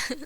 Okay.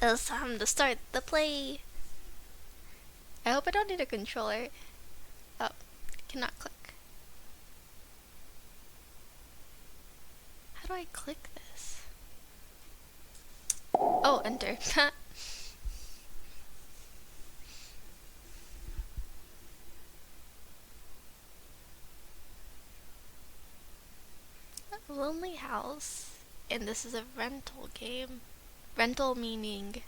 It's time to start the play. I hope I don't need a controller. Oh, cannot click. How do I click this? Oh, enter. Lonely House. And this is a rental game. Rental meaning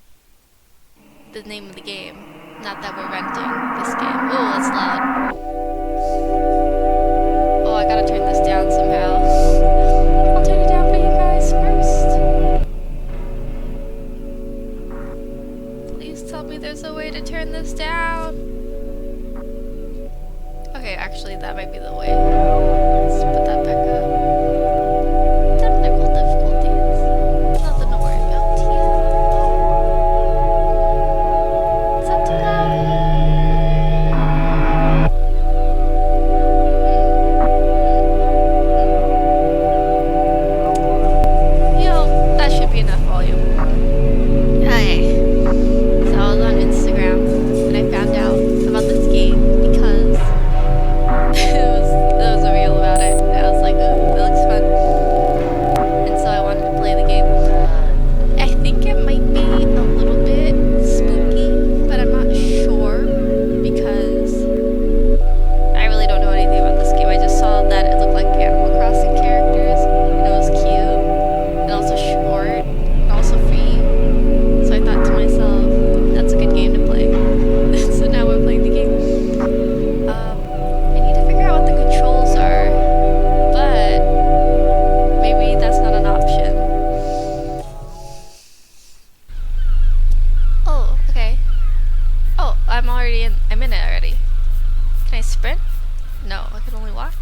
the name of the game. Not that we're renting this game. Oh, it's loud. Oh, I gotta turn this down somehow. I'll turn it down for you guys first. Please tell me there's a way to turn this down. Okay, actually that might be the way. Let's put that back up. Technical difficulties. Nothing to worry about here. Is that too loud? Yo, that should be enough volume. Okay. So I was on Instagram and I found out about this game because there was a reel about it. And I was like, ooh, that looks fun. And so I wanted to play the game. I think it might be a little bit spooky, but I'm not sure because I really don't know anything about this game. I just saw that it looked like Animal Crossing characters. And it was cute. And also short. And also free. So I thought to myself, that's a good game to play. So now we're playing the game. I need to figure out what the controls are, but maybe that's not an option. Oh, okay. Oh, I'm in it already. Can I sprint? No, I can only walk.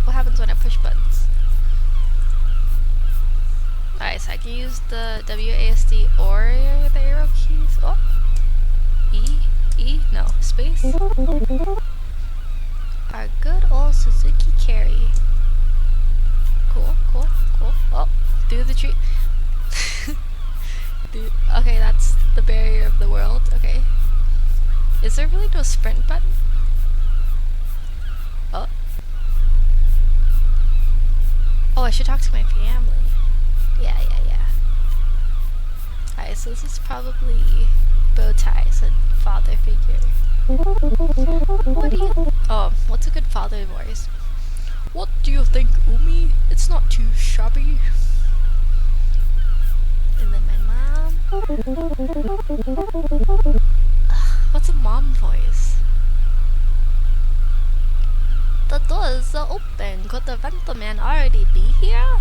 What happens when I push buttons? Alright, so I can use the WASD or the arrow keys. Oh, no, space. Our good old Suzuki Carry. Cool. Oh, through the tree. Okay, that's the barrier of the world. Okay. Is there really no sprint button? Oh. Oh, I should talk to my family. Yeah. Alright, so this is probably Bowtie, so father figure. What's a good father voice? What do you think, Umi? It's not too shabby. And then my mom. What's a mom voice? The doors are open. Could the rental man already be here?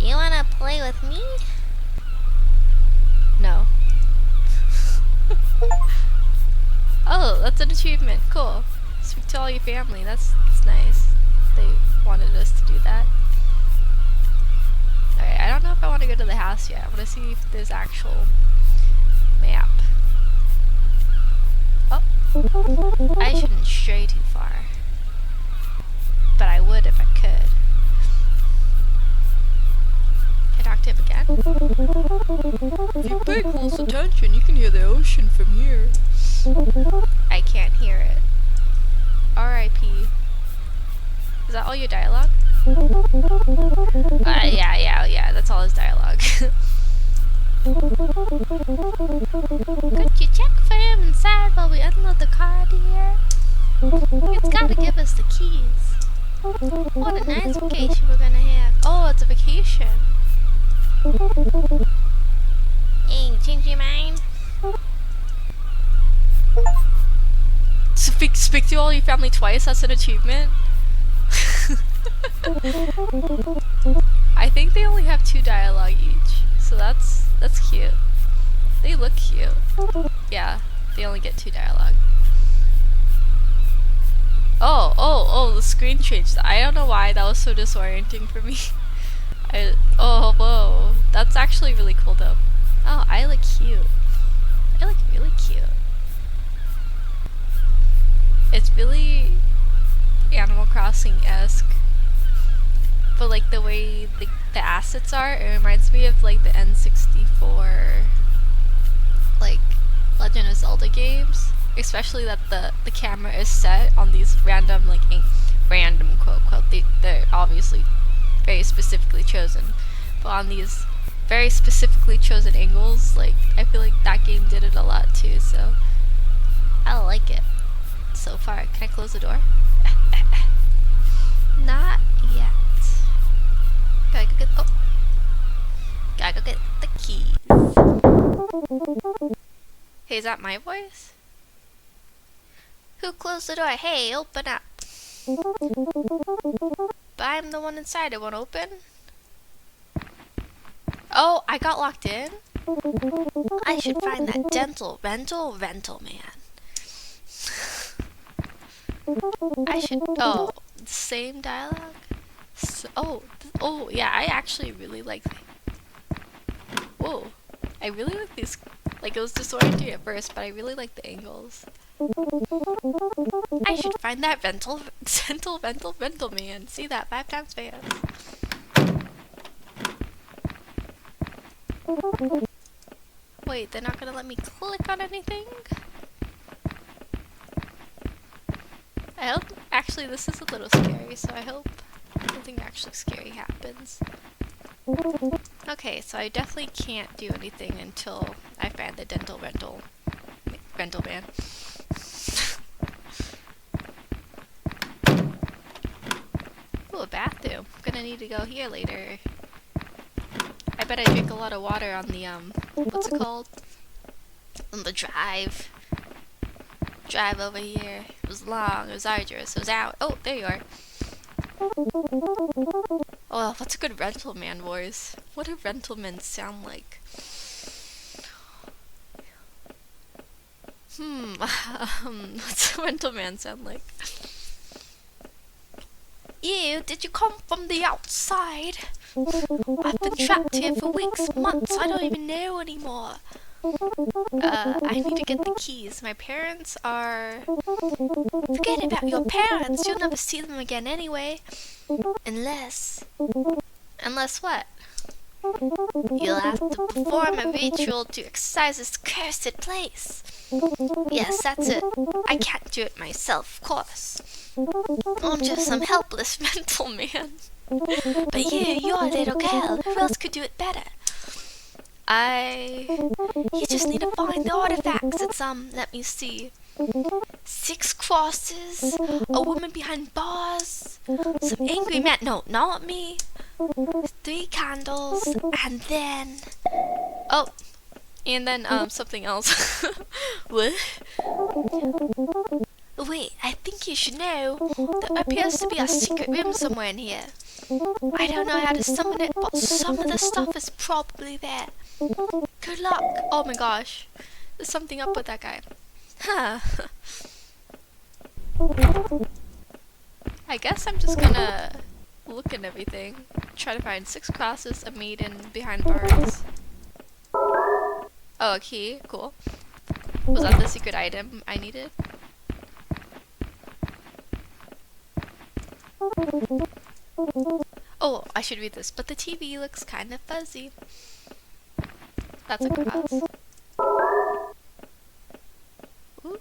You wanna play with me? No. Oh, that's an achievement. Cool. Speak to all your family. That's nice. They wanted us to do that. Alright, I don't know if I want to go to the house yet. I want to see if there's actual map. Oh. I shouldn't stray too far. But I would if I could. Can I talk to him again? If you pay close attention, you can hear the ocean from I can't hear it. R.I.P. Is that all your dialogue? Yeah, that's all his dialogue. Could you check for him inside while we unload the car, dear? He's gotta give us the keys. What a nice vacation we're gonna have. Oh, it's a vacation. Hey, change your mind? Speak to all your family twice, that's an achievement. I think they only have 2 dialogue each, so that's cute. They look cute. Yeah, they only get 2 dialogue. Oh, the screen changed. I don't know why, that was so disorienting for me. Oh, whoa. That's actually really cool though. Oh, I look cute. I look really cute. It's really Animal Crossing-esque. But like the way the assets are, it reminds me of like the N64 like Legend of Zelda games. Especially that the camera is set on these random like random quote they're obviously very specifically chosen, but on these very specifically chosen angles. Like I feel like that game did it a lot too, so I like it so far. Can I close the door? Not yet. Gotta go get the keys. Hey, is that my voice? Who closed the door? Hey, open up. But I'm the one inside. It won't open? Oh, I got locked in? I should find that dental rental man. I should... Oh, the same dialogue? So, oh, yeah, I actually really like... Whoa. I really like these... Like, it was disorienting at first, but I really like the angles. I should find that rental man. See that 5 times fast. Wait, they're not gonna let me click on anything? I hope... Actually, this is a little scary, so I hope nothing actually scary happens. Okay, so I definitely can't do anything until I find the dental rental man. Ooh, a bathroom. I'm gonna need to go here later. I bet I drink a lot of water on the, what's it called? On the drive. Drive over here. It was long, it was arduous, it was out. Oh, there you are. Oh, what's a good rental man voice? What do rental men sound like? What's a rental man sound like? You, did you come from the outside? I've been trapped here for weeks, months, I don't even know anymore. I need to get the keys. My parents are... Forget about your parents, you'll never see them again anyway. Unless what? You'll have to perform a ritual to exorcise this cursed place. Yes, that's it. I can't do it myself, of course. I'm just some helpless mental man. But you're a little girl. Who else could do it better? You just need to find the artifacts. It's, let me see. 6 crosses, a woman behind bars, some angry men, no, not me, 3 candles, and then, something else. What? Wait, I think you should know, there appears to be a secret room somewhere in here. I don't know how to summon it, but some of the stuff is probably there. Good luck. Oh my gosh, there's something up with that guy. Huh. I guess I'm just gonna look at everything. Try to find 6 crosses, a maiden behind bars. Oh, a key. Cool. Was that the secret item I needed? Oh, I should read this, but the TV looks kind of fuzzy. That's a cross. Ooh.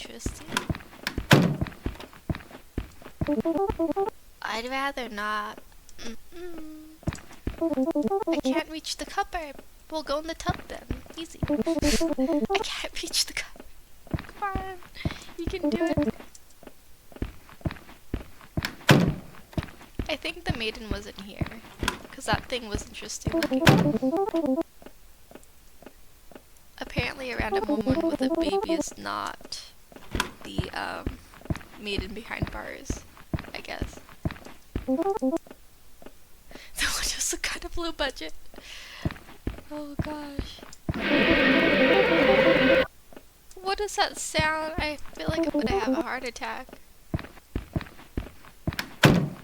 interesting. I'd rather not. I can't reach the cupboard. We'll go in the tub then. Easy. I can't reach the cupboard. Come on. You can do it. I think the maiden wasn't here. Because that thing was interesting looking. Apparently a random woman with a baby is not the maiden behind bars, I guess. The windows look kind of low budget. Oh gosh. What is that sound? I feel like I'm gonna have a heart attack.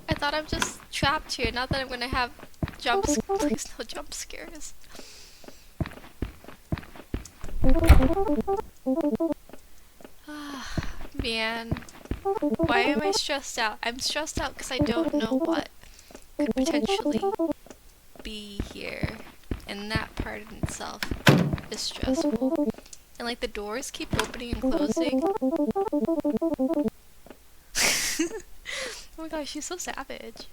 I thought I'm just trapped here, not that I'm gonna have please no jump scares. Man, why am I stressed out? I'm stressed out because I don't know what could potentially be here, and that part in itself is stressful. And like the doors keep opening and closing. Oh my gosh, she's so savage.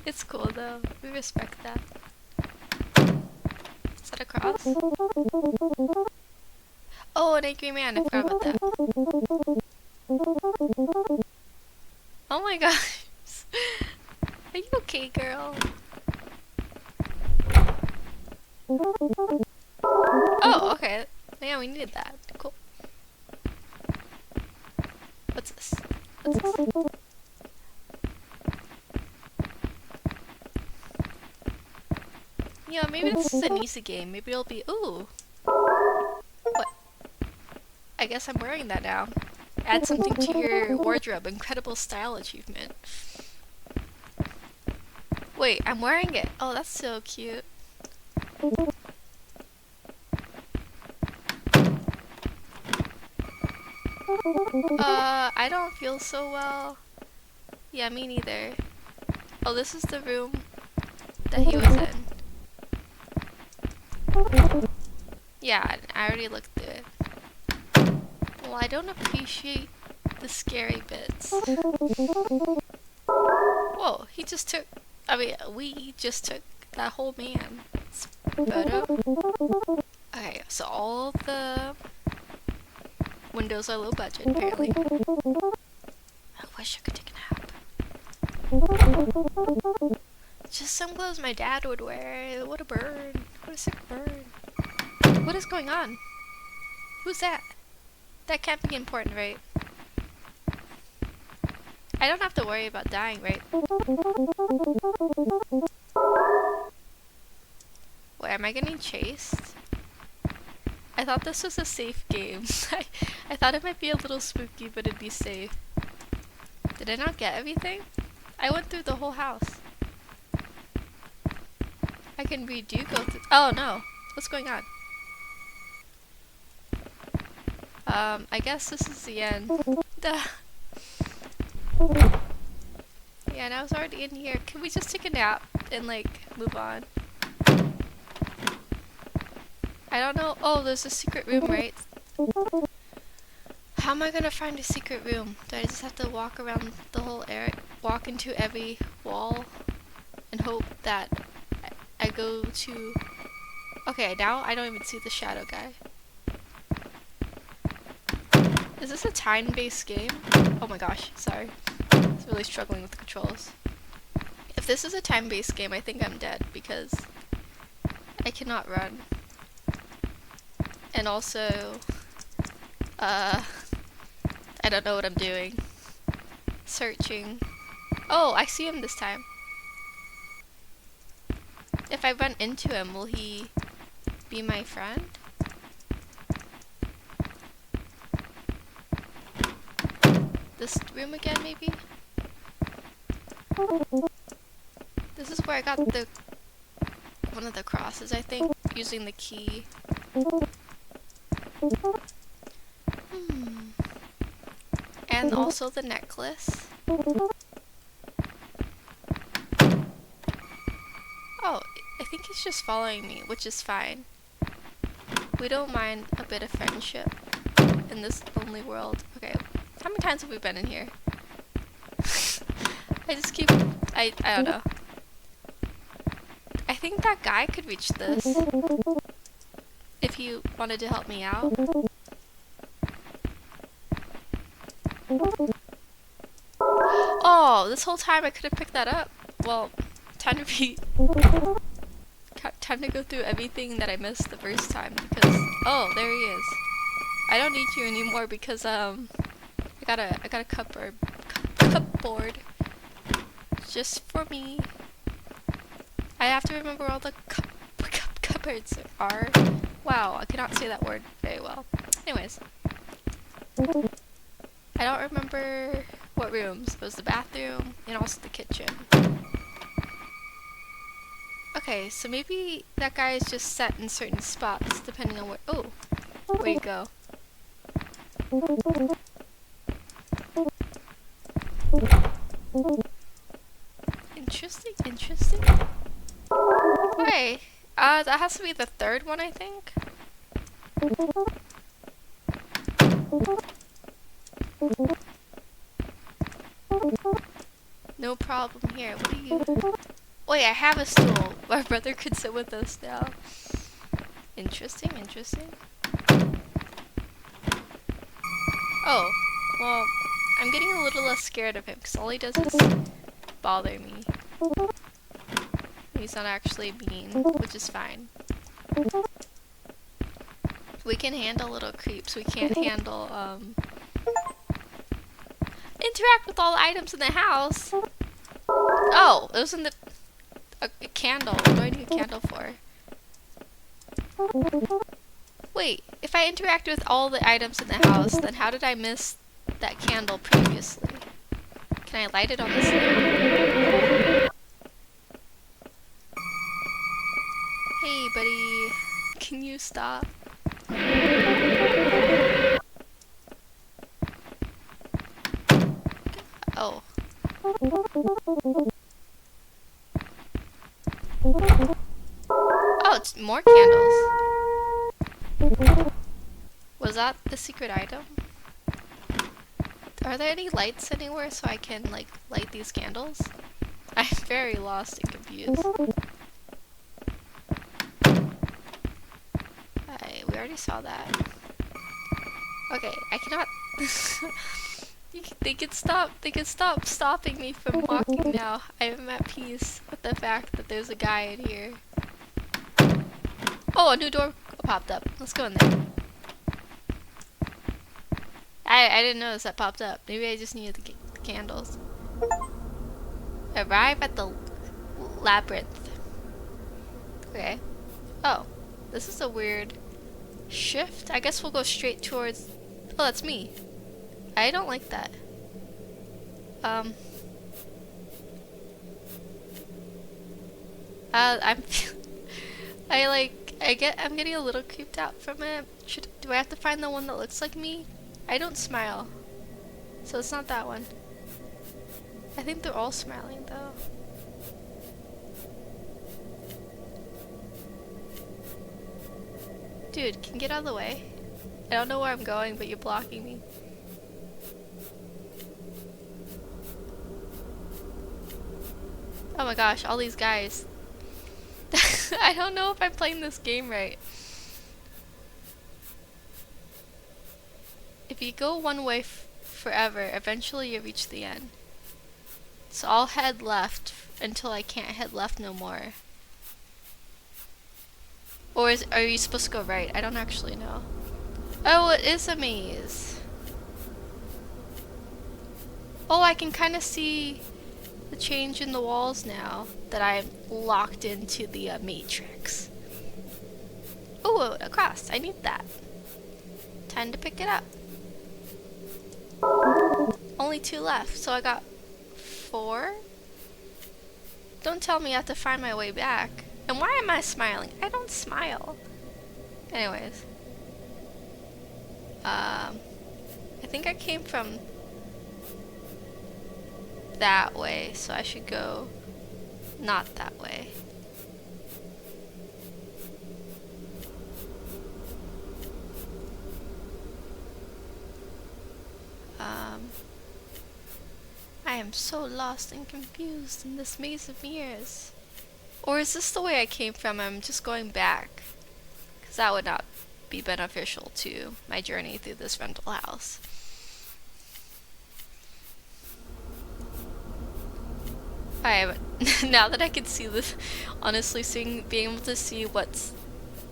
It's cool though, we respect that. Is that a cross? Oh, an angry man, I forgot about that. Oh my gosh. Are you okay, girl? Oh, okay. Yeah, we needed that. Cool. What's this? What's this? Yeah, maybe this is an easy game. Maybe it'll be... Ooh! What? I guess I'm wearing that now. Add something to your wardrobe. Incredible style achievement. Wait, I'm wearing it. Oh, that's so cute. I don't feel so well. Yeah, me neither. Oh, this is the room that he was in. Yeah, I already looked through it. Well, I don't appreciate the scary bits. Whoa, he just took... we just took that whole man's photo. Okay, so all the windows are low budget, apparently. I wish I could take a nap. Just some clothes my dad would wear. What a burn. What a sick burn. What is going on? Who's that? That can't be important, right? I don't have to worry about dying, right? Wait, am I getting chased? I thought this was a safe game. I thought it might be a little spooky, but it'd be safe. Did I not get everything? I went through the whole house. I can redo go through... Oh no! What's going on? I guess this is the end. Duh. Yeah, and I was already in here. Can we just take a nap and like move on? I don't know. Oh, there's a secret room, right? How am I gonna find a secret room? Do I just have to walk around the whole area, walk into every wall, and hope that I go to... Okay, now I don't even see the shadow guy. Is this a time-based game? Oh my gosh, sorry. I was really struggling with the controls. If this is a time-based game, I think I'm dead because I cannot run. And also, I don't know what I'm doing. Searching. Oh, I see him this time. If I run into him, will he be my friend? This room again, maybe? This is where I got the one of the crosses, I think, using the key. And also the necklace. Oh, I think he's just following me, which is fine. We don't mind a bit of friendship in this lonely world. Okay, how many times have we been in here? I just keep... I don't know. I think that guy could reach this. If he wanted to help me out. Oh, this whole time I could have picked that up. Well, time to go through everything that I missed the first time because... Oh, there he is. I don't need you anymore because, I got a cupboard. Just for me. I have to remember all the cupboards are. Wow, I cannot say that word very well. Anyways. I don't remember what rooms. It was the bathroom and also the kitchen. Okay, so maybe that guy is just set in certain spots depending on where... Oh, where you go. Interesting, interesting. Okay, that has to be the third one, I think. No problem here. What do you... Wait, I have a stool. My brother could sit with us now. Interesting, interesting. Oh, well, I'm getting a little less scared of him because all he does is bother me. He's not actually mean, which is fine. We can handle little creeps. We can't handle, interact with all the items in the house. Oh, it was in the... A candle. What do I need a candle for? Wait, if I interact with all the items in the house, then how did I miss that candle previously? Can I light it on this thing? Hey, buddy. Can you stop? Oh. Oh, it's more candles. Was that the secret item? Are there any lights anywhere so I can, like, light these candles? I'm very lost and confused. We already saw that. Okay, I cannot... They can stop stopping me from walking now. I am at peace with the fact that there's a guy in here. Oh, a new door popped up. Let's go in there. I didn't notice that popped up. Maybe I just needed the candles. Arrive at the labyrinth. Okay. Oh, this is a weird shift. I guess we'll go straight towards... Oh, that's me. I don't like that. I'm I'm getting a little creeped out from it. Do I have to find the one that looks like me? I don't smile, so it's not that one. I think they're all smiling though. Dude, can you get out of the way? I don't know where I'm going, but you're blocking me. Oh my gosh, all these guys. I don't know if I'm playing this game right. If you go one way forever, eventually you reach the end. So I'll head left until I can't head left no more. Or are you supposed to go right? I don't actually know. Oh, it is a maze. Oh, I can kind of see the change in the walls now that I'm locked into the matrix. Oh, a cross. I need that. Time to pick it up. Only 2 left, so I got 4. Don't tell me I have to find my way back. And why am I smiling? I don't smile. Anyways. I think I came from that way, so I should go not that way. I am so lost and confused in this maze of mirrors. Or is this the way I came from? I'm just going back. Because that would not be beneficial to my journey through this rental house. Alright, now that I can see this, honestly, being able to see what's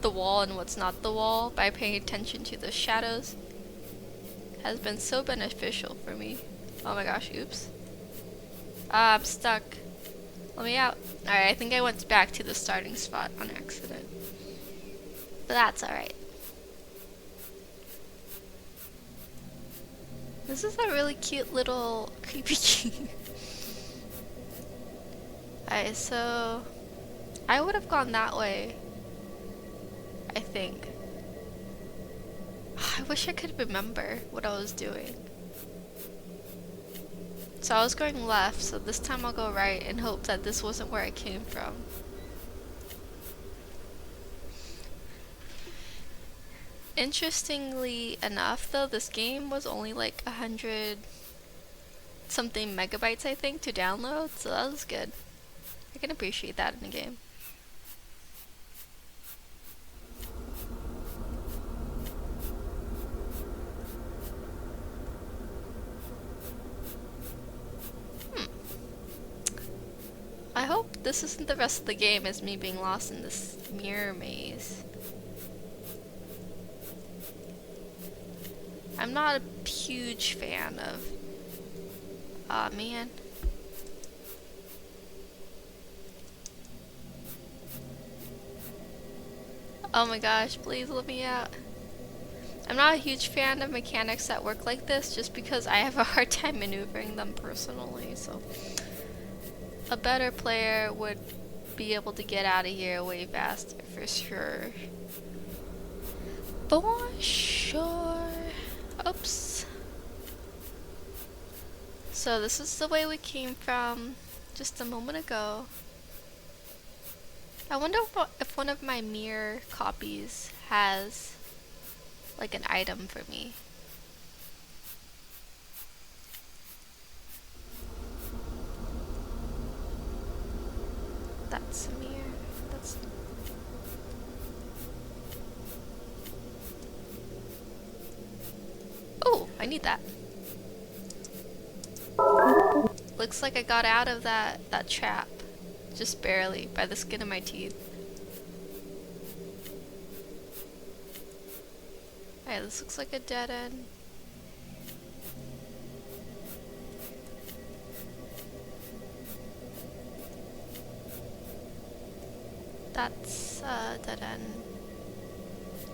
the wall and what's not the wall by paying attention to the shadows has been so beneficial for me. Oh my gosh, oops. I'm stuck. Let me out. Alright, I think I went back to the starting spot on accident. But that's alright. This is a really cute little creepy key. Alright, so I would have gone that way, I think. I wish I could remember what I was doing. So I was going left, so this time I'll go right and hope that this wasn't where I came from. Interestingly enough though, this game was only like 100 something megabytes I think to download, so that was good. I can appreciate that in a game. I hope this isn't the rest of the game as me being lost in this mirror maze. I'm not a huge fan of... Aw, man. Oh my gosh, please let me out. I'm not a huge fan of mechanics that work like this just because I have a hard time maneuvering them personally, so... A better player would be able to get out of here way faster, for sure. For sure. Oops. So this is the way we came from just a moment ago. I wonder if one of my mirror copies has like an item for me. That's a mirror. That's... Oh, I need that. Looks like I got out of that trap. Just barely, by the skin of my teeth. Alright, this looks like a dead end. That's a dead end,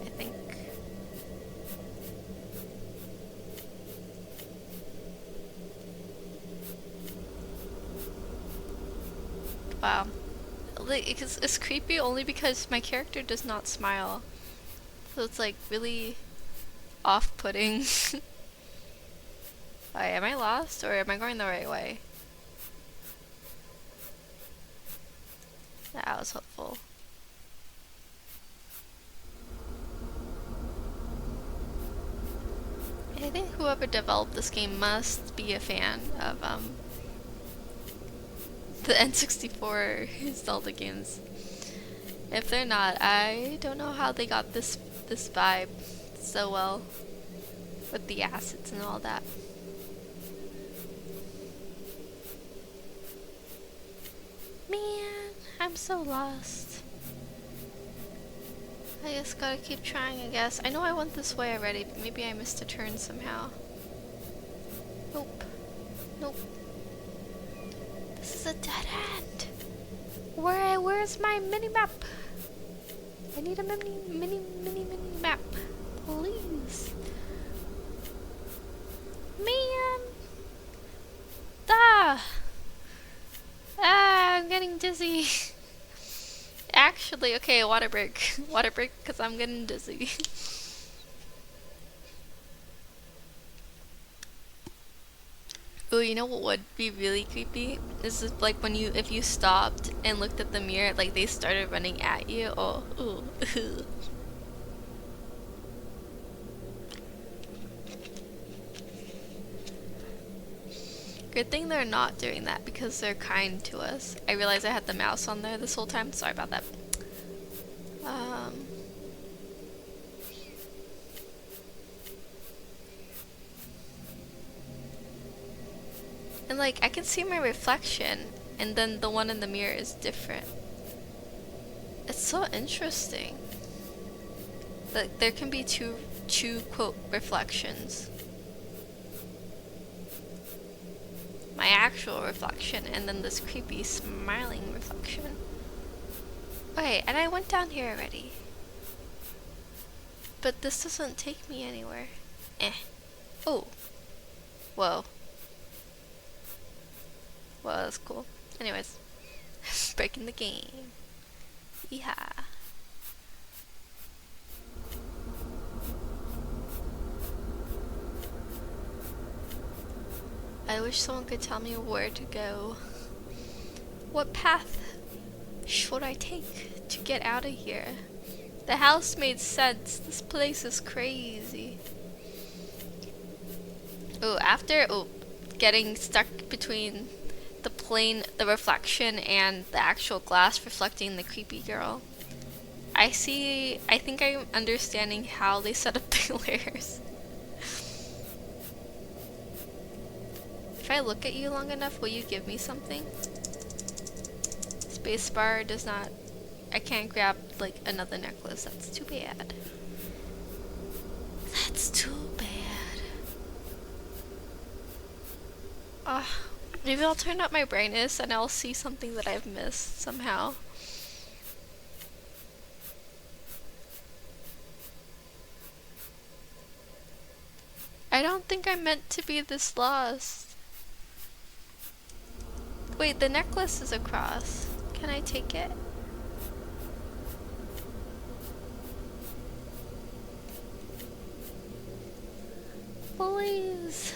I think. Wow. Like, it's creepy only because my character does not smile. So it's like really off-putting. Alright, am I lost or am I going the right way? That was helpful. I think whoever developed this game must be a fan of the N64 Zelda games. If they're not, I don't know how they got this vibe so well with the assets and all that. Man, I'm so lost. I just gotta keep trying, I guess. I know I went this way already, but maybe I missed a turn somehow. Nope. Nope. This is a dead end. Where's my mini-map? I need a mini map. Please. Man. I'm getting dizzy. Actually, okay, water break. Water break because I'm getting dizzy. Ooh, you know what would be really creepy? This is like when if you stopped and looked at the mirror, like they started running at you. Oh, ooh. Good thing they're not doing that because they're kind to us. I realized I had the mouse on there this whole time. Sorry about that. And like, I can see my reflection, and then the one in the mirror is different. It's so interesting. Like, there can be two quote reflections. My actual reflection, and then this creepy smiling reflection. Okay, and I went down here already. But this doesn't take me anywhere. Oh. Whoa. Well, that's cool. Anyways, breaking the game. Yeehaw. I wish someone could tell me where to go. What path should I take to get out of here? The house made sense. This place is crazy. Oh, after getting stuck between the reflection and the actual glass reflecting the creepy girl, I think I'm understanding how they set up the layers. If I look at you long enough, will you give me something? Spacebar does not, I can't grab like another necklace, that's too bad. That's too bad. Maybe I'll turn up my brightness and I'll see something that I've missed somehow. I don't think I'm meant to be this lost. Wait, the necklace is across. Can I take it? Please,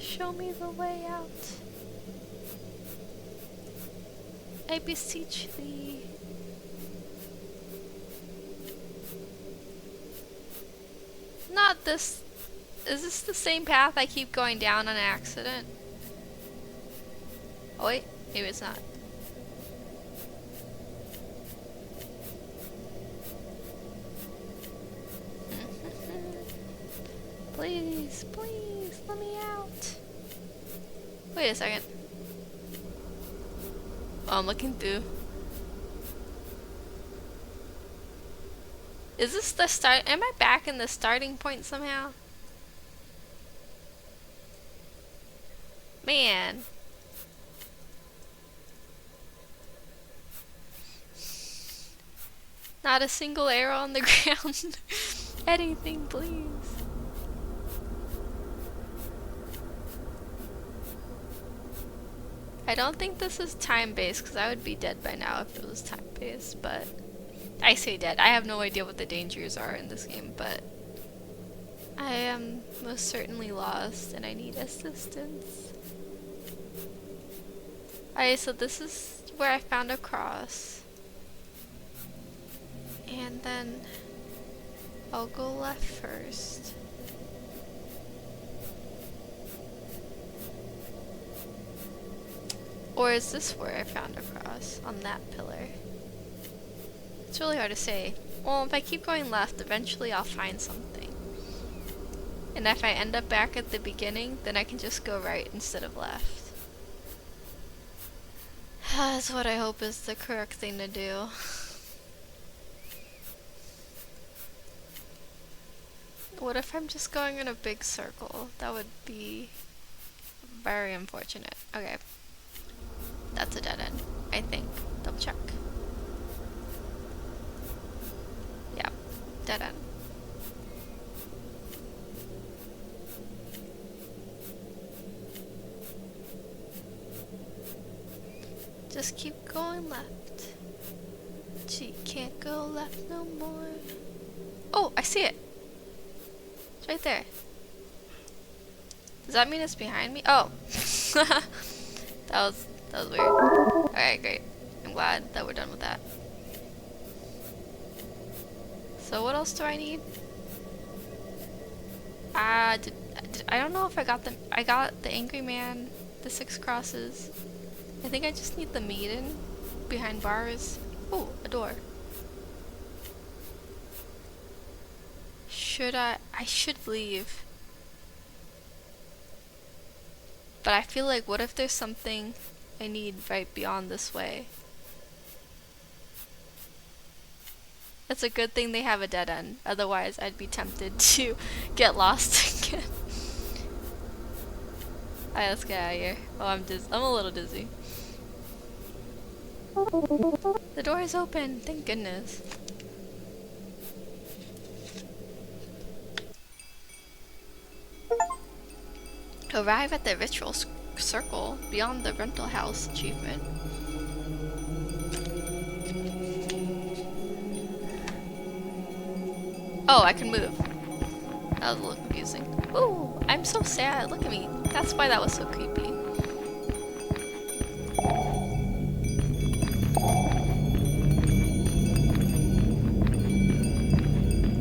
show me the way out. I beseech thee. Not this. Is this the same path I keep going down on accident? Oh wait, maybe it's not. Please, please, let me out. Wait a second. Oh, I'm looking through. Is this the start? Am I back in the starting point somehow? Man. Not a single arrow on the ground. Anything, please. I don't think this is time-based, because I would be dead by now if it was time-based, but... I say dead. I have no idea what the dangers are in this game, but... I am most certainly lost, and I need assistance. Alright, so this is where I found a cross. And then... I'll go left first. Or is this where I found a cross? On that pillar? It's really hard to say. Well, if I keep going left, eventually I'll find something. And if I end up back at the beginning, then I can just go right instead of left. That's what I hope is the correct thing to do. What if I'm just going in a big circle? That would be very unfortunate. Okay. That's a dead end, I think. Double check. Yeah, dead end. Just keep going left. She can't go left no more. Oh, I see it. It's right there. Does that mean it's behind me? Oh. That was weird. Alright, great. I'm glad that we're done with that. So what else do I need? I don't know if I got the angry man The 6 crosses. I think I just need the maiden behind bars. Oh, a door. Should I should leave. But I feel like, what if there's something I need right beyond this way? It's a good thing they have a dead end. Otherwise, I'd be tempted to get lost again. Alright, let's get out of here. Oh, I'm a little dizzy. The door is open. Thank goodness. Arrive at the ritual circle beyond the rental house achievement. Oh, I can move. That was a little confusing. Ooh, I'm so sad. Look at me. That's why that was so creepy.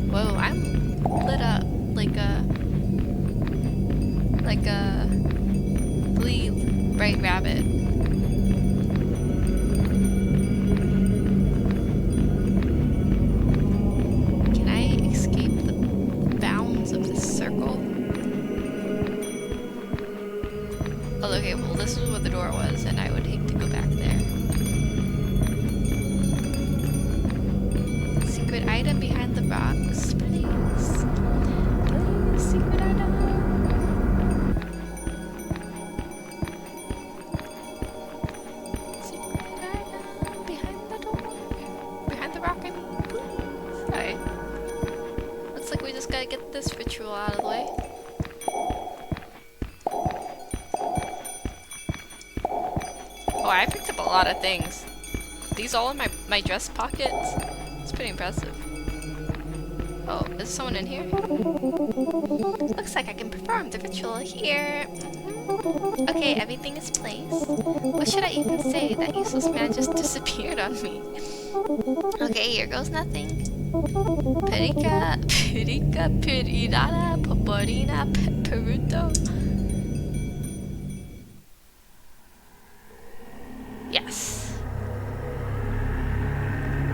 Whoa, I'm lit up like a really bright rabbit. Can I escape the bounds of this circle? Oh, okay, well this is where the door was, and I would hate to go back there. Secret item behind the rocks, please. Please, secret item. Secret item behind the door. Behind the rock, I mean. Please. Alright. Looks like we just gotta get this ritual out of the way. Oh, I picked up a lot of things. These all in my dress pockets? It's pretty impressive. Oh, is someone in here? Looks like I can perform the ritual here. Okay, everything is placed. What should I even say? That useless man just disappeared on me. Okay, here goes nothing. Perica, perirada, poporina, peruto. Yes.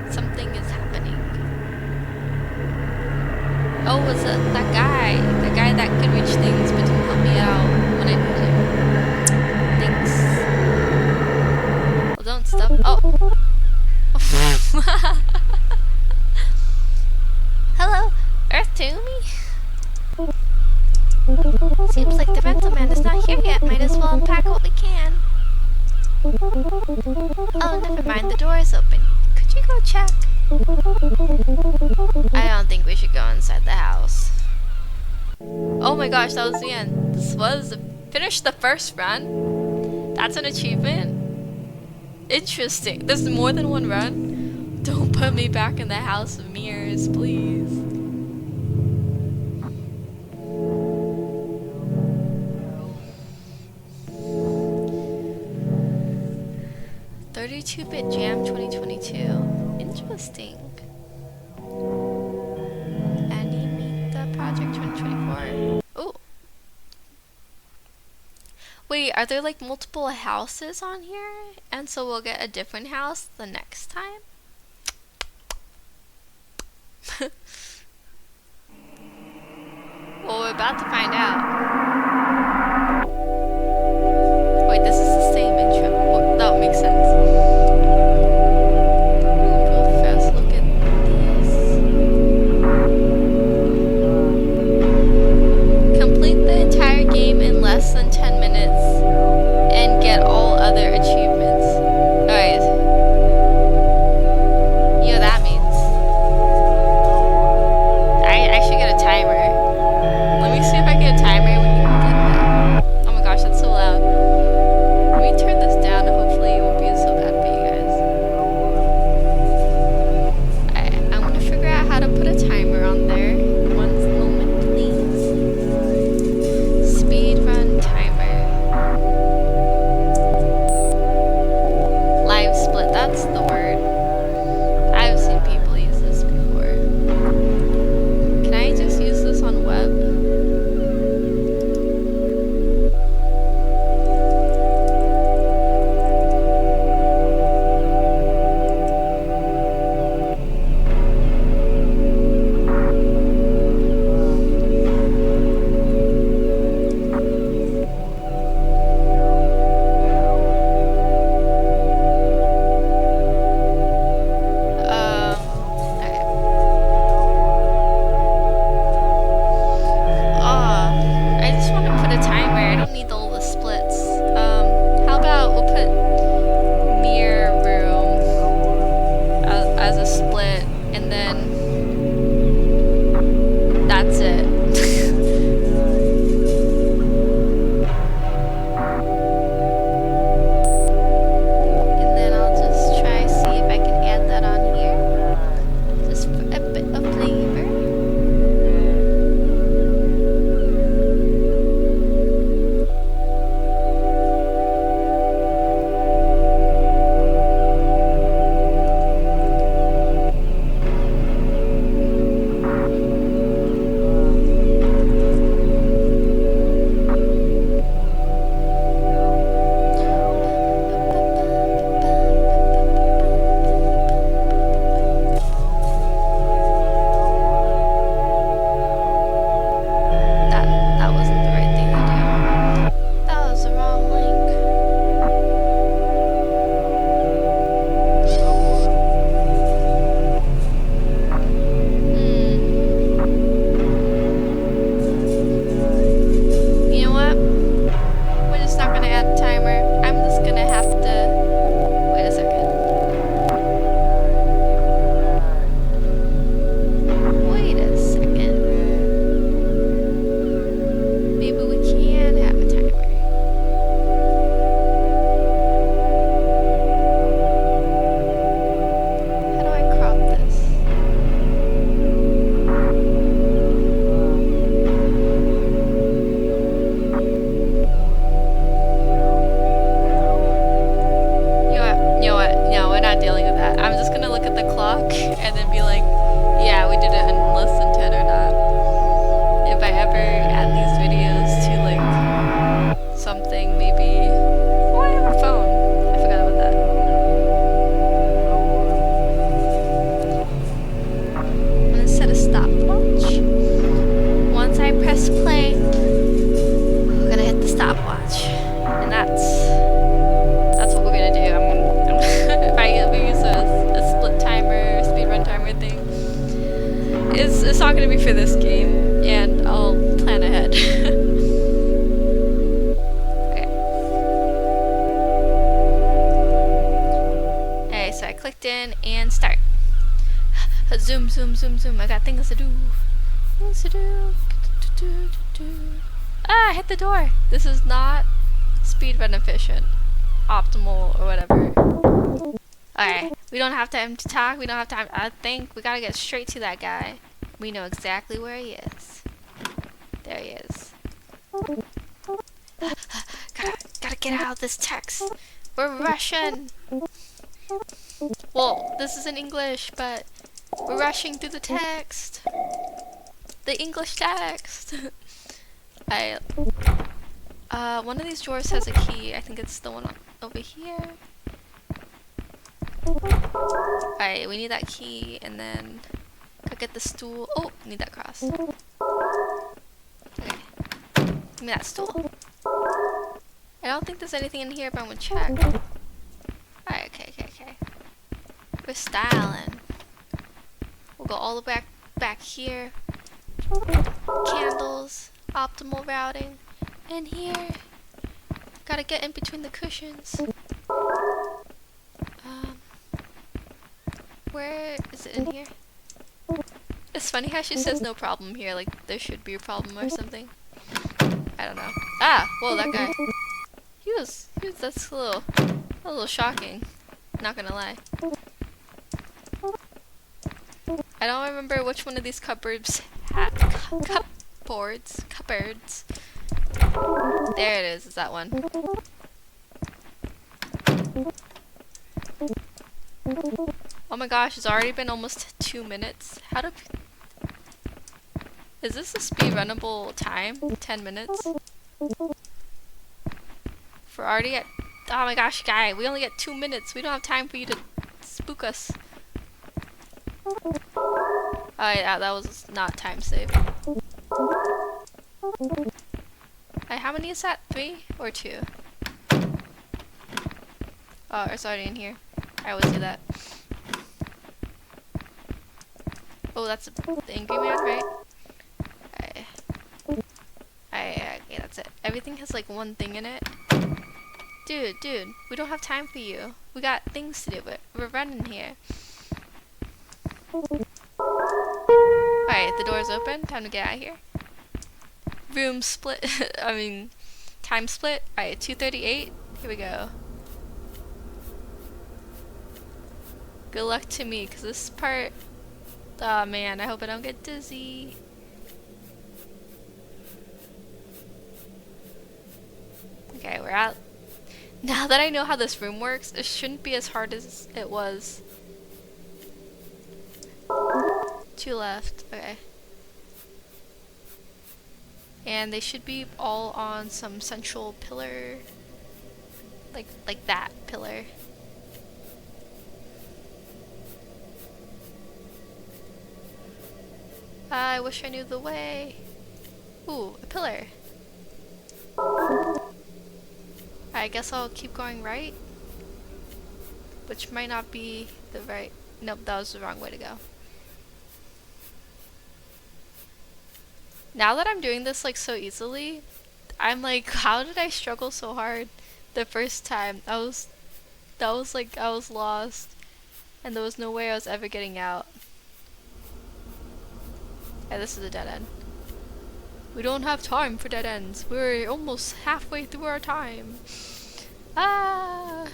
Something is happening. Oh, was it that guy? The guy that could reach things but didn't help me out when I needed him. Thanks. Well, don't stop. Oh. Hello, Earth to me? Seems like the rental man is not here yet. Might as well unpack what we can. Oh, never mind. The door is open. Could you go check? I don't think we should go inside the house. Oh my gosh, that was the end. This was finish the first run. That's an achievement. Interesting. There's more than one run. Don't put me back in the house of mirrors, please. "32-bit Jam 2022. Interesting. Animita Project 2024. Ooh. Wait, are there like multiple houses on here? And so we'll get a different house the next time? Well, we're about to find out. Wait, this is the same intro. Well, that makes sense. Real fast look at these. Complete the entire game in less than 10 minutes and get all other achievements. Alright. You know what that means. I should get a timer. Let me see if I get a timer. again and start. Zoom, zoom, zoom, zoom. I got things to do. Things to do. Ah, I hit the door. This is not speedrun efficient, optimal, or whatever. Alright, we don't have time to talk. We don't have time to think. We gotta get straight to that guy. We know exactly where he is. There he is. Gotta get out of this text. We're Russian. Well, this is in English, but we're rushing through the text. The English text. One of these drawers has a key. I think it's the one over here. Alright, we need that key, and then go get the stool. Oh, need that cross. Okay. Give me that stool. I don't think there's anything in here, but I'm gonna check. Alright, okay. We're styling. We'll go all the way back here. Candles, optimal routing, and here. Gotta get in between the cushions. Where is it in here? It's funny how she says no problem here, like there should be a problem or something. I don't know. Ah, whoa, that guy. That's a little shocking. Not gonna lie. I don't remember which one of these cupboards had cupboards. There it is that one. Oh my gosh, it's already been almost 2 minutes. Is this a speedrunnable time? 10 minutes? We're already at, oh my gosh, guy, we only get 2 minutes. We don't have time for you to spook us. Oh yeah, that was not time save. How many is that? 3 or 2? Oh, it's already in here. I always do that. Oh, that's the angry man, right? Okay, that's it. Everything has like one thing in it. Dude, we don't have time for you. We got things to do, but we're running here. Alright, the door's open. Time to get out of here. Room split. Time split. Alright, 2:38. Here we go. Good luck to me, because this part... Oh man, I hope I don't get dizzy. Okay, we're out. Now that I know how this room works, it shouldn't be as hard as it was. 2 left. Okay. And they should be all on some central pillar. Like that pillar. I wish I knew the way. Ooh, a pillar. I guess I'll keep going right. Which might not be the right... Nope, that was the wrong way to go. Now that I'm doing this like so easily, I'm like, how did I struggle so hard the first time? I was lost. And there was no way I was ever getting out. Yeah, this is a dead end. We don't have time for dead ends. We're almost halfway through our time. Ah!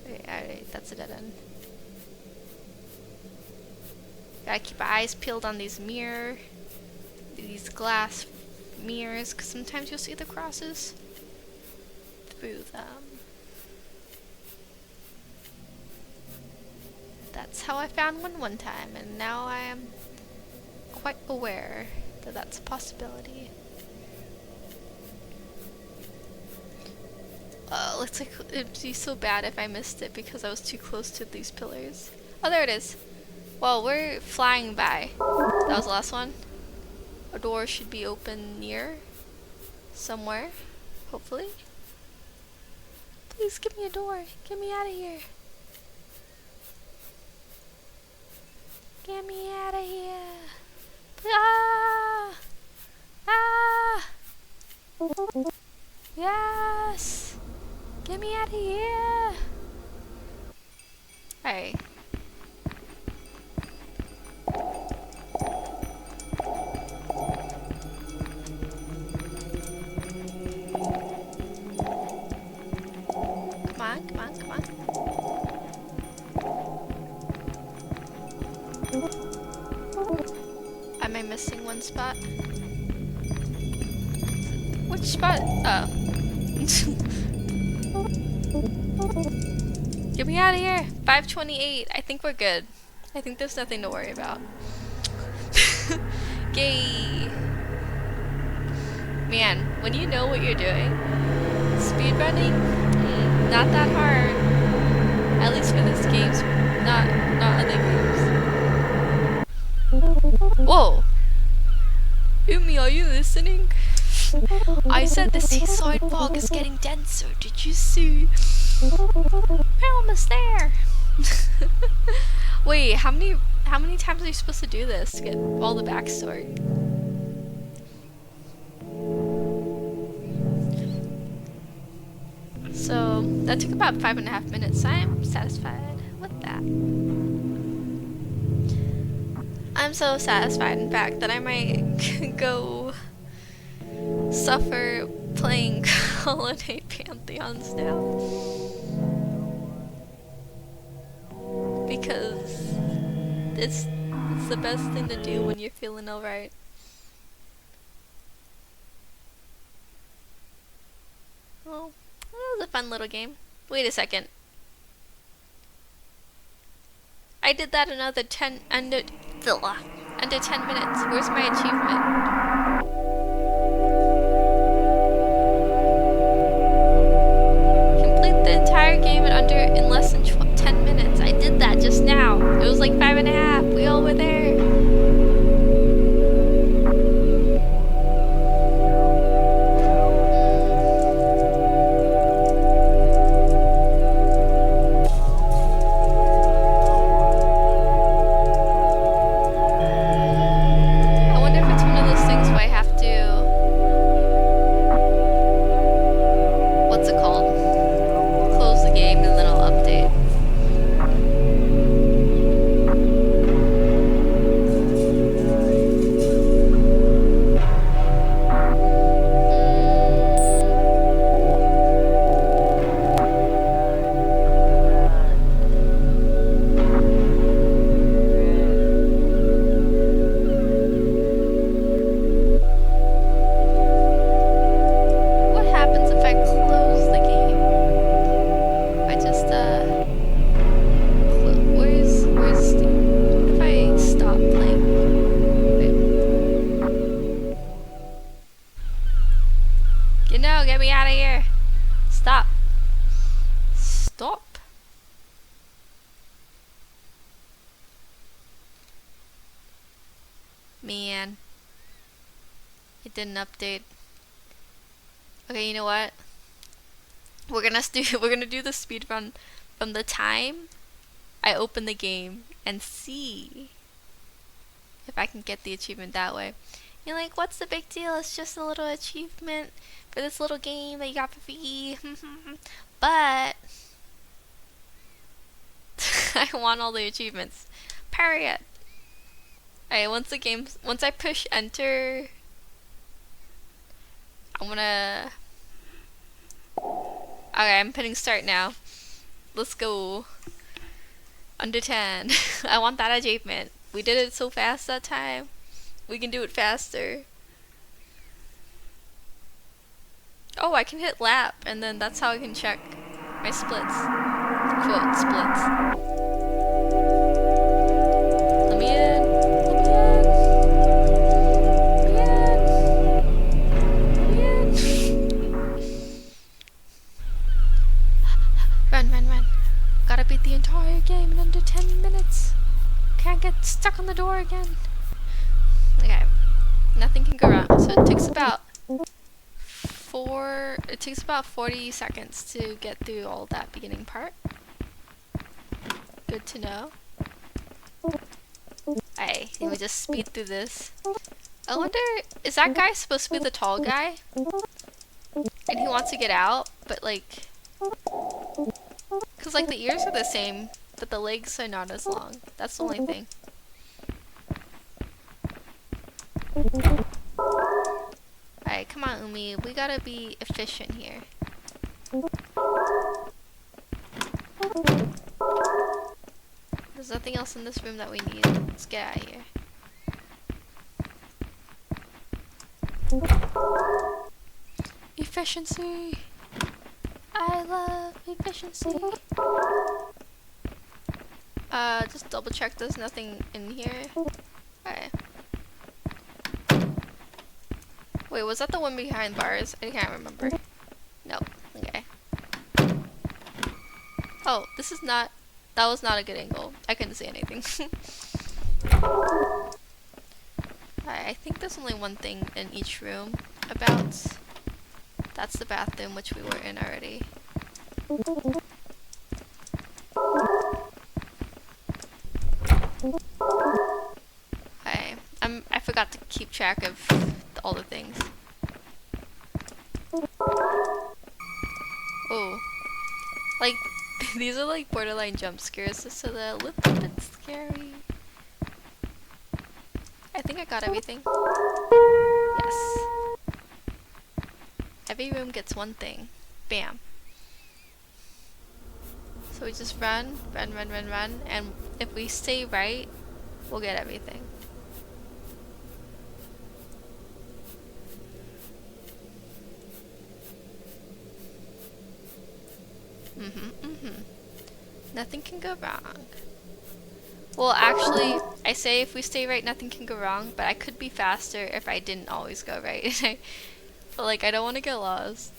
Alright, that's a dead end. Gotta keep our eyes peeled on these glass mirrors, because sometimes you'll see the crosses through them. That's how I found one time, and now I am quite aware that that's a possibility. Looks like it'd be so bad if I missed it because I was too close to these pillars. Oh, there it is. Well, we're flying by. That was the last one. A door should be open near somewhere, hopefully. Please give me a door. Get me out of here. Get me out of here. Ah! Ah! Yes! Get me out of here! Alright. Come on, come on, come on. Am I missing one spot? Which spot? Oh. Get me out of here! 5:28. I think we're good. I think there's nothing to worry about. Yay! Man, when you know what you're doing, speedrunning, not that hard. At least for this game, not other games. Whoa! Umi, are you listening? I said the seaside fog is getting denser. Did you see? We're almost there. Wait, how many times are you supposed to do this to get all the backstory? So that took about 5.5 minutes. I'm satisfied with that. I'm so satisfied, in fact, that I might go suffer playing Holiday Pantheons now. Because it's the best thing to do when you're feeling alright. Well, that was a fun little game. Wait a second. I did that under 10 minutes. Where's my achievement? Complete the entire game in less than 10 minutes. I did that just now. It was like 5.5. We all were there. Get me out of here. Stop. Stop. Man. It didn't update. Okay, you know what? We're gonna do the speed run from the time I open the game and see if I can get the achievement that way. You're like, what's the big deal? It's just a little achievement for this little game that you got for free. But I want all the achievements. Period. Alright, once I push enter, I'm gonna... Okay, I'm hitting start now. Let's go. Under 10. I want that achievement. We did it so fast that time. We can do it faster. Oh, I can hit lap, and then that's how I can check my splits. Quote, splits. Let me in. Let me in. Let me in. Let me in. Run. Gotta beat the entire game in under 10 minutes. Can't get stuck on the door again. Okay, nothing can go wrong. So it takes about 40 seconds to get through all that beginning part. Good to know. Alright, let me just speed through this. I wonder, is that guy supposed to be the tall guy? And he wants to get out, but like, cause like the ears are the same but the legs are not as long. That's the only thing. Alright, come on, Umi. We gotta be efficient here. There's nothing else in this room that we need. Let's get out of here. Efficiency! I love efficiency! Just double check there's nothing in here. Alright. Wait, was that the one behind bars? I can't remember. Nope. Okay. Oh, this is not... That was not a good angle. I couldn't see anything. Alright, I think there's only one thing in each room about. That's the bathroom, which we were in already. Okay, I forgot to keep track of all the things. Oh. Like, these are like borderline jump scares, so they're a little bit scary. I think I got everything. Yes. Every room gets one thing. Bam. So we just run, run, run, run, run, and if we stay right, we'll get everything. Nothing can go wrong. Well, actually, I say if we stay right, nothing can go wrong, but I could be faster if I didn't always go right. But like, I don't want to get lost.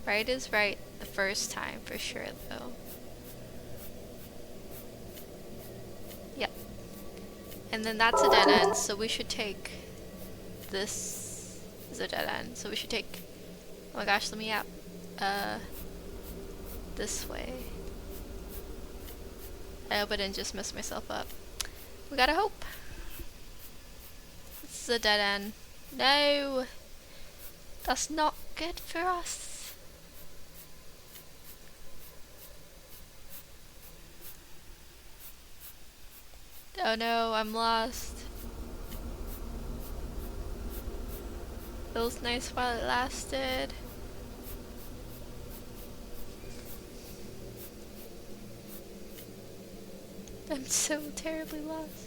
Right is right the first time, for sure, though. Yep. And then that's a dead end, so we should take... This is a dead end, so we should take... Oh my gosh, let me out. This way. I hope I didn't just mess myself up. We gotta hope. This is a dead end. No! That's not good for us. Oh no, I'm lost. It was nice while it lasted. I'm so terribly lost.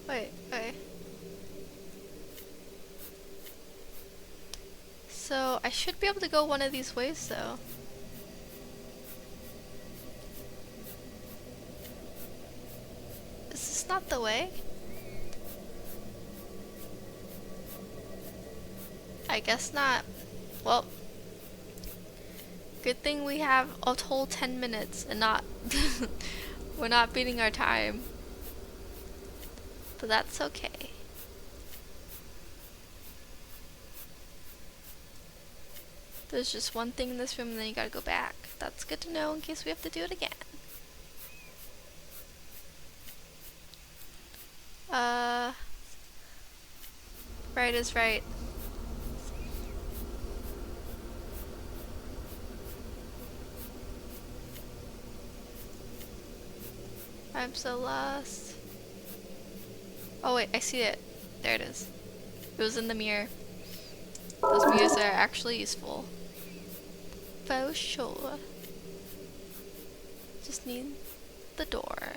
Wait. So, I should be able to go one of these ways, though. Is this not the way? I guess not. Well, good thing we have a whole 10 minutes and not we're not beating our time. But that's okay. There's just one thing in this room and then you gotta go back. That's good to know in case we have to do it again. Right is right. I'm so lost. Oh wait, I see it. There it is. It was in the mirror. Those mirrors are actually useful. For sure. Just need the door.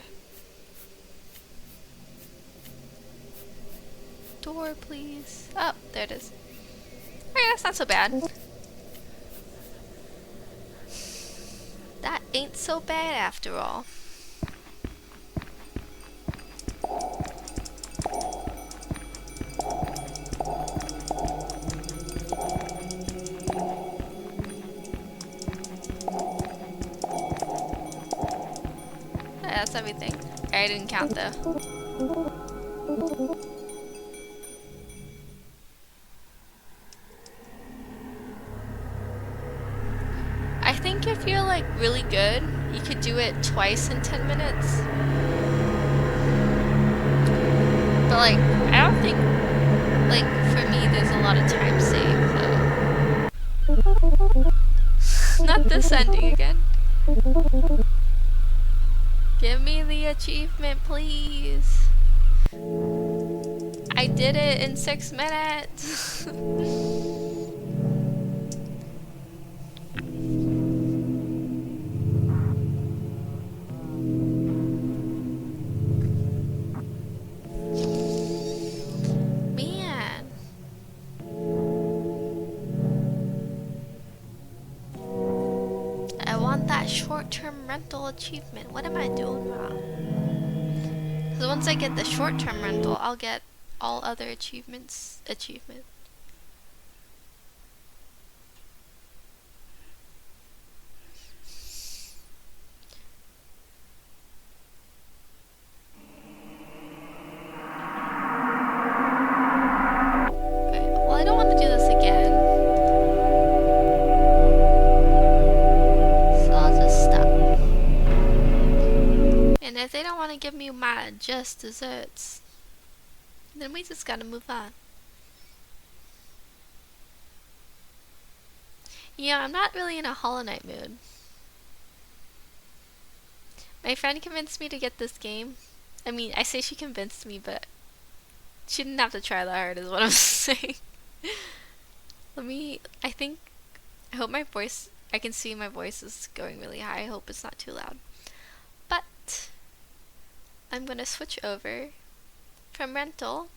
Door, please. Oh, there it is. Okay, that's not so bad. That ain't so bad after all. That's everything. I didn't count though. I think if you're like really good, you could do it twice in 10 minutes. But like, I don't think, like for me there's a lot of time saved though. Not this ending again. Give me the achievement, please. I did it in 6 minutes. Man. I want that short-term rental achievement. What am I doing wrong? Because once I get the short-term rental, I'll get all other achievements. Okay, well, I don't want to do this again. So I'll just stop. And if they don't want to give me my just desserts, then we just gotta move on. Yeah, I'm not really in a Hollow Knight mood. My friend convinced me to get this game. I mean, I say she convinced me, but she didn't have to try that hard is what I'm saying. I hope my voice, I can see my voice is going really high. I hope it's not too loud. But I'm gonna switch over from rental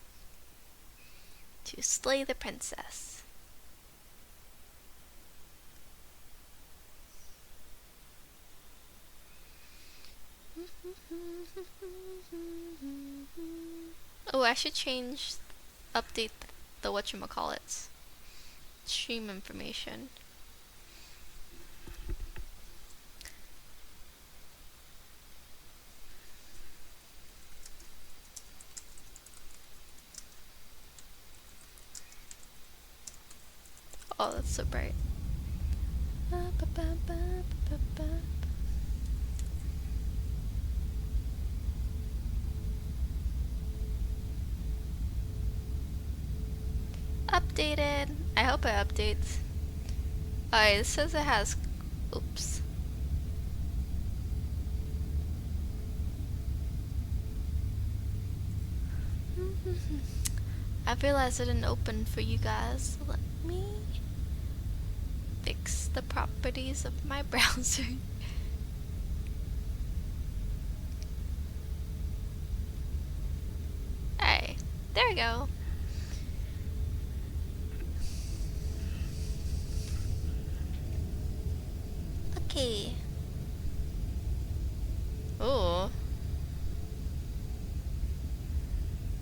to slay the princess. Oh, I should update the whatchamacallits. Stream information. Oh, that's so bright. Updated. I hope it updates. Alright, it says it has. Oops. I realized it didn't open for you guys. Let me fix the properties of my browser. Alright, there we go. Okay. Oh.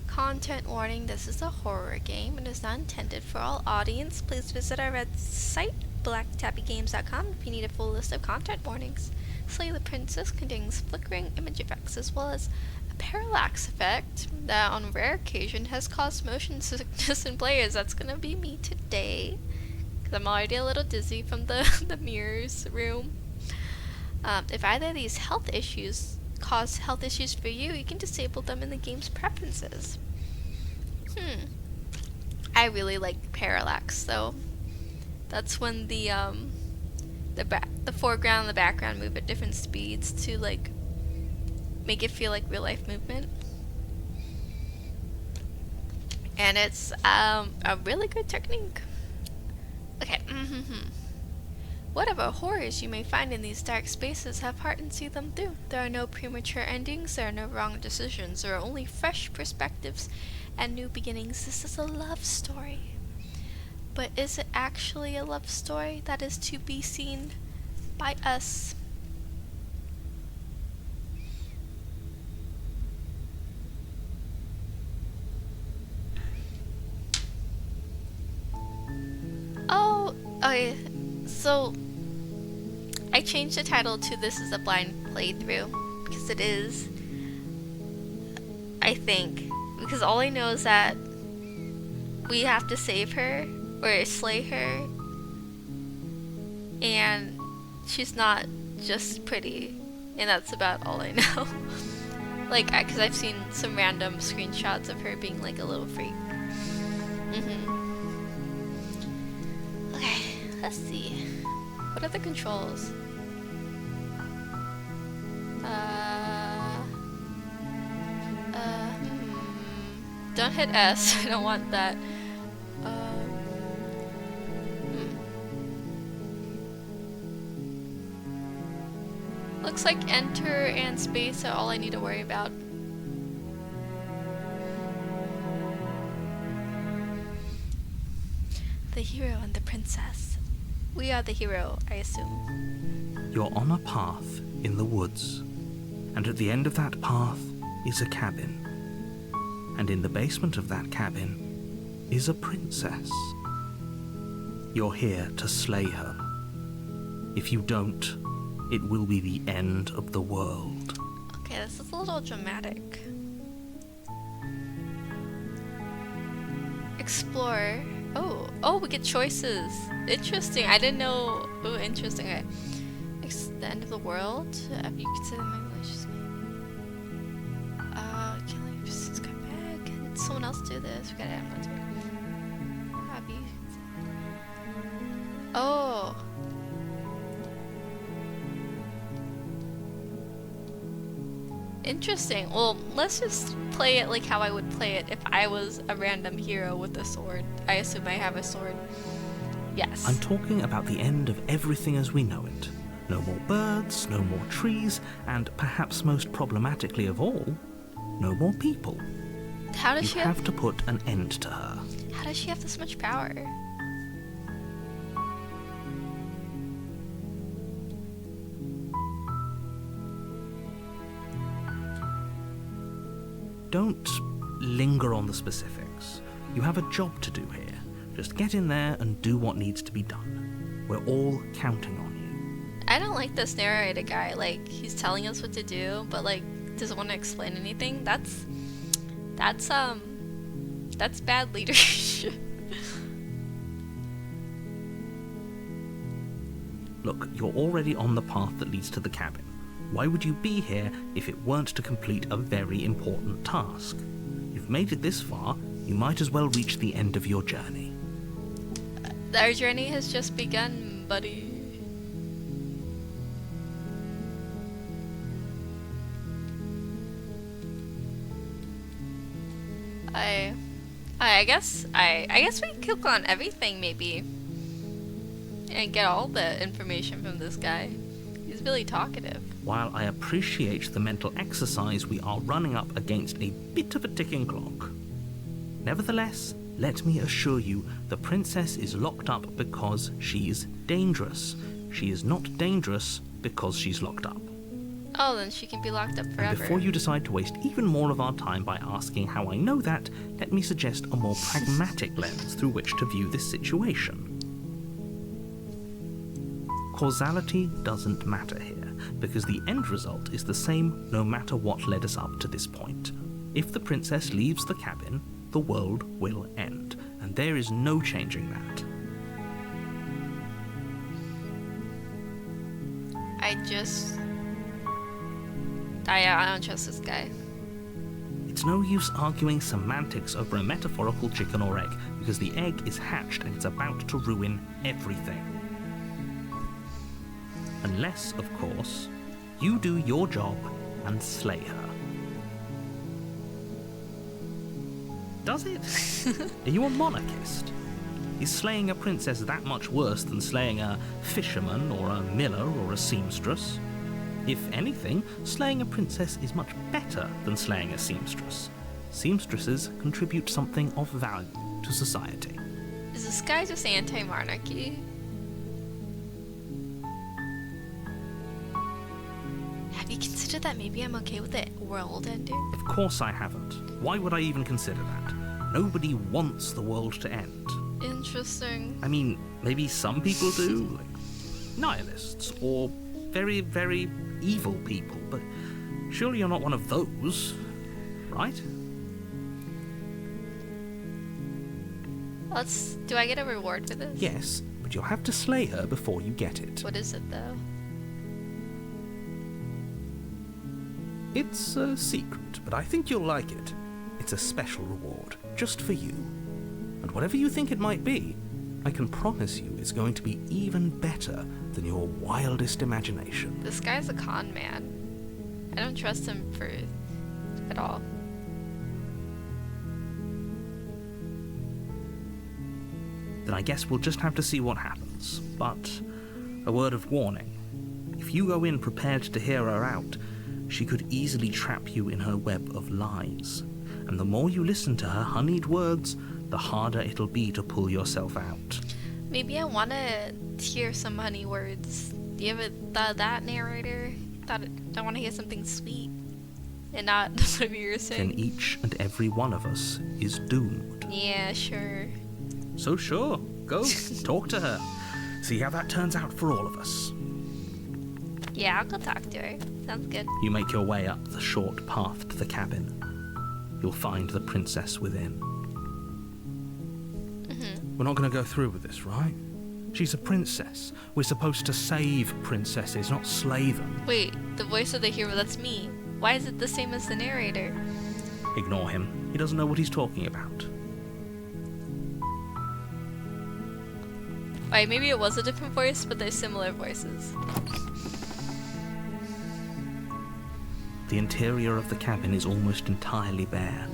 Content warning, this is a horror game and is not intended for all audience. Please visit our website, blacktappygames.com, if you need a full list of content warnings. Slay the Princess contains flickering image effects as well as a parallax effect that on rare occasion has caused motion sickness in players. That's gonna be me today, because I'm already a little dizzy from the mirrors room. If either of these health issues cause health issues for you, you can disable them in the game's preferences. I really like parallax though. That's when the foreground and the background move at different speeds to like make it feel like real life movement. And it's a really good technique. Okay. Whatever horrors you may find in these dark spaces, have heart and see them through. There are no premature endings, there are no wrong decisions, there are only fresh perspectives and new beginnings. This is a love story. But is it actually a love story? That is to be seen by us. Oh, okay. So I changed the title to This is a Blind Playthrough because it is, I think, because all I know is that we have to save her or slay her, and she's not just pretty, and that's about all I know. Like, because I've seen some random screenshots of her being like a little freak. Let's see. What are the controls? Don't hit S. I don't want that. Looks like enter and space are all I need to worry about. The hero and the princess. We are the hero, I assume. You're on a path in the woods, and at the end of that path is a cabin. And in the basement of that cabin is a princess. You're here to slay her. If you don't, it will be the end of the world. Okay, this is a little dramatic. Explore. Oh, we get choices. Interesting. I didn't know. Oh, interesting. Okay. The end of the world. Have you considered my relationship? Can't let your persistence come back. Did someone else do this? We gotta add one to it. Have you? Oh. Interesting. Well, let's just play it like how I would play it if I was a random hero with a sword. I assume I have a sword. Yes. I'm talking about the end of everything as we know it. No more birds, no more trees, and perhaps most problematically of all, no more people. How does she have to put an end to her. How does she have this much power? Don't linger on the specifics. You have a job to do here. Just get in there and do what needs to be done. We're all counting on you. I don't like this narrator guy. Like, he's telling us what to do, but like doesn't want to explain anything. That's bad leadership. Look, you're already on the path that leads to the cabin. Why would you be here if it weren't to complete a very important task? You've made it this far, you might as well reach the end of your journey. Our journey has just begun, buddy. I guess we click on everything maybe and get all the information from this guy. He's really talkative. While I appreciate the mental exercise, we are running up against a bit of a ticking clock. Nevertheless, let me assure you, the princess is locked up because she's dangerous. She is not dangerous because she's locked up. Oh, then she can be locked up forever. And before you decide to waste even more of our time by asking how I know that, let me suggest a more pragmatic lens through which to view this situation. Causality doesn't matter here, because the end result is the same no matter what led us up to this point. If the princess leaves the cabin, the world will end, and there is no changing that. I don't trust this guy. It's no use arguing semantics over a metaphorical chicken or egg, because the egg is hatched and it's about to ruin everything. Unless, of course, you do your job and slay her. Does it? Are you a monarchist? Is slaying a princess that much worse than slaying a fisherman or a miller or a seamstress? If anything, slaying a princess is much better than slaying a seamstress. Seamstresses contribute something of value to society. Is this guy just anti-monarchy? Have you considered that maybe I'm okay with the world ending? Of course I haven't. Why would I even consider that? Nobody wants the world to end. Interesting. I mean, maybe some people do, like nihilists, or very, very evil people, but surely you're not one of those, right? Do I get a reward for this? Yes, but you'll have to slay her before you get it. What is it, though? It's a secret, but I think you'll like it. It's a special reward, just for you. And whatever you think it might be, I can promise you it's going to be even better than your wildest imagination. This guy's a con man. I don't trust him at all. Then I guess we'll just have to see what happens. But a word of warning. If you go in prepared to hear her out, she could easily trap you in her web of lies. And the more you listen to her honeyed words, the harder it'll be to pull yourself out. Maybe I want to hear some honey words. Do you ever thought of that, narrator? I want to hear something sweet and not what you were saying. Then each and every one of us is doomed. Yeah, sure. So sure, go talk to her. See how that turns out for all of us. Yeah, I'll go talk to her. Sounds good. You make your way up the short path to the cabin. You'll find the princess within. We're not going to go through with this, right? She's a princess. We're supposed to save princesses, not slay them. Wait, the voice of the hero, that's me. Why is it the same as the narrator? Ignore him. He doesn't know what he's talking about. Alright, maybe it was a different voice, but they're similar voices. The interior of the cabin is almost entirely bare.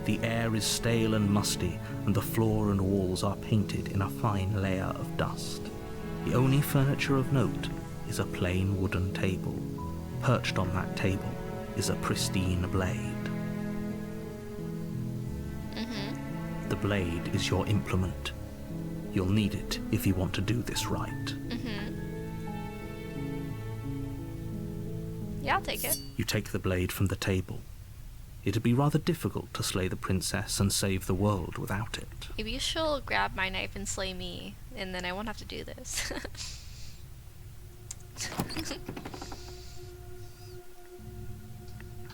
The air is stale and musty, and the floor and walls are painted in a fine layer of dust. The only furniture of note is a plain wooden table. Perched on that table is a pristine blade. The blade is your implement. You'll need it if you want to do this right. Yeah, I'll take it. You take the blade from the table. It'd be rather difficult to slay the princess and save the world without it. Maybe she'll grab my knife and slay me, and then I won't have to do this.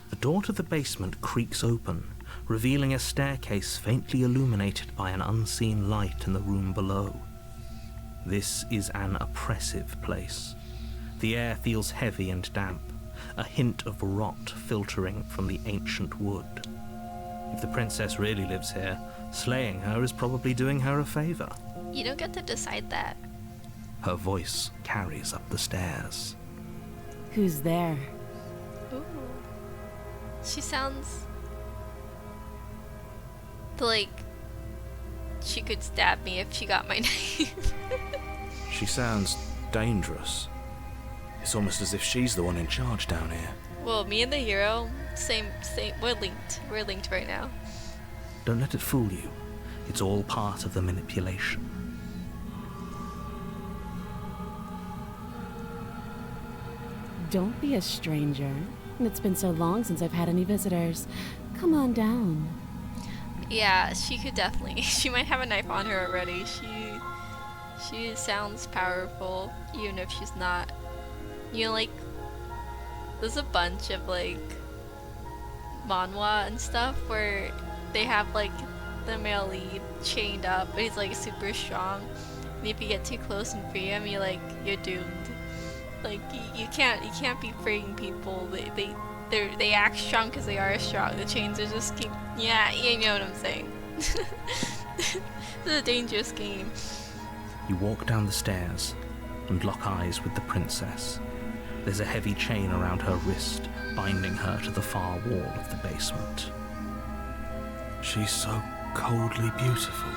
The door to the basement creaks open, revealing a staircase faintly illuminated by an unseen light in the room below. This is an oppressive place. The air feels heavy and damp, a hint of rot filtering from the ancient wood. If the princess really lives here, slaying her is probably doing her a favor. You don't get to decide that. Her voice carries up the stairs. Who's there? Ooh. She sounds like she could stab me if she got my knife. She sounds dangerous. It's almost as if she's the one in charge down here. Well, me and the hero, same, we're linked. We're linked right now. Don't let it fool you. It's all part of the manipulation. Don't be a stranger. It's been so long since I've had any visitors. Come on down. Yeah, she could definitely. She might have a knife on her already. She sounds powerful, even if she's not. You know, like, there's a bunch of, like, manhwa and stuff where they have, like, the male lead chained up, but he's, like, super strong. And if you get too close and free him, you're doomed. Like, you can't be freeing people. They act strong because they are strong. The chains are just keep, yeah, you know what I'm saying. This is a dangerous game. You walk down the stairs and lock eyes with the princess. There's a heavy chain around her wrist, binding her to the far wall of the basement. She's so coldly beautiful.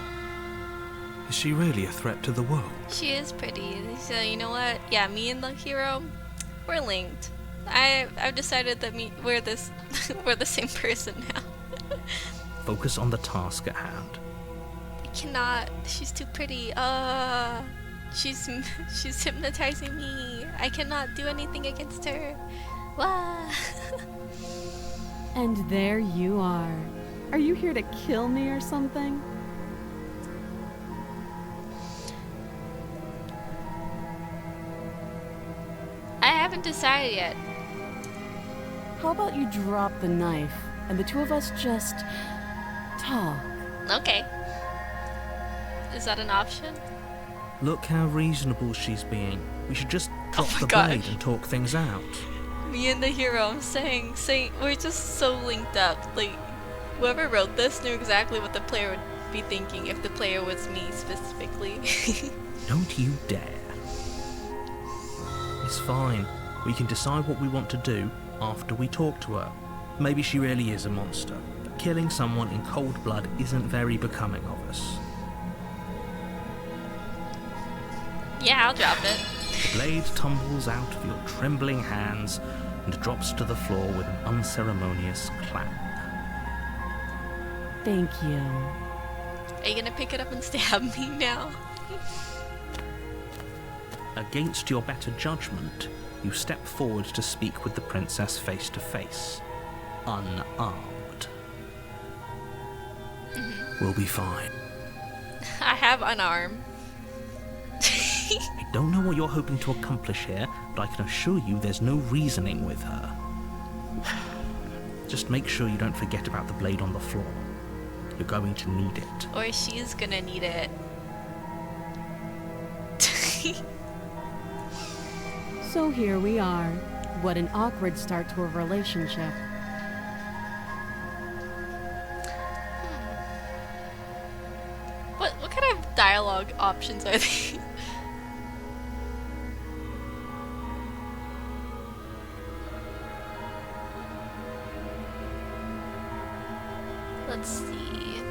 Is she really a threat to the world? She is pretty. So you know what? Yeah, me and the hero, we're linked. I've decided that we're the same person now. Focus on the task at hand. I cannot. She's too pretty. She's hypnotizing me. I cannot do anything against her. Wah. And there you are. Are you here to kill me or something? I haven't decided yet. How about you drop the knife and the two of us just talk? Okay. Is that an option? Look how reasonable she's being. We should just drop my the gosh. blade and talk things out. Me and the hero, I'm saying we're just so linked up. Like, whoever wrote this knew exactly what the player would be thinking if the player was me specifically. Don't you dare. It's fine. We can decide what we want to do after we talk to her. Maybe she really is a monster, but killing someone in cold blood isn't very becoming of us. Yeah, I'll drop it. The blade tumbles out of your trembling hands and drops to the floor with an unceremonious clang. Thank you. Are you gonna pick it up and stab me now? Against your better judgment, you step forward to speak with the princess face to face, unarmed. We'll be fine. I have unarmed. I don't know what you're hoping to accomplish here, but I can assure you there's no reasoning with her. Just make sure you don't forget about the blade on the floor. You're going to need it. Or she's gonna need it. So here we are. What an awkward start to a relationship. What kind of dialogue options are they? Let's see.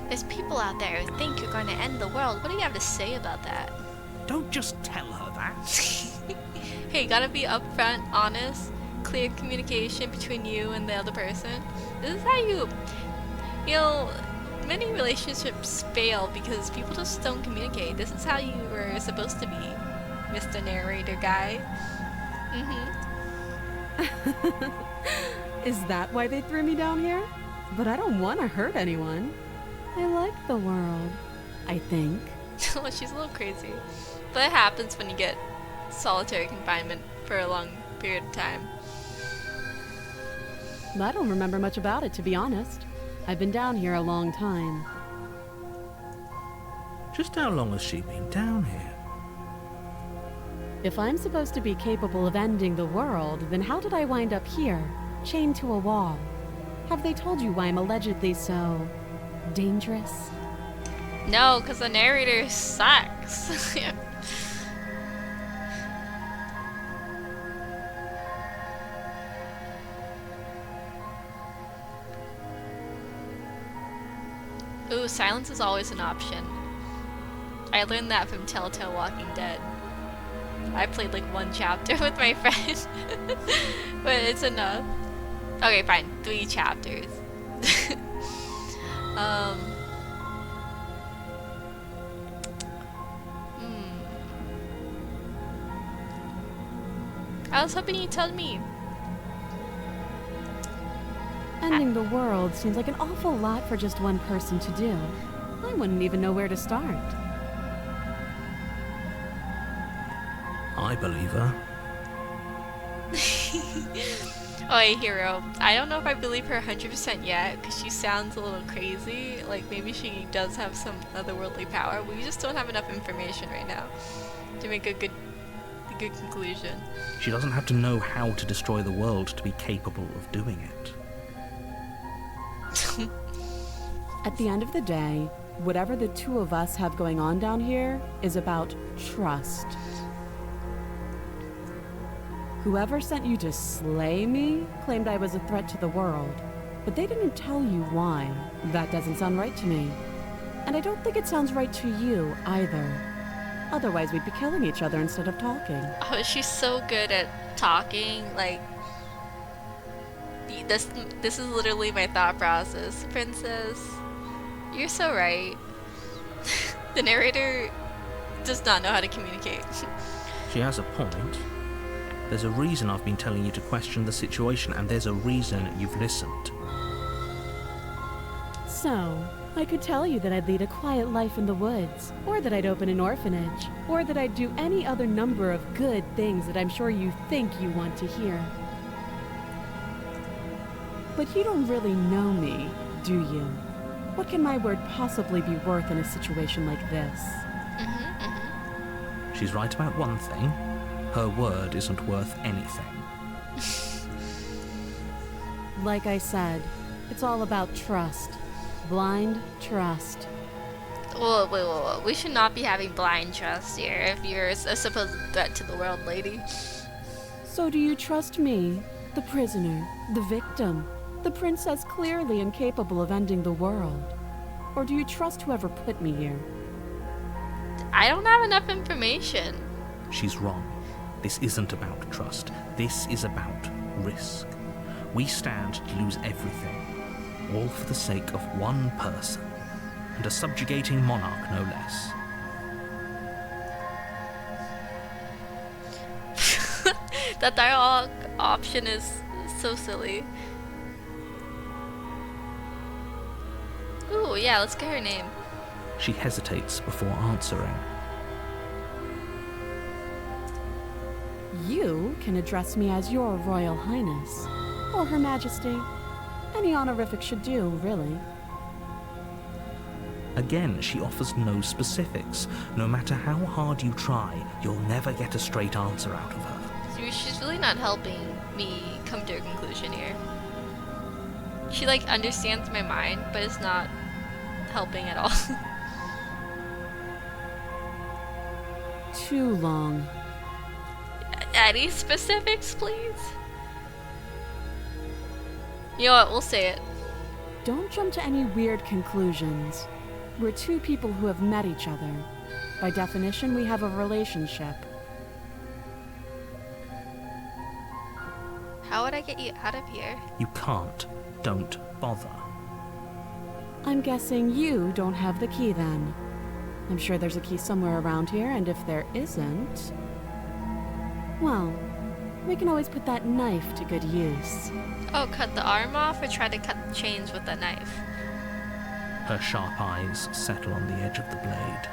There's people out there who think you're going to end the world. What do you have to say about that? Don't just tell her that. Hey, you gotta be upfront, honest, clear communication between you and the other person. This is how you know, many relationships fail because people just don't communicate. This is how you were supposed to be, Mr. Narrator guy. Is that why they threw me down here? But I don't want to hurt anyone. I like the world, I think. Oh, she's a little crazy. But it happens when you get solitary confinement for a long period of time. I don't remember much about it, to be honest. I've been down here a long time. Just how long has she been down here? If I'm supposed to be capable of ending the world, then how did I wind up here, chained to a wall? Have they told you why I'm allegedly so dangerous? No, because the narrator sucks. Ooh, silence is always an option. I learned that from Telltale Walking Dead. I played like one chapter with my friend, but it's enough. Okay, fine, 3 chapters. I was hoping you'd tell me. Ending the world seems like an awful lot for just one person to do. I wouldn't even know where to start. I believe her. Oh, hey, Hero. I don't know if I believe her 100% yet, because she sounds a little crazy. Like, maybe she does have some otherworldly power. We just don't have enough information right now to make a good conclusion. She doesn't have to know how to destroy the world to be capable of doing it. At the end of the day, whatever the two of us have going on down here is about trust. Whoever sent you to slay me claimed I was a threat to the world, but they didn't tell you why. That doesn't sound right to me. And I don't think it sounds right to you either. Otherwise, we'd be killing each other instead of talking. Oh, she's so good at talking. Like, this is literally my thought process. Princess, you're so right. The narrator does not know how to communicate. She has a point. There's a reason I've been telling you to question the situation, and there's a reason you've listened. So, I could tell you that I'd lead a quiet life in the woods, or that I'd open an orphanage, or that I'd do any other number of good things that I'm sure you think you want to hear. But you don't really know me, do you? What can my word possibly be worth in a situation like this? She's right about one thing. Her word isn't worth anything. Like I said, It's all about trust. Blind trust. Whoa, whoa. We should not be having blind trust here if you're a supposed threat to the world, lady. So do you trust me, the prisoner, the victim, the princess clearly incapable of ending the world? Or do you trust whoever put me here? I don't have enough information. She's wrong. This isn't about trust. This is about risk. We stand to lose everything, all for the sake of one person, and a subjugating monarch no less. That dialogue option is so silly. Ooh, yeah, let's get her name. She hesitates before answering. You can address me as your Royal Highness, or Her Majesty. Any honorific should do, really. Again, she offers no specifics. No matter how hard you try, you'll never get a straight answer out of her. She's really not helping me come to a conclusion here. She like understands my mind, but is not helping at all. Too long. Any specifics, please? You know what, we'll say it. Don't jump to any weird conclusions. We're two people who have met each other. By definition, we have a relationship. How would I get you out of here? You can't. Don't bother. I'm guessing you don't have the key then. I'm sure there's a key somewhere around here, and if there isn't... well, we can always put that knife to good use. Oh, cut the arm off or try to cut the chains with that knife? Her sharp eyes settle on the edge of the blade.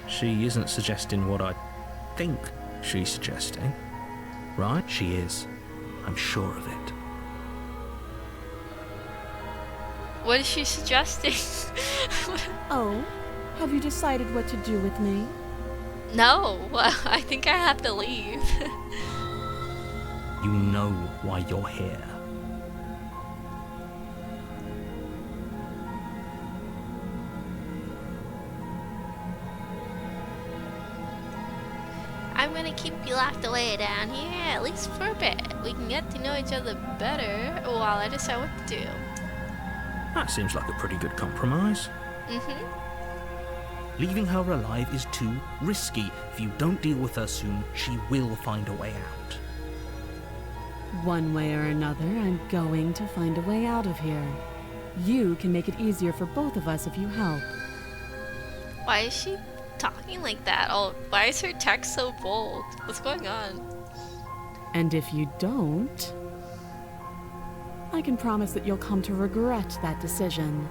She isn't suggesting what I think she's suggesting, right? She is. I'm sure of it. What is she suggesting? Oh, have you decided what to do with me? No, I think I have to leave. You know why you're here. I'm gonna keep you locked away down here, at least for a bit. We can get to know each other better while I decide what to do. That seems like a pretty good compromise. Mm-hmm. Leaving her alive is too risky. If you don't deal with her soon, she will find a way out. One way or another, I'm going to find a way out of here. You can make it easier for both of us if you help. Why is she talking like that? Oh, why is her text so bold? What's going on? And if you don't, I can promise that you'll come to regret that decision.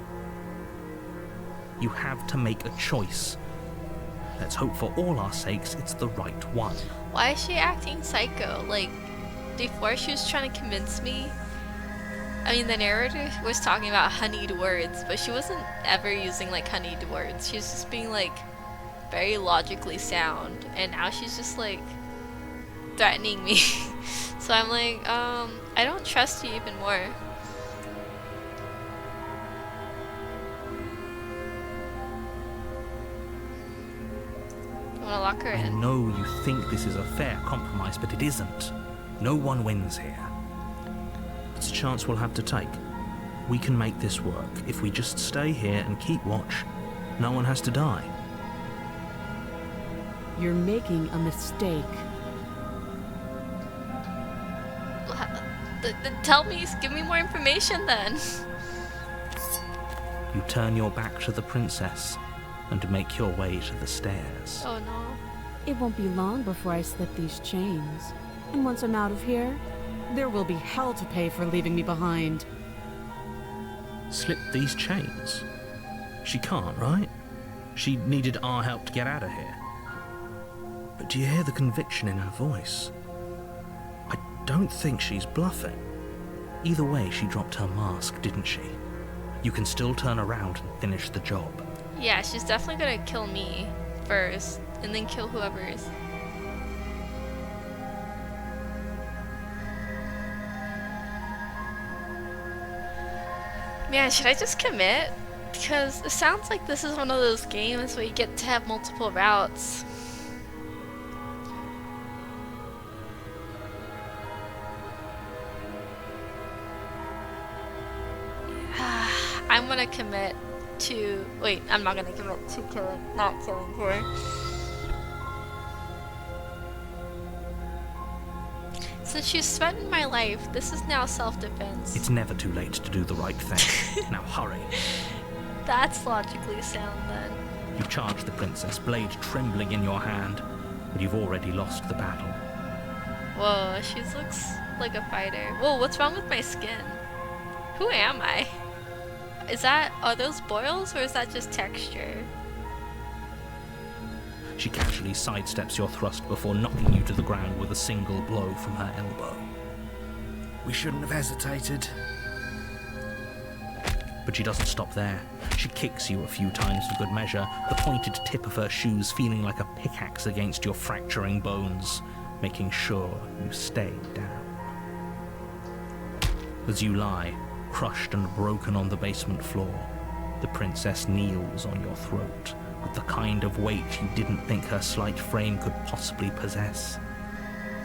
You have to make a choice. Let's hope for all our sakes it's the right one. Why is she acting psycho? Like, before she was trying to convince me. I mean, the narrator was talking about honeyed words, but she wasn't ever using like honeyed words. She was just being like very logically sound, and now she's just like threatening me. So I'm like, I don't trust you even more. I'm gonna lock her I in. know you think this is a fair compromise, but it isn't. No one wins here. It's a chance we'll have to take. We can make this work. If we just stay here and keep watch, no one has to die. You're making a mistake. Tell me, give me more information then. You turn your back to the princess and make your way to the stairs. Oh no. It won't be long before I slip these chains. And once I'm out of here, there will be hell to pay for leaving me behind. Slip these chains? She can't, right? She needed our help to get out of here. But do you hear the conviction in her voice? I don't think she's bluffing. Either way, she dropped her mask, didn't she? You can still turn around and finish the job. Yeah, she's definitely gonna kill me first, and then kill whoever is. Man, should I just commit? Because it sounds like this is one of those games where you get to have multiple routes. I'm gonna commit to... Wait, I'm not gonna commit to not killing her. Since you threatened my life, this is now self-defense. It's never too late to do the right thing. Now hurry. That's logically sound then. You charge the princess, blade trembling in your hand, but you've already lost the battle. Whoa, she looks like a fighter. Whoa, what's wrong with my skin? Who am I? Are those boils or is that just texture? She casually sidesteps your thrust before knocking you to the ground with a single blow from her elbow. We shouldn't have hesitated. But she doesn't stop there. She kicks you a few times for good measure, the pointed tip of her shoes feeling like a pickaxe against your fracturing bones, making sure you stay down. As you lie, crushed and broken on the basement floor, the princess kneels on your throat with the kind of weight you didn't think her slight frame could possibly possess.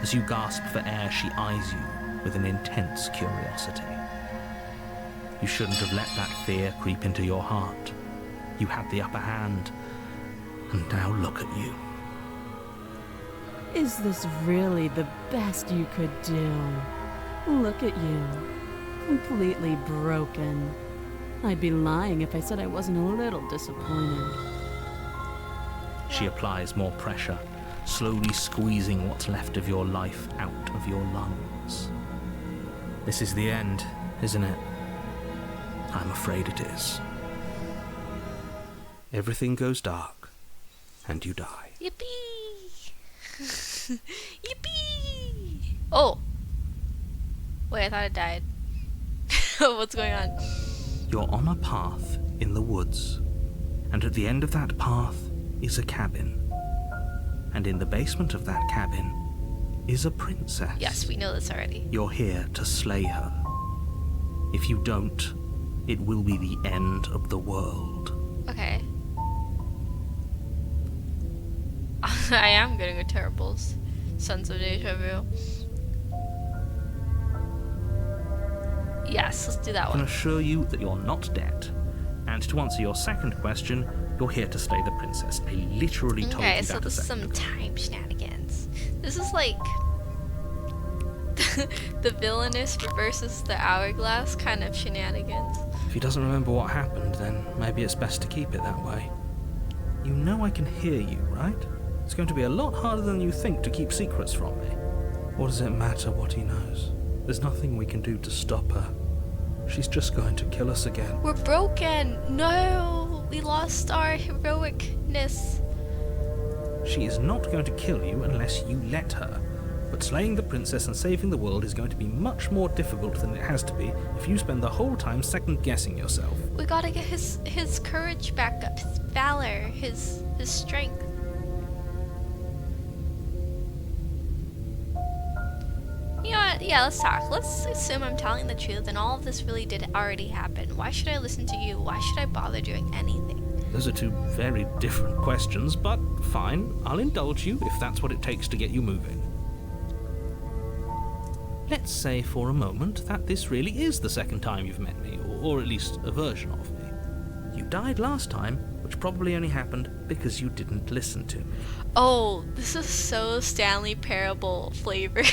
As you gasp for air, she eyes you with an intense curiosity. You shouldn't have let that fear creep into your heart. You had the upper hand, and now look at you. Is this really the best you could do? Look at you. Completely broken. I'd be lying if I said I wasn't a little disappointed. She applies more pressure, slowly squeezing what's left of your life out of your lungs. This is the end, isn't it? I'm afraid it is. Everything goes dark, and you die. Yippee! Yippee! Oh! Wait, I thought I died. What's going on? You're on a path in the woods, and at the end of that path is a cabin. And in the basement of that cabin is a princess. Yes, we know this already. You're here to slay her. If you don't, it will be the end of the world. Okay. I am getting a terrible sense of deja vu. Yes, let's do that I can one. assure you that you're not dead. And to answer your second question, you're here to slay the princess. I literally told Okay, you so that a this is second some ago. time shenanigans. This is like the villainous versus the hourglass kind of shenanigans. If he doesn't remember what happened, then maybe it's best to keep it that way. You know I can hear you, right? It's going to be a lot harder than you think to keep secrets from me. What does it matter what he knows? There's nothing we can do to stop her. She's just going to kill us again. We're broken! No! We lost our heroicness. She is not going to kill you unless you let her. But slaying the princess and saving the world is going to be much more difficult than it has to be if you spend the whole time second-guessing yourself. We gotta get his courage back up, his valor, his strength. You know what? Yeah, let's talk. Let's assume I'm telling the truth and all of this really did already happen. Why should I listen to you? Why should I bother doing anything? Those are two very different questions, but fine, I'll indulge you if that's what it takes to get you moving. Let's say for a moment that this really is the second time you've met me, or at least a version of me. You died last time, which probably only happened because you didn't listen to me. Oh, this is so Stanley Parable flavored.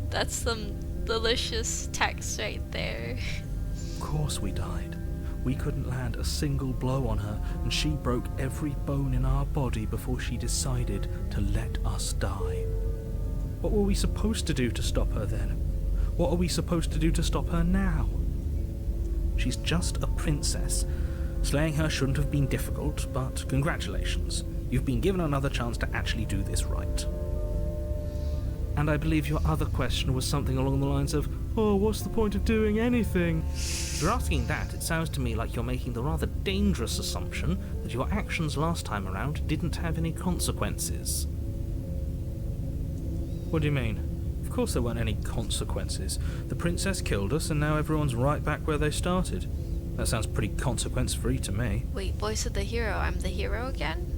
That's some delicious text right there. Of course we died. We couldn't land a single blow on her, and she broke every bone in our body before she decided to let us die. What were we supposed to do to stop her then? What are we supposed to do to stop her now? She's just a princess. Slaying her shouldn't have been difficult, but congratulations. You've been given another chance to actually do this right. And I believe your other question was something along the lines of, oh, what's the point of doing anything? If you're asking that, it sounds to me like you're making the rather dangerous assumption that your actions last time around didn't have any consequences. What do you mean? Of course there weren't any consequences. The princess killed us, and now everyone's right back where they started. That sounds pretty consequence-free to me. Wait, voice of the hero. I'm the hero again?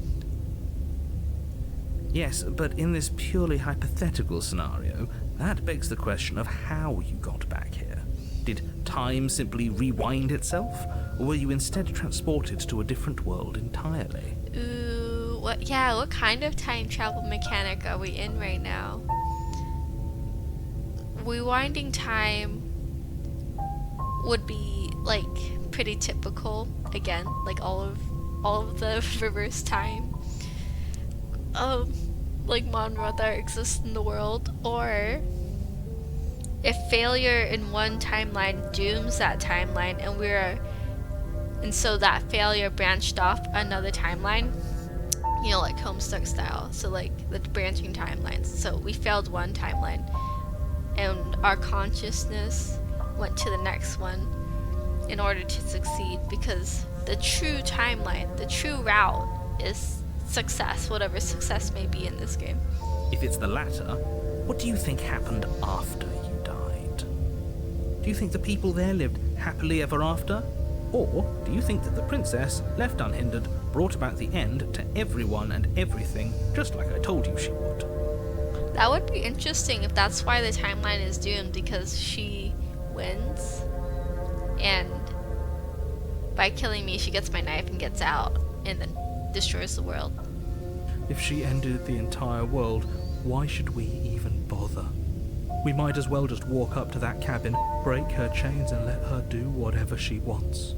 Yes, but in this purely hypothetical scenario, that begs the question of how you got back here. Did time simply rewind itself, or were you instead transported to a different world entirely? Ooh, what kind of time travel mechanic are we in right now? Rewinding time would be, like, pretty typical, again, like all of the reverse time. Like genre that exists in the world, or if failure in one timeline dooms that timeline, and so that failure branched off another timeline, you know, like Homestuck style, so like the branching timelines. So we failed one timeline, and our consciousness went to the next one in order to succeed, because the true timeline, the true route is success, whatever success may be in this game. If it's the latter, what do you think happened after you died? Do you think the people there lived happily ever after? Or do you think that the princess, left unhindered, brought about the end to everyone and everything, just like I told you she would? That would be interesting if that's why the timeline is doomed, because she wins, and by killing me she gets my knife and gets out, and then destroys the world. If she ended the entire world, why should we even bother? We might as well just walk up to that cabin, break her chains, and let her do whatever she wants.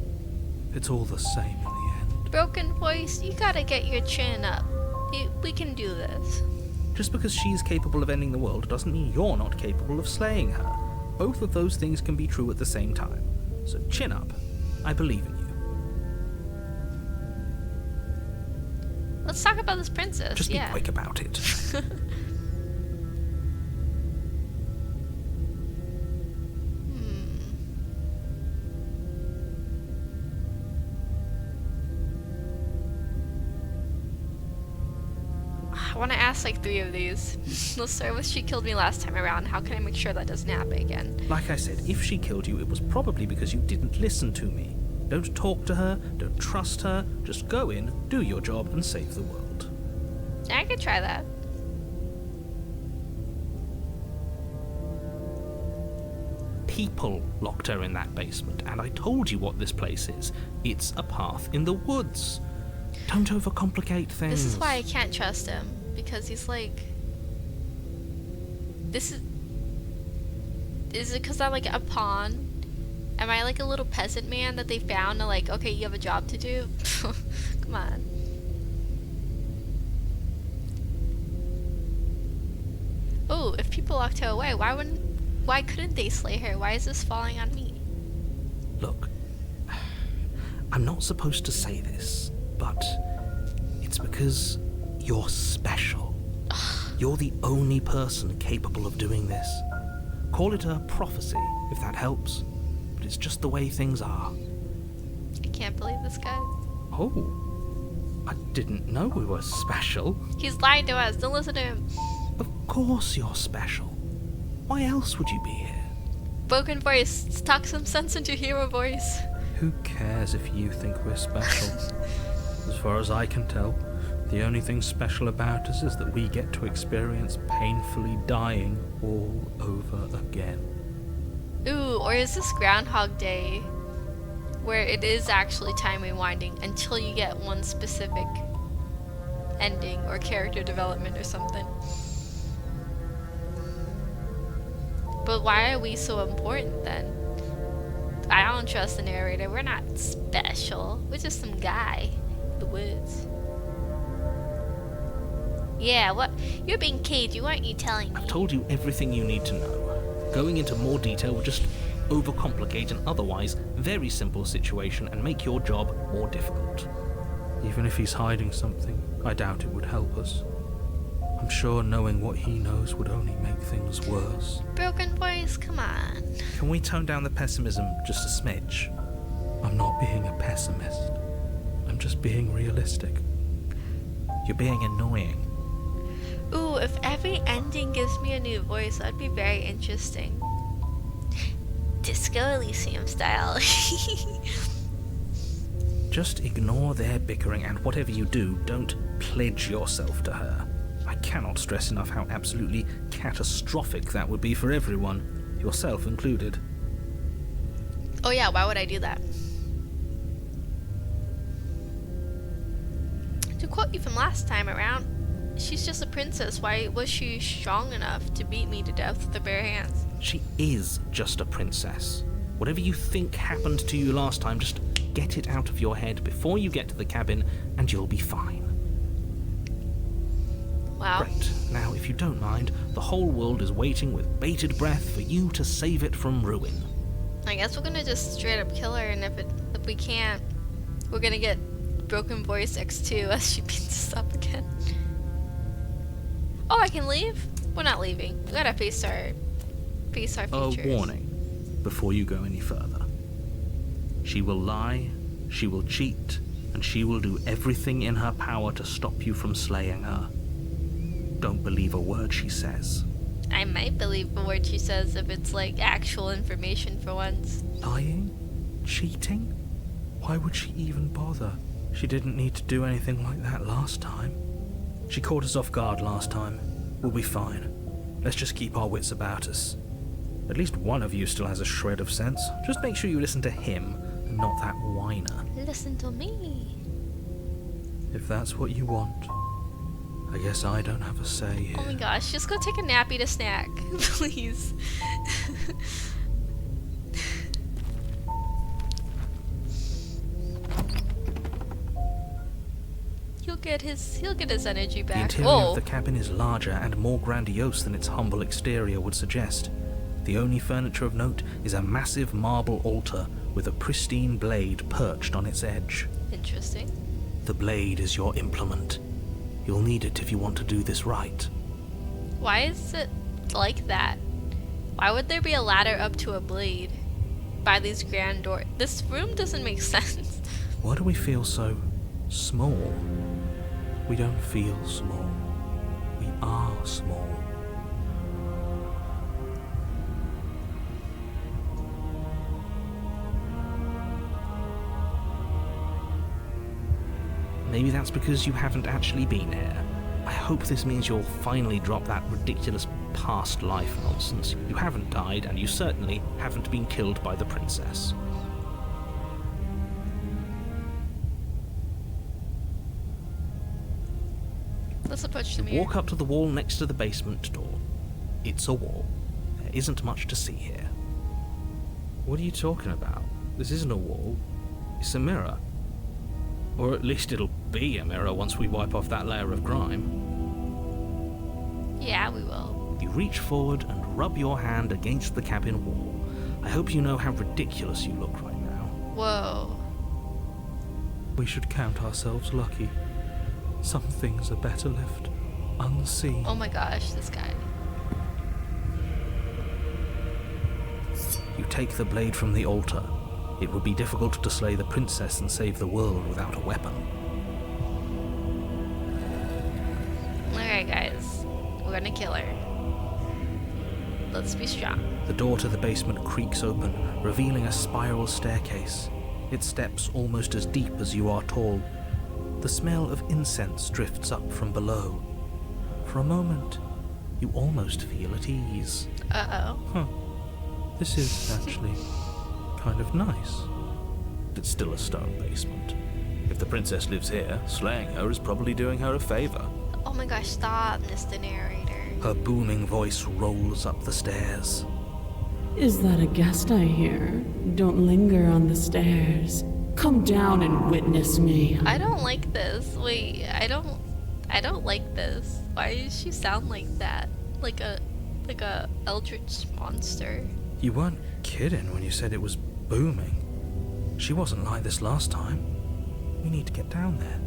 It's all the same in the end. Broken voice, you gotta get your chin up. We can do this. Just because she's capable of ending the world doesn't mean you're not capable of slaying her. Both of those things can be true at the same time. So chin up. I believe in you. Let's talk about this princess. Just be quick about it. I want to ask like 3 of these. Let's start with she killed me last time around. How can I make sure that doesn't happen again? Like I said, if she killed you, it was probably because you didn't listen to me. Don't talk to her, don't trust her, just go in, do your job, and save the world. I could try that. People locked her in that basement, and I told you what this place is. It's a path in the woods. Don't overcomplicate things. This is why I can't trust him, because he's like... Is it because I'm like a pawn? Am I like a little peasant man that they found and like, okay, you have a job to do? Come on. Oh, if people locked her away, why couldn't they slay her? Why is this falling on me? Look, I'm not supposed to say this, but it's because you're special. You're the only person capable of doing this. Call it a prophecy, if that helps. But it's just the way things are. I can't believe this guy. Oh, I didn't know we were special. He's lying to us. Don't listen to him. Of course you're special. Why else would you be here? Broken voice. Talk some sense into hero voice. Who cares if you think we're special? As far as I can tell, the only thing special about us is that we get to experience painfully dying all over again. Ooh, or is this Groundhog Day, where it is actually time rewinding until you get one specific ending or character development or something? But why are we so important then? I don't trust the narrator. We're not special. We're just some guy in the woods. Yeah, what? You're being cagey, weren't you telling me? I've told you everything you need to know. Going into more detail would just overcomplicate an otherwise very simple situation and make your job more difficult. Even if he's hiding something, I doubt it would help us. I'm sure knowing what he knows would only make things worse. Broken voice, come on. Can we tone down the pessimism just a smidge? I'm not being a pessimist. I'm just being realistic. You're being annoying. Ooh, if every ending gives me a new voice, that'd be very interesting. Disco Elysium style. Just ignore their bickering, and whatever you do, don't pledge yourself to her. I cannot stress enough how absolutely catastrophic that would be for everyone, yourself included. Oh yeah, why would I do that? To quote you from last time around, she's just a princess. Why was she strong enough to beat me to death with her bare hands? She is just a princess. Whatever you think happened to you last time, just get it out of your head before you get to the cabin, and you'll be fine. Wow. Great. Now, if you don't mind, the whole world is waiting with bated breath for you to save it from ruin. I guess we're gonna just straight up kill her, and if we can't, we're gonna get Broken Voice X2 as she beats us up again. Oh, I can leave? We're not leaving. We gotta face our A futures. warning before you go any further. She will lie, she will cheat, and she will do everything in her power to stop you from slaying her. Don't believe a word she says. I might believe the word she says if it's like actual information for once. Lying? Cheating? Why would she even bother? She didn't need to do anything like that last time. She caught us off guard last time. We'll be fine. Let's just keep our wits about us. At least one of you still has a shred of sense. Just make sure you listen to him and not that whiner. Listen to me. If that's what you want, I guess I don't have a say here. Oh my gosh, just go take a nap, eat a snack, please. He'll get his energy The back. interior Whoa. of the cabin is larger and more grandiose than its humble exterior would suggest. The only furniture of note is a massive marble altar with a pristine blade perched on its edge. Interesting. The blade is your implement. You'll need it if you want to do this right. Why is it like that? Why would there be a ladder up to a blade by these grand doors? This room doesn't make sense. Why do we feel so small? We don't feel small. We are small. Maybe that's because you haven't actually been here. I hope this means you'll finally drop that ridiculous past life nonsense. You haven't died, and you certainly haven't been killed by the princess. Let's approach the mirror. Walk up to the wall next to the basement door. It's a wall. There isn't much to see here. What are you talking about? This isn't a wall. It's a mirror. Or at least it'll be a mirror once we wipe off that layer of grime. Yeah, we will. You reach forward and rub your hand against the cabin wall. I hope you know how ridiculous you look right now. Whoa. We should count ourselves lucky. Some things are better left unseen. Oh my gosh, this guy. You take the blade from the altar. It would be difficult to slay the princess and save the world without a weapon. Alright guys, we're gonna kill her. Let's be strong. The door to the basement creaks open, revealing a spiral staircase. Its steps almost as deep as you are tall. The smell of incense drifts up from below. For a moment, you almost feel at ease. Uh-oh. This is actually kind of nice. It's still a stone basement. If the princess lives here, slaying her is probably doing her a favor. Oh my gosh, stop, Mr. Narrator. Her booming voice rolls up the stairs. Is that a guest I hear? Don't linger on the stairs. Come down and witness me. I don't like this. Wait, I don't like this. Why does she sound like that? Like a eldritch monster. You weren't kidding when you said it was booming. She wasn't like this last time. We need to get down there.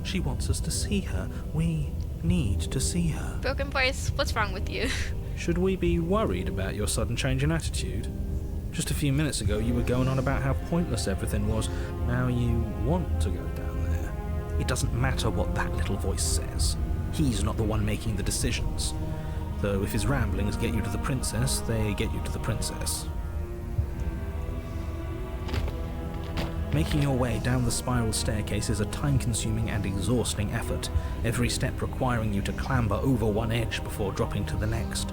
She wants us to see her. We need to see her. Broken Voice, what's wrong with you? Should we be worried about your sudden change in attitude? Just a few minutes ago you were going on about how pointless everything was. Now you want to go down there. It doesn't matter what that little voice says. He's not the one making the decisions. Though if his ramblings get you to the princess, they get you to the princess. Making your way down the spiral staircase is a time-consuming and exhausting effort, every step requiring you to clamber over one edge before dropping to the next.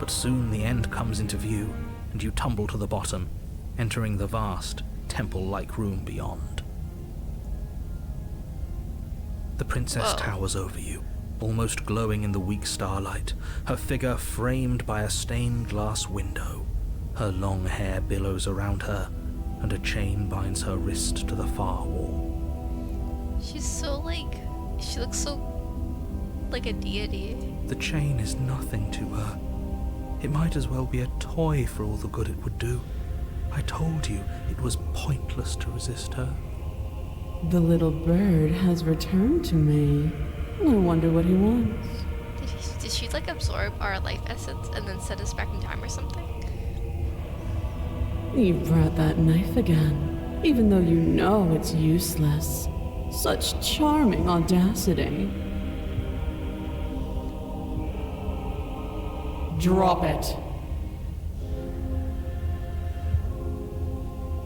But soon the end comes into view, and you tumble to the bottom, entering the vast, temple-like room beyond. The princess towers over you, almost glowing in the weak starlight, her figure framed by a stained glass window. Her long hair billows around her, and a chain binds her wrist to the far wall. She's so she looks so like a deity. The chain is nothing to her. It might as well be a toy for all the good it would do. I told you it was pointless to resist her. The little bird has returned to me. I wonder what he wants. Did she like absorb our life essence and then set us back in time or something? You brought that knife again, even though you know it's useless. Such charming audacity. Drop it.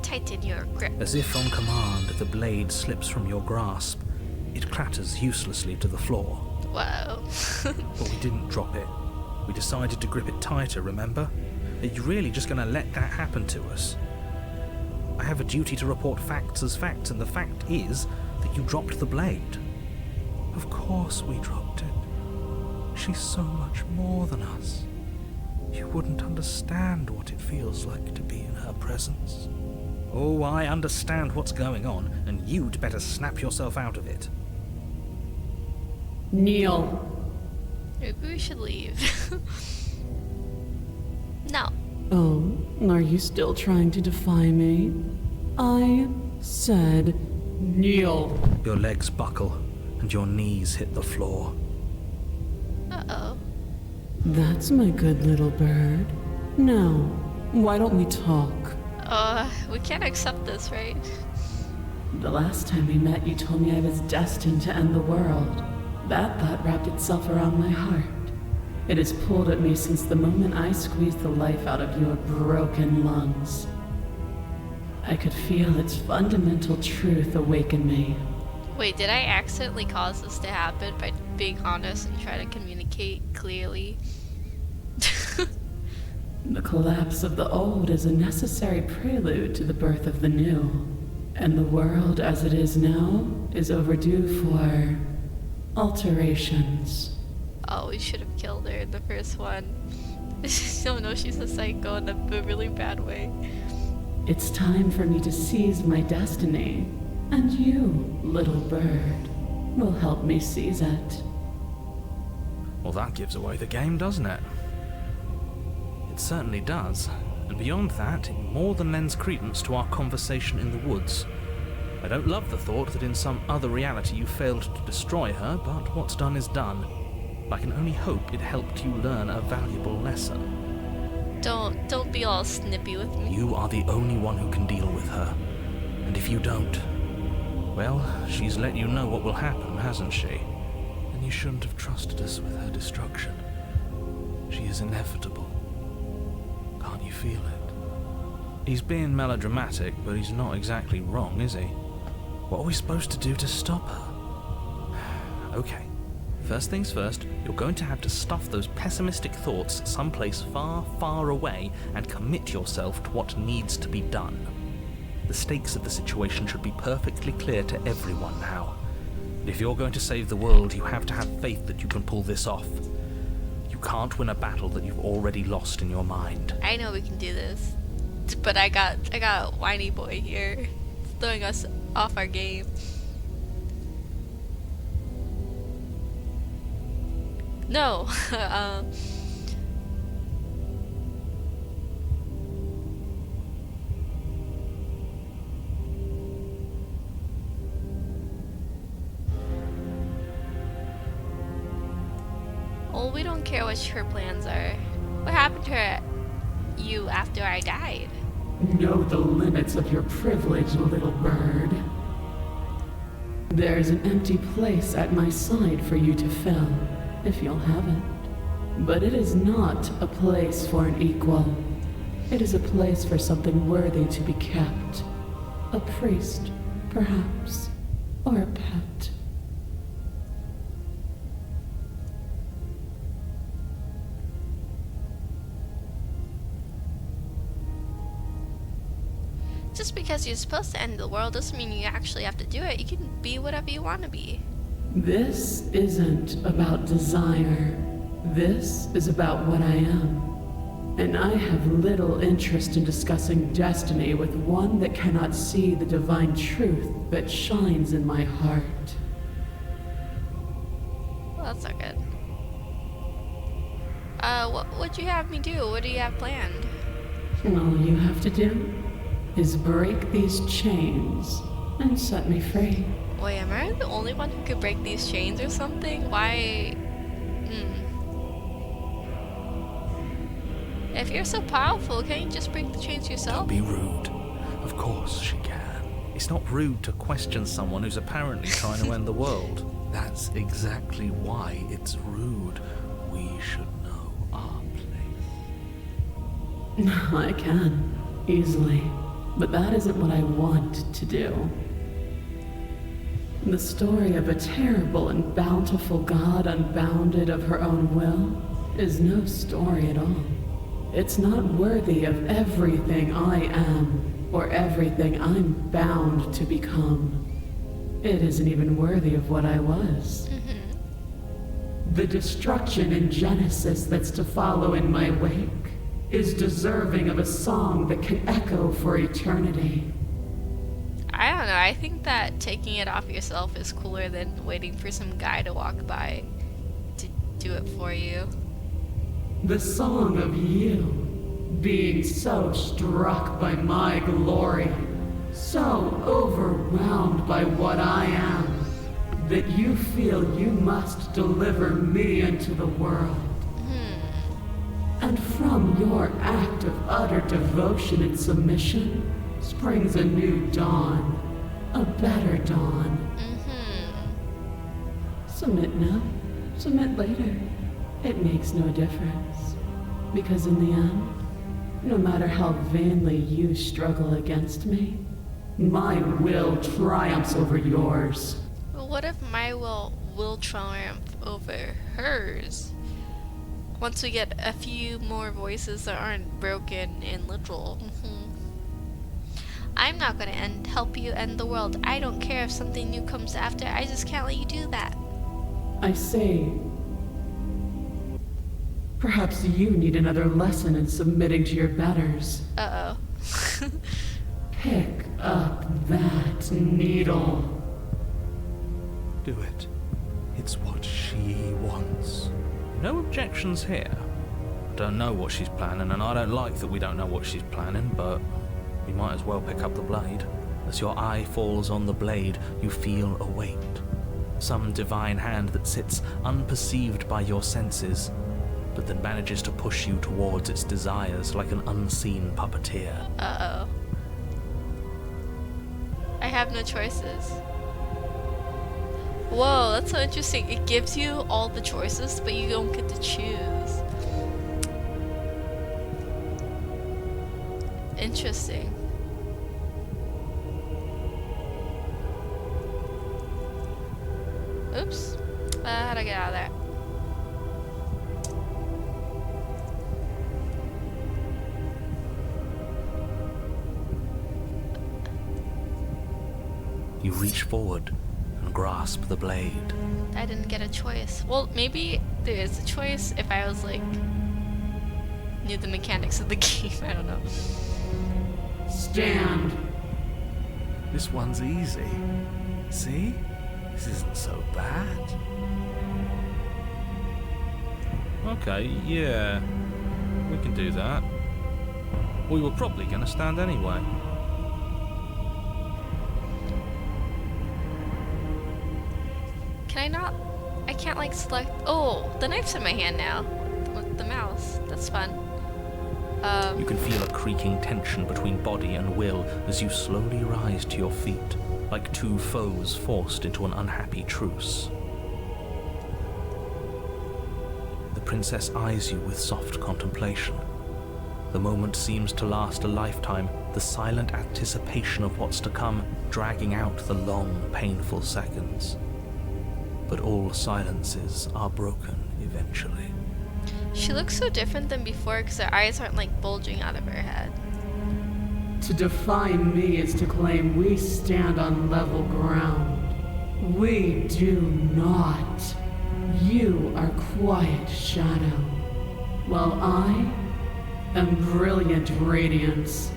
Tighten your grip. As if on command, the blade slips from your grasp. It clatters uselessly to the floor. Wow. But we didn't drop it. We decided to grip it tighter, remember? Are you really just going to let that happen to us? I have a duty to report facts as facts, and the fact is that you dropped the blade. Of course we dropped it. She's so much more than us. You wouldn't understand what it feels like to be in her presence. Oh, I understand what's going on, and you'd better snap yourself out of it. Kneel. Maybe we should leave. No. Oh, are you still trying to defy me? I said kneel. Your legs buckle, and your knees hit the floor. Uh-oh. That's my good little bird. Now, why don't we talk? We can't accept this, right? The last time we met, you told me I was destined to end the world. That thought wrapped itself around my heart. It has pulled at me since the moment I squeezed the life out of your broken lungs. I could feel its fundamental truth awaken me. Wait, did I accidentally cause this to happen by being honest and try to communicate clearly? The collapse of the old is a necessary prelude to the birth of the new. And the world as it is now is overdue for alterations. Oh, we should have killed her in the first one. Oh no, she's a psycho in a really bad way. It's time for me to seize my destiny. And you, little bird, will help me seize it. Well, that gives away the game, doesn't it? It certainly does. And beyond that, it more than lends credence to our conversation in the woods. I don't love the thought that in some other reality you failed to destroy her, but what's done is done. I can only hope it helped you learn a valuable lesson. Don't be all snippy with me. You are the only one who can deal with her. And if you don't, well, she's let you know what will happen, hasn't she? And you shouldn't have trusted us with her destruction. She is inevitable. Can't you feel it? He's being melodramatic, but he's not exactly wrong, is he? What are we supposed to do to stop her? Okay. First things first, you're going to have to stuff those pessimistic thoughts someplace far, far away and commit yourself to what needs to be done. The stakes of the situation should be perfectly clear to everyone now. And if you're going to save the world, you have to have faith that you can pull this off. You can't win a battle that you've already lost in your mind. I know we can do this. But I got a whiny boy here throwing us off our game. No. Well, we don't care what her plans are. What happened to you after I died? Know the limits of your privilege, little bird. There's an empty place at my side for you to fill, if you'll have it. But it is not a place for an equal. It is a place for something worthy to be kept. A priest, perhaps, or a pet. Just because you're supposed to end the world doesn't mean you actually have to do it. You can be whatever you want to be. This isn't about desire. This is about what I am. And I have little interest in discussing destiny with one that cannot see the divine truth that shines in my heart. Well, that's not good. What would you have me do? What do you have planned? All you have to do is break these chains and set me free. Wait, am I the only one who could break these chains or something? Why? If you're so powerful, can't you just break the chains yourself? Don't be rude. Of course she can. It's not rude to question someone who's apparently trying to end the world. That's exactly why it's rude. We should know our place. I can, easily. But that isn't what I want to do. The story of a terrible and bountiful God unbounded of her own will is no story at all. It's not worthy of everything I am or everything I'm bound to become. It isn't even worthy of what I was. The destruction in Genesis that's to follow in my wake is deserving of a song that can echo for eternity. I don't know. I think that taking it off yourself is cooler than waiting for some guy to walk by to do it for you. The song of you, being so struck by my glory, so overwhelmed by what I am, that you feel you must deliver me into the world. And from your act of utter devotion and submission springs a new dawn, a better dawn. Submit now, submit later. It makes no difference. Because in the end, no matter how vainly you struggle against me, my will triumphs over yours. But what if my will triumph over hers? Once we get a few more voices that aren't broken and literal. I'm not gonna help you end the world. I don't care if something new comes after. I just can't let you do that. I say, perhaps you need another lesson in submitting to your betters. Uh-oh. Pick up that needle. Do it. It's what she wants. No objections here. I don't know what she's planning, and I don't like that we don't know what she's planning, but we might as well pick up the blade. As your eye falls on the blade, you feel a weight. Some divine hand that sits unperceived by your senses, but that manages to push you towards its desires like an unseen puppeteer. Uh-oh. I have no choices. Whoa, that's so interesting. It gives you all the choices, but you don't get to choose. Interesting. Oops. How'd I get out of there? You reach forward and grasp the blade. I didn't get a choice. Well, maybe there is a choice if I was like knew the mechanics of the game. I don't know. Stand. This one's easy. See? This isn't so bad. Okay, yeah, we can do that. We were probably going to stand anyway. Can I not? I can't like select. Oh, the knife's in my hand now with the mouse. That's fun. You can feel a creaking tension between body and will as you slowly rise to your feet, like two foes forced into an unhappy truce. The princess eyes you with soft contemplation. The moment seems to last a lifetime, the silent anticipation of what's to come dragging out the long, painful seconds. But all silences are broken eventually. She looks so different than before because her eyes aren't like bulging out of her head. To define me is to claim we stand on level ground. We do not. You are quiet shadow, while I am brilliant radiance.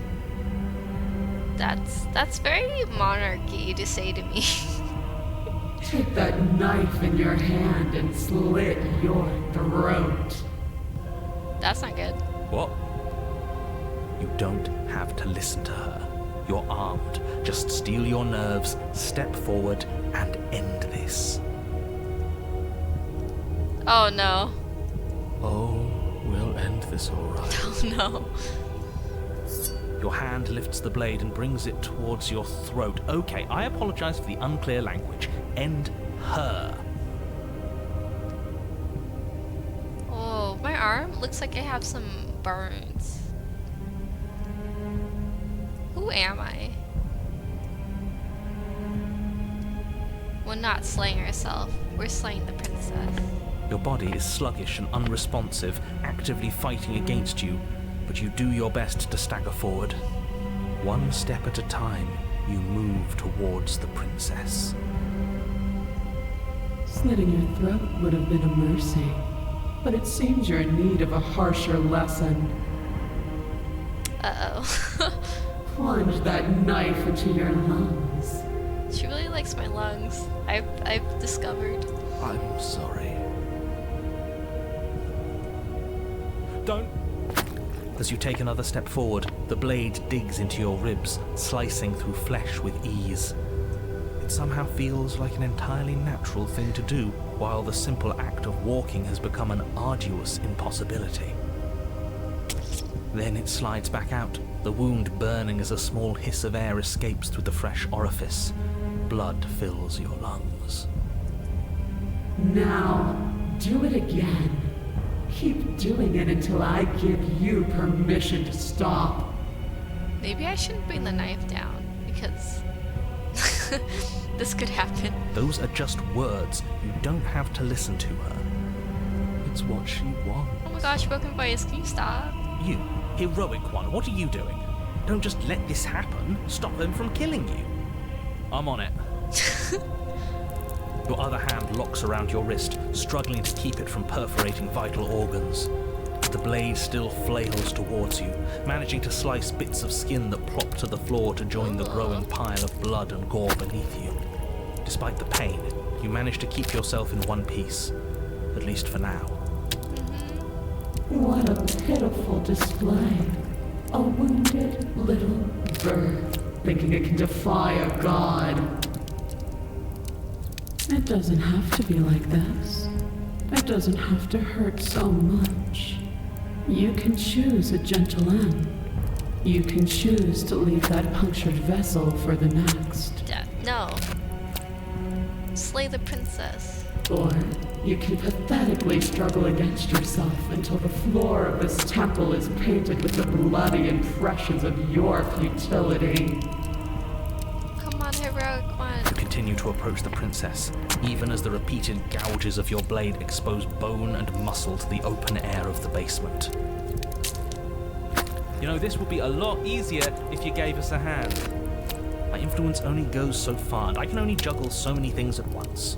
That's very monarchy to say to me. Take that knife in your hand and slit your throat. That's not good. What? You don't have to listen to her. You're armed. Just steel your nerves, step forward, and end this. Oh no. Oh, we'll end this all right. Oh no. Your hand lifts the blade and brings it towards your throat. Okay, I apologize for the unclear language. End her. Oh, my arm looks like I have some burns. Who am I? We're not slaying herself. We're slaying the princess. Your body is sluggish and unresponsive, actively fighting against you, but you do your best to stagger forward. One step at a time, you move towards the princess. Slitting your throat would have been a mercy, but it seems you're in need of a harsher lesson. Uh-oh. Plunge that knife into your lungs. She really likes my lungs. I've discovered. I'm sorry. Don't! As you take another step forward, the blade digs into your ribs, slicing through flesh with ease. It somehow feels like an entirely natural thing to do, while the simple act of walking has become an arduous impossibility. Then it slides back out, the wound burning as a small hiss of air escapes through the fresh orifice. Blood fills your lungs. Now, do it again. Keep doing it until I give you permission to stop. Maybe I shouldn't bring the knife down, because this could happen. Those are just words. You don't have to listen to her. It's what she wants. Oh my gosh, broken voice, can you stop? You, heroic one, what are you doing? Don't just let this happen. Stop them from killing you. I'm on it. Your other hand locks around your wrist, struggling to keep it from perforating vital organs. The blade still flails towards you, managing to slice bits of skin that plop to the floor to join the growing pile of blood and gore beneath you. Despite the pain, you manage to keep yourself in one piece, at least for now. What a pitiful display. A wounded little bird thinking it can defy a god. It doesn't have to be like this. It doesn't have to hurt so much. You can choose a gentle end. You can choose to leave that punctured vessel for the next. No. Slay the princess. Or you can pathetically struggle against yourself until the floor of this temple is painted with the bloody impressions of your futility. Come on, heroic one. You continue to approach the princess, even as the repeated gouges of your blade expose bone and muscle to the open air of the basement. You know, this would be a lot easier if you gave us a hand. My influence only goes so far, and I can only juggle so many things at once.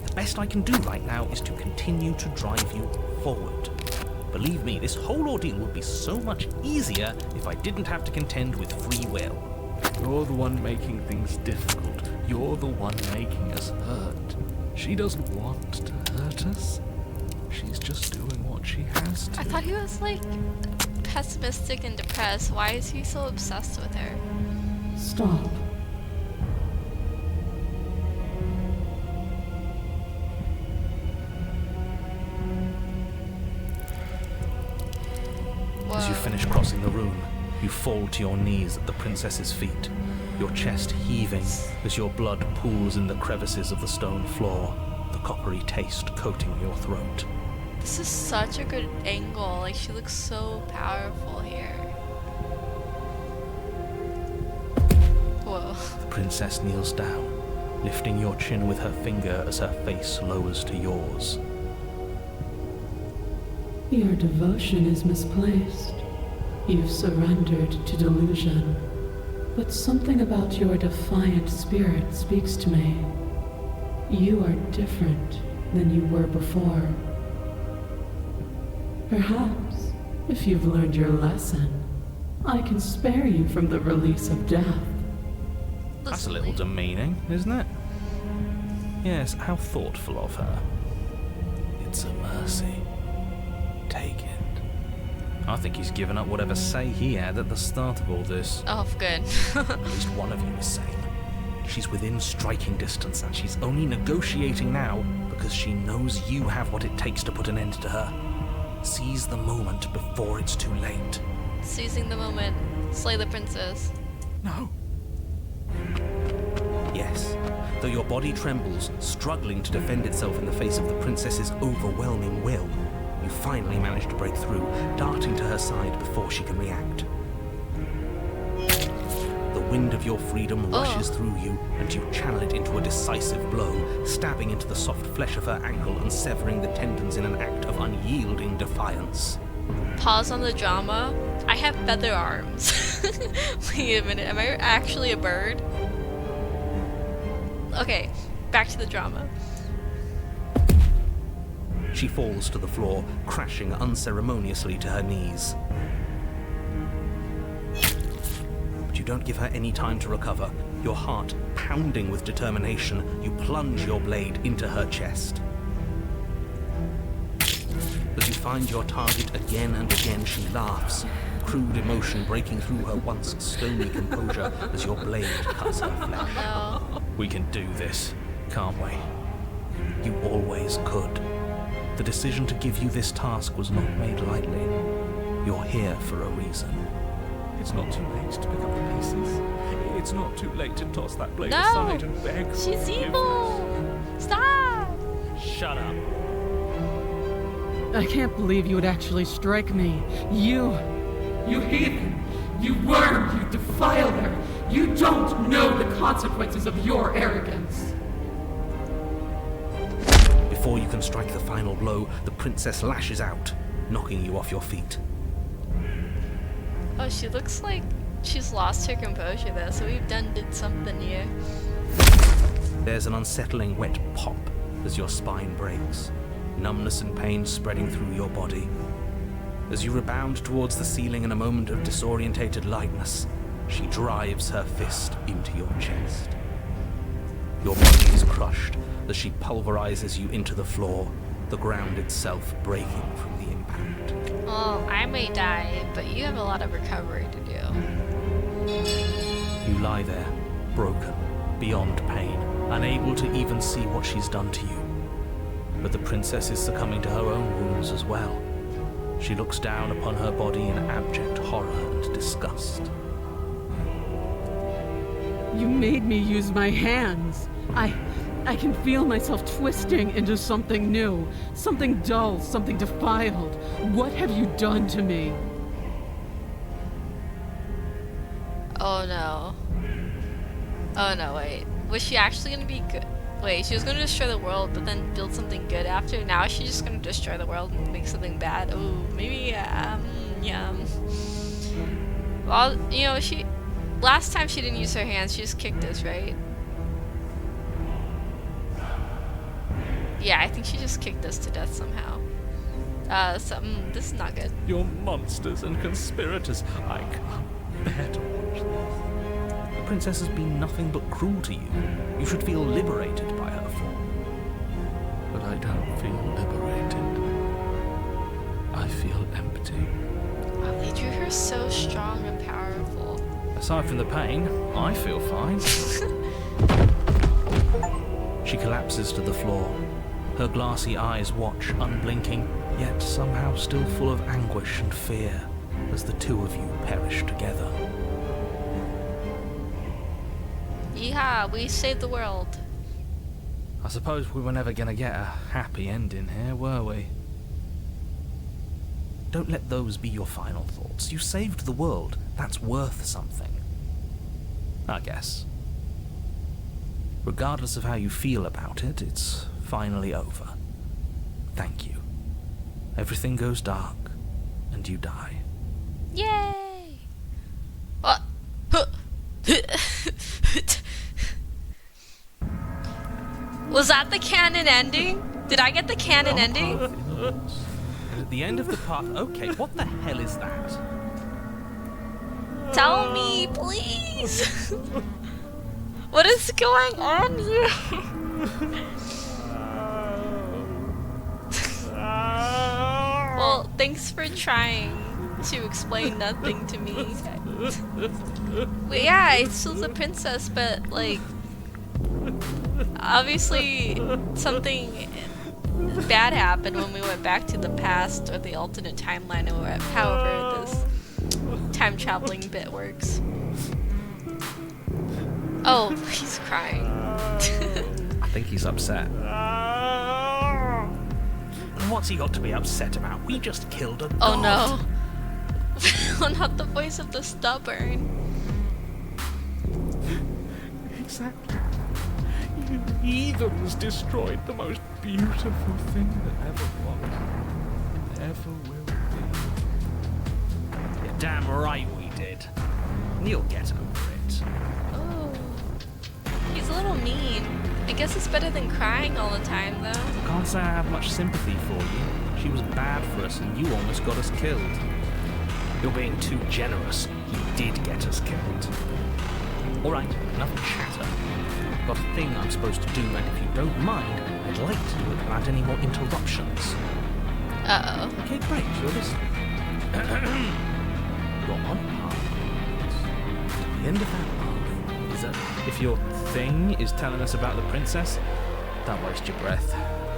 The best I can do right now is to continue to drive you forward. Believe me, this whole ordeal would be so much easier if I didn't have to contend with free will. You're the one making things difficult. You're the one making us hurt. She doesn't want to hurt us. She's just doing what she has to. I thought he was like pessimistic and depressed. Why is he so obsessed with her? Stop. As you finish stage crossing the room, you fall to your knees at the princess's feet, your chest heaving as your blood pools in the crevices of the stone floor, the coppery taste coating your throat. This is such a good angle. Like, she looks so powerful here. Whoa. The princess kneels down, lifting your chin with her finger as her face lowers to yours. Your devotion is misplaced. You've surrendered to delusion. But something about your defiant spirit speaks to me. You are different than you were before. Perhaps, if you've learned your lesson, I can spare you from the release of death. That's a little demeaning, isn't it? Yes, how thoughtful of her. It's a mercy. Take it. I think he's given up whatever say he had at the start of all this. Oh, good. At least one of you is sane. She's within striking distance, and she's only negotiating now because she knows you have what it takes to put an end to her. Seize the moment before it's too late. Seizing the moment. Slay the princess. No. Yes. Though your body trembles, struggling to defend itself in the face of the princess's overwhelming will, you finally manage to break through, darting to her side before she can react. The wind of your freedom rushes through you, and you channel it into a decisive blow, stabbing into the soft flesh of her ankle and severing the tendons in an act of unyielding defiance. Pause on the drama. I have feather arms. Wait a minute, am I actually a bird? Okay, back to the drama. She falls to the floor, crashing unceremoniously to her knees. But you don't give her any time to recover. Your heart pounding with determination, you plunge your blade into her chest. As you find your target again and again, she laughs, crude emotion breaking through her once stony composure as your blade cuts her flesh. No. We can do this, can't we? You always could. The decision to give you this task was not made lightly. You're here for a reason. It's not too late to pick up the pieces. It's not too late to toss that blade aside and beg for She's forgiveness. evil! Stop! Shut up. I can't believe you would actually strike me. You heathen! You worm! You defiler! You don't know the consequences of your arrogance! Before you can strike the final blow, the princess lashes out, knocking you off your feet. Oh, she looks like she's lost her composure though, so we've did something here. There's an unsettling wet pop as your spine breaks, numbness and pain spreading through your body. As you rebound towards the ceiling in a moment of disorientated lightness, she drives her fist into your chest. Your body is crushed as she pulverizes you into the floor, the ground itself breaking from the impact. Well, I may die, but you have a lot of recovery to do. You lie there, broken, beyond pain, unable to even see what she's done to you. But the princess is succumbing to her own wounds as well. She looks down upon her body in abject horror and disgust. You made me use my hands. I can feel myself twisting into something new, something dull, something defiled. What have you done to me? Oh no. Oh no, wait. Was she actually gonna be good? Wait, she was gonna destroy the world, but then build something good after? Now she's just gonna destroy the world and make something bad? Ooh, maybe, yeah. Well, you know, last time she didn't use her hands, she just kicked us, right? Yeah, I think she just kicked us to death somehow. This is not good. You're monsters and conspirators. I can't bear to watch this. The princess has been nothing but cruel to you. You should feel liberated by her fall. But I don't feel liberated. I feel empty. Wow, they drew her so strong and powerful. Aside from the pain, I feel fine. She collapses to the floor. Her glassy eyes watch, unblinking, yet somehow still full of anguish and fear, as the two of you perish together. Yeehaw, we saved the world. I suppose we were never gonna get a happy ending here, were we? Don't let those be your final thoughts. You saved the world. That's worth something. I guess. Regardless of how you feel about it, it's finally over. Thank you. Everything goes dark, and you die. Yay! What? Was that the canon ending? Did I get the canon ending? At the end of the path. Okay, what the hell is that? Tell me, please! What is going on here? Well, thanks for trying to explain nothing to me. But yeah, I still the princess, but like, obviously something bad happened when we went back to the past or the alternate timeline or however this time traveling bit works. Oh, he's crying. I think he's upset. And what's he got to be upset about? We just killed a god. Oh no. Not the voice of the stubborn. Exactly. You heathens destroyed the most beautiful thing that ever was, ever will be. You're damn right we did. And you'll get over it. Oh. He's a little mean. I guess it's better than crying all the time though. Can't say I have much sympathy for you. She was bad for us and you almost got us killed. You're being too generous. You did get us killed. Alright, enough chatter. I've got a thing I'm supposed to do, and if you don't mind, I'd like to do it without any more interruptions. Uh-oh. Okay, great, you're listening. You're on a path. At the end of that path is a... If your thing is telling us about the princess, don't waste your breath.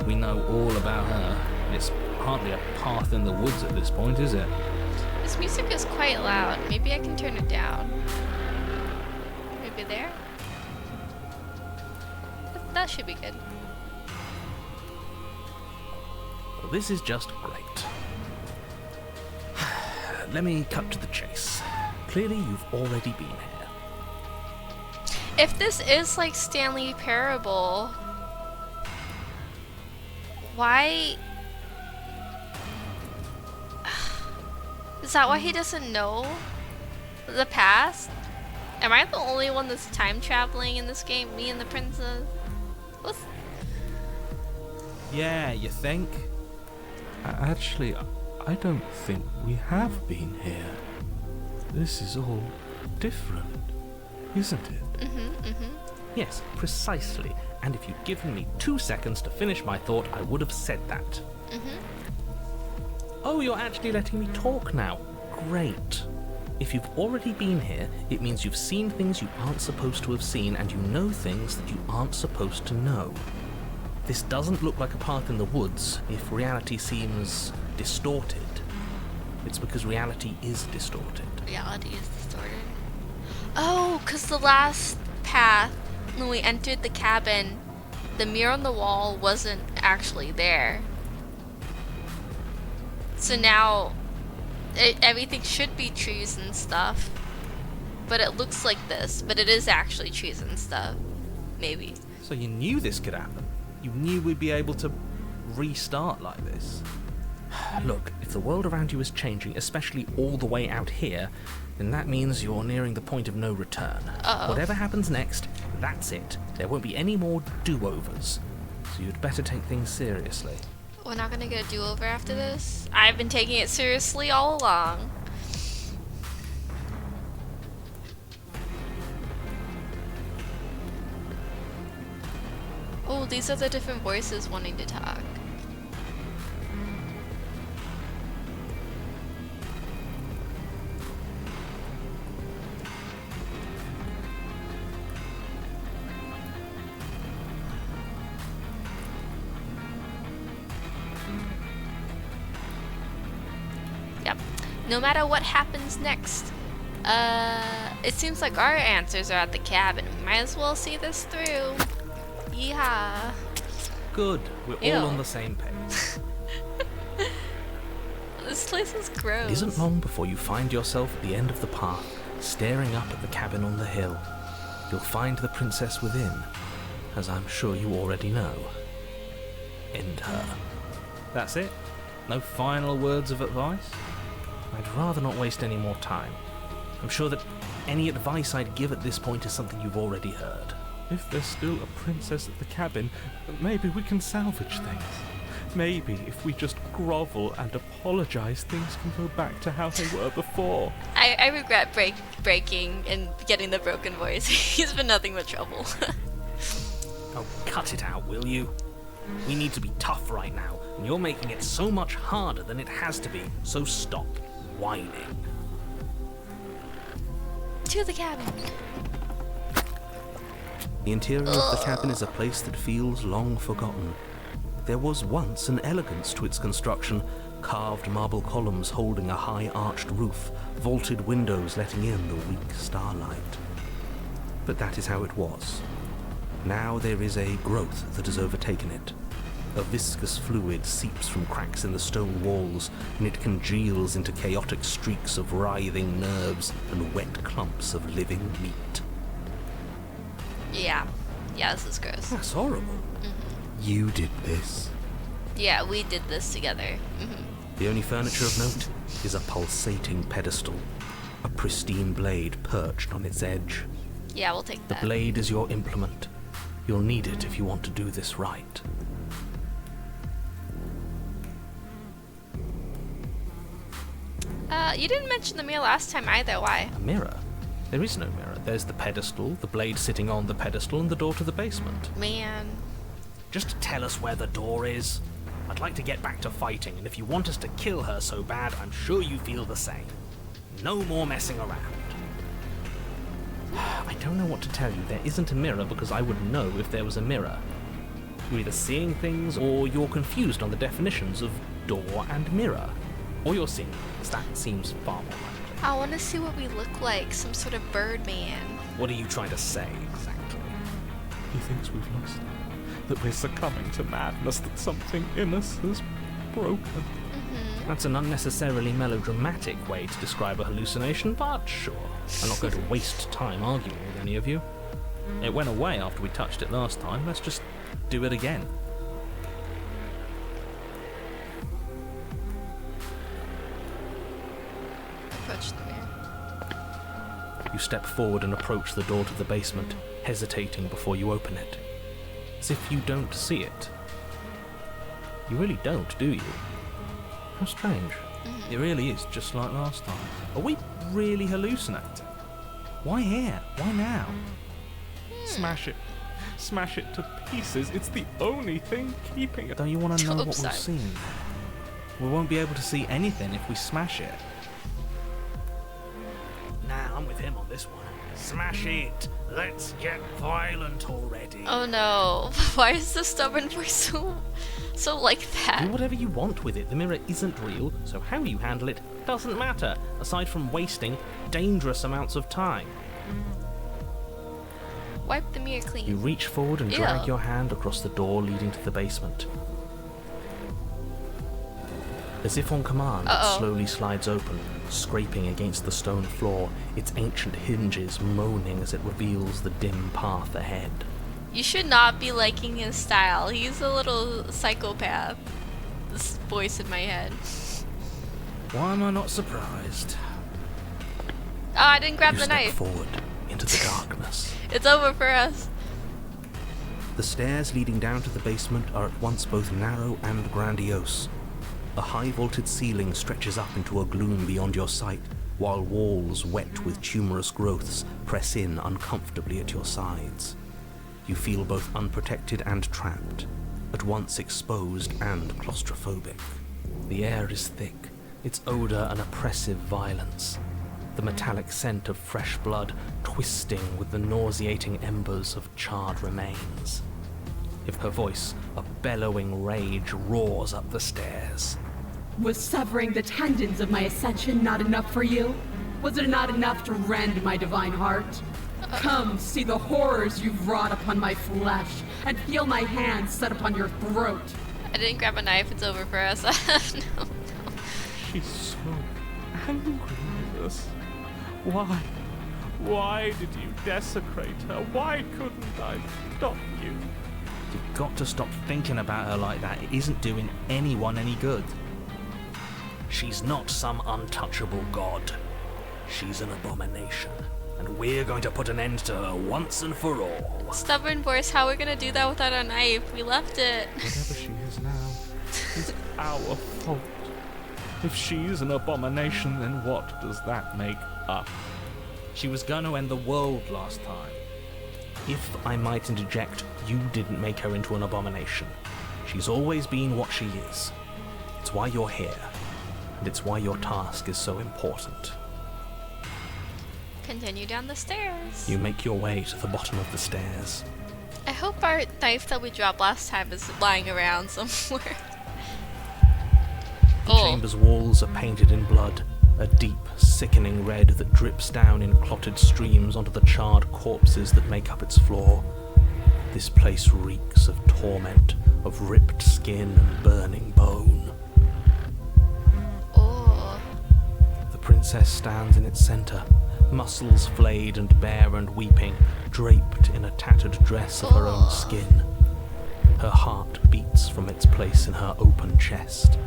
We know all about her. It's hardly a path in the woods at this point, is it? This music is quite loud. Maybe I can turn it down. Maybe there? That should be good. Well, this is just great. Let me cut to the chase. Clearly, you've already been here. If this is like Stanley Parable, why... Is that why he doesn't know the past? Am I the only one that's time traveling in this game? Me and the princess? What's... Yeah, you think? Actually, I don't think we have been here. This is all different, isn't it? Yes, precisely. And if you'd given me 2 seconds to finish my thought, I would have said that. Oh, you're actually letting me talk now. Great. If you've already been here, it means you've seen things you aren't supposed to have seen, and you know things that you aren't supposed to know. This doesn't look like a path in the woods if reality seems distorted. It's because reality is distorted. Reality is distorted. Oh, because the last path, when we entered the cabin, the mirror on the wall wasn't actually there. So now, everything should be trees and stuff. But it looks like this, but it is actually trees and stuff. Maybe. So you knew this could happen? You knew we'd be able to restart like this? Look, if the world around you is changing, especially all the way out here, then that means you're nearing the point of no return. Uh-oh. Whatever happens next, that's it. There won't be any more do-overs. So you'd better take things seriously. We're not gonna get a do-over after this? I've been taking it seriously all along. Oh, these are the different voices wanting to talk. no matter what happens next. It seems like our answers are at the cabin. We might as well see this through. Yeehaw. Good. We're Ew. all on the same page. This place is gross. It isn't long before you find yourself at the end of the path, staring up at the cabin on the hill. You'll find the princess within, as I'm sure you already know. End her. That's it? No final words of advice? I'd rather not waste any more time. I'm sure that any advice I'd give at this point is something you've already heard. If there's still a princess at the cabin, maybe we can salvage things. Maybe if we just grovel and apologize, things can go back to how they were before. I regret breaking and getting the broken voice. He's been nothing but trouble. Oh, cut it out, will you? We need to be tough right now, and you're making it so much harder than it has to be, so stop whining. To the cabin. The interior of the cabin is a place that feels long forgotten. There was once an elegance to its construction, carved marble columns holding a high arched roof, vaulted windows letting in the weak starlight. But that is how it was. Now there is a growth that has overtaken it. A viscous fluid seeps from cracks in the stone walls, and it congeals into chaotic streaks of writhing nerves and wet clumps of living meat. Yeah, this is gross. That's horrible. You did this. Yeah, we did this together. The only furniture of note is a pulsating pedestal, a pristine blade perched on its edge. Yeah, we'll take The that. blade is your implement. You'll need it if you want to do this right. You didn't mention the mirror last time either. Why? A mirror? There is no mirror. There's the pedestal, the blade sitting on the pedestal, and the door to the basement. Man. Just tell us where the door is. I'd like to get back to fighting, and if you want us to kill her so bad, I'm sure you feel the same. No more messing around. I don't know what to tell you. There isn't a mirror because I would know if there was a mirror. You're either seeing things or you're confused on the definitions of door and mirror. Or you're seeing things. That seems far more likely. I want to see what we look like. Some sort of Birdman. What are you trying to say exactly? He thinks we've lost her, that we're succumbing to madness, that something in us has broken. That's an unnecessarily melodramatic way to describe a hallucination, but sure. I'm not going to waste time arguing with any of you. It went away after we touched it last time. Let's just do it again. Approach the mirror. You step forward and approach the door to the basement, hesitating before you open it. As if you don't see it. You really don't, do you? How strange. It really is just like last time. Are we really hallucinating? Why here? Why now? Smash it. Smash it to pieces. It's the only thing keeping it. Don't you want to know what Oops, we've sorry. seen? We won't be able to see anything if we smash it. Nah, I'm with him on this one. Smash it! Let's get violent already. Oh no. Why is the stubborn voice so like Do that? whatever you want with it. The mirror isn't real, so how you handle it doesn't matter, aside from wasting dangerous amounts of time. Wipe the mirror clean. You reach forward and drag Ew. your hand across the door leading to the basement. As if on command, Uh-oh. it slowly slides open, scraping against the stone floor, its ancient hinges moaning as it reveals the dim path ahead. You should not be liking his style. He's a little psychopath. This voice in my head. Why am I not surprised? Oh, I didn't grab You the step knife. forward into the darkness. It's over for us. The stairs leading down to the basement are at once both narrow and grandiose. A high vaulted ceiling stretches up into a gloom beyond your sight, while walls wet with tumorous growths press in uncomfortably at your sides. You feel both unprotected and trapped, at once exposed and claustrophobic. The air is thick, its odor an oppressive violence, the metallic scent of fresh blood twisting with the nauseating embers of charred remains. If her voice, a bellowing rage, roars up the stairs. Was severing the tendons of my ascension not enough for you? Was it not enough to rend my divine heart? Come, see the horrors you've wrought upon my flesh, and feel my hands set upon your throat. I didn't grab a knife, it's over for us. No. She's so angry with us. Why? Why did you desecrate her? Why couldn't I stop you? You've got to stop thinking about her like that. It isn't doing anyone any good. She's not some untouchable god. She's an abomination. And we're going to put an end to her once and for all. Stubborn voice, how are we gonna do that without our knife? We left it. Whatever she is now is our fault. If she's an abomination, then what does that make us? She was going to end the world last time. If I might interject, you didn't make her into an abomination. She's always been what she is. It's why you're here. And it's why your task is so important. Continue down the stairs. You make your way to the bottom of the stairs. I hope our knife that we dropped last time is lying around somewhere. The chamber's walls are painted in blood, a deep, sickening red that drips down in clotted streams onto the charred corpses that make up its floor. This place reeks of torment, of ripped skin and burning bone. Oh. The princess stands in its center, muscles flayed and bare and weeping, draped in a tattered dress of her own skin. Her heart beats from its place in her open chest.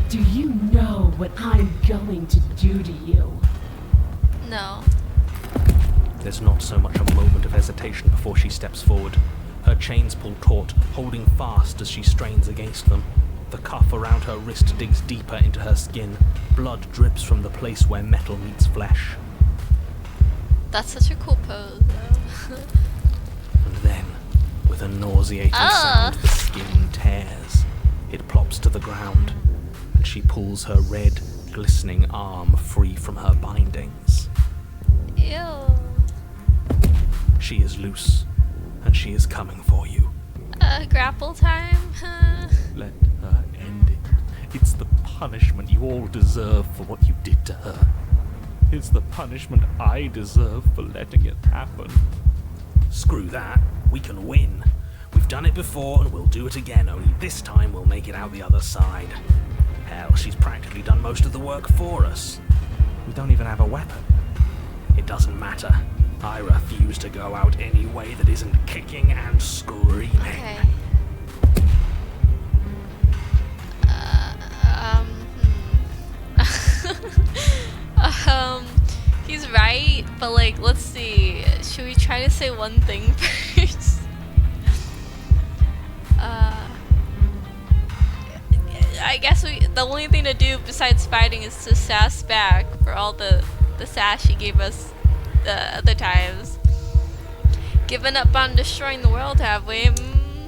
Do you know what I'm going to do to you? No. There's not so much a moment of hesitation before she steps forward. Her chains pull taut, holding fast as she strains against them. The cuff around her wrist digs deeper into her skin. Blood drips from the place where metal meets flesh. That's such a cool pose, though. And then, with a nauseating sound, the skin tears. It plops to the ground, and she pulls her red, glistening arm free from her bindings. Ew. She is loose, and she is coming for you. Grapple time? Let her end it. It's the punishment you all deserve for what you did to her. It's the punishment I deserve for letting it happen. Screw that. We can win. We've done it before and we'll do it again, only this time we'll make it out the other side. Hell, she's practically done most of the work for us. We don't even have a weapon. It doesn't matter. I refuse to go out any way that isn't kicking and screaming. Okay. He's right, but like, let's see. Should we try to say one thing first? I guess the only thing to do besides fighting is to sass back for all the sass she gave us the other times. Given up on destroying the world, have we?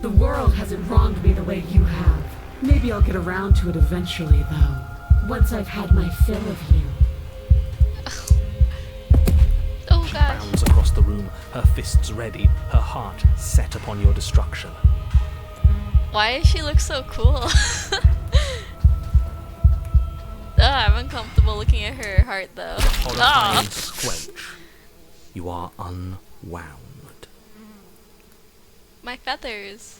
The world hasn't wronged me the way you have. Maybe I'll get around to it eventually, though. Once I've had my fill of you. Oh She gosh. bounds across the room, her fists ready, her heart set upon your destruction. Why does she look so cool? I'm uncomfortable looking at her heart though. Horrifying squelch. You are unwound. My feathers.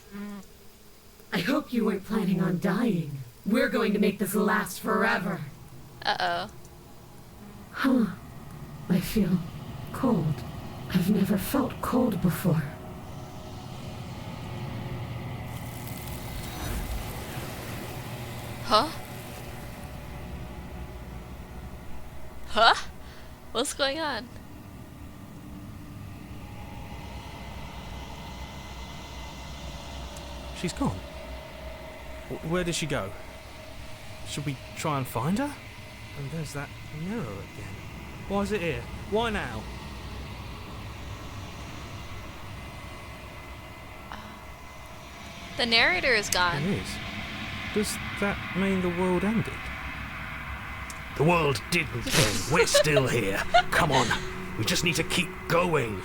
I hope you weren't planning on dying. We're going to make this last forever. Uh-oh. Huh. I feel cold. I've never felt cold before. Huh? Huh? What's going on? She's gone. Where did she go? Should we try and find her? And there's that mirror again. Why is it here? Why now? The narrator is gone. It is. Does that mean the world ended? The world didn't end. We're still here. Come on. We just need to keep going.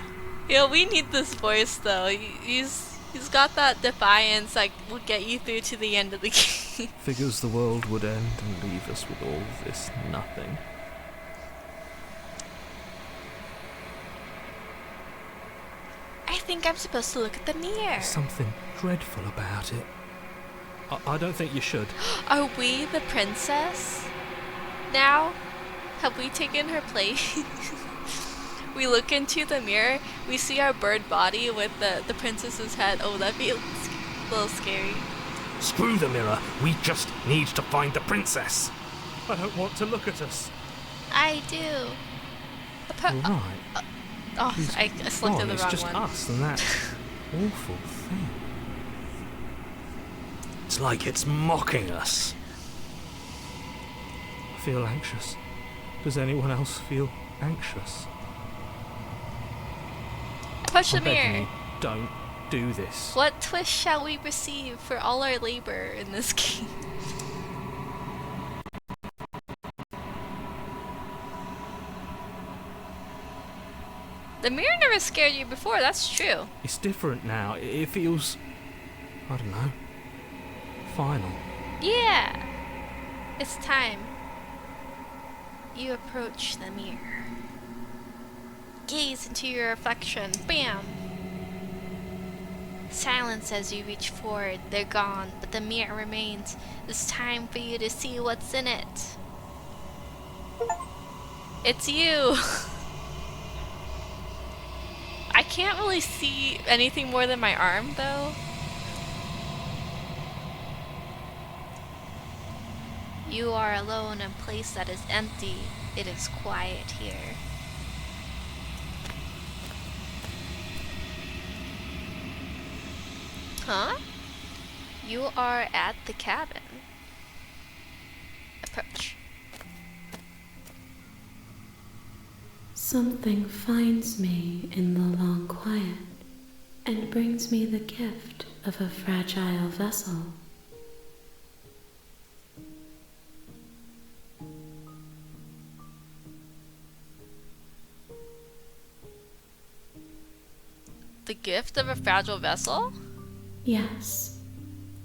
Yeah, we need this voice though. He's He's got that defiance like will get you through to the end of the game. Figures the world would end and leave us with all this nothing. I think I'm supposed to look at the mirror. There's something dreadful about it. I don't think you should. Are we the princess now? Have we taken her place? We look into the mirror, we see our bird body with the princess's head. Oh, that'd be a little scary. Screw the mirror. We just need to find the princess. I don't want to look at us. I do. Right. Oh, I selected the It's wrong just one. us and that awful thing. It's like it's mocking us. I feel anxious. Does anyone else feel anxious? Push the I'm begging mirror. you, don't do this. What twist shall we receive for all our labor in this game? The mirror never scared you before, that's true. It's different now. It feels, I don't know, final. Yeah. It's time. You approach the mirror. Gaze into your reflection. Bam! Silence as you reach forward. They're gone, but the mirror remains. It's time for you to see what's in it. It's you! I can't really see anything more than my arm, though. You are alone in a place that is empty. It is quiet here. Huh? You are at the cabin. Approach. Something finds me in the long quiet and brings me the gift of a fragile vessel. The gift of a fragile vessel? Yes,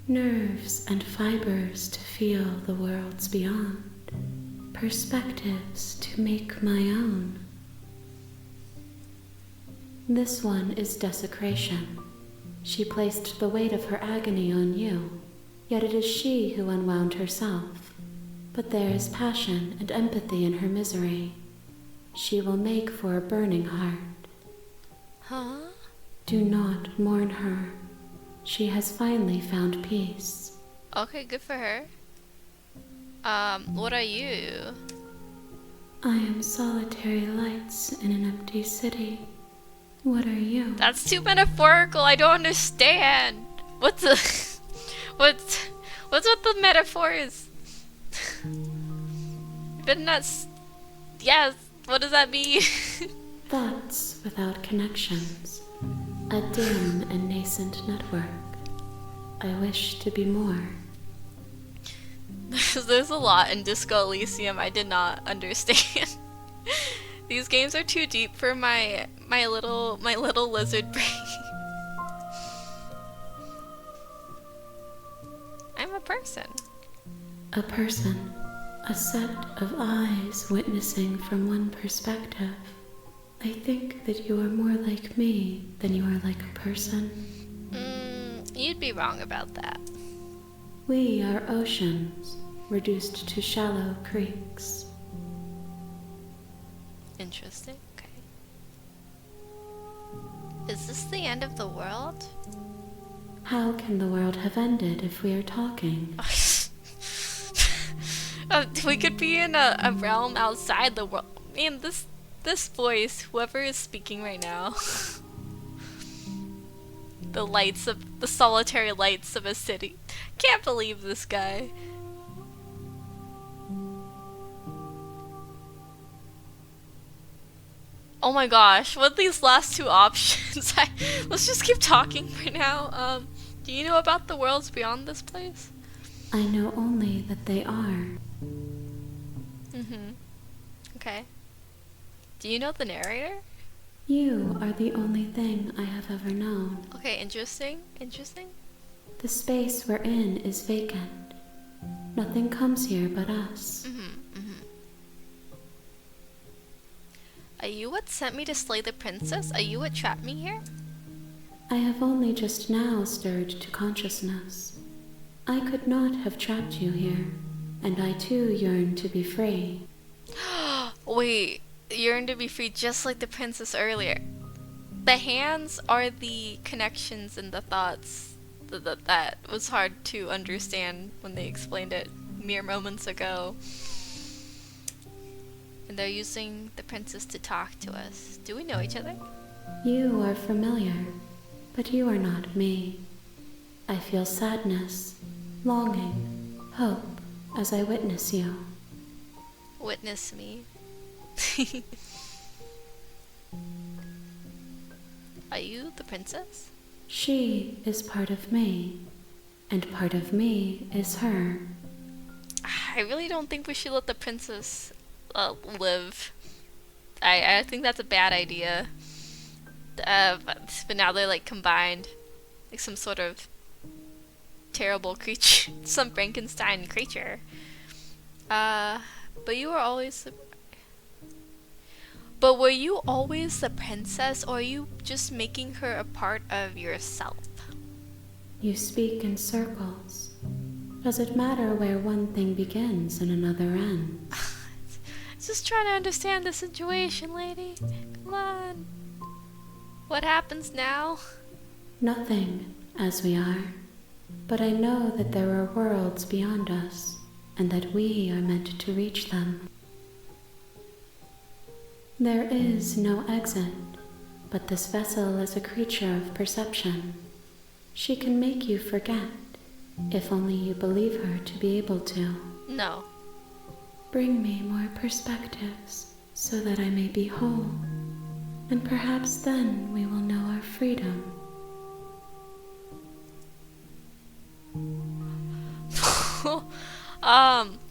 nerves and fibers to feel the worlds beyond, perspectives to make my own. This one is desecration. She placed the weight of her agony on you, yet it is she who unwound herself. But there is passion and empathy in her misery. She will make for a burning heart. Huh? Do not mourn her. She has finally found peace. Okay, good for her. What are you? I am solitary lights in an empty city. What are you? That's too metaphorical. I don't understand. What's the what's with the metaphors? But not. Yes. What does that mean? Thoughts without connections. A dim and nascent network. I wish to be more. There's a lot in Disco Elysium I did not understand. These games are too deep for my little lizard brain. I'm a person. A person. A set of eyes witnessing from one perspective. I think that you are more like me than you are like a person. You'd be wrong about that. We are oceans, reduced to shallow creeks. Interesting. Okay. Is this the end of the world? How can the world have ended if we are talking? We could be in a realm outside the world. Man, this voice, whoever is speaking right now. The solitary lights of a city. Can't believe this guy. Oh my gosh, what are these last two options? Let's just keep talking for now. Do you know about the worlds beyond this place? I know only that they are. Okay. Do you know the narrator? You are the only thing I have ever known. Okay, interesting. Interesting. The space we're in is vacant. Nothing comes here but us. Are you what sent me to slay the princess? Are you what trapped me here? I have only just now stirred to consciousness. I could not have trapped you here, and I too yearn to be free. Wait, yearn to be free just like the princess earlier. The hands are the connections and the thoughts that was hard to understand when they explained it mere moments ago. And they're using the princess to talk to us. Do we know each other? You are familiar, but you are not me. I feel sadness, longing, hope as I witness you. Witness me. Are you the princess? She is part of me, and part of me is her. I really don't think we should let the princess live. I think that's a bad idea. But now they're like combined, like some sort of terrible creature, some Frankenstein creature. But you were always the... But were you always the princess, or are you just making her a part of yourself? You speak in circles. Does it matter where one thing begins and another ends? Just trying to understand the situation, lady. Come on. What happens now? Nothing, as we are. But I know that there are worlds beyond us, and that we are meant to reach them. There is no exit, but this vessel is a creature of perception. She can make you forget, if only you believe her to be able to. No. Bring me more perspectives, so that I may be whole, and perhaps then we will know our freedom.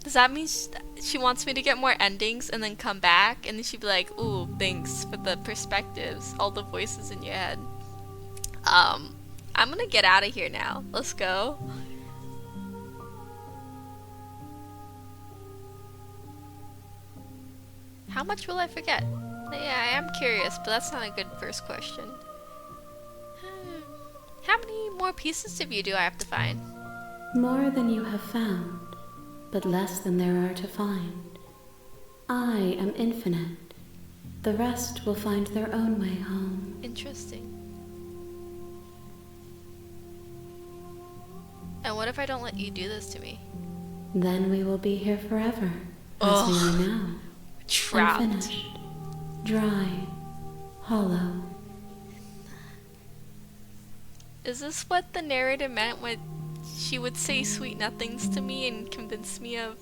Does that mean she wants me to get more endings and then come back, and then she'd be like, ooh, thanks for the perspectives, all the voices in your head. I'm gonna get out of here now. Let's go. How much will I forget? Yeah, I am curious, but that's not a good first question. How many more pieces of you do I have to find? More than you have found, but less than there are to find. I am infinite. The rest will find their own way home. Interesting. And what if I don't let you do this to me? Then we will be here forever, as we are now. Trapped. Unfinished, dry, hollow. Is this what the narrator meant when she would say sweet nothings to me and convince me of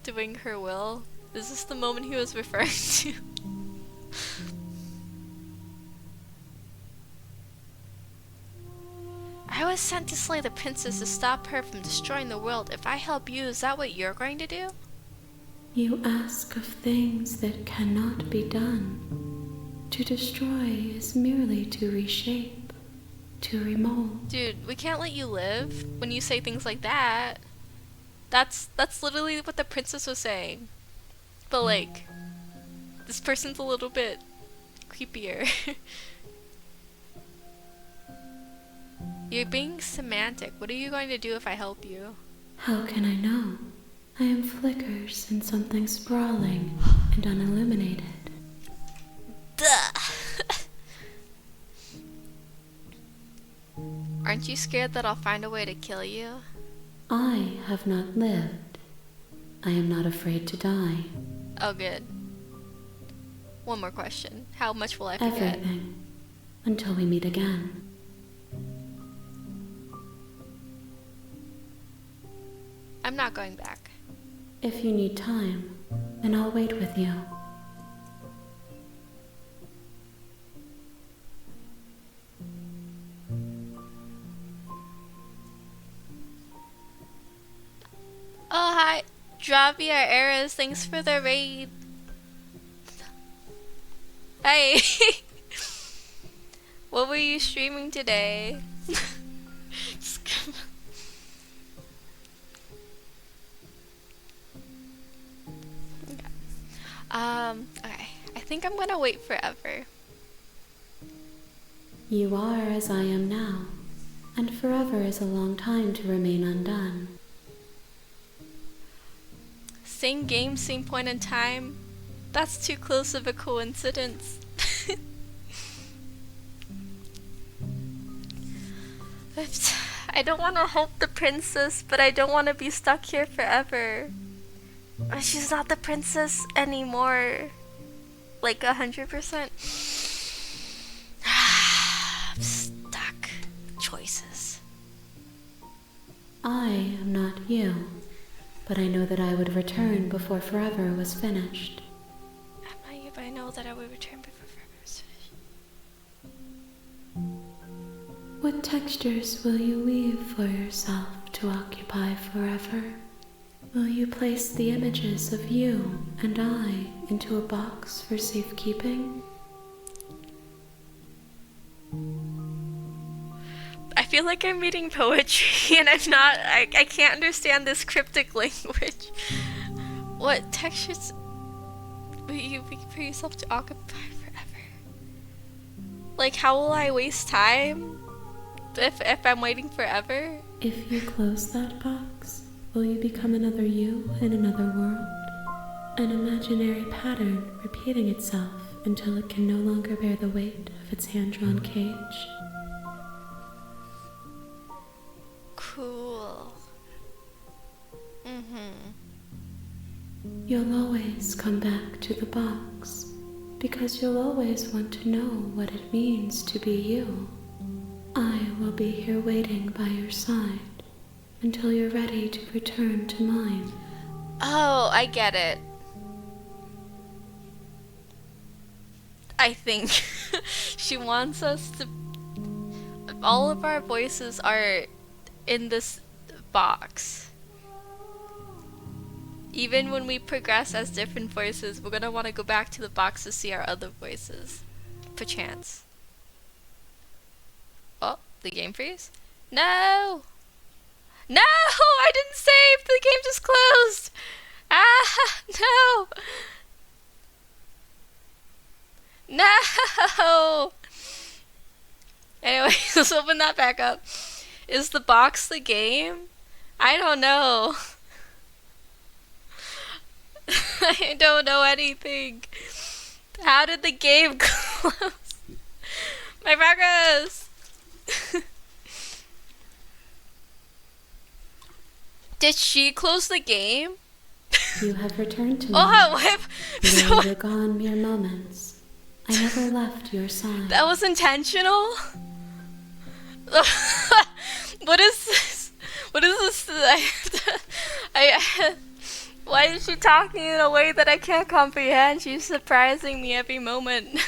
doing her will? Is this the moment he was referring to? I was sent to slay the princess to stop her from destroying the world. If I help you, is that what you're going to do? You ask of things that cannot be done. To destroy is merely to reshape, to remold. Dude, we can't let you live when you say things like that. That's literally what the princess was saying. But like, this person's a little bit creepier. You're being semantic. What are you going to do if I help you? How can I know? I am flickers in something sprawling and unilluminated. Duh. Aren't you scared that I'll find a way to kill you? I have not lived. I am not afraid to die. Oh, good. One more question. How much will I forget? Everything. Until we meet again. I'm not going back. If you need time, then I'll wait with you. Oh, hi. Dravia Eras, thanks for the raid. Hey! What were you streaming today? Just okay. I think I'm gonna wait forever. You are as I am now, and forever is a long time to remain undone. Same game, same point in time. That's too close of a coincidence. I don't want to help the princess, but I don't want to be stuck here forever. She's not the princess anymore. Like 100%. I'm stuck. Choices. I am not you, but I know that I would return before forever was finished. I'm not you, but I know that I would return before forever was finished. What textures will you weave for yourself to occupy forever? Will you place the images of you and I into a box for safekeeping? I feel like I'm reading poetry and I'm not, I can't understand this cryptic language. What textures will you weave for yourself to occupy forever? Like, how will I waste time if I'm waiting forever? If you close that box, will you become another you in another world? An imaginary pattern repeating itself until it can no longer bear the weight of its hand-drawn cage. Cool. You'll always come back to the box, because you'll always want to know what it means to be you. I will be here waiting by your side until you're ready to return to mine. Oh, I get it. I think she wants us to... All of our voices are in this box. Even when we progress as different voices, we're gonna want to go back to the box to see our other voices. Perchance. Oh, the game freeze? No! No! I didn't save! The game just closed! Ah! No! No! Anyway, let's open that back up. Is the box the game? I don't know. I don't know anything. How did the game close? My progress! Did she close the game? You have returned to me. Oh, what? Though you're gone mere moments, I never left your side. That was intentional? What is this? What is this? Why is she talking in a way that I can't comprehend? She's surprising me every moment.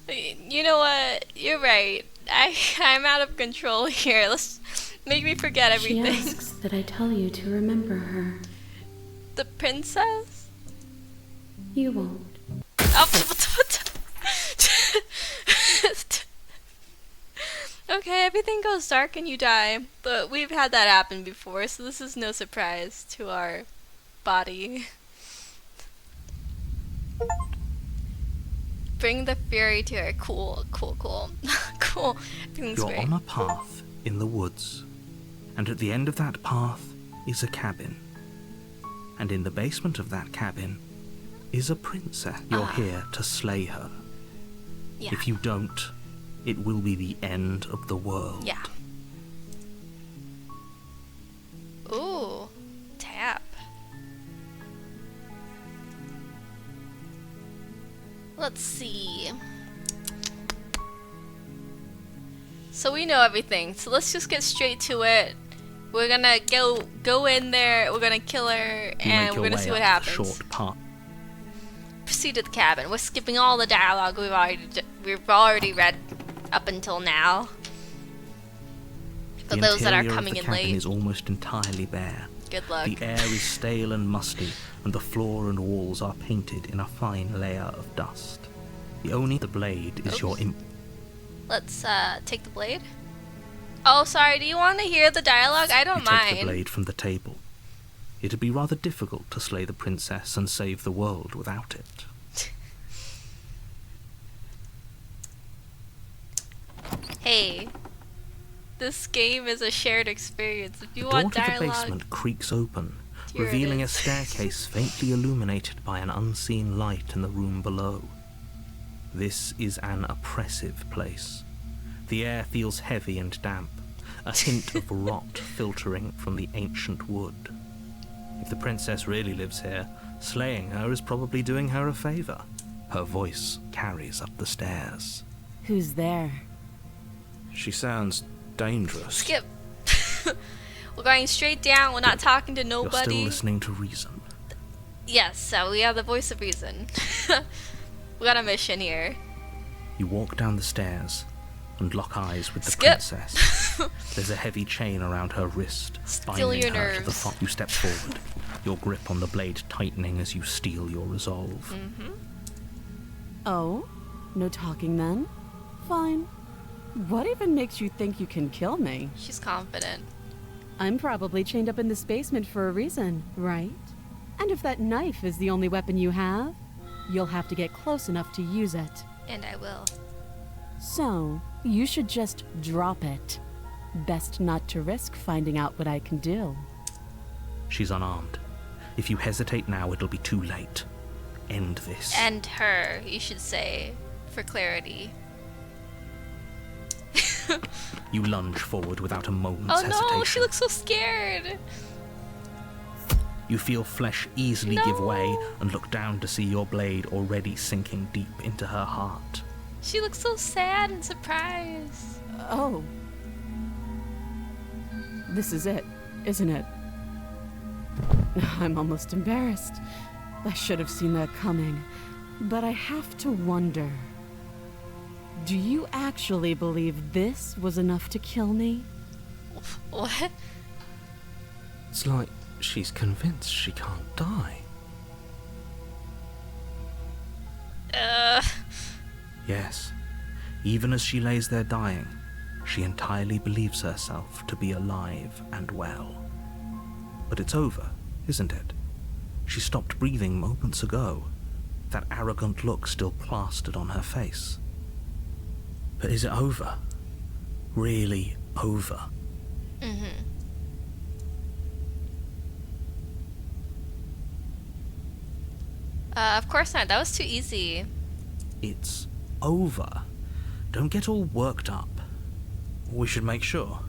You know what? You're right. I'm out of control here. Let's make me forget everything. She asks that I tell you to remember her. The princess? You won't. Oh, okay, everything goes dark and you die. But we've had that happen before, so this is no surprise to our body. Bring the fury to her. Cool. Cool. Everything's You're great. on a path in the woods, and at the end of that path is a cabin. And in the basement of that cabin is a princess. You're here to slay her. Yeah. If you don't, it will be the end of the world. Yeah. Ooh. Tap. Let's see. So we know everything. So let's just get straight to it. We're gonna go in there. We're gonna kill her, You and make your we're gonna way see what up the happens. short path. Proceed to the cabin. We're skipping all the dialogue we've already read up until now. For The those that are interior coming of in the cabin late, is almost entirely bare. good luck. The air is stale and musty, and the floor and walls are painted in a fine layer of dust. The blade is your Let's take the blade. Oh, sorry, do you want to hear the dialogue? I don't You take the mind. blade from the table. It'd be rather difficult to slay the princess and save the world without it. Hey, this game is a shared experience. If you The door want to the dialogue, basement creaks open, here it revealing a is. staircase faintly illuminated by an unseen light in the room below. This is an oppressive place. The air feels heavy and damp, a hint of rot filtering from the ancient wood. If the princess really lives here, slaying her is probably doing her a favor. Her voice carries up the stairs. Who's there? She sounds dangerous. skip. We're going straight down. We're not talking to You're nobody. still listening to reason. Yes, so we have the voice of reason. We got a mission here. You walk down the stairs and lock eyes with the Skip. princess. There's a heavy chain around her wrist, Still binding your her to the nerves. front. You step forward, your grip on the blade tightening as you steel your resolve. Oh? No talking then? Fine. What even makes you think you can kill me? She's confident. I'm probably chained up in this basement for a reason, right? And if that knife is the only weapon you have, you'll have to get close enough to use it. And I will. So, you should just drop it. Best not to risk finding out what I can do. She's unarmed. If you hesitate now, it'll be too late. End this. And her, you should say, for clarity. You lunge forward without a moment's Oh hesitation. no, she looks so scared. You feel flesh easily give way and look down to see your blade already sinking deep into her heart. She looks so sad and surprised. Oh. This is it, isn't it? I'm almost embarrassed. I should have seen that coming. But I have to wonder. Do you actually believe this was enough to kill me? What? It's like she's convinced she can't die. Yes, even as she lays there dying, she entirely believes herself to be alive and well. But it's over, isn't it? She stopped breathing moments ago, that arrogant look still plastered on her face. But is it over? Really over? Of course not. That was too easy. It's over. Don't get all worked up. We should make sure.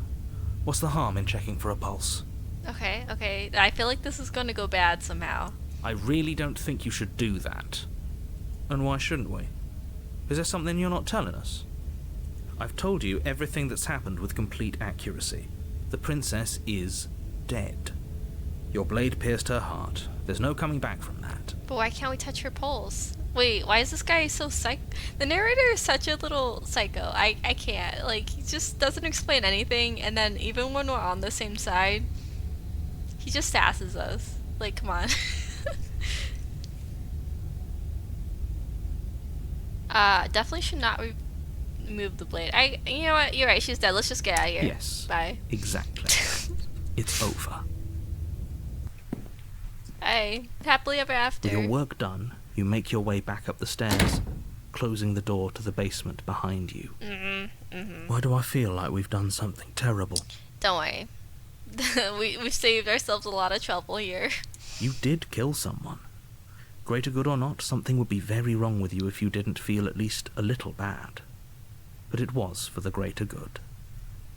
What's the harm in checking for a pulse? Okay, okay. I feel like this is going to go bad somehow. I really don't think you should do that. And why shouldn't we? Is there something you're not telling us? I've told you everything that's happened with complete accuracy. The princess is dead. Your blade pierced her heart. There's no coming back from that. But why can't we touch her pulse? Wait, why is this guy so psych? The narrator is such a little psycho. I can't. Like, he just doesn't explain anything, and then even when we're on the same side, he just sasses us. Like, come on. Definitely should not remove the blade. You know what? You're right. She's dead. Let's just get out of here. Yes. Bye. Exactly. It's over. Bye. Happily ever after. With your work done, you make your way back up the stairs, closing the door to the basement behind you. Why do I feel like we've done something terrible? Don't worry. We've saved ourselves a lot of trouble here. You did kill someone. Greater good or not, something would be very wrong with you if you didn't feel at least a little bad. But it was for the greater good.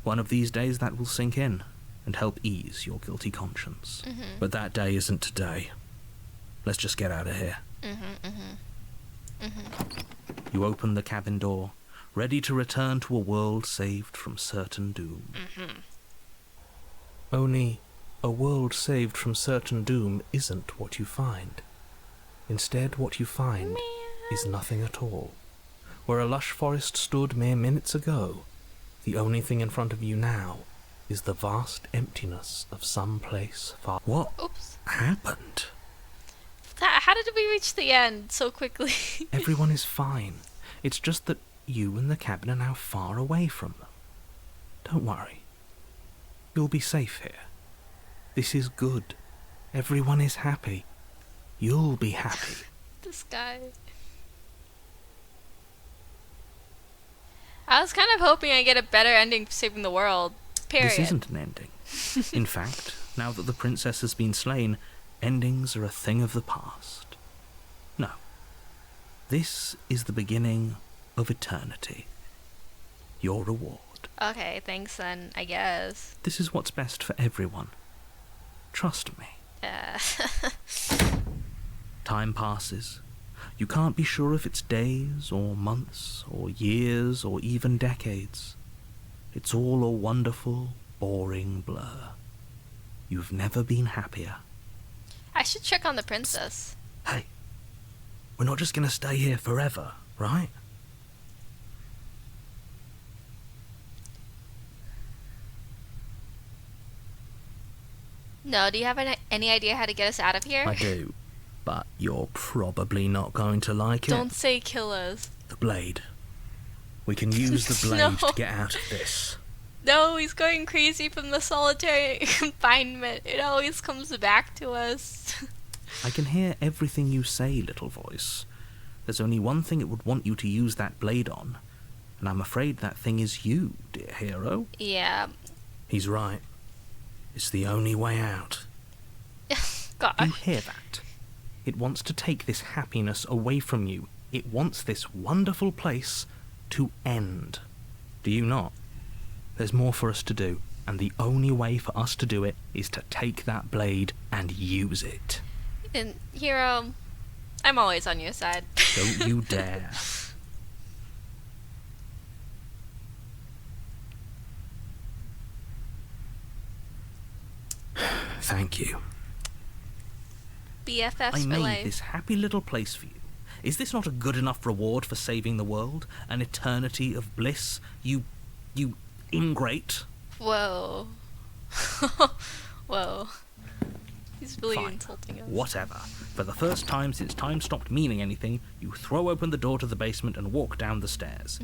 One of these days that will sink in and help ease your guilty conscience. But that day isn't today. Let's just get out of here. You open the cabin door, ready to return to a world saved from certain doom. Only, a world saved from certain doom isn't what you find. Instead, what you find is nothing at all. Where a lush forest stood mere minutes ago, the only thing in front of you now is the vast emptiness of some place far... What Oops. happened? How did we reach the end so quickly? Everyone is fine. It's just that you and the cabin are now far away from them. Don't worry. You'll be safe here. This is good. Everyone is happy. You'll be happy. This guy. I was kind of hoping I'd get a better ending for saving the world. Period. This isn't an ending. In fact, now that the princess has been slain, endings are a thing of the past. No. This is the beginning of eternity. Your reward. Okay, thanks then, I guess. This is what's best for everyone. Trust me. Time passes. You can't be sure if it's days or months or years or even decades. It's all a wonderful, boring blur. You've never been happier. I should check on the princess. Hey, we're not just going to stay here forever, right? No, do you have any idea how to get us out of here? I do, but you're probably not going to like it. Don't say kill us. The blade. We can use the blade No. to get out of this. No, he's going crazy from the solitary confinement. It always comes back to us. I can hear everything you say, little voice. There's only one thing it would want you to use that blade on, and I'm afraid that thing is you, dear hero. Yeah. He's right. It's the only way out. Gosh. You hear that? It wants to take this happiness away from you. It wants this wonderful place to end. Do you not? There's more for us to do, and the only way for us to do it is to take that blade and use it. And hero, I'm always on your side. Don't you dare. Thank you. BFFs I for made life. this happy little place for you. Is this not a good enough reward for saving the world? An eternity of bliss? You ingrate? Whoa. Whoa. He's really Fine. insulting us. Whatever. For the first time since time stopped meaning anything, you throw open the door to the basement and walk down the stairs.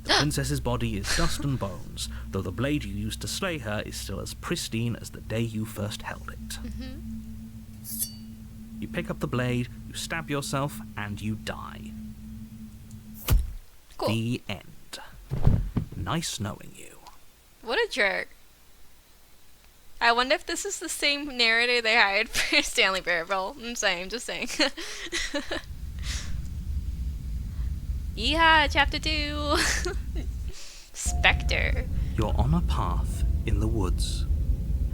The princess's body is dust and bones, though the blade you used to slay her is still as pristine as the day you first held it. You pick up the blade, you stab yourself, and you die. Cool. The end. Nice knowing you. What a jerk. I wonder if this is the same narrator they hired for Stanley Parable. I'm just saying. Yeehaw, chapter 2. Spectre. You're on a path in the woods,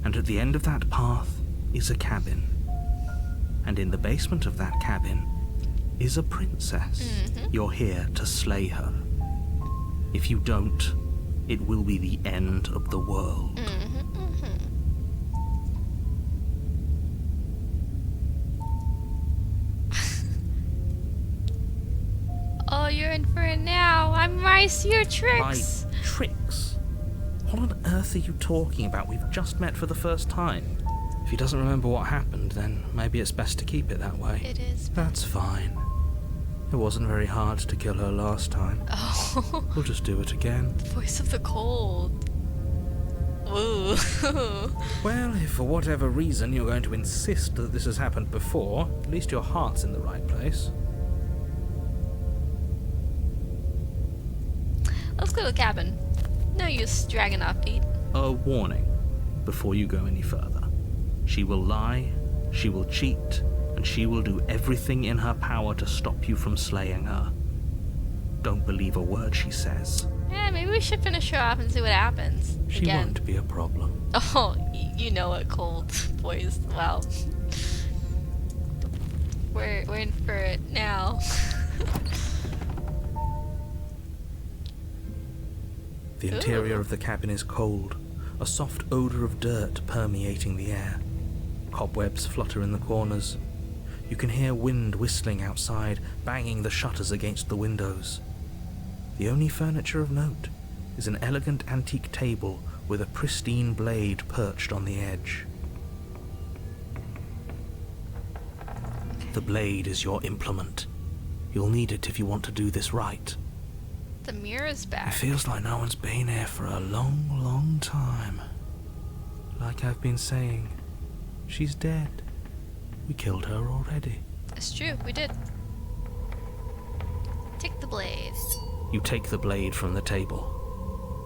and at the end of that path is a cabin. And in the basement of that cabin is a princess. You're here to slay her. If you don't, it will be the end of the world. Oh, you're in for it now. I'm rice your By tricks. tricks? What on earth are you talking about? We've just met for the first time. If he doesn't remember what happened, then maybe it's best to keep it that way. It is. That's fine. It wasn't very hard to kill her last time. Oh, We'll just do it again. voice of the cold. Ooh. Well, if for whatever reason you're going to insist that this has happened before, at least your heart's in the right place. Let's go to the cabin. No use dragging our feet. A warning before you go any further. She will lie, she will cheat, and she will do everything in her power to stop you from slaying her. Don't believe a word she says. Yeah, maybe we should finish her off and see what happens. She Again. won't be a problem. Oh, you know it, cold boys. Well, we're in for it now. The interior Ooh. of the cabin is cold, a soft odor of dirt permeating the air. Cobwebs flutter in the corners. You can hear wind whistling outside, banging the shutters against the windows. The only furniture of note is an elegant antique table with a pristine blade perched on the edge. The blade is your implement. You'll need it if you want to do this right. The mirror is It back. feels like no one's been here for a long, long time. Like I've been saying, she's dead. We killed her already. It's true, we did. Take the blade. You take the blade from the table.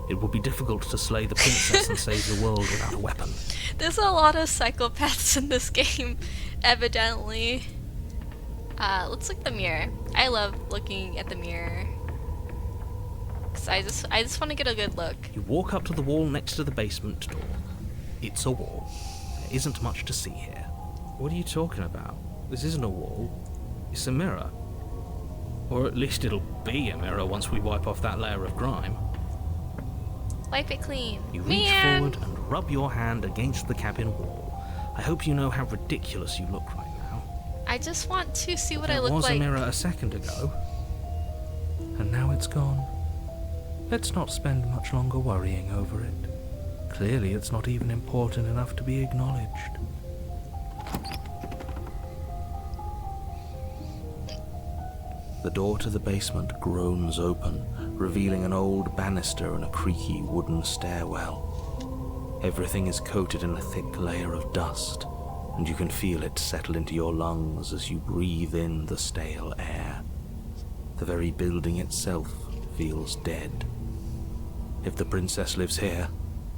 It will be difficult to slay the princess and save the world without a weapon. There's a lot of psychopaths in this game, evidently. Let's look at the mirror. I love looking at the mirror. 'Cause I just want to get a good look. You walk up to the wall next to the basement door. It's a wall. There isn't much to see here. What are you talking about? This isn't a wall. It's a mirror. Or at least it'll be a mirror once we wipe off that layer of grime. Wipe it clean. You reach Man! forward and rub your hand against the cabin wall. I hope you know how ridiculous you look right now. I just want to see what I There look was like. a mirror a second ago, and now it's gone. Let's not spend much longer worrying over it. Clearly, it's not even important enough to be acknowledged. The door to the basement groans open, revealing an old banister and a creaky wooden stairwell. Everything is coated in a thick layer of dust, and you can feel it settle into your lungs as you breathe in the stale air. The very building itself feels dead. If the princess lives here,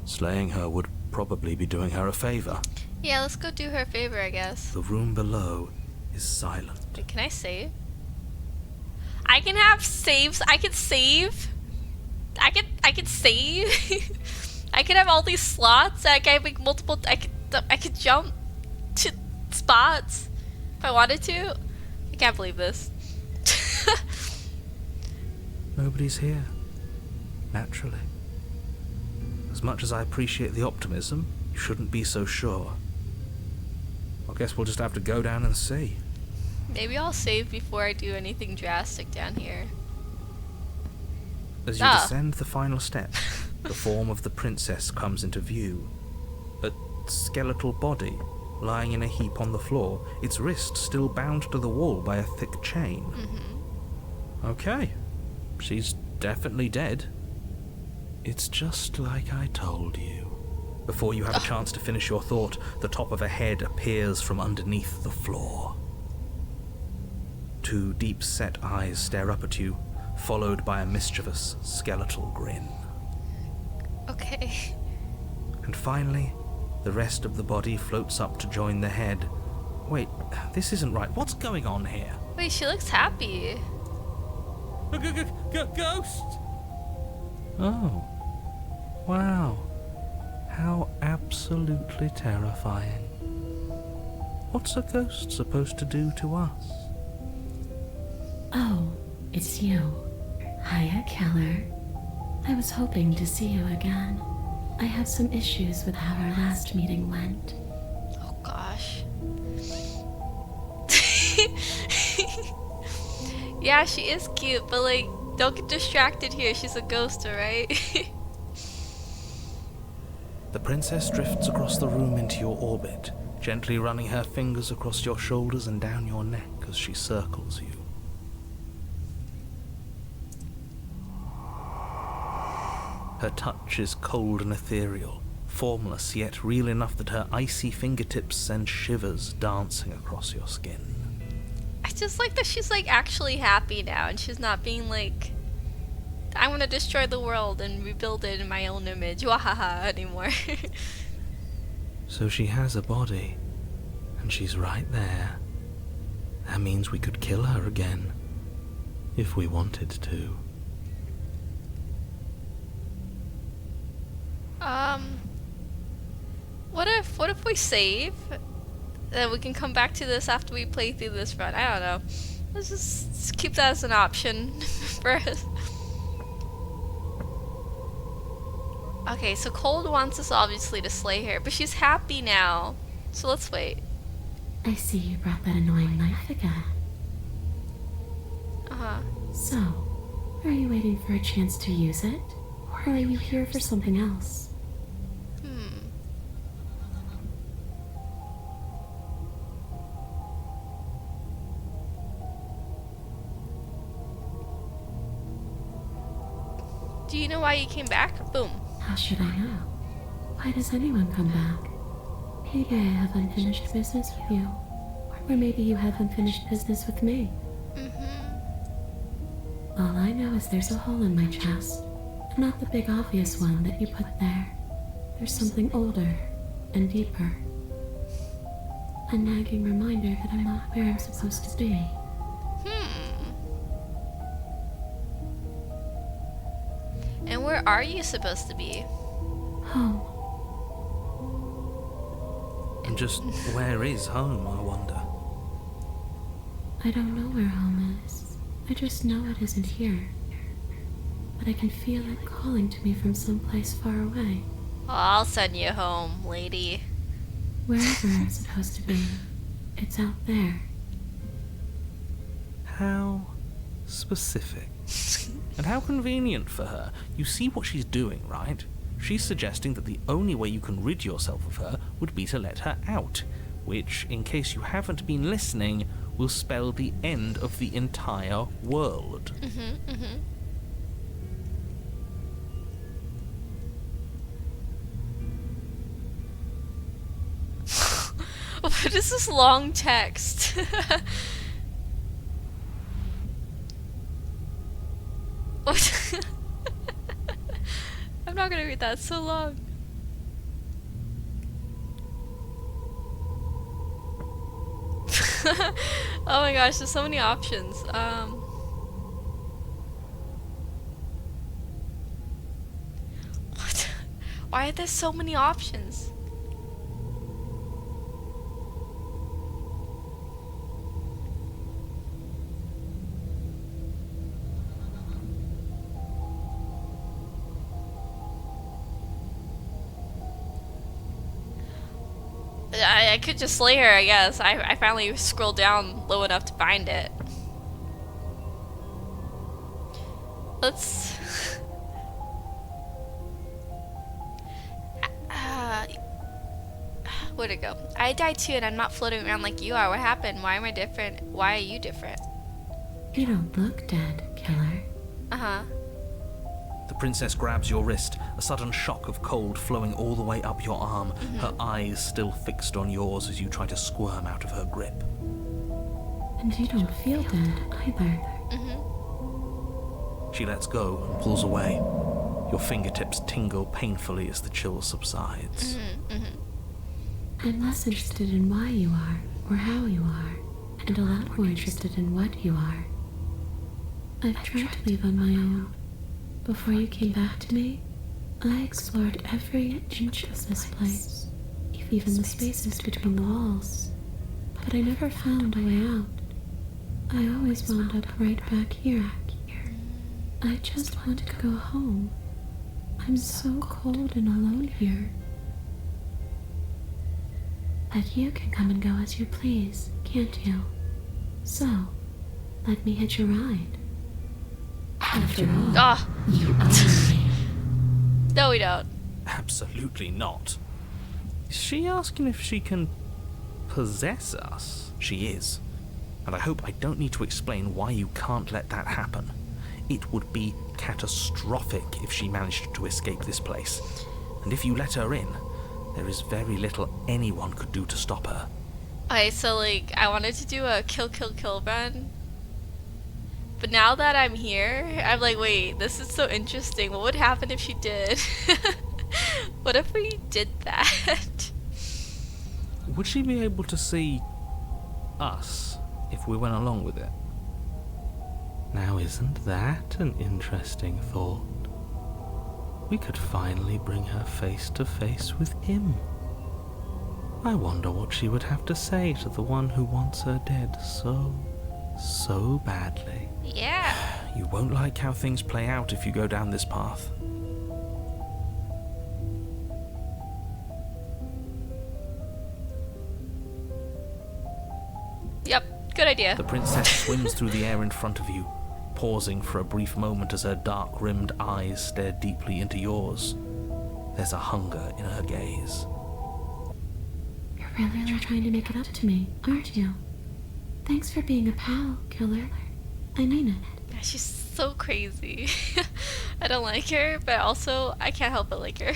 slaying her would probably be doing her a favor. Yeah, let's go do her a favor, I guess. The room below is silent. Wait, can I save? I can have saves. I can save. I can save. I can have all these slots. I can make multiple. I could jump to spots if I wanted to. I can't believe this. Nobody's here. Naturally. As much as I appreciate the optimism, you shouldn't be so sure. I guess we'll just have to go down and see. Maybe I'll save before I do anything drastic down here. As you Ah. descend the final step, the form of the princess comes into view. A skeletal body lying in a heap on the floor, its wrist still bound to the wall by a thick chain. Okay. She's definitely dead. It's just like I told you. Before you have a chance to finish your thought, the top of a head appears from underneath the floor. Two deep-set eyes stare up at you, followed by a mischievous skeletal grin. Okay. And finally, the rest of the body floats up to join the head. Wait, this isn't right. What's going on here? Wait, she looks happy. Ghost! Oh. Wow. How absolutely terrifying. What's a ghost supposed to do to us? Oh, it's you. Hiya, Keller. I was hoping to see you again. I had some issues with how our last meeting went. Oh gosh. Yeah, she is cute, but like, don't get distracted here. She's a ghost, alright? The princess drifts across the room into your orbit, gently running her fingers across your shoulders and down your neck as she circles you. Her touch is cold and ethereal, formless yet real enough that her icy fingertips send shivers dancing across your skin. I just like that she's like actually happy now and she's not being like, I'm gonna destroy the world and rebuild it in my own image, wahaha, anymore. So she has a body, and she's right there. That means we could kill her again, if we wanted to. What if we save? Then we can come back to this after we play through this run. I don't know. Let's just keep that as an option for us. Okay, so Cold wants us obviously to slay her, but she's happy now. So let's wait. I see you brought that annoying knife again. Uh-huh. So, are you waiting for a chance to use it? Or are you here for something else? Do you know why you came back? Boom. How should I know? Why does anyone come back? Maybe I have unfinished business with you. Or maybe you have unfinished business with me. All I know is there's a hole in my chest. Not the big obvious one that you put there. There's something older and deeper. A nagging reminder that I'm not where I'm supposed to be. And where are you supposed to be? Home. And just where is home, I wonder? I don't know where home is. I just know it isn't here. But I can feel it calling to me from someplace far away. Oh, I'll send you home, lady. Wherever I'm supposed to be, it's out there. How specific. And how convenient for her. You see what she's doing, right? She's suggesting that the only way you can rid yourself of her would be to let her out, which, in case you haven't been listening, will spell the end of the entire world. What is this long text? What? I'm not gonna read that, it's so long. Oh my gosh, there's so many options. What? Why are there so many options? I could just slay her, I guess. I finally scrolled down low enough to find it. Let's... where'd it go? I died too and I'm not floating around like you are. What happened? Why am I different? Why are you different? You don't look dead, killer. Uh-huh. The princess grabs your wrist, a sudden shock of cold flowing all the way up your arm, her eyes still fixed on yours as you try to squirm out of her grip. And you don't feel dead either. She lets go and pulls away. Your fingertips tingle painfully as the chill subsides. I'm less interested in why you are, or how you are, and a lot more interested in what you are. I've tried to leave on my own. Before you came back to me, I explored every inch of this place, even the spaces between the walls. But I never found a way out. I always wound up right back here. I just want to go home. I'm so cold and alone here. But you can come and go as you please, can't you? So, let me hitch a ride. After all, Ah. you own me. No, we don't. Absolutely not. Is she asking if she can possess us? She is. And I hope I don't need to explain why you can't let that happen. It would be catastrophic if she managed to escape this place. And if you let her in, there is very little anyone could do to stop her. Okay, so like, I wanted to do a kill run. But now that I'm here, I'm like, wait, this is so interesting. What would happen if she did? What if we did that? Would she be able to see us if we went along with it? Now, isn't that an interesting thought? We could finally bring her face to face with him. I wonder what she would have to say to the one who wants her dead so badly. Yeah. You won't like how things play out if you go down this path. Yep, good idea. The princess swims through the air in front of you, pausing for a brief moment as her dark-rimmed eyes stare deeply into yours. There's a hunger in her gaze. You're really trying to make it up to me, aren't you? Thanks for being a pal, killer. I mean it. Yeah, she's so crazy. I don't like her, but also I can't help but like her.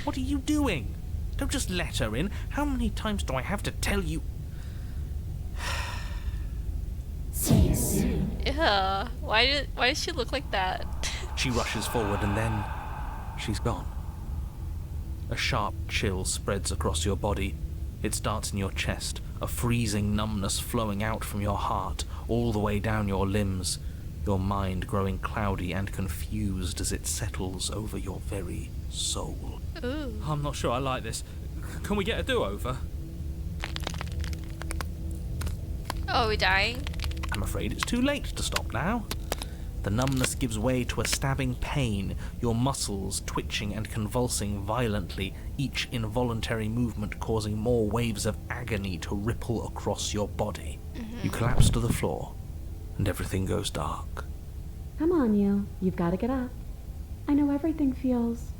What are you doing? Don't just let her in. How many times do I have to tell you? Yeah. Why does she look like that? She rushes forward and then she's gone. A sharp chill spreads across your body. It starts in your chest, a freezing numbness flowing out from your heart, all the way down your limbs, your mind growing cloudy and confused as it settles over your very soul. Ooh. I'm not sure I like this. Can we get a do-over? Oh, are we dying? I'm afraid it's too late to stop now. The numbness gives way to a stabbing pain, your muscles twitching and convulsing violently, each involuntary movement causing more waves of agony to ripple across your body. You collapse to the floor, and everything goes dark. Come on, you. You've got to get up. I know everything feels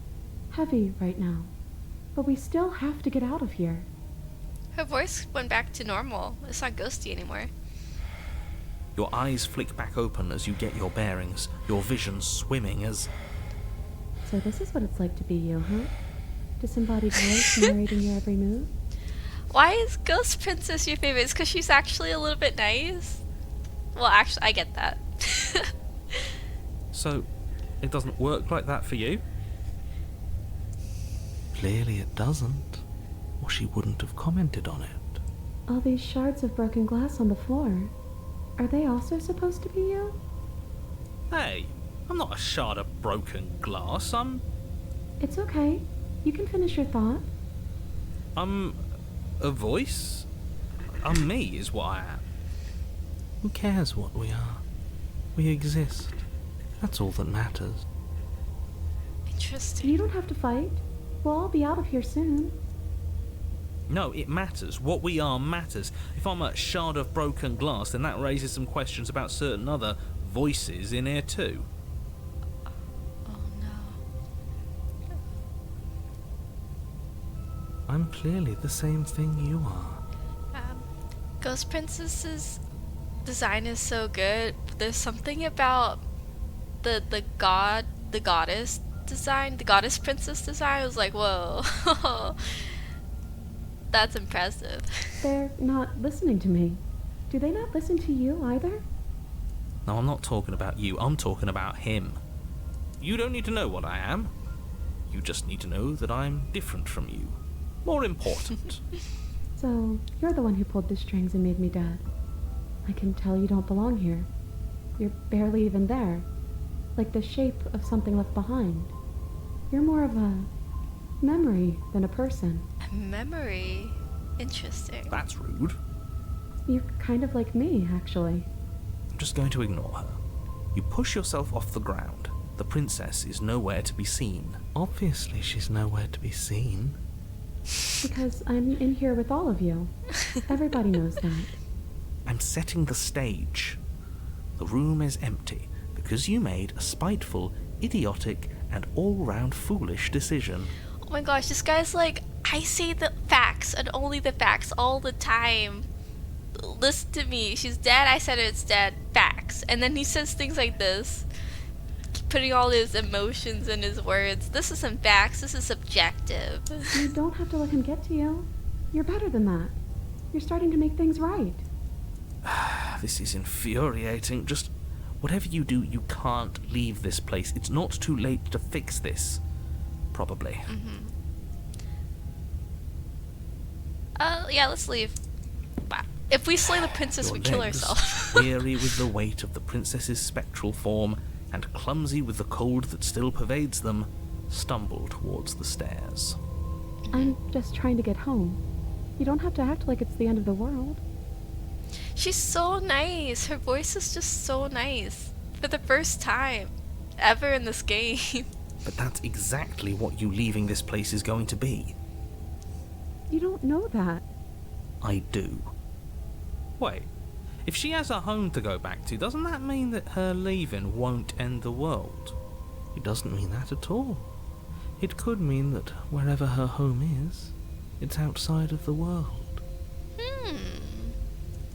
heavy right now, but we still have to get out of here. Her voice went back to normal. It's not ghosty anymore. Your eyes flick back open as you get your bearings, your vision swimming as... So this is what it's like to be you, huh? Disembodied voice narrating your every move? Why is Ghost Princess your favorite? It's because she's actually a little bit nice? Well, actually, I get that. So, it doesn't work like that for you? Clearly it doesn't, or she wouldn't have commented on it. All these shards of broken glass on the floor. Are they also supposed to be you? Hey, I'm not a shard of broken glass. I'm It's okay. You can finish your thought. a voice. I'm me is what I am. Who cares what we are? We exist. That's all that matters. Interesting. You don't have to fight. We'll all be out of here soon. No, it matters. What we are matters. If I'm a shard of broken glass, then that raises some questions about certain other voices in here too. Oh no. I'm clearly the same thing you are. Ghost Princess's design is so good. There's something about the goddess design, the goddess princess design. I was like, whoa. That's impressive. They're not listening to me. Do they not listen to you either? No, I'm not talking about you, I'm talking about him. You don't need to know what I am. You just need to know that I'm different from you. More important. So, you're the one who pulled the strings and made me dead. I can tell you don't belong here. You're barely even there. Like the shape of something left behind. You're more of a memory than a person. A memory. Interesting. That's rude. You're kind of like me, actually. I'm just going to ignore her. You push yourself off the ground. The princess is nowhere to be seen. Obviously she's nowhere to be seen. Because I'm in here with all of you. Everybody knows that. I'm setting the stage. The room is empty because you made a spiteful, idiotic, and all-round foolish decision. Oh my gosh, this guy's like, I say the facts and only the facts all the time. Listen to me. She's dead. I said it's dead. Facts. And then he says things like this, putting all his emotions in his words. This isn't facts. This is subjective. You don't have to let him get to you. You're better than that. You're starting to make things right. This is infuriating. Just whatever you do, you can't leave this place. It's not too late to fix this. Probably. Yeah, let's leave. Wow. If we slay the princess, Your we kill legs, ourselves. weary with the weight of the princess's spectral form and clumsy with the cold that still pervades them, stumble towards the stairs. I'm just trying to get home. You don't have to act like it's the end of the world. She's so nice. Her voice is just so nice. For the first time ever in this game. But that's exactly what you leaving this place is going to be. You don't know that. I do. Wait, if she has a home to go back to, doesn't that mean that her leaving won't end the world? It doesn't mean that at all. It could mean that wherever her home is, it's outside of the world.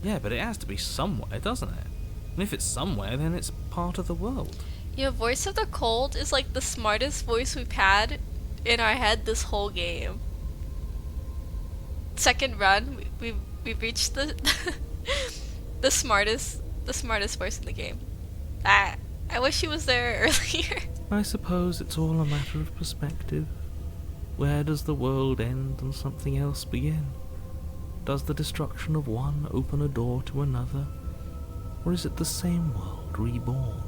Yeah, but it has to be somewhere, doesn't it? And if it's somewhere, then it's part of the world. Your voice of the cold is like the smartest voice we've had in our head this whole game. Second run, we've reached the the smartest voice in the game. I wish he was there earlier. I suppose it's all a matter of perspective. Where does the world end and something else begin? Does the destruction of one open a door to another? Or is it the same world reborn?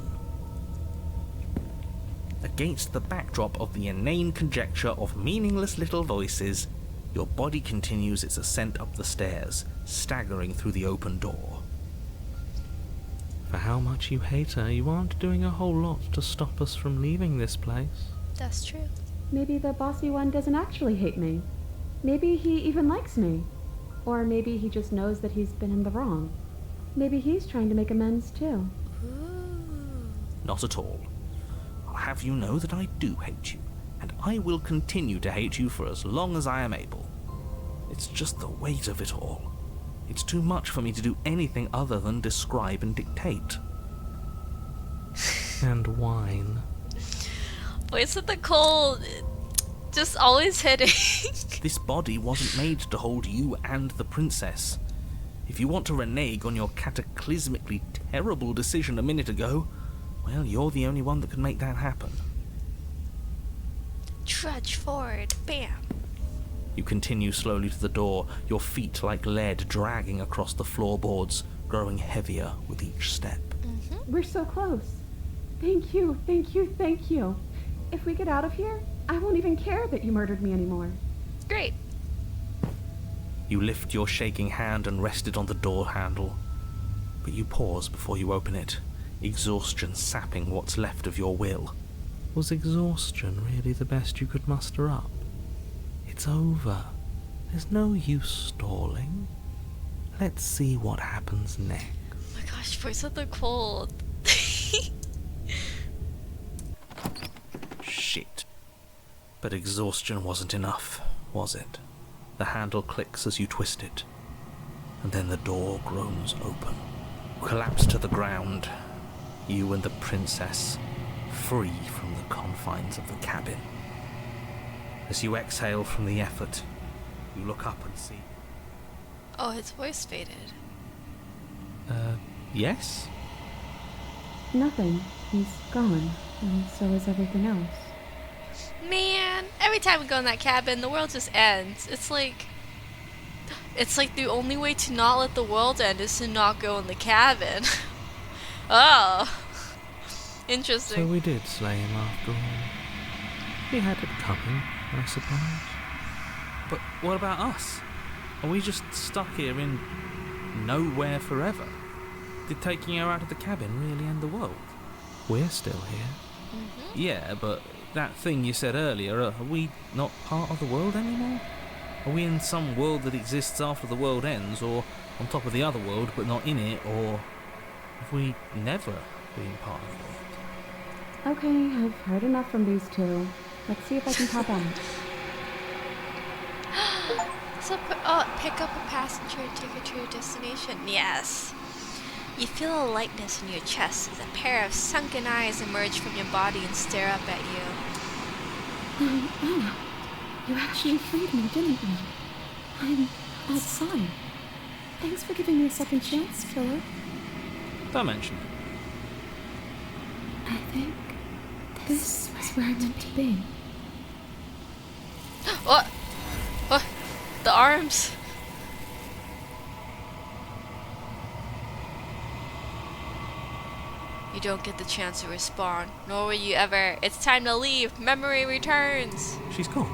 Against the backdrop of the inane conjecture of meaningless little voices, your body continues its ascent up the stairs, staggering through the open door. For how much you hate her, you aren't doing a whole lot to stop us from leaving this place. That's true. Maybe the bossy one doesn't actually hate me. Maybe he even likes me. Or maybe he just knows that he's been in the wrong. Maybe he's trying to make amends too. Not at all. I'll have you know that I do hate you, and I will continue to hate you for as long as I am able. It's just the weight of it all. It's too much for me to do anything other than describe and dictate. And whine. Voice of the cold, just always hitting. This body wasn't made to hold you and the princess. If you want to renege on your cataclysmically terrible decision a minute ago, well, you're the only one that can make that happen. Trudge forward, bam. You continue slowly to the door, your feet like lead dragging across the floorboards, growing heavier with each step. We're so close. Thank you, thank you, thank you. If we get out of here, I won't even care that you murdered me anymore. Great. You lift your shaking hand and rest it on the door handle, but you pause before you open it, exhaustion sapping what's left of your will. Was exhaustion really the best you could muster up? It's over. There's no use stalling. Let's see what happens next. Oh my gosh, voice of the cold. Shit. But exhaustion wasn't enough, was it? The handle clicks as you twist it, and then the door groans open. You collapse to the ground, you and the princess, free from the confines of the cabin. As you exhale from the effort, you look up and see... Oh, his voice faded. Yes? Nothing. He's gone, and so is everything else. Man, every time we go in that cabin, the world just ends. It's like the only way to not let the world end is to not go in the cabin. Oh, interesting. So we did slay him after all. He had it coming, I suppose. But what about us? Are we just stuck here in nowhere forever? Did taking her out of the cabin really end the world? We're still here. Yeah, but that thing you said earlier, are we not part of the world anymore? Are we in some world that exists after the world ends, or on top of the other world but not in it, or have we never been part of the world? Okay, I've heard enough from these two. Let's see if I can pop out. So, pick up a passenger and take her to your destination. Yes. You feel a lightness in your chest as a pair of sunken eyes emerge from your body and stare up at you. Oh, you actually freed me, didn't you? I'm outside. Thanks for giving me a second chance, Philip. Don't mention it. I think this is where I meant to be. What? What? The arms. You don't get the chance to respawn, nor will you ever. It's time to leave. Memory returns. She's gone.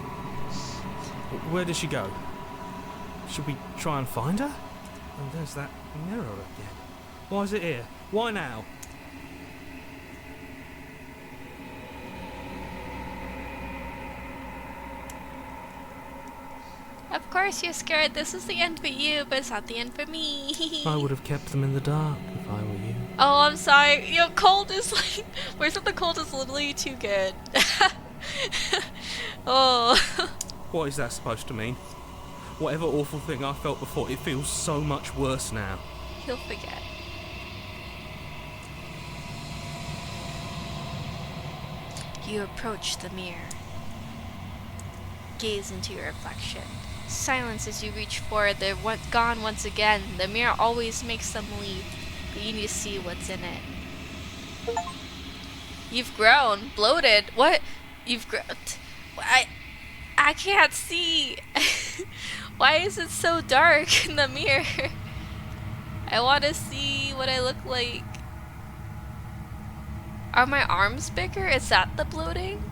Where did she go? Should we try and find her? And there's that mirror again. Why is it here? Why now? Of course you're scared. This is the end for you, but it's not the end for me. I would have kept them in the dark if I were you. Oh, I'm sorry. You know, cold is like... Where's the cold is literally too good. Oh. What is that supposed to mean? Whatever awful thing I felt before, it feels so much worse now. He'll forget. You approach the mirror. Gaze into your reflection. Silence as you reach forward. They're gone once again. The mirror always makes them leave, but you need to see what's in it. You've grown. Bloated. What? You've grown. I can't see. Why is it so dark in the mirror? I want to see what I look like. Are my arms bigger? Is that the bloating?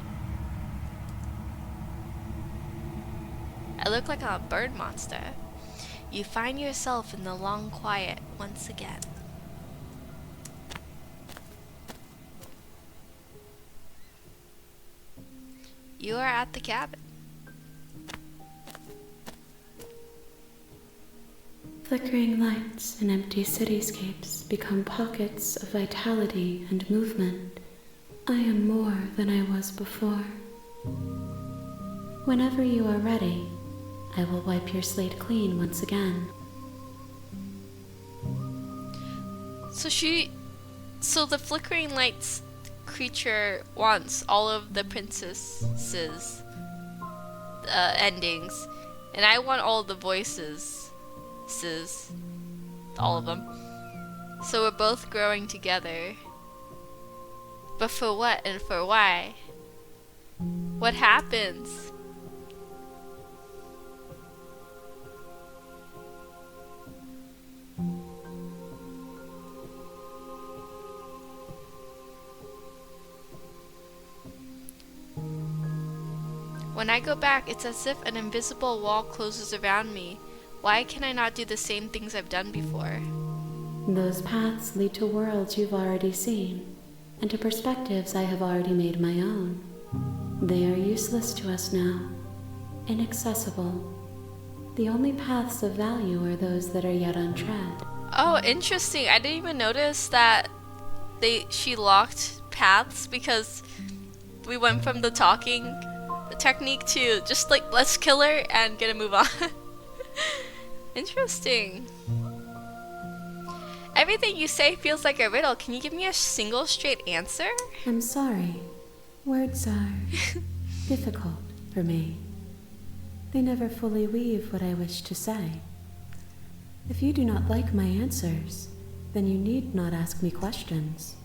I look like a bird monster. You find yourself in the long quiet once again. You are at the cabin. Flickering lights and empty cityscapes become pockets of vitality and movement. I am more than I was before. Whenever you are ready, I will wipe your slate clean once again. So the flickering lights creature wants all of the princesses endings, and I want all the voices. All of them. So we're both growing together. But for what and for why? What happens? When I go back, it's as if an invisible wall closes around me. Why can I not do the same things I've done before? Those paths lead to worlds you've already seen, and to perspectives I have already made my own. They are useless to us now, inaccessible. The only paths of value are those that are yet untread. Oh, interesting. I didn't even notice that she locked paths because we went from the talking technique to just like, let's kill her and get a move on. Interesting. Everything you say feels like a riddle. Can you give me a single straight answer? I'm sorry. Words are difficult for me. They never fully weave what I wish to say. If you do not like my answers, then you need not ask me questions.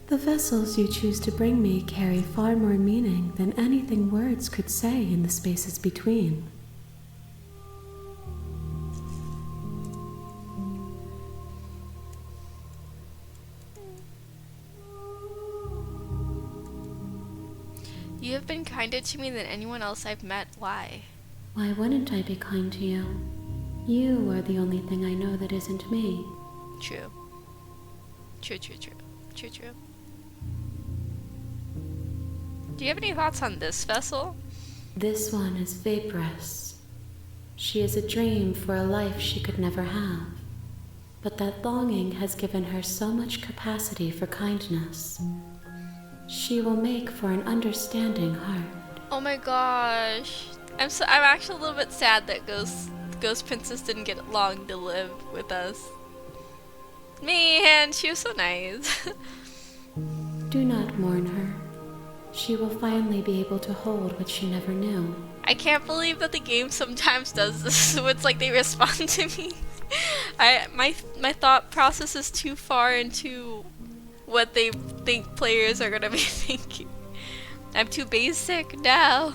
The vessels you choose to bring me carry far more meaning than anything words could say in the spaces between. You have been kinder to me than anyone else I've met. Why? Why wouldn't I be kind to you? You are the only thing I know that isn't me. True. True. Do you have any thoughts on this vessel? This one is vaporous. She is a dream for a life she could never have. But that longing has given her so much capacity for kindness. She will make for an understanding heart. Oh my gosh. I'm actually a little bit sad that Ghost Princess didn't get long to live with us. Man, she was so nice. Do not mourn her. She will finally be able to hold what she never knew. I can't believe that the game sometimes does this, so it's like they respond to me. My thought process is too far into what they think players are gonna be thinking. I'm too basic now.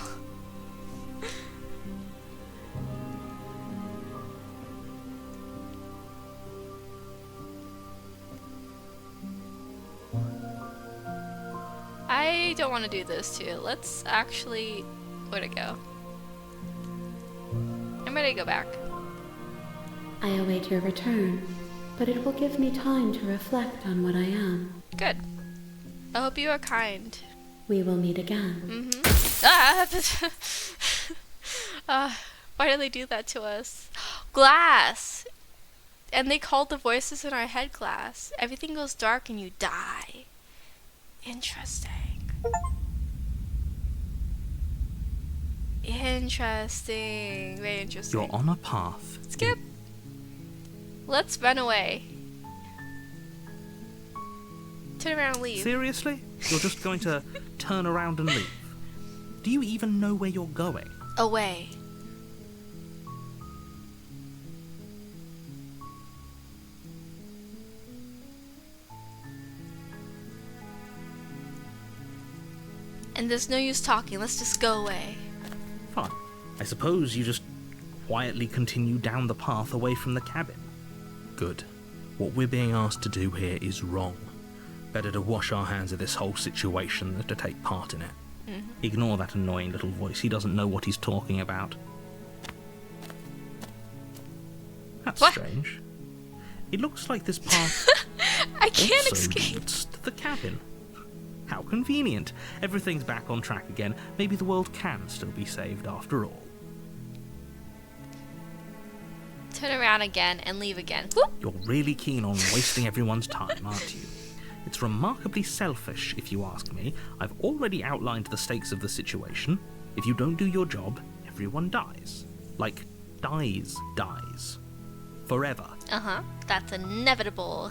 I don't want to do this too. Let's actually... Where'd it go? I'm ready to go back. I await your return, but it will give me time to reflect on what I am. Good. I hope you are kind. We will meet again. Why do they do that to us? Glass! And they called the voices in our head glass. Everything goes dark and you die. Interesting. Interesting. Very interesting. You're on a path. Skip. Let's run away. Turn around and leave. Seriously? You're just going to turn around and leave? Do you even know where you're going? Away. And there's no use talking, let's just go away. Fine. I suppose you just quietly continue down the path away from the cabin. Good. What we're being asked to do here is wrong. Better to wash our hands of this whole situation than to take part in it. Ignore that annoying little voice. He doesn't know what he's talking about. That's What? strange. It looks like this path I can't also escape. leads to the cabin. How convenient. Everything's back on track again. Maybe the world can still be saved after all. Turn around again and leave again. Whoop. You're really keen on wasting everyone's time, aren't you? It's remarkably selfish, if you ask me. I've already outlined the stakes of the situation. If you don't do your job, everyone dies. Like, dies. Forever. Uh-huh. That's inevitable.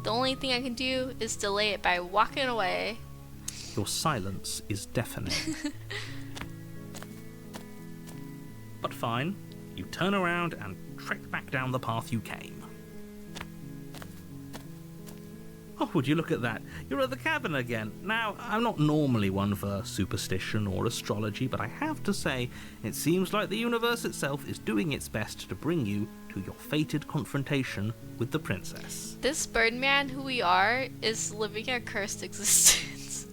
The only thing I can do is delay it by walking away. Your silence is deafening. But fine. You turn around and trek back down the path you came. Oh, would you look at that? You're at the cabin again. Now, I'm not normally one for superstition or astrology, but I have to say, it seems like the universe itself is doing its best to bring you to your fated confrontation with the princess. This Birdman who we are is living a cursed existence.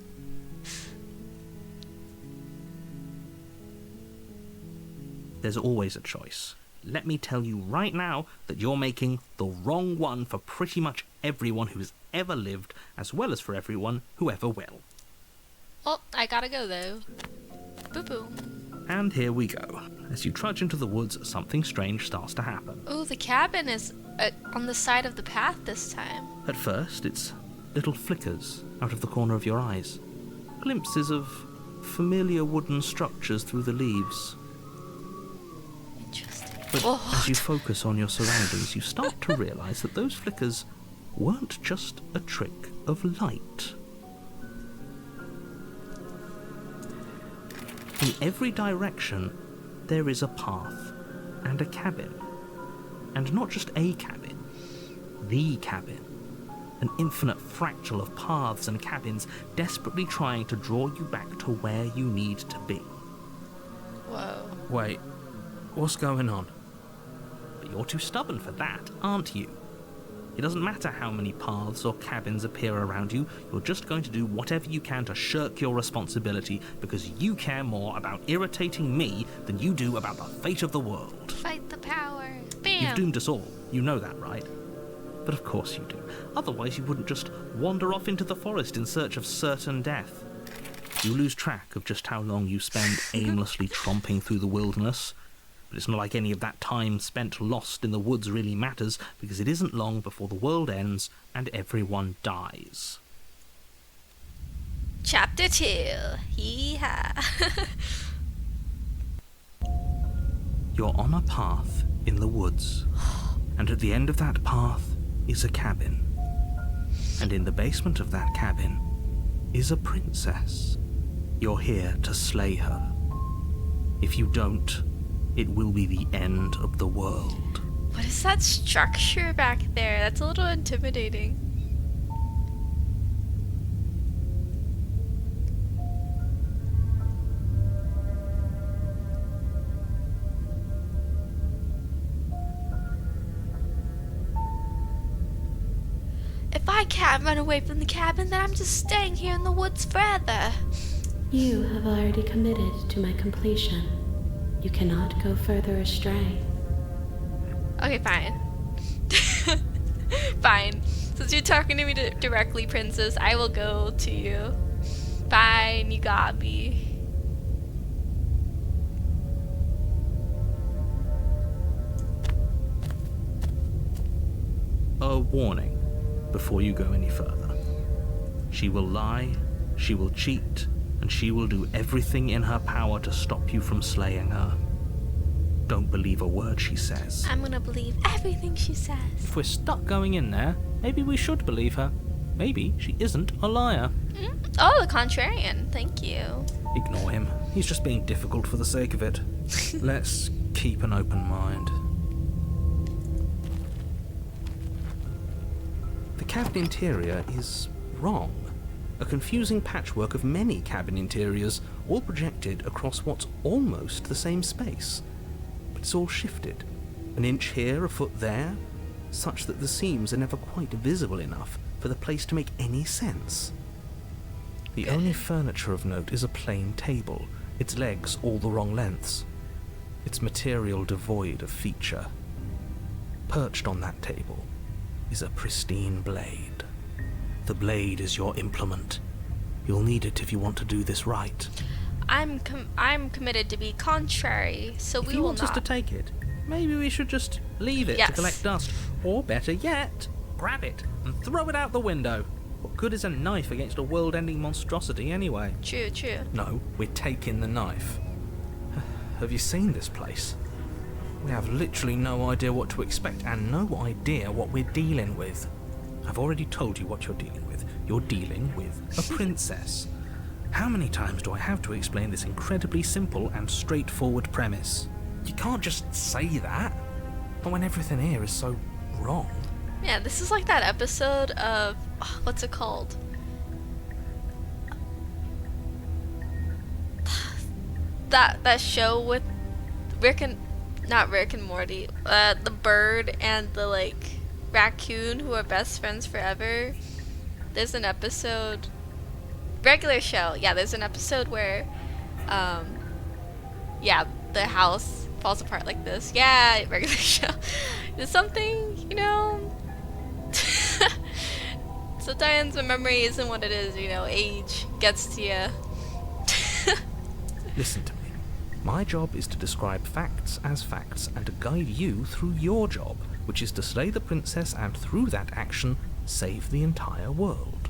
There's always a choice. Let me tell you right now that you're making the wrong one for pretty much everyone who's ever lived, as well as for everyone who ever will. Oh, I gotta go though. Boo-boo. And here we go. As you trudge into the woods, something strange starts to happen. Oh, the cabin is on the side of the path this time. At first, it's little flickers out of the corner of your eyes. Glimpses of familiar wooden structures through the leaves. Interesting. But Whoa. as you focus on your surroundings, you start to realize that those flickers weren't just a trick of light. In every direction, there is a path and a cabin. And not just a cabin, the cabin. An infinite fractal of paths and cabins desperately trying to draw you back to where you need to be. Whoa. Wait, what's going on? But you're too stubborn for that, aren't you? It doesn't matter how many paths or cabins appear around you, you're just going to do whatever you can to shirk your responsibility because you care more about irritating me than you do about the fate of the world. Fight the power. You've Bam. doomed us all. You know that, right? But of course you do. Otherwise you wouldn't just wander off into the forest in search of certain death. You lose track of just how long you spend aimlessly tromping through the wilderness. But it's not like any of that time spent lost in the woods really matters, because it isn't long before the world ends and everyone dies. Chapter 2. Hee-ha. You're on a path in the woods, and at the end of that path is a cabin. And in the basement of that cabin is a princess. You're here to slay her. If you don't, it will be the end of the world. What is that structure back there? That's a little intimidating. If I can't run away from the cabin, then I'm just staying here in the woods forever. You have already committed to my completion. You cannot go further astray. Okay, fine. Fine. Since you're talking to me directly, Princess, I will go to you. Fine, you got me. A warning before you go any further. She will lie, she will cheat, and she will do everything in her power to stop you from slaying her. Don't believe a word she says. I'm gonna believe everything she says. If we're stuck going in there, maybe we should believe her. Maybe she isn't a liar. Oh, the contrarian. Thank you. Ignore him. He's just being difficult for the sake of it. Let's keep an open mind. The cabin interior is wrong. A confusing patchwork of many cabin interiors, all projected across what's almost the same space. But it's all shifted. An inch here, a foot there, such that the seams are never quite visible enough for the place to make any sense. The only furniture of note is a plain table, its legs all the wrong lengths, its material devoid of feature. Perched on that table is a pristine blade. The blade is your implement. You'll need it if you want to do this right. I'm committed to be contrary, so If we you will want not. us to take it, maybe we should just leave it Yes. to collect dust. Or better yet, grab it and throw it out the window. What good is a knife against a world-ending monstrosity anyway? True, true. No, we're taking the knife. Have you seen this place? We have literally no idea what to expect and no idea what we're dealing with. I've already told you what you're dealing with. You're dealing with a princess. How many times do I have to explain this incredibly simple and straightforward premise? You can't just say that. But when everything here is so wrong. Yeah, this is like that episode of what's it called? That show with not Rick and Morty, the bird and the like raccoon who are best friends forever. There's an episode, regular show. Yeah, there's an episode where, yeah, the house falls apart like this. Yeah, regular show. There's something, you know. Sometimes the memory isn't what it is, you know. Age gets to you. Listen to me. My job is to describe facts as facts and to guide you through your job, which is to slay the princess and through that action, save the entire world.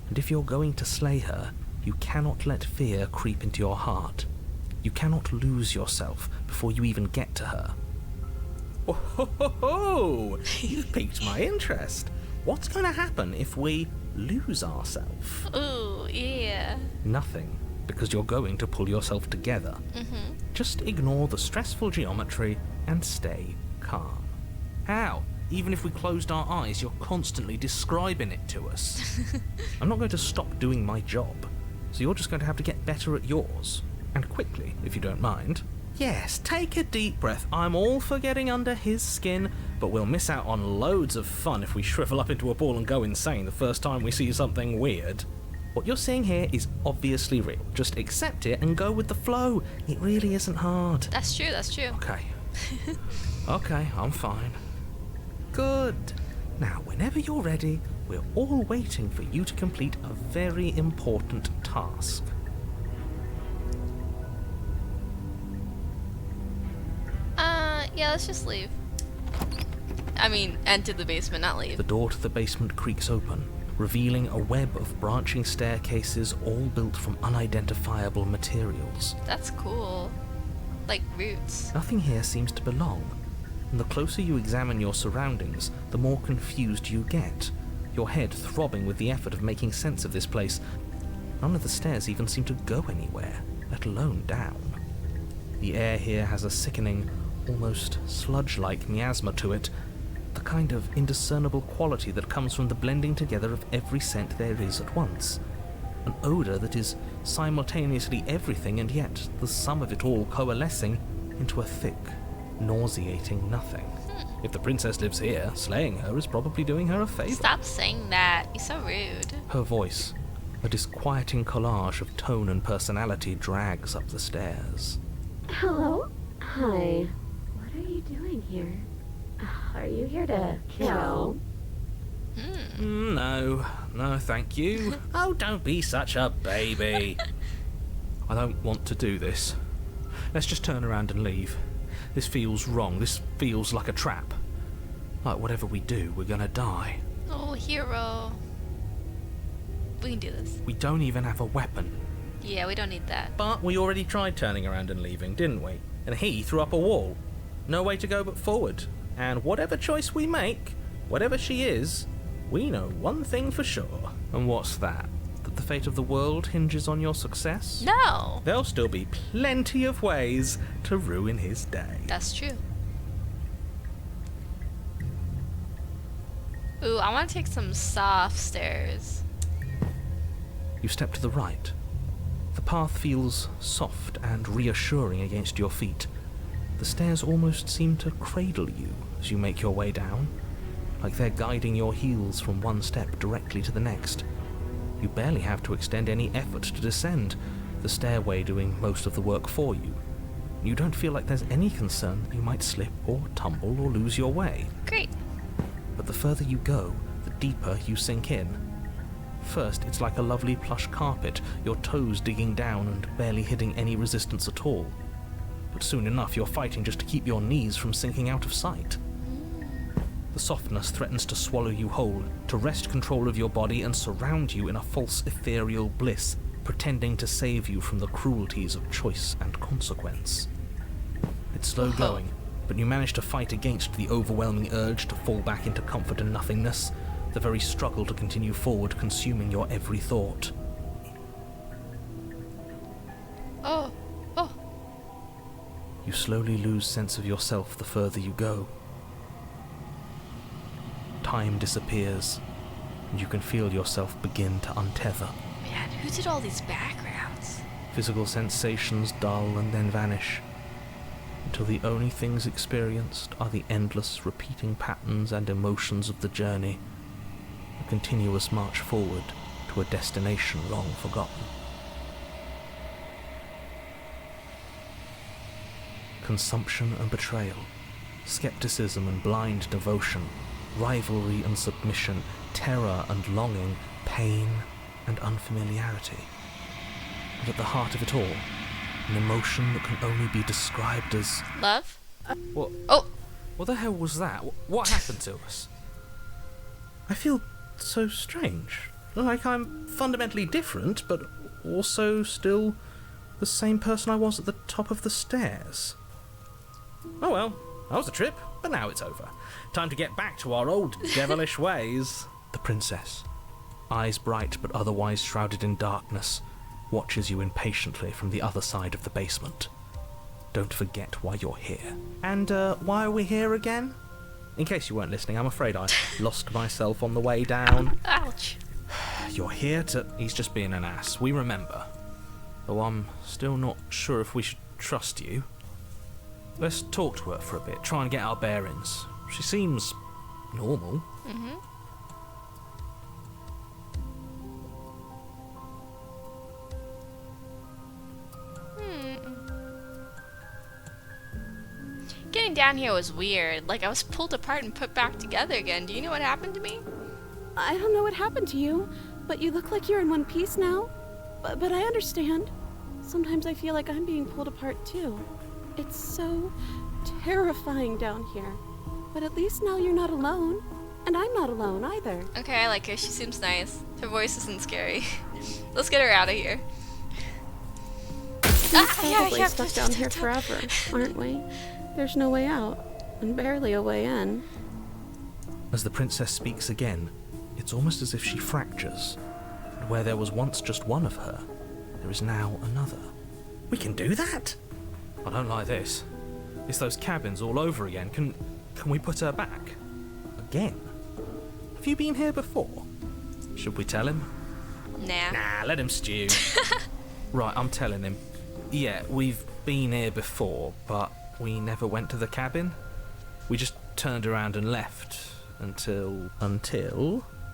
And if you're going to slay her, you cannot let fear creep into your heart. You cannot lose yourself before you even get to her. Oh, ho, ho, ho. You've piqued my interest. What's going to happen if we lose ourselves? Ooh, yeah. Nothing, because you're going to pull yourself together. Just ignore the stressful geometry and stay calm. How? Even if we closed our eyes, you're constantly describing it to us. I'm not going to stop doing my job, so you're just going to have to get better at yours. And quickly, if you don't mind. Yes, take a deep breath. I'm all for getting under his skin, but we'll miss out on loads of fun if we shrivel up into a ball and go insane the first time we see something weird. What you're seeing here is obviously real. Just accept it and go with the flow. It really isn't hard. That's true, that's true. Okay. Okay, I'm fine. Good. Now, whenever you're ready, we're all waiting for you to complete a very important task. Yeah, let's just leave. I mean, enter the basement, not leave. The door to the basement creaks open, revealing a web of branching staircases all built from unidentifiable materials. That's cool. Like roots. Nothing here seems to belong, and the closer you examine your surroundings, the more confused you get, your head throbbing with the effort of making sense of this place. None of the stairs even seem to go anywhere, let alone down. The air here has a sickening, almost sludge-like miasma to it, the kind of indiscernible quality that comes from the blending together of every scent there is at once. An odour that is simultaneously everything and yet the sum of it all coalescing into a thick, nauseating nothing. If the princess lives here, slaying her is probably doing her a favour. Stop saying that. You're so rude. Her voice, a disquieting collage of tone and personality, drags up the stairs. Hello? Hi. What are you doing here? Are you here to kill? No, thank you. Oh, don't be such a baby. I don't want to do this. Let's just turn around and leave. This feels wrong. This feels like a trap. Like whatever we do, we're gonna die. Oh, hero. We can do this. We don't even have a weapon. Yeah, we don't need that. But we already tried turning around and leaving, didn't we? And he threw up a wall. No way to go but forward. And whatever choice we make, whatever she is, we know one thing for sure. And what's that? the fate of the world hinges on your success? No. There'll still be plenty of ways to ruin his day. That's true. Ooh, I want to take some soft stairs. You step to the right. The path feels soft and reassuring against your feet. The stairs almost seem to cradle you as you make your way down, like they're guiding your heels from one step directly to the next. You barely have to extend any effort to descend, the stairway doing most of the work for you. You don't feel like there's any concern that you might slip or tumble or lose your way. Great. But the further you go, the deeper you sink in. First, it's like a lovely plush carpet, your toes digging down and barely hitting any resistance at all. But soon enough, you're fighting just to keep your knees from sinking out of sight. The softness threatens to swallow you whole, to wrest control of your body and surround you in a false ethereal bliss, pretending to save you from the cruelties of choice and consequence. It's slow going, but you manage to fight against the overwhelming urge to fall back into comfort and nothingness, the very struggle to continue forward consuming your every thought. Oh. You slowly lose sense of yourself the further you go. Time disappears, and you can feel yourself begin to untether. Man, who did all these backgrounds? Physical sensations dull and then vanish, until the only things experienced are the endless repeating patterns and emotions of the journey, a continuous march forward to a destination long forgotten. Consumption and betrayal, skepticism and blind devotion, rivalry and submission, terror and longing, pain and unfamiliarity. And at the heart of it all, an emotion that can only be described as... Love? What? Oh. What the hell was that? What happened to us? I feel so strange. Like I'm fundamentally different, but also still the same person I was at the top of the stairs. Oh well, that was a trip, but now it's over. Time to get back to our old devilish ways. The princess, eyes bright but otherwise shrouded in darkness, watches you impatiently from the other side of the basement. Don't forget why you're here. And why are we here again? In case you weren't listening, I'm afraid I lost myself on the way down. Ouch. You're here to... He's just being an ass, we remember. Though I'm still not sure if we should trust you. Let's talk to her for a bit, try and get our bearings. She seems normal. Mm-hmm. Getting down here was weird. Like I was pulled apart and put back together again. Do you know what happened to me? I don't know what happened to you, but you look like you're in one piece now. But I understand. Sometimes I feel like I'm being pulled apart too. It's so terrifying down here. But at least now you're not alone. And I'm not alone either. Okay, I like her. She seems nice. Her voice isn't scary. Let's get her out of here. We're probably stuck down here forever, aren't we? There's no way out, and barely a way in. As the princess speaks again, it's almost as if she fractures. And where there was once just one of her, there is now another. We can do that? I don't like this. It's those cabins all over again. Can we put her back? Again? Have you been here before? Should we tell him? Nah, let him stew. Right, I'm telling him. Yeah, we've been here before, but we never went to the cabin. We just turned around and left until...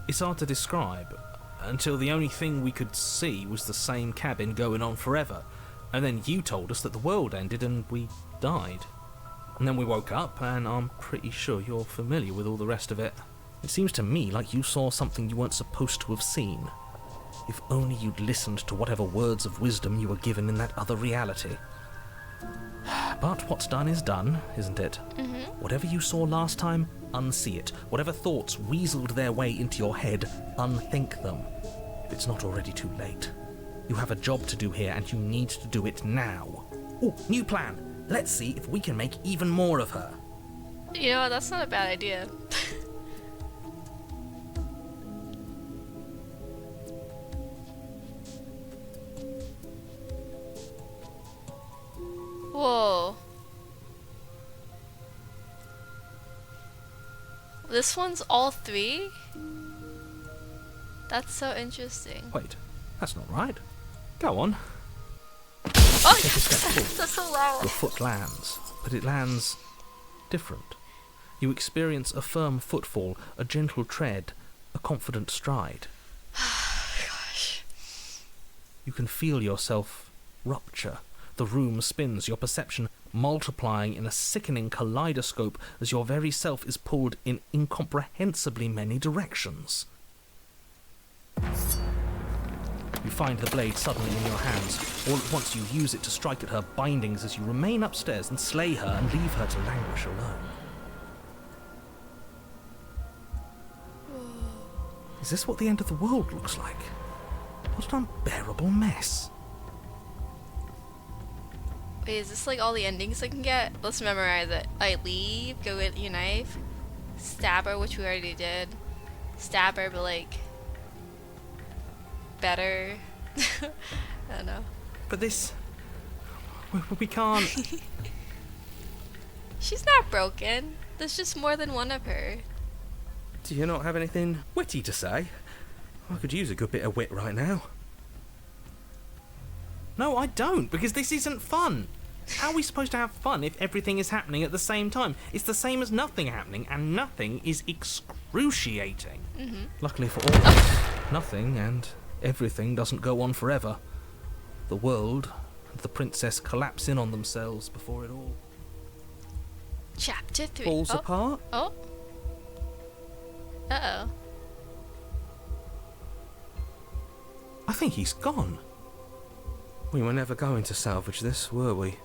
It's hard to describe. Until the only thing we could see was the same cabin going on forever. And then you told us that the world ended and we died. And then we woke up, and I'm pretty sure you're familiar with all the rest of it. It seems to me like you saw something you weren't supposed to have seen. If only you'd listened to whatever words of wisdom you were given in that other reality. But what's done is done, isn't it? Mm-hmm. Whatever you saw last time, unsee it. Whatever thoughts weaseled their way into your head, unthink them. If it's not already too late. You have a job to do here, and you need to do it now. Ooh, new plan. Let's see if we can make even more of her. You know what? That's not a bad idea. this one's all three? That's so interesting. Wait, that's not right. Go on. Oh, Take a step forward. that's so loud. Your foot lands, but it lands different. You experience a firm footfall, a gentle tread, a confident stride. Gosh. You can feel yourself rupture. The room spins, your perception multiplying in a sickening kaleidoscope as your very self is pulled in incomprehensibly many directions. You find the blade suddenly in your hands. All at once you use it to strike at her bindings as you remain upstairs and slay her and leave her to languish alone. Is this what the end of the world looks like? What an unbearable mess. Wait, is this like all the endings I can get? Let's memorize it. I leave, go get your knife, stab her, which we already did. Stab her, but like better. I don't know. But this... We can't... She's not broken. There's just more than one of her. Do you not have anything witty to say? I could use a good bit of wit right now. No, I don't, because this isn't fun. How are we supposed to have fun if everything is happening at the same time? It's the same as nothing happening, and nothing is excruciating. Luckily for all of us, nothing and everything doesn't go on forever. The world and the princess collapse in on themselves before it all Chapter 3. falls Oh. apart. Oh. Uh-oh. I think he's gone. We were never going to salvage this, were we?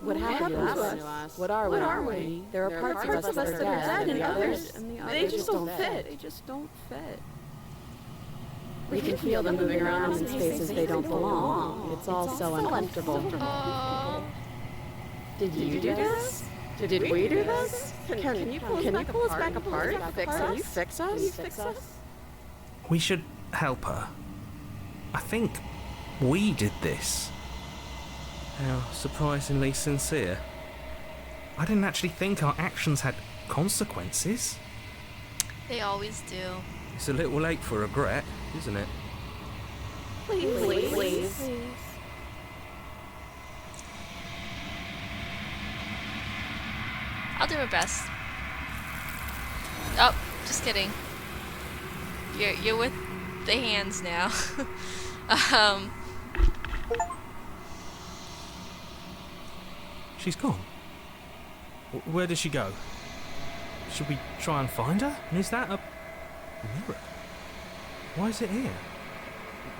What happened to us? What are we? There are parts of us that are dead, and others, they just don't fit. They just don't fit. We can feel them moving around in spaces they don't belong. It's all so uncomfortable. Oh. Did you do this? Did we do this? Can you pull us back apart? Can you fix us? We should help her. I think we did this. How surprisingly sincere. I didn't actually think our actions had consequences. They always do. It's a little late for regret, isn't it? Please. I'll do my best. Oh, just kidding. You're with the hands now. She's gone. Where did she go? Should we try and find her? And is that a mirror? Why is it here?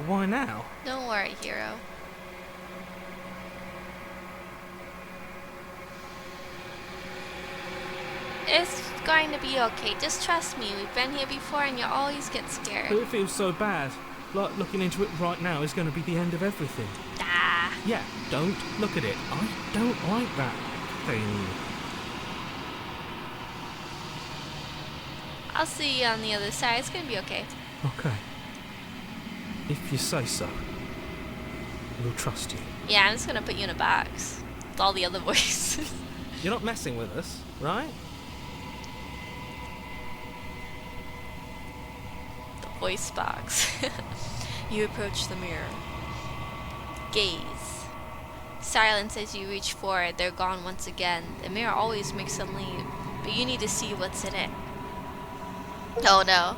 Why now? Don't worry, hero. It's going to be okay. Just trust me. We've been here before and you always get But scared. it feels so bad. Like looking into it right now is going to be the end of everything. Ah. Yeah, don't look at it. I don't like that thing. I'll see you on the other side. It's going to be okay. Okay. If you say so. We'll trust you. Yeah, I'm just going to put you in a box with all the other voices. You're not messing with us, right? The voice box. You approach the mirror. Gaze. Silence as you reach for it. They're gone once again. The mirror always makes them leave, but you need to see what's in it. Oh no.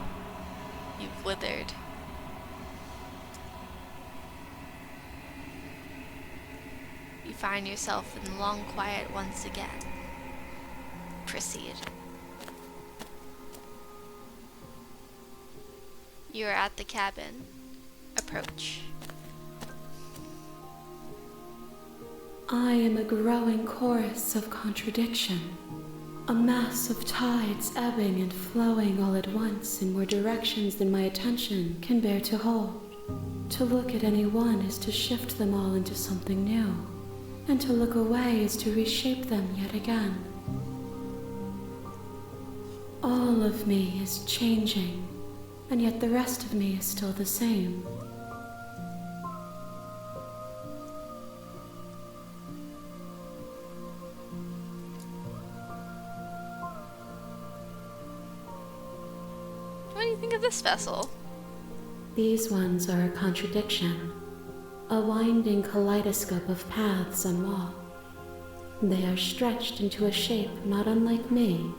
You've withered. You find yourself in long quiet once again. Proceed. You are at the cabin. Approach. I am a growing chorus of contradiction, a mass of tides ebbing and flowing all at once in more directions than my attention can bear to hold. To look at any one is to shift them all into something new, and to look away is to reshape them yet again. All of me is changing, and yet the rest of me is still the same. What do you think of this vessel? These ones are a contradiction, a winding kaleidoscope of paths and wall. They are stretched into a shape not unlike me,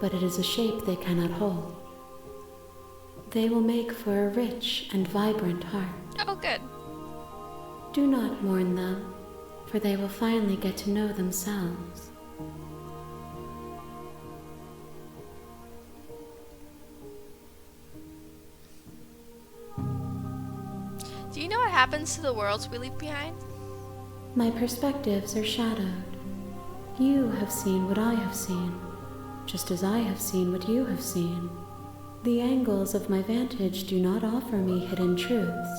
but it is a shape they cannot hold. They will make for a rich and vibrant heart. Oh, good. Do not mourn them, for they will finally get to know themselves. Do you know what happens to the worlds we leave behind? My perspectives are shadowed. You have seen what I have seen, just as I have seen what you have seen. The angles of my vantage do not offer me hidden truths,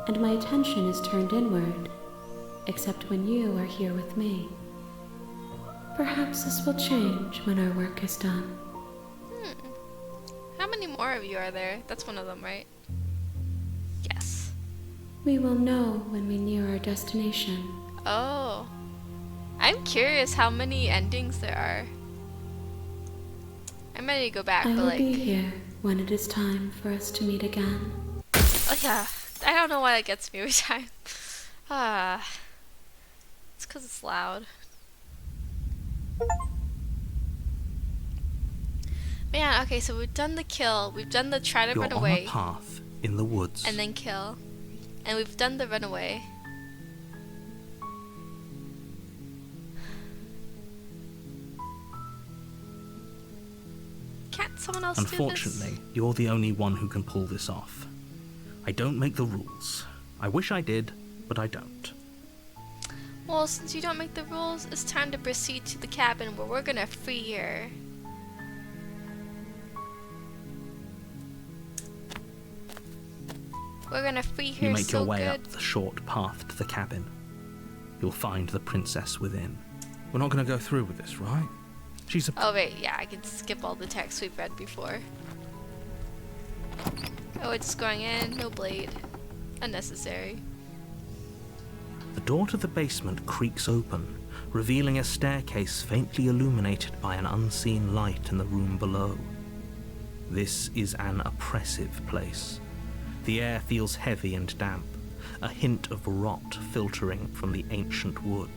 and my attention is turned inward, except when you are here with me. Perhaps this will change when our work is done. How many more of you are there? That's one of them, right? Yes. We will know when we near our destination. Oh. I'm curious how many endings there are. I'm ready to go back, I but will like... be here when it is time for us to meet again. Oh yeah. I don't know why that gets me every time. It's because it's loud. Man, okay, so we've done the kill. We've done the try to You're run on away. a path in the woods. And then kill. And we've done the runaway. Can't someone else do this? Unfortunately, you're the only one who can pull this off. I don't make the rules. I wish I did, but I don't. Well, since you don't make the rules, it's time to proceed to the cabin where we're gonna free her. We're gonna free her. You make so your way good. up the short path to the cabin. You'll find the princess within. We're not going to go through with this, right? She's a... Oh wait, yeah, I can skip all the text we've read before. Oh, it's going in. No blade. Unnecessary. The door to the basement creaks open, revealing a staircase faintly illuminated by an unseen light in the room below. This is an oppressive place. The air feels heavy and damp, a hint of rot filtering from the ancient wood.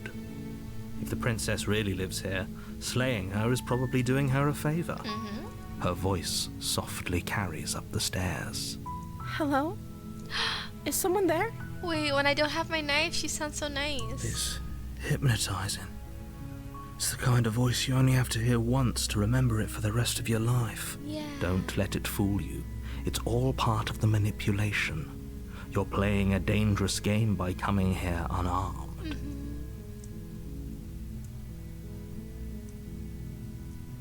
If the princess really lives here, slaying her is probably doing her a favor. Her voice softly carries up the stairs. Hello? Is someone there? Wait, when I don't have my knife, she sounds so nice. It's hypnotizing. It's the kind of voice you only have to hear once to remember it for the rest of your life. Yeah. Don't let it fool you. It's all part of the manipulation. You're playing a dangerous game by coming here unarmed.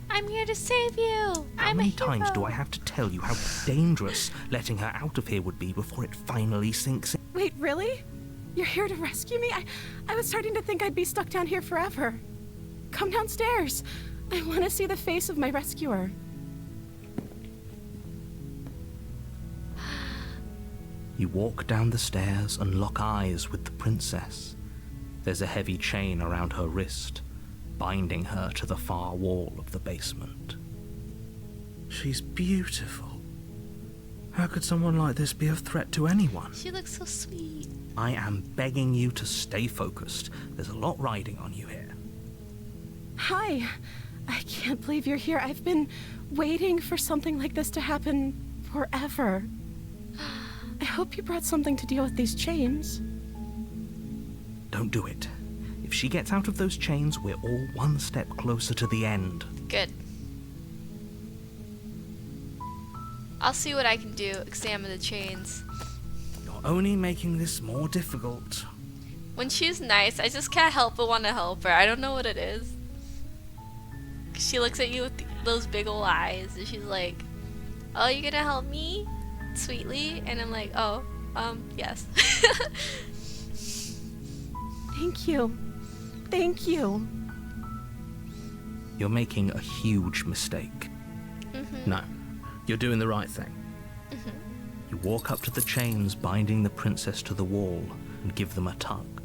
I'm here to save you. How I'm many a hero. times do I have to tell you how dangerous letting her out of here would be before it finally sinks in? Wait, really? You're here to rescue me? I was starting to think I'd be stuck down here forever. Come downstairs. I want to see the face of my rescuer. You walk down the stairs and lock eyes with the princess. There's a heavy chain around her wrist, binding her to the far wall of the basement. She's beautiful. How could someone like this be a threat to anyone? She looks so sweet. I am begging you to stay focused. There's a lot riding on you here. Hi. I can't believe you're here. I've been waiting for something like this to happen forever. I hope you brought something to deal with these chains. Don't do it. If she gets out of those chains, we're all one step closer to the end. Good. I'll see what I can do. Examine the chains. You're only making this more difficult. When she's nice, I just can't help but want to help her. I don't know what it is. She looks at you with those big old eyes, and she's like, "Oh, you gonna help me?" Sweetly, and I'm like, "Oh, yes." Thank you. Thank you. You're making a huge mistake. No, you're doing the right thing. You walk up to the chains binding the princess to the wall and give them a tug.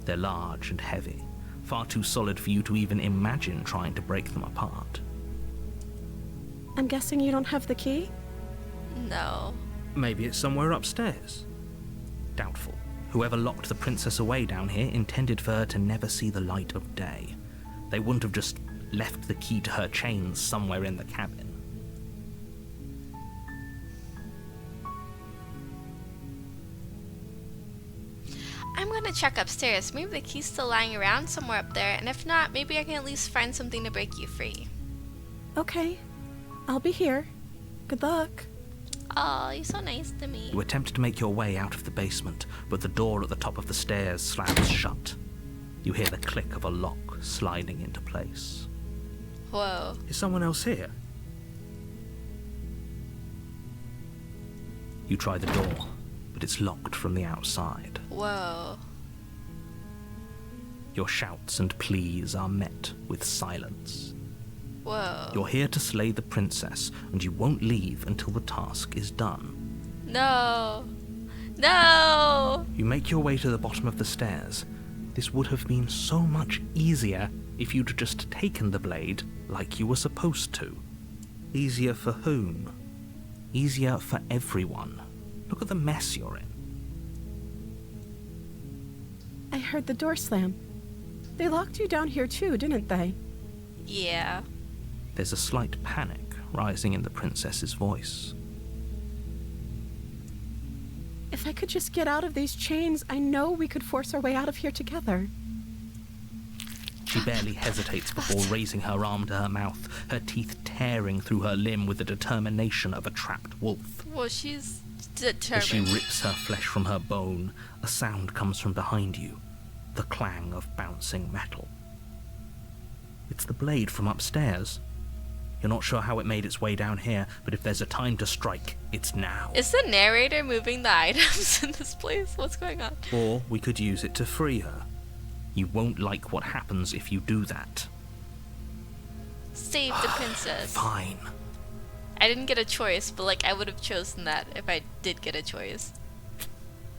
They're large and heavy, far too solid for you to even imagine trying to break them apart. I'm guessing you don't have the key? No. Maybe it's somewhere upstairs. Doubtful. Whoever locked the princess away down here intended for her to never see the light of day. They wouldn't have just left the key to her chains somewhere in the cabin. I'm gonna check upstairs. Maybe the key's still lying around somewhere up there, and if not, maybe I can at least find something to break you free. Okay. I'll be here. Good luck. Oh, you're so nice to me. You attempt to make your way out of the basement, but the door at the top of the stairs slams shut. You hear the click of a lock sliding into place. Whoa. Is someone else here? You try the door, but it's locked from the outside. Whoa. Your shouts and pleas are met with silence. Whoa. You're here to slay the princess, and you won't leave until the task is done. No. No! You make your way to the bottom of the stairs. This would have been so much easier if you'd just taken the blade like you were supposed to. Easier for whom? Easier for everyone. Look at the mess you're in. I heard the door slam. They locked you down here too, didn't they? Yeah. There's a slight panic rising in the princess's voice. If I could just get out of these chains, I know we could force our way out of here together. She barely hesitates before raising her arm to her mouth, her teeth tearing through her limb with the determination of a trapped wolf. Well, she's As she determined. rips her flesh from her bone, a sound comes from behind you, the clang of bouncing metal. It's the blade from upstairs. You're not sure how it made its way down here, but if there's a time to strike, it's now. Is the narrator moving the items in this place? What's going on? Or we could use it to free her. You won't like what happens if you do that. Save the princess. Fine. I didn't get a choice, but like I would have chosen that if I did get a choice.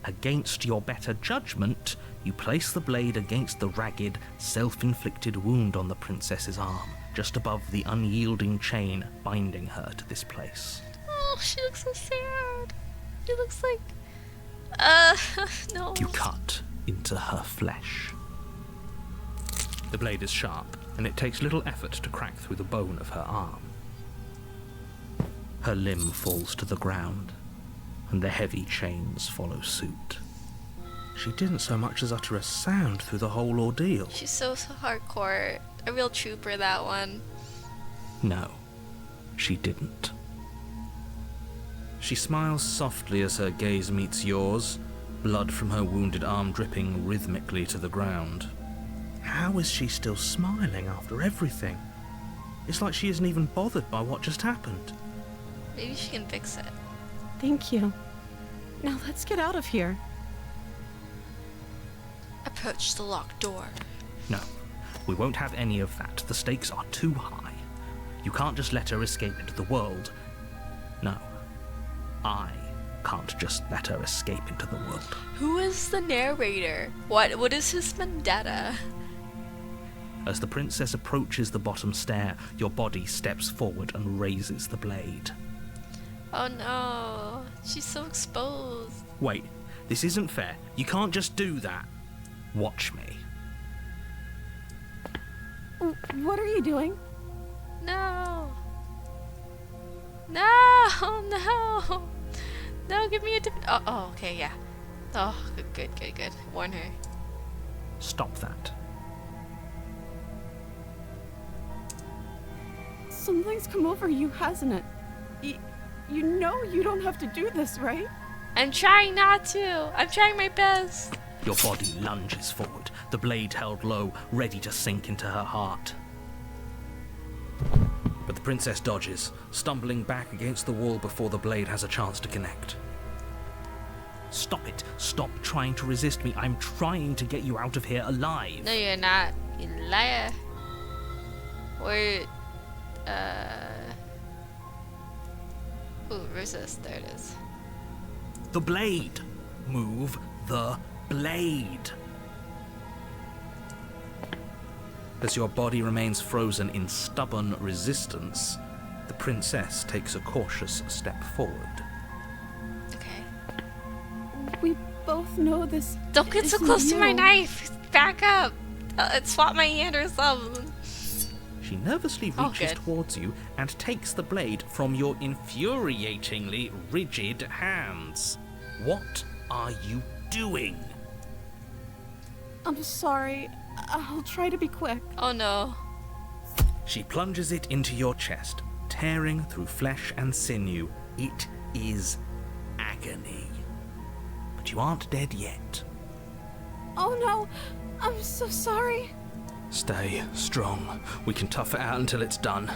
Against your better judgment, you place the blade against the ragged, self-inflicted wound on the princess's arm, just above the unyielding chain binding her to this place. Oh, she looks so sad. She looks like... no. You cut into her flesh. The blade is sharp, and it takes little effort to crack through the bone of her arm. Her limb falls to the ground, and the heavy chains follow suit. She didn't so much as utter a sound through the whole ordeal. She's so hardcore. A real trooper, that one. No, she didn't. She smiles softly as her gaze meets yours, blood from her wounded arm dripping rhythmically to the ground. How is she still smiling after everything? It's like she isn't even bothered by what just happened. Maybe she can fix it. Thank you. Now let's get out of here. Approach the locked door. No, we won't have any of that. The stakes are too high. You can't just let her escape into the world. No, I can't just let her escape into the world. Who is the narrator? What is his vendetta? As the princess approaches the bottom stair, your body steps forward and raises the blade. Oh no, she's so exposed. Wait, this isn't fair. You can't just do that. Watch me. What are you doing? No. No, no. No, give me a different... Oh, okay, yeah. Oh, good. Warn her. Stop that. Something's come over you, hasn't it? You know you don't have to do this, right? I'm trying not to. I'm trying my best. Your body lunges forward, the blade held low, ready to sink into her heart. But the princess dodges, stumbling back against the wall before the blade has a chance to connect. Stop it. Stop trying to resist me. I'm trying to get you out of here alive. No, you're not. You liar. Wait. Ooh, resist. There it is. The blade. Move the blade. As your body remains frozen in stubborn resistance, the princess takes a cautious step forward. We both know this. Don't get so isn't close to my you. knife! Back up! Swap my hand or something. She nervously Oh, reaches good. towards you and takes the blade from your infuriatingly rigid hands. What are you doing? I'm sorry. I'll try to be quick. Oh no. She plunges it into your chest, tearing through flesh and sinew. It is agony. But you aren't dead yet. Oh no! I'm so sorry. Stay strong. We can tough it out until it's done.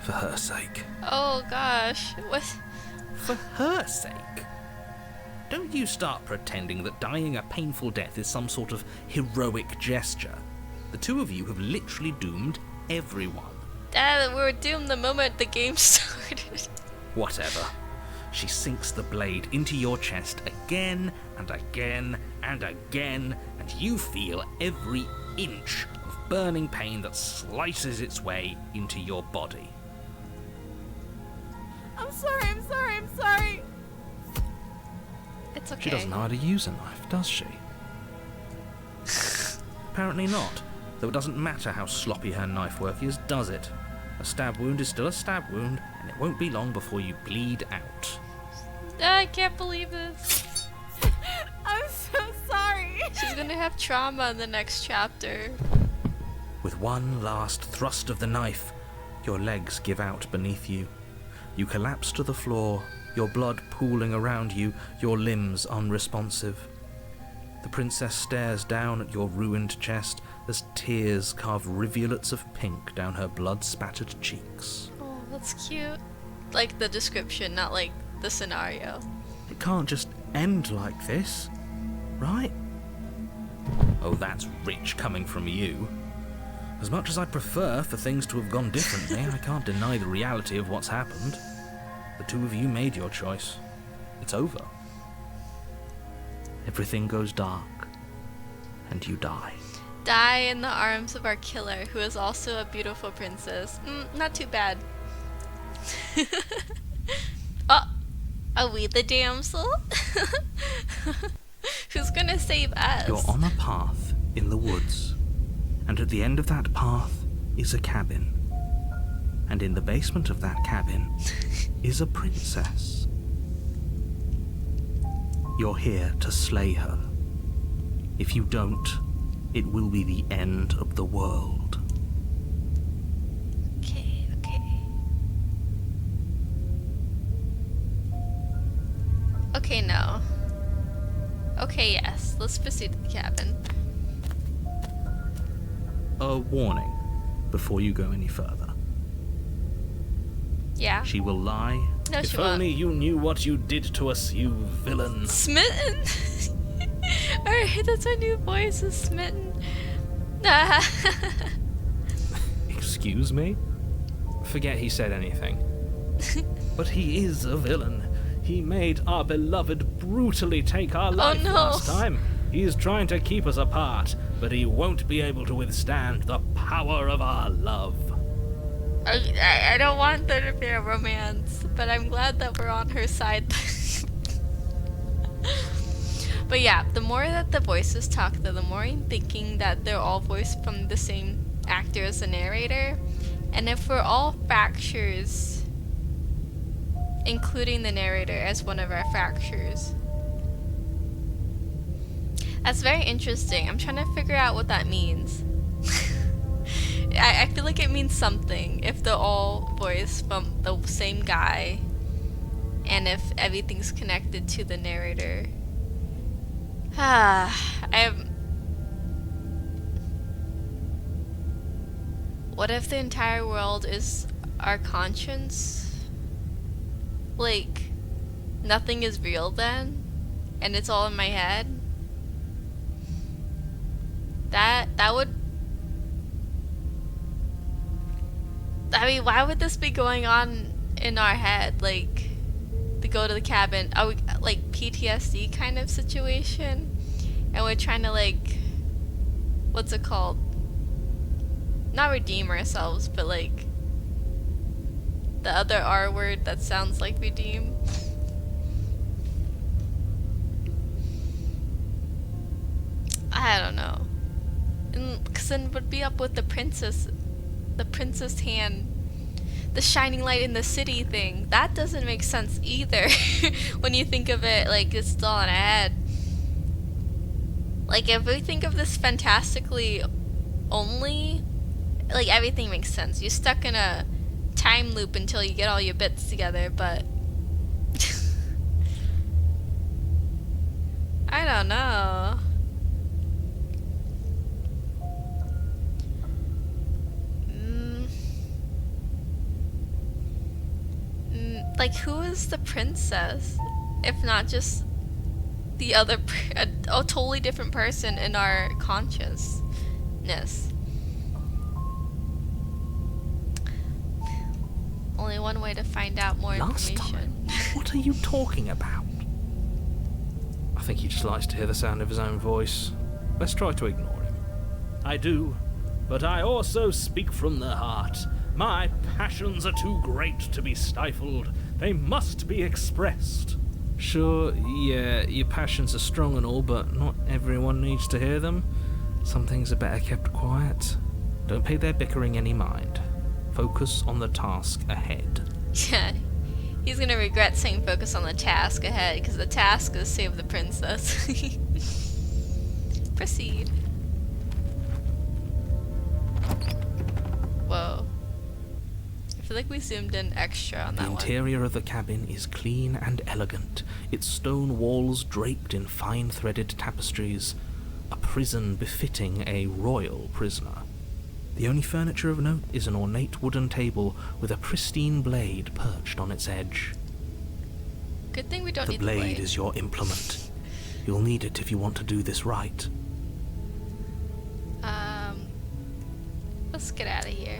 For her sake. Oh gosh. What? For her sake. Don't you start pretending that dying a painful death is some sort of heroic gesture. The two of you have literally doomed everyone. Dad, we were doomed the moment the game started. Whatever. She sinks the blade into your chest again and again and again, and you feel every inch of burning pain that slices its way into your body. I'm sorry. It's okay. She doesn't know how to use a knife, does she? Apparently not, though it doesn't matter how sloppy her knife work is, does it? A stab wound is still a stab wound, and it won't be long before you bleed out. I can't believe this. I'm so sorry. She's gonna have trauma in the next chapter. With one last thrust of the knife, your legs give out beneath you. You collapse to the floor, your blood pooling around you, your limbs unresponsive. The princess stares down at your ruined chest as tears carve rivulets of pink down her blood-spattered cheeks. Oh, that's cute. Like the description, not like the scenario. It can't just end like this, right? Oh, that's rich coming from you. As much as I'd prefer for things to have gone differently, I can't deny the reality of what's happened. The two of you made your choice. It's over. Everything goes dark, and you die. Die in the arms of our killer, who is also a beautiful princess. Not too bad. Oh, are we the damsel? Who's gonna save us? You're on a path in the woods, and at the end of that path is a cabin. And in the basement of that cabin is a princess. You're here to slay her. If you don't, it will be the end of the world. Okay. Okay, no. Okay, yes. Let's proceed to the cabin. A warning before you go any further. Yeah. She will lie. No, If she won't. only you knew what you did to us, you villain. Smitten? Alright, that's our new voice, is Smitten. Excuse me? Forget he said anything. But he is a villain. He made our beloved brutally take our life no. last time. He's trying to keep us apart, but he won't be able to withstand the power of our love. I don't want there to be a romance, but I'm glad that we're on her side. But yeah, the more that the voices talk, though, the more I'm thinking that they're all voiced from the same actor as the narrator. And if we're all fractures, including the narrator as one of our fractures, that's very interesting. I'm trying to figure out what that means. I feel like it means something if they're all voiced from the same guy and if everything's connected to the narrator. What if the entire world is our conscience? Like, nothing is real then? And it's all in my head? That would... I mean, why would this be going on in our head? Like, to go to the cabin, are we, like, PTSD kind of situation? And we're trying to, like, what's it called? Not redeem ourselves, but, like, the other R word that sounds like redeem. I don't know. Because then it would be up with the princess hand, the shining light in the city thing. That doesn't make sense either when you think of it like it's still in a head. Like, if we think of this fantastically only, like, everything makes sense. You're stuck in a time loop until you get all your bits together, but I don't know. Like, who is the princess? If not just the other, a totally different person in our consciousness. Only one way to find out more information. What are you talking about? I think he just likes to hear the sound of his own voice. Let's try to ignore him. I do, but I also speak from the heart. My passions are too great to be stifled. They must be expressed. Sure, yeah, your passions are strong and all, but not everyone needs to hear them. Some things are better kept quiet. Don't pay their bickering any mind. Focus on the task ahead. Yeah, he's gonna regret saying focus on the task ahead, because the task is save the princess. Proceed. Whoa. I feel like we zoomed in extra on that The one. interior of the cabin is clean and elegant, its stone walls draped in fine-threaded tapestries, a prison befitting a royal prisoner. The only furniture of note is an ornate wooden table with a pristine blade perched on its edge. Good thing we don't The need the blade. blade is your implement. You'll need it if you want to do this right. Let's get out of here.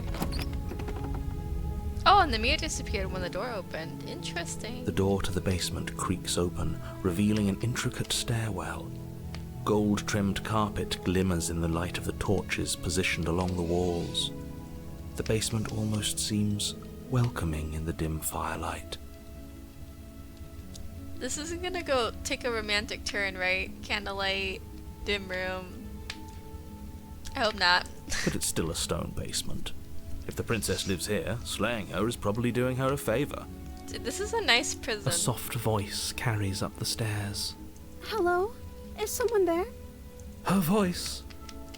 Oh, and the mirror disappeared when the door opened. Interesting. The door to the basement creaks open, revealing an intricate stairwell. Gold-trimmed carpet glimmers in the light of the torches positioned along the walls. The basement almost seems welcoming in the dim firelight. This isn't gonna go take a romantic turn, right? Candlelight, dim room. I hope not. But it's still a stone basement. If the princess lives here, slaying her is probably doing her a favor. Dude, this is a nice prison. A soft voice carries up the stairs. Hello? Is someone there? Her voice.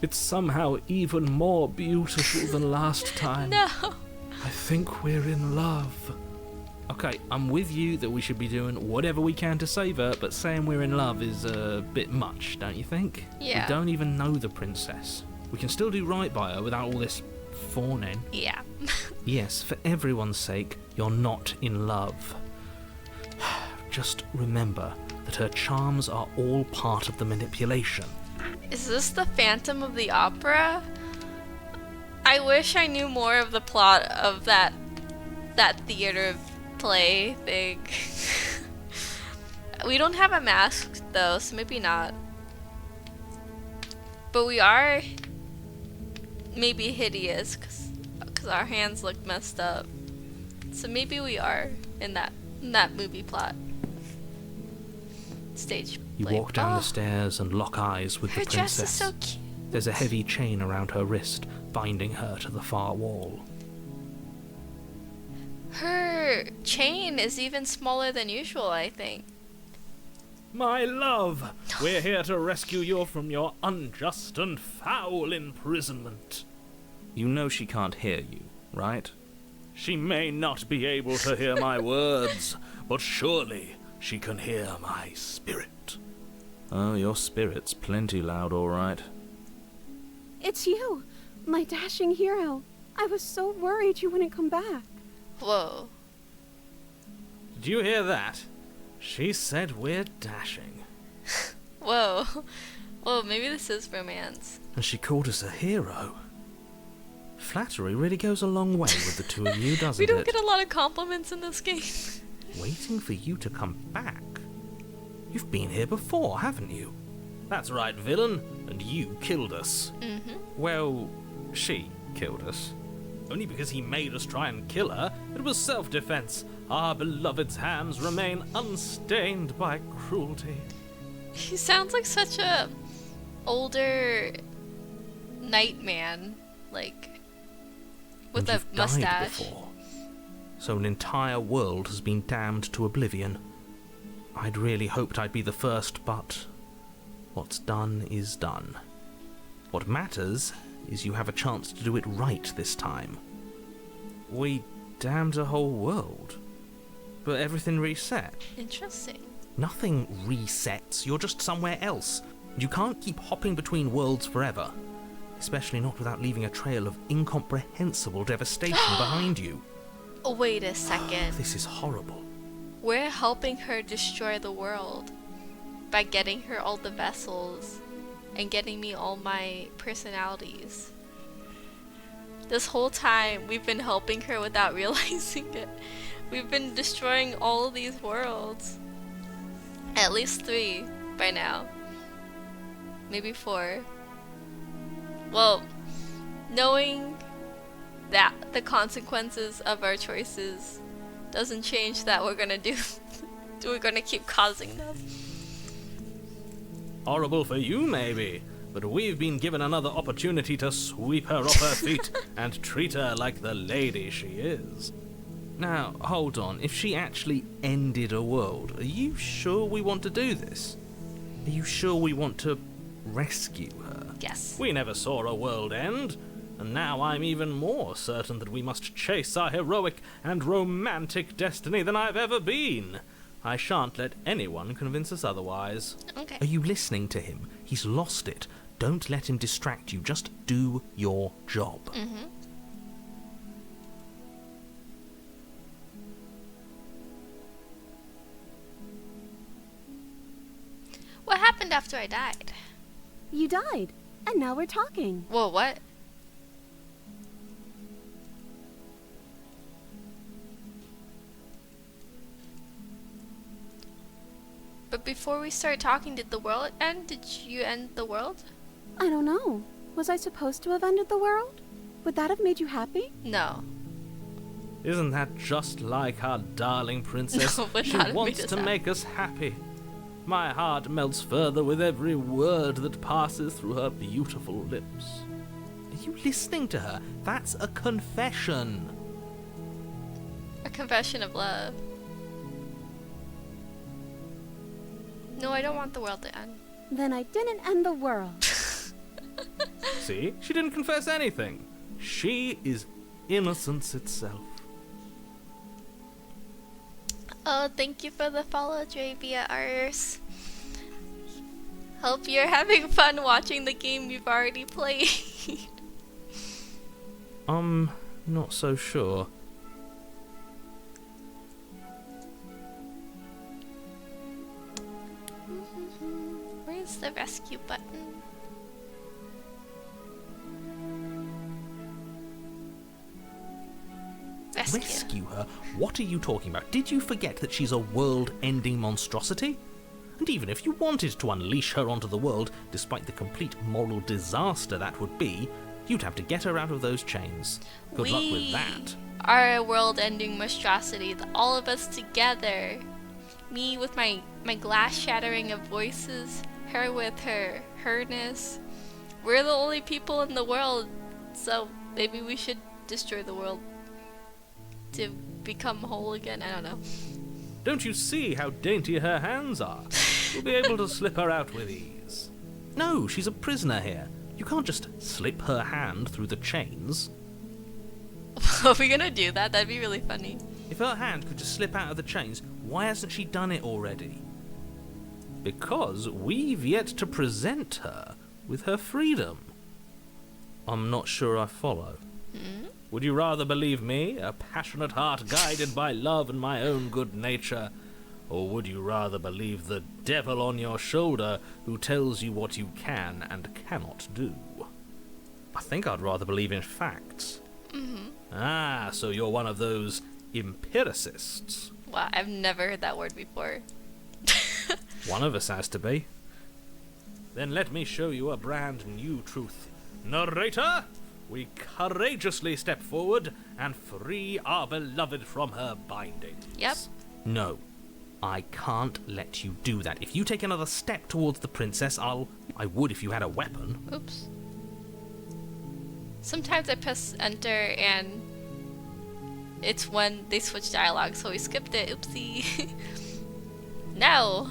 It's somehow even more beautiful than last time. No. I think we're in love. Okay, I'm with you that we should be doing whatever we can to save her, but saying we're in love is a bit much, don't you think? Yeah. We don't even know the princess. We can still do right by her without all this fawning. Yeah. Yes, for everyone's sake, you're not in love. Just remember that her charms are all part of the manipulation. Is this the Phantom of the Opera? I wish I knew more of the plot of that theater play thing. We don't have a mask though, so maybe not. But we are maybe hideous because our hands look messed up. So maybe we are in that movie plot. Stage You play. walk down Oh, the stairs and lock eyes with her the dress princess. is so cute. There's a heavy chain around her wrist, binding her to the far wall. Her chain is even smaller than usual, I think. My love, we're here to rescue you from your unjust and foul imprisonment. You know she can't hear you, right? She may not be able to hear my words, but surely she can hear my spirit. Oh, your spirit's plenty loud, all right. It's you, my dashing hero. I was so worried you wouldn't come back. Whoa. Did you hear that? She said we're dashing. Whoa. Whoa, maybe this is romance. And she called us a hero. Flattery really goes a long way with the two of you, doesn't We don't it? get a lot of compliments in this game. Waiting for you to come back. You've been here before, haven't you? That's right, villain. And you killed us. Mm-hmm. Well, she killed us. Only because he made us try and kill her. It was self-defense. Our beloved's hands remain unstained by cruelty. He sounds like such a older Nightman, like, with And a you've died mustache. before. So an entire world has been damned to oblivion. I'd really hoped I'd be the first, but what's done is done. What matters is you have a chance to do it right this time. We damned a whole world, but everything reset. Interesting. Nothing resets, you're just somewhere else. You can't keep hopping between worlds forever, especially not without leaving a trail of incomprehensible devastation behind you. Oh, wait a second. This is horrible. We're helping her destroy the world by getting her all the vessels and getting me all my personalities. This whole time, we've been helping her without realizing it. We've been destroying all of these worlds. At least 3 by now. Maybe 4. Well, knowing that the consequences of our choices doesn't change that we're gonna keep causing them. Horrible for you, maybe, but we've been given another opportunity to sweep her off her feet and treat her like the lady she is. Now, hold on. If she actually ended a world, are you sure we want to do this? Are you sure we want to rescue her? Yes. We never saw a world end, and now I'm even more certain that we must chase our heroic and romantic destiny than I've ever been. I shan't let anyone convince us otherwise. Okay. Are you listening to him? He's lost it. Don't let him distract you. Just do your job. What happened after I died? You died, and now we're talking. Whoa, what? But before we start talking, did the world end? Did you end the world? I don't know. Was I supposed to have ended the world? Would that have made you happy? No. Isn't that just like our darling princess? No, it would She not have wants made us to make us happy. My heart melts further with every word that passes through her beautiful lips. Are you listening to her? That's a confession. A confession of love. No, I don't want the world to end. Then I didn't end the world. See? She didn't confess anything. She is innocence itself. Oh, thank you for the follow, Dravia Ars. Hope you're having fun watching the game you've already played. Not so sure. Where's the rescue button? Rescue her? What are you talking about? Did you forget that she's a world-ending monstrosity? And even if you wanted to unleash her onto the world, despite the complete moral disaster that would be, you'd have to get her out of those chains. Good luck with that. Are a world-ending monstrosity. All of us together. Me with my glass shattering of voices. Her with her herness. We're the only people in the world, so maybe we should destroy the world to become whole again. I don't know. Don't you see how dainty her hands are? You'll be able to slip her out with ease. No, she's a prisoner here. You can't just slip her hand through the chains. Are we gonna do that? That'd be really funny. If her hand could just slip out of the chains, why hasn't she done it already? Because we've yet to present her with her freedom. I'm not sure I follow. Would you rather believe me, a passionate heart guided by love and my own good nature? Or would you rather believe the devil on your shoulder who tells you what you can and cannot do? I think I'd rather believe in facts. Ah, so you're one of those empiricists. Wow, I've never heard that word before. One of us has to be. Then let me show you a brand new truth. Narrator, we courageously step forward and free our beloved from her bindings. Yep. No. I can't let you do that. If you take another step towards the princess, I would if you had a weapon. Oops. Sometimes I press enter and it's when they switch dialogue, so we skipped it. Oopsie. No.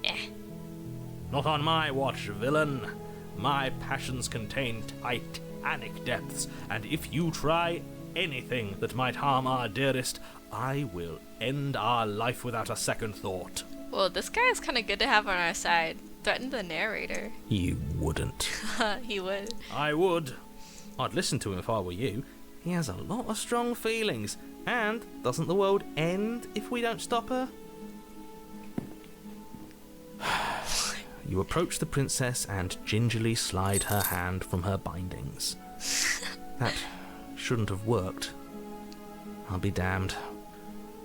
Eh. Not on my watch, villain. My passions contain titanic depths, and if you try anything that might harm our dearest, I will end our life without a second thought. Well, this guy is kind of good to have on our side. Threaten the narrator. You wouldn't. He would. I would. I'd listen to him if I were you. He has a lot of strong feelings. And doesn't the world end if we don't stop her? You approach the princess and gingerly slide her hand from her bindings. That shouldn't have worked. I'll be damned.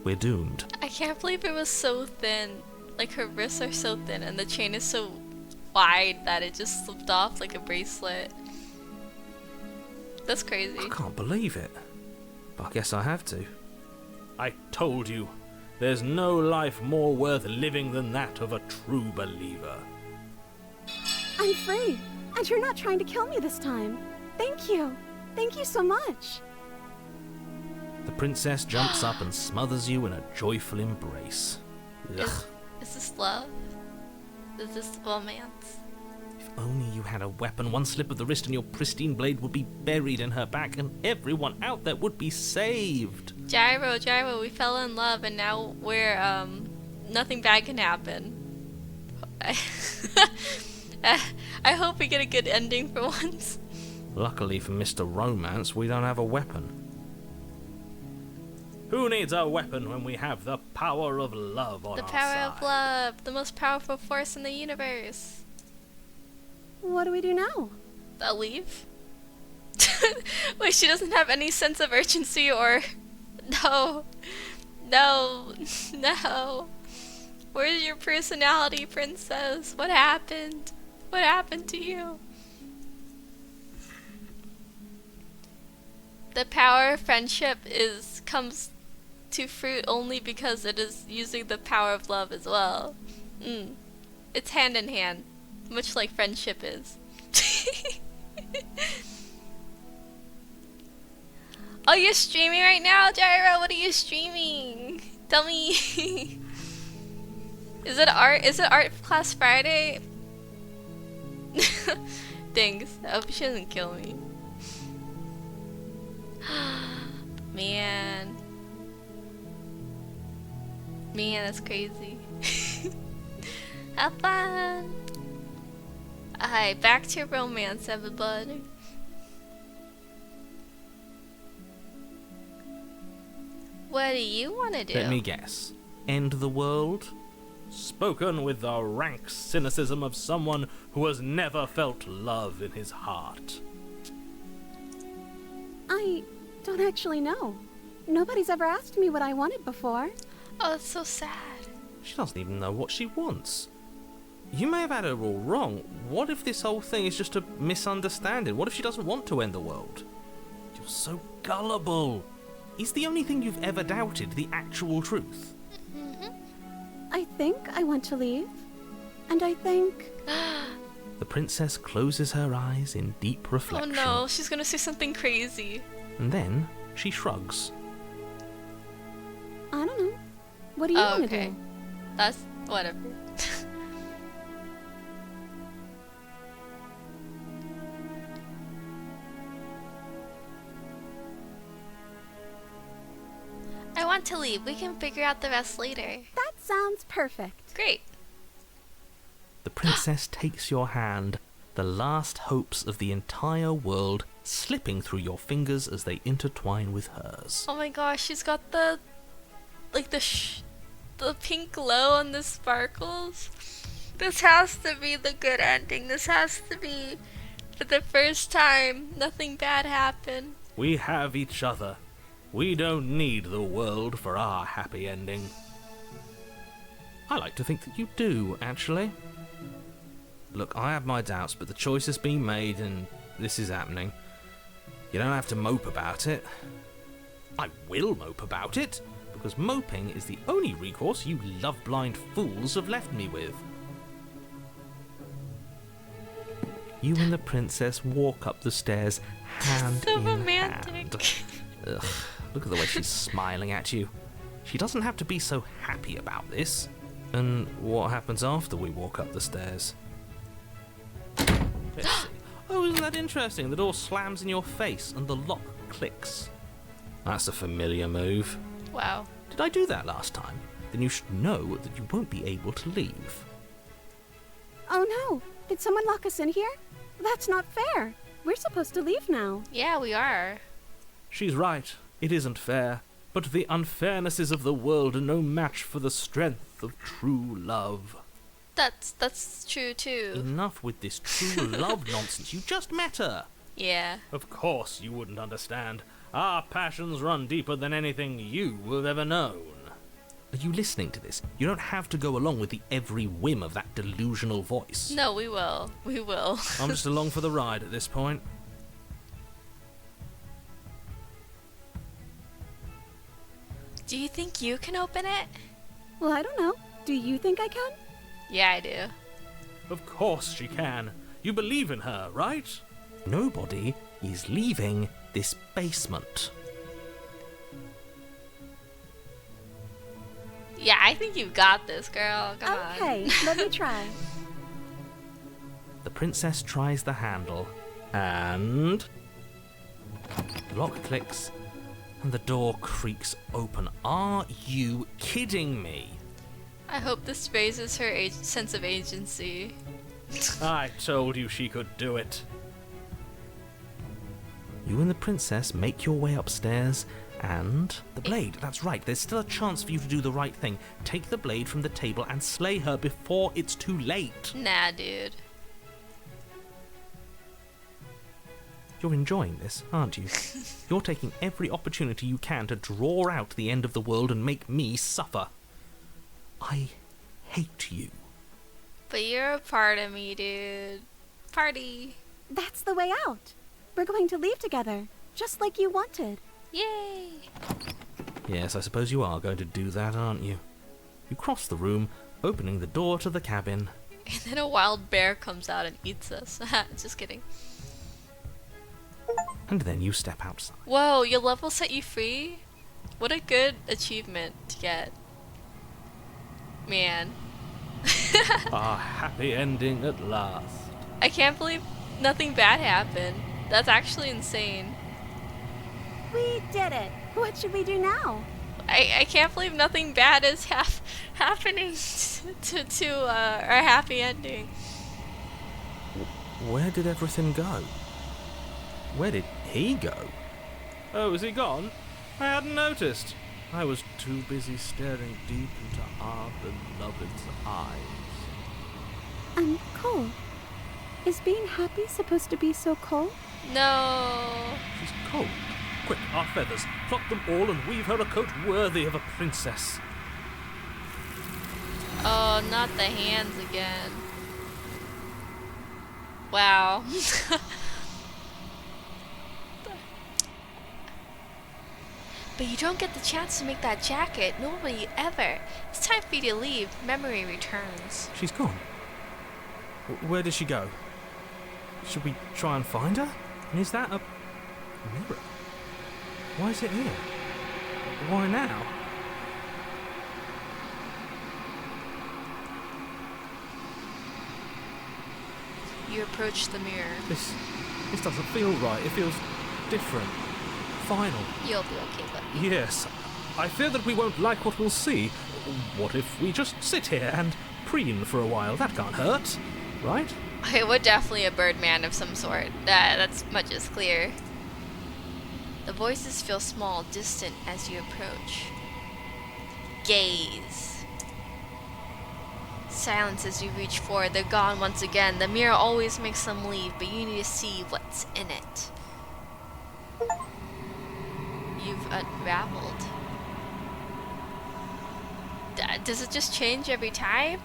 We're doomed. I can't believe it was so thin. Like, her wrists are so thin and the chain is so wide that it just slipped off like a bracelet. That's crazy. I can't believe it. But I guess I have to. I told you, there's no life more worth living than that of a true believer. I'm free, and you're not trying to kill me this time. Thank you. Thank you so much. The princess jumps up and smothers you in a joyful embrace. Ugh. Is this love? Is this romance? If only you had a weapon, one slip of the wrist and your pristine blade would be buried in her back and everyone out there would be saved. Gyro, we fell in love and now we're, nothing bad can happen. I hope we get a good ending for once. Luckily for Mr. Romance, we don't have a weapon. Who needs a weapon when we have the power of love on our side? The power of love, the most powerful force in the universe. What do we do now? I'll leave. Wait, she doesn't have any sense of urgency or... No. Where's your personality, princess? What happened? What happened to you? The power of friendship comes to fruit only because it is using the power of love as well. It's hand in hand, much like friendship is. Oh, you're streaming right now, Gyro? What are you streaming? Tell me. Is it art class Friday? Thanks. I hope she doesn't kill me. Man, that's crazy. Have fun. Alright, back to romance, everybody. What do you want to do? Let me guess. End the world? Spoken with the rank cynicism of someone who has never felt love in his heart. I don't actually know. Nobody's ever asked me what I wanted before. Oh, it's so sad. She doesn't even know what she wants. You may have had her all wrong. What if this whole thing is just a misunderstanding? What if she doesn't want to end the world? You're so gullible. Is the only thing you've ever doubted the actual truth? I think I want to leave. And I think... The princess closes her eyes in deep reflection. Oh no, she's gonna say something crazy. And then she shrugs. I don't know. What do you want to okay. do? That's whatever. I want to leave. We can figure out the rest later. That sounds perfect. Great. The princess takes your hand, the last hopes of the entire world slipping through your fingers as they intertwine with hers. Oh my gosh, she's got the pink glow on the sparkles. This has to be the good ending. This has to be for the first time nothing bad happened. We have each other. We don't need the world for our happy ending. I like to think that you do, actually. Look, I have my doubts, but the choice has been made and this is happening. You don't have to mope about it. I will mope about it, because moping is the only recourse you love-blind fools have left me with. You and the princess walk up the stairs, hand So in romantic. hand. Ugh, look at the way she's smiling at you. She doesn't have to be so happy about this. And what happens after we walk up the stairs? Let's see. Oh, isn't that interesting? The door slams in your face and the lock clicks. That's a familiar move. Wow. Did I do that last time? Then you should know that you won't be able to leave. Oh no! Did someone lock us in here? That's not fair. We're supposed to leave now. Yeah, we are. She's right. It isn't fair. But the unfairnesses of the world are no match for the strength of true love. That's true too. Enough with this true love nonsense. You just met her. Yeah. Of course you wouldn't understand. Our passions run deeper than anything you have ever known. Are you listening to this? You don't have to go along with the every whim of that delusional voice. No, we will. We will. I'm just along for the ride at this point. Do you think you can open it? Well, I don't know. Do you think I can? Yeah, I do. Of course she can. You believe in her, right? Nobody is leaving this basement. Yeah, I think you've got this, girl. Come on. Okay, let me try. The princess tries the handle, and the lock clicks, and the door creaks open. Are you kidding me? I hope this raises her sense of agency. I told you she could do it. You and the princess make your way upstairs, and the blade. That's right, there's still a chance for you to do the right thing. Take the blade from the table and slay her before it's too late. Nah, dude. You're enjoying this, aren't you? You're taking every opportunity you can to draw out the end of the world and make me suffer. I hate you. But you're a part of me, dude. Party. That's the way out. We're going to leave together, just like you wanted. Yay. Yes, I suppose you are going to do that, aren't you? You cross the room, opening the door to the cabin. And then a wild bear comes out and eats us. Just kidding. And then you step outside. Whoa, your level set you free? What a good achievement to get. Man. A happy ending at last. I can't believe nothing bad happened. That's actually insane. We did it. What should we do now? I can't believe nothing bad is happening to our happy ending. Where did everything go? Where did he go? Oh, is he gone? I hadn't noticed. I was too busy staring deep into our beloved's eyes. Cole, is being happy supposed to be so cold? No. She's cold. Quick, our feathers. Pluck them all and weave her a coat worthy of a princess. Oh, not the hands again. Wow. But you don't get the chance to make that jacket. Nobody ever. It's time for you to leave. Memory returns. She's gone. Where did she go? Should we try and find her? And is that a mirror? Why is it here? Why now? You approach the mirror. This doesn't feel right. It feels different. Final. You'll be okay, buddy. Yes. I fear that we won't like what we'll see. What if we just sit here and preen for a while? That can't hurt, right? Okay, we're definitely a Birdman of some sort. That's much as clear. The voices feel small, distant as you approach. Gaze. Silence as you reach forward. They're gone once again. The mirror always makes them leave, but you need to see what's in it. You've unraveled. Does it just change every time?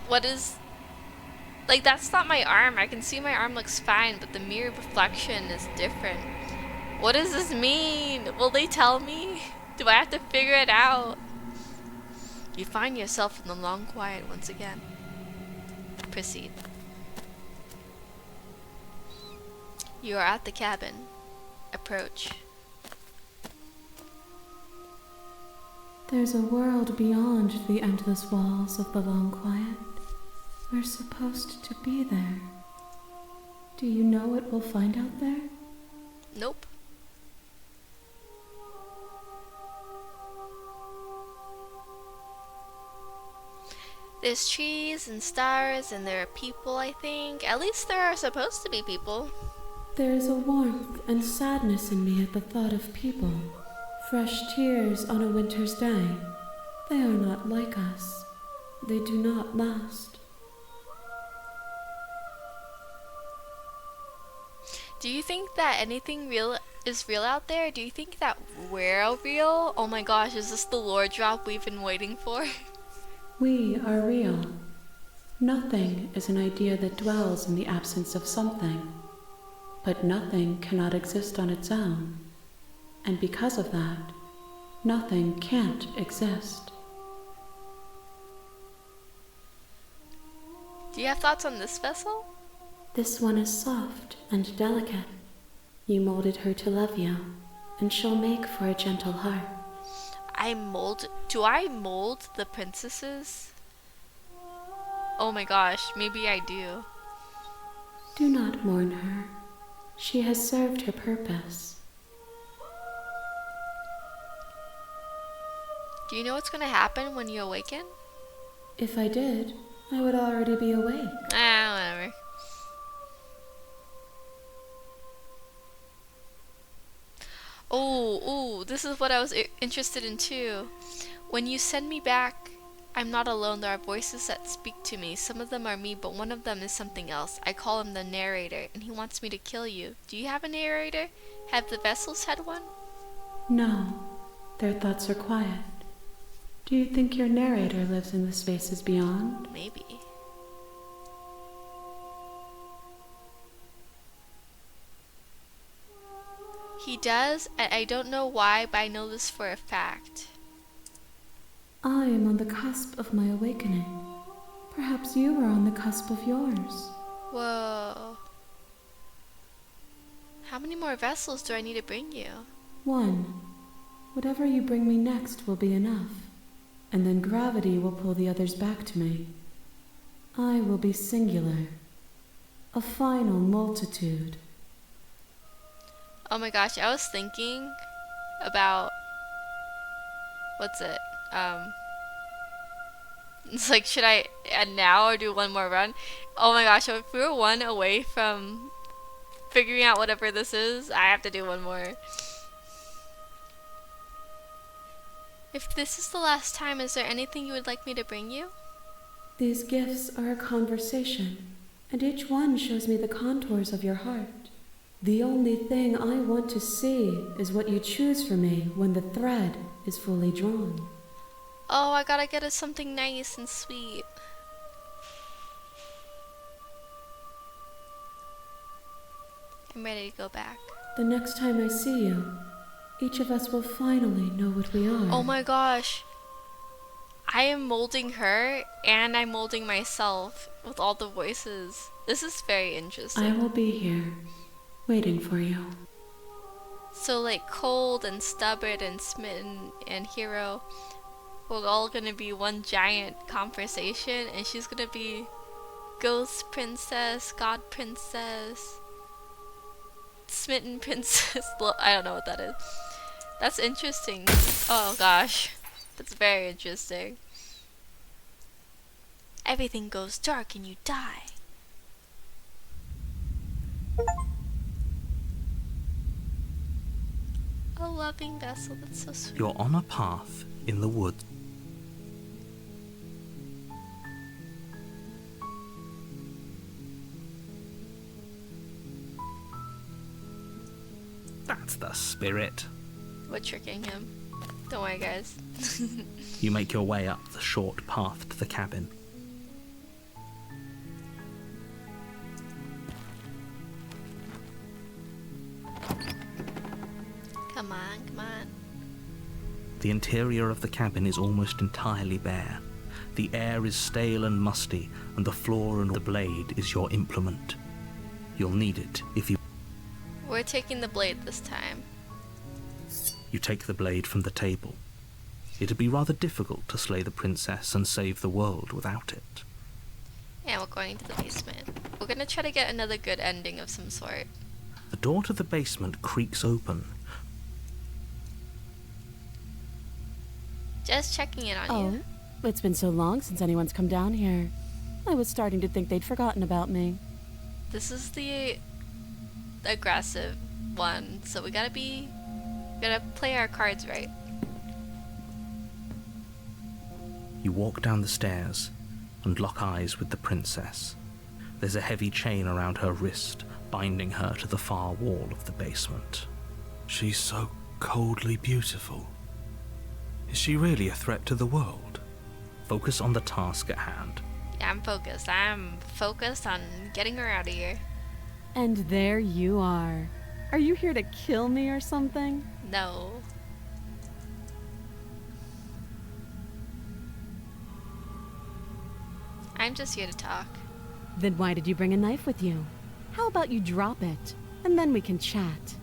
What is... Like, that's not my arm. I can see my arm looks fine, but the mirror reflection is different. What does this mean? Will they tell me? Do I have to figure it out? You find yourself in the long quiet once again. Proceed. You are at the cabin. Approach. There's a world beyond the endless walls of the long quiet. We're supposed to be there. Do you know what we'll find out there? Nope. There's trees and stars and there are people, I think. At least there are supposed to be people. There is a warmth and sadness in me at the thought of people. Fresh tears on a winter's day. They are not like us. They do not last. Do you think that anything real is real out there? Do you think that we're real? Oh my gosh, is this the lore drop we've been waiting for? We are real. Nothing is an idea that dwells in the absence of something. But nothing cannot exist on its own. And because of that, nothing can't exist. Do you have thoughts on this vessel? This one is soft and delicate. You molded her to love you, and she'll make for a gentle heart. Do I mold the princesses? Oh my gosh, maybe I do. Do not mourn her. She has served her purpose. Do you know what's gonna happen when you awaken? If I did, I would already be awake. Whatever. Oh, this is what I was interested in too. When you send me back, I'm not alone. There are voices that speak to me. Some of them are me, but one of them is something else. I call him the narrator, and he wants me to kill you. Do you have a narrator? Have the vessels had one? No, their thoughts are quiet. Do you think your narrator lives in the spaces beyond? Maybe. He does, and I don't know why, but I know this for a fact. I am on the cusp of my awakening. Perhaps you are on the cusp of yours. Whoa. How many more vessels do I need to bring you? One. Whatever you bring me next will be enough, and then gravity will pull the others back to me. I will be singular. A final multitude. Oh my gosh, I was thinking about what's it? It's like, should I end now or do one more run? Oh my gosh, if we were one away from figuring out whatever this is, I have to do one more. If this is the last time, is there anything you would like me to bring you? These gifts are a conversation, and each one shows me the contours of your heart. The only thing I want to see is what you choose for me when the thread is fully drawn. Oh, I gotta get us something nice and sweet. I'm ready to go back. The next time I see you, each of us will finally know what we are. Oh my gosh. I am molding her and I'm molding myself with all the voices. This is very interesting. I will be here, waiting for you. So like Cold and Stubborn and Smitten and Hero, we're all gonna be one giant conversation, and she's gonna be Ghost Princess, God Princess, Smitten Princess. I don't know what that is. That's interesting. Oh gosh, that's very interesting. Everything goes dark and you die. A loving vessel, that's so sweet. You're on a path in the woods. That's the spirit. We're tricking him. Don't worry, guys. You make your way up the short path to the cabin. Come on, come on. The interior of the cabin is almost entirely bare. The air is stale and musty, and the floor and the blade is your implement. You'll need it if you... We're taking the blade this time. You take the blade from the table. It'd be rather difficult to slay the princess and save the world without it. And we're going to the basement. We're gonna try to get another good ending of some sort. The door to the basement creaks open. Just checking in on Oh, you. it's been so long since anyone's come down here. I was starting to think they'd forgotten about me. This is the aggressive one, so we gotta play our cards right. You walk down the stairs and lock eyes with the princess. There's a heavy chain around her wrist, binding her to the far wall of the basement. She's so coldly beautiful. Is she really a threat to the world? Focus on the task at hand. Yeah, I'm focused. I'm focused on getting her out of here. And there you are. Are you here to kill me or something? No. I'm just here to talk. Then why did you bring a knife with you? How about you drop it, and then we can chat?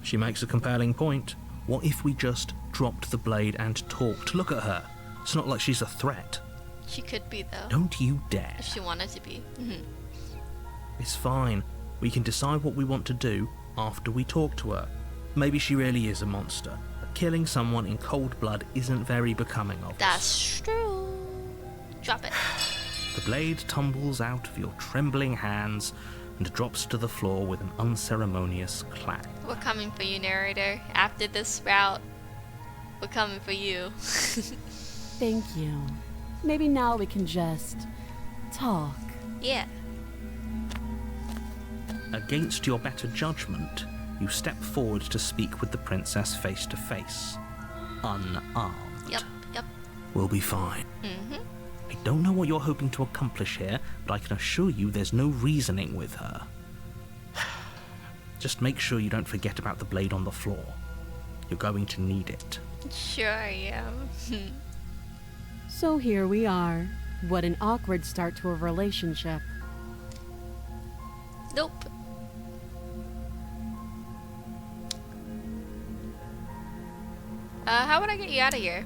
She makes a compelling point. What if we just dropped the blade and talked? Look at her. It's not like she's a threat. She could be, though. Don't you dare. If she wanted to be. It's fine. We can decide what we want to do after we talk to her. Maybe she really is a monster. But killing someone in cold blood isn't very becoming of us. That's true. Drop it. The blade tumbles out of your trembling hands and drops to the floor with an unceremonious clang. We're coming for you, narrator. After this route, we're coming for you. Thank you. Maybe now we can just talk. Yeah. Against your better judgment, you step forward to speak with the princess face to face, unarmed. Yep. We'll be fine. I don't know what you're hoping to accomplish here, but I can assure you there's no reasoning with her. Just make sure you don't forget about the blade on the floor. You're going to need it. Sure I am. So here we are. What an awkward start to a relationship. Nope. How would I get you out of here?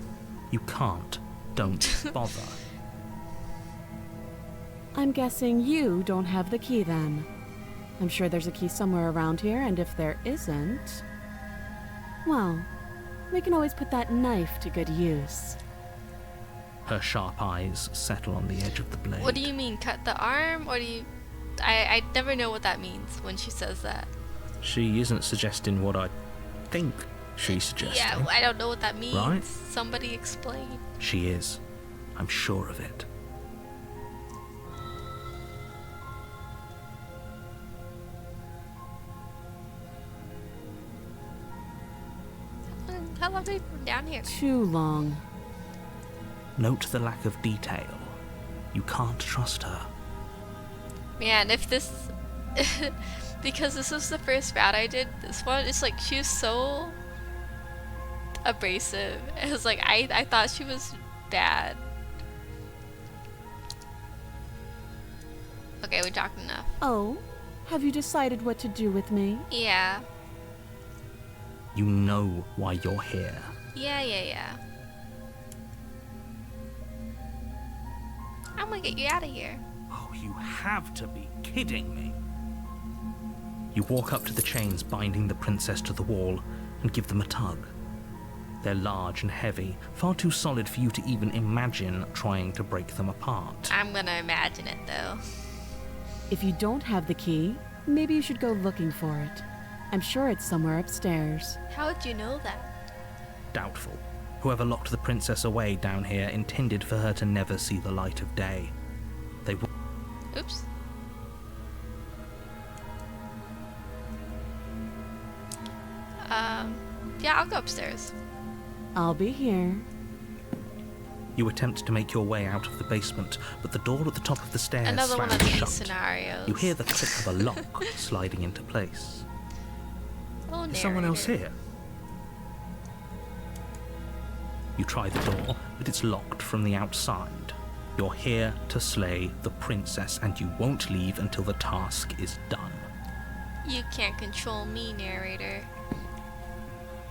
You can't. Don't bother. I'm guessing you don't have the key then. I'm sure there's a key somewhere around here, and if there isn't, well, we can always put that knife to good use. Her sharp eyes settle on the edge of the blade. What do you mean, cut the arm? Or do you... I never know what that means when she says that. She isn't suggesting what I think she's suggesting. Yeah, I don't know what that means. Right? Somebody explain. She is. I'm sure of it. How long have we been down here? Too long. Note the lack of detail. You can't trust her. Man, if this... because this was the first route I did, this one, it's like, she was so abrasive. It was like, I thought she was bad. Okay, we talked enough. Oh, have you decided what to do with me? Yeah. You know why you're here. Yeah. I'm gonna get you out of here. Oh, you have to be kidding me. You walk up to the chains binding the princess to the wall and give them a tug. They're large and heavy, far too solid for you to even imagine trying to break them apart. I'm gonna imagine it though. If you don't have the key, maybe you should go looking for it. I'm sure it's somewhere upstairs. How would you know that? Doubtful. Whoever locked the princess away down here intended for her to never see the light of day. They will... Oops. Yeah, I'll go upstairs. I'll be here. You attempt to make your way out of the basement, but the door at the top of the stairs Another one slams of these shut. scenarios. You hear the click of a lock sliding into place. Oh, Is someone else narrator. here? You try the door, but it's locked from the outside. You're here to slay the princess, and you won't leave until the task is done. You can't control me, narrator.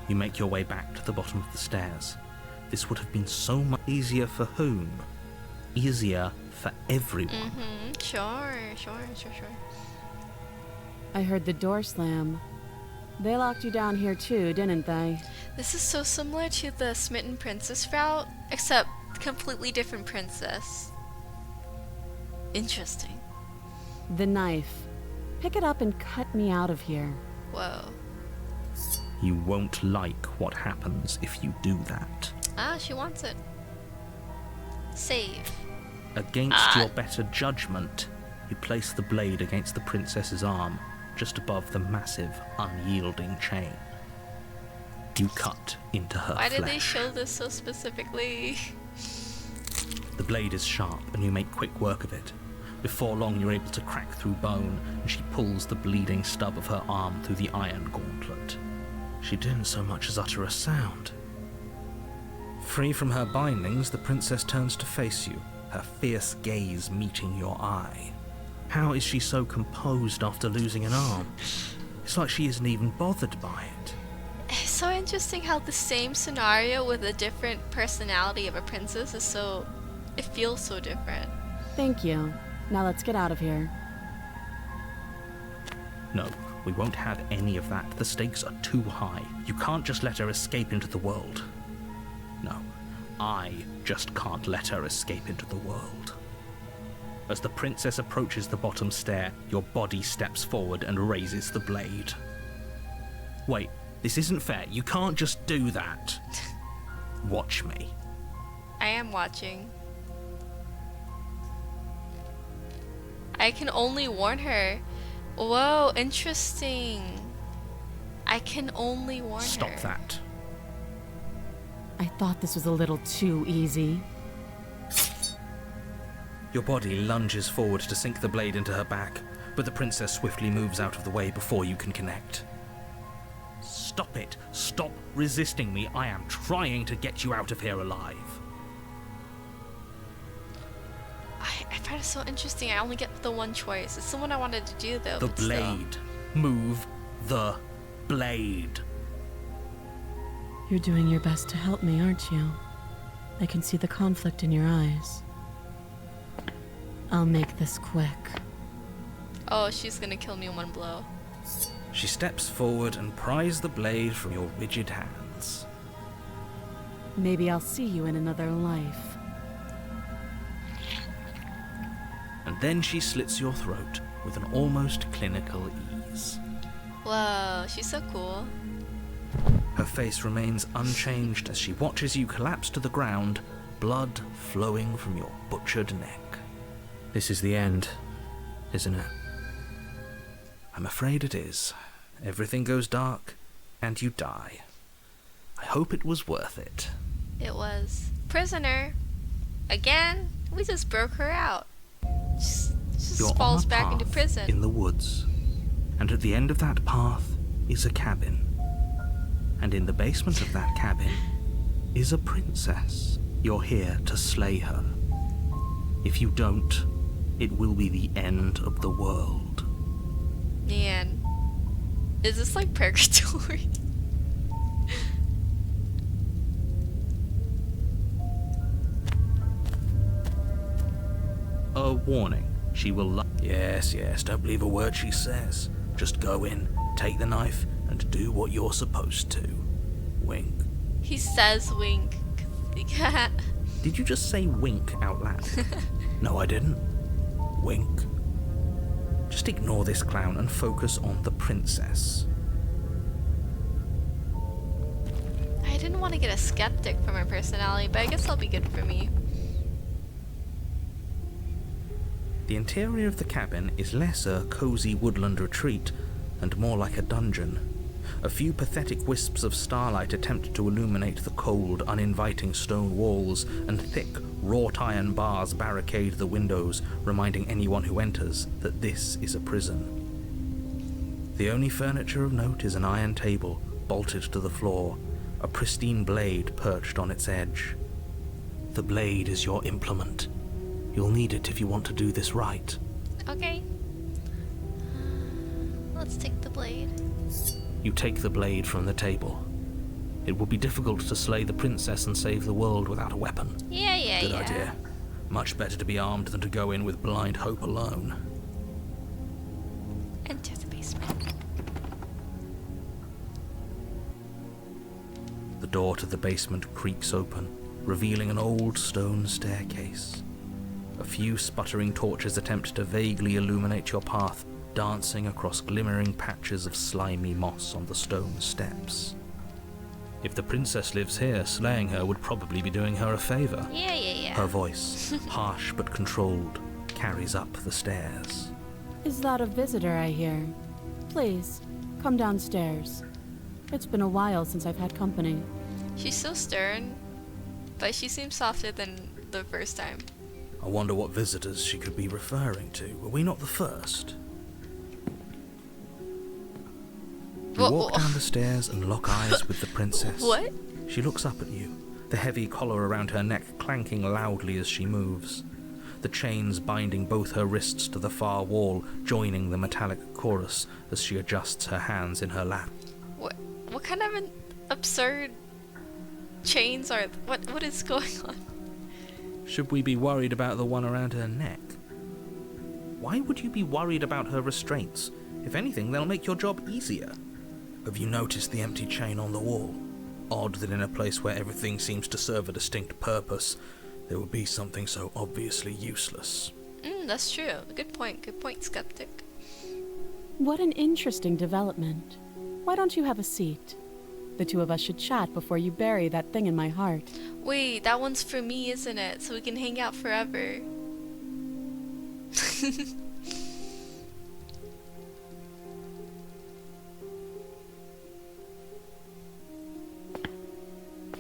You make your way back to the bottom of the stairs. This would have been so much easier for whom? Easier for everyone. Sure. I heard the door slam. They locked you down here too, didn't they? This is so similar to the Smitten Princess route, except completely different princess. Interesting. The knife. Pick it up and cut me out of here. Whoa. You won't like what happens if you do that. Ah, she wants it. Save. Against your better judgment, you place the blade against the princess's arm, just above the massive, unyielding chain. You cut into her Why flesh. did they show this so specifically? The blade is sharp, and you make quick work of it. Before long, you're able to crack through bone, and she pulls the bleeding stub of her arm through the iron gauntlet. She didn't so much as utter a sound. Free from her bindings, the princess turns to face you, her fierce gaze meeting your eye. How is she so composed after losing an arm? It's like she isn't even bothered by it. It's so interesting how the same scenario with a different personality of a princess is so... it feels so different. Thank you. Now let's get out of here. No, we won't have any of that. The stakes are too high. You can't just let her escape into the world. No, I just can't let her escape into the world. As the princess approaches the bottom stair, your body steps forward and raises the blade. Wait, this isn't fair. You can't just do that. Watch me. I am watching. I can only warn her. Whoa, interesting. I can only warn her. Stop that. I thought this was a little too easy. Your body lunges forward to sink the blade into her back, but the princess swiftly moves out of the way before you can connect. Stop it! Stop resisting me! I am trying to get you out of here alive! I find it so interesting. I only get the one choice. It's the one I wanted to do, though. The but still. blade. Move the blade. You're doing your best to help me, aren't you? I can see the conflict in your eyes. I'll make this quick. Oh, she's gonna kill me in one blow. She steps forward and pries the blade from your rigid hands. Maybe I'll see you in another life. And then she slits your throat with an almost clinical ease. Whoa, she's so cool. Her face remains unchanged as she watches you collapse to the ground, blood flowing from your butchered neck. This is the end, isn't it? I'm afraid it is. Everything goes dark, and you die. I hope it was worth it. It was. Prisoner. Again? We just broke her out. Just You're falls on a back into path prison. in the woods, and at the end of that path is a cabin. And in the basement of that cabin is a princess. You're here to slay her. If you don't, it will be the end of the world. Man. Is this like purgatory? A warning. She will Yes, don't believe a word she says. Just go in, take the knife, and do what you're supposed to. Wink. He says wink. Did you just say wink out loud? No, I didn't. Wink. Just ignore this clown and focus on the princess. I didn't want to get a skeptic for my personality, but I guess that'll be good for me. The interior of the cabin is less a cozy woodland retreat and more like a dungeon. A few pathetic wisps of starlight attempt to illuminate the cold, uninviting stone walls, and thick, wrought iron bars barricade the windows, reminding anyone who enters that this is a prison. The only furniture of note is an iron table, bolted to the floor, a pristine blade perched on its edge. The blade is your implement. You'll need it if you want to do this right. Okay. Let's take the blade. You take the blade from the table. It would be difficult to slay the princess and save the world without a weapon. Yeah. Good idea. Much better to be armed than to go in with blind hope alone. Enter the basement. The door to the basement creaks open, revealing an old stone staircase. A few sputtering torches attempt to vaguely illuminate your path, dancing across glimmering patches of slimy moss on the stone steps. If the princess lives here, slaying her would probably be doing her a favor. Yeah. Her voice, harsh but controlled, carries up the stairs. Is that a visitor I hear? Please, come downstairs. It's been a while since I've had company. She's so stern, but she seems softer than the first time. I wonder what visitors she could be referring to. Were we not the first? You walk down the stairs and lock eyes with the princess. What? She looks up at you, the heavy collar around her neck clanking loudly as she moves. The chains binding both her wrists to the far wall, joining the metallic chorus as she adjusts her hands in her lap. What kind of an absurd chains are... What is going on? Should we be worried about the one around her neck? Why would you be worried about her restraints? If anything, they'll make your job easier. Have you noticed the empty chain on the wall? Odd that in a place where everything seems to serve a distinct purpose, there would be something so obviously useless. That's true. Good point, skeptic. What an interesting development. Why don't you have a seat? The two of us should chat before you bury that thing in my heart. Wait, that one's for me, isn't it? So we can hang out forever.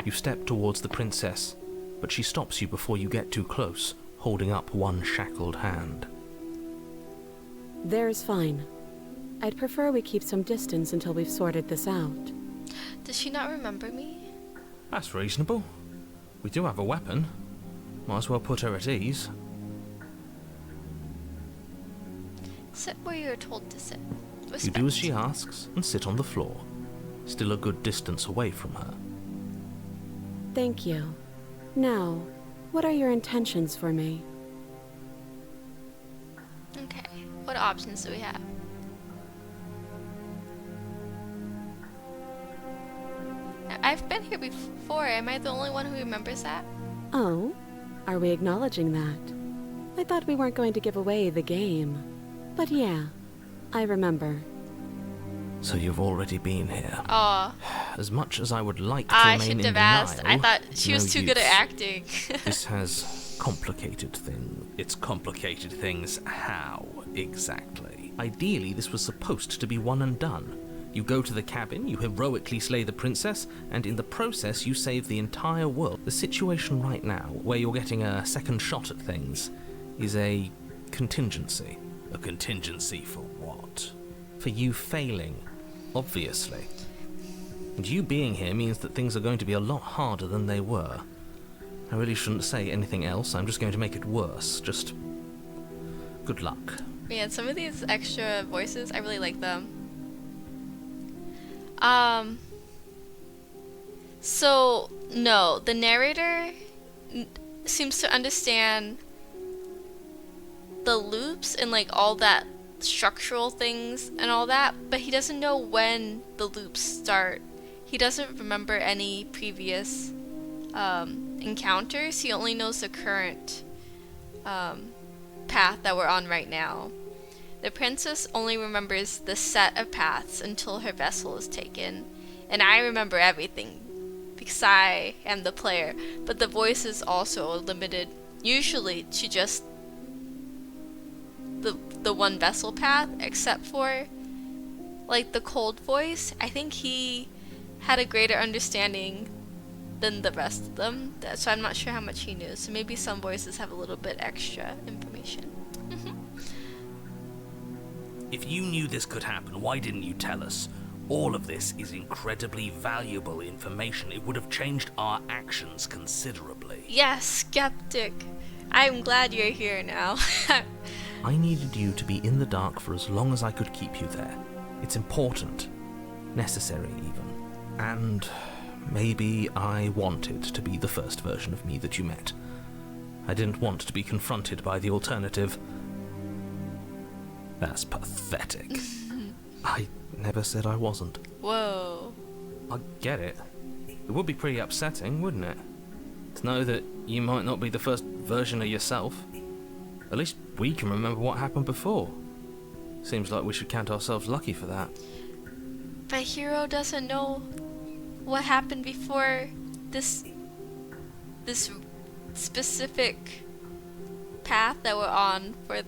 You step towards the princess, but she stops you before you get too close, holding up one shackled hand. There's fine. I'd prefer we keep some distance until we've sorted this out. Does she not remember me? That's reasonable. We do have a weapon. Might as well put her at ease. Sit where you're told to sit. Respect. You do as she asks and sit on the floor, still a good distance away from her. Thank you. Now, what are your intentions for me? Okay, what options do we have? I've been here before. Am I the only one who remembers that? Oh? Are we acknowledging that? I thought we weren't going to give away the game. But yeah, I remember. So you've already been here. Aw. As much as I would like to I remain in shouldn't have denial, asked. I thought she was no too good at use. acting. This has complicated things. It's complicated things how, exactly? Ideally, this was supposed to be one and done. You go to the cabin, you heroically slay the princess, and in the process you save the entire world. The situation right now, where you're getting a second shot at things, is a contingency. A contingency for what? For you failing, obviously. And you being here means that things are going to be a lot harder than they were. I really shouldn't say anything else, I'm just going to make it worse. Just good luck. Man, some of these extra voices, I really like them. So, no, the narrator seems to understand the loops and like all that structural things and all that, but he doesn't know when the loops start. He doesn't remember any previous encounters. He only knows the current path that we're on right now. The princess only remembers the set of paths until her vessel is taken, and I remember everything because I am the player, but the voice is also limited usually to just the one vessel path, except for like the cold voice. I think he had a greater understanding than the rest of them, so I'm not sure how much he knew, so maybe some voices have a little bit extra information. If you knew this could happen, why didn't you tell us? All of this is incredibly valuable information. It would have changed our actions considerably. Yes, Skeptic. I'm glad you're here now. I needed you to be in the dark for as long as I could keep you there. It's important. Necessary, even. And maybe I wanted to be the first version of me that you met. I didn't want to be confronted by the alternative. That's pathetic. I never said I wasn't. Whoa. I get it. It would be pretty upsetting, wouldn't it? To know that you might not be the first version of yourself. At least we can remember what happened before. Seems like we should count ourselves lucky for that. But Hero doesn't know what happened before this specific path that we're on for...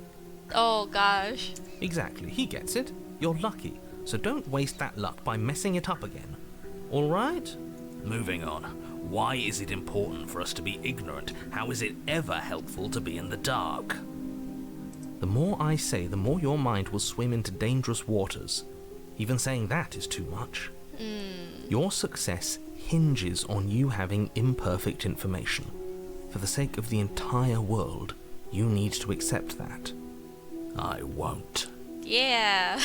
Oh gosh. Exactly, he gets it. You're lucky, so don't waste that luck by messing it up again. Alright? Moving on. Why is it important for us to be ignorant? How is it ever helpful to be in the dark? The more I say, the more your mind will swim into dangerous waters. Even saying that is too much. Your success hinges on you having imperfect information. For the sake of the entire world, you need to accept that. I won't. Yeah.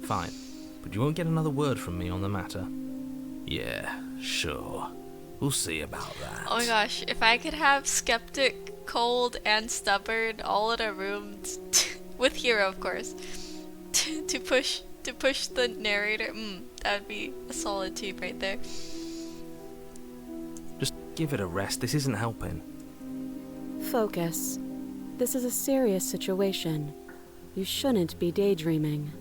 Fine, but you won't get another word from me on the matter. Yeah, sure. We'll see about that. Oh my gosh, if I could have Skeptic, Cold, and Stubborn all in a room with Hero, of course, to push the narrator, that would be a solid team right there. Just give it a rest. This isn't helping. Focus. This is a serious situation. You shouldn't be daydreaming.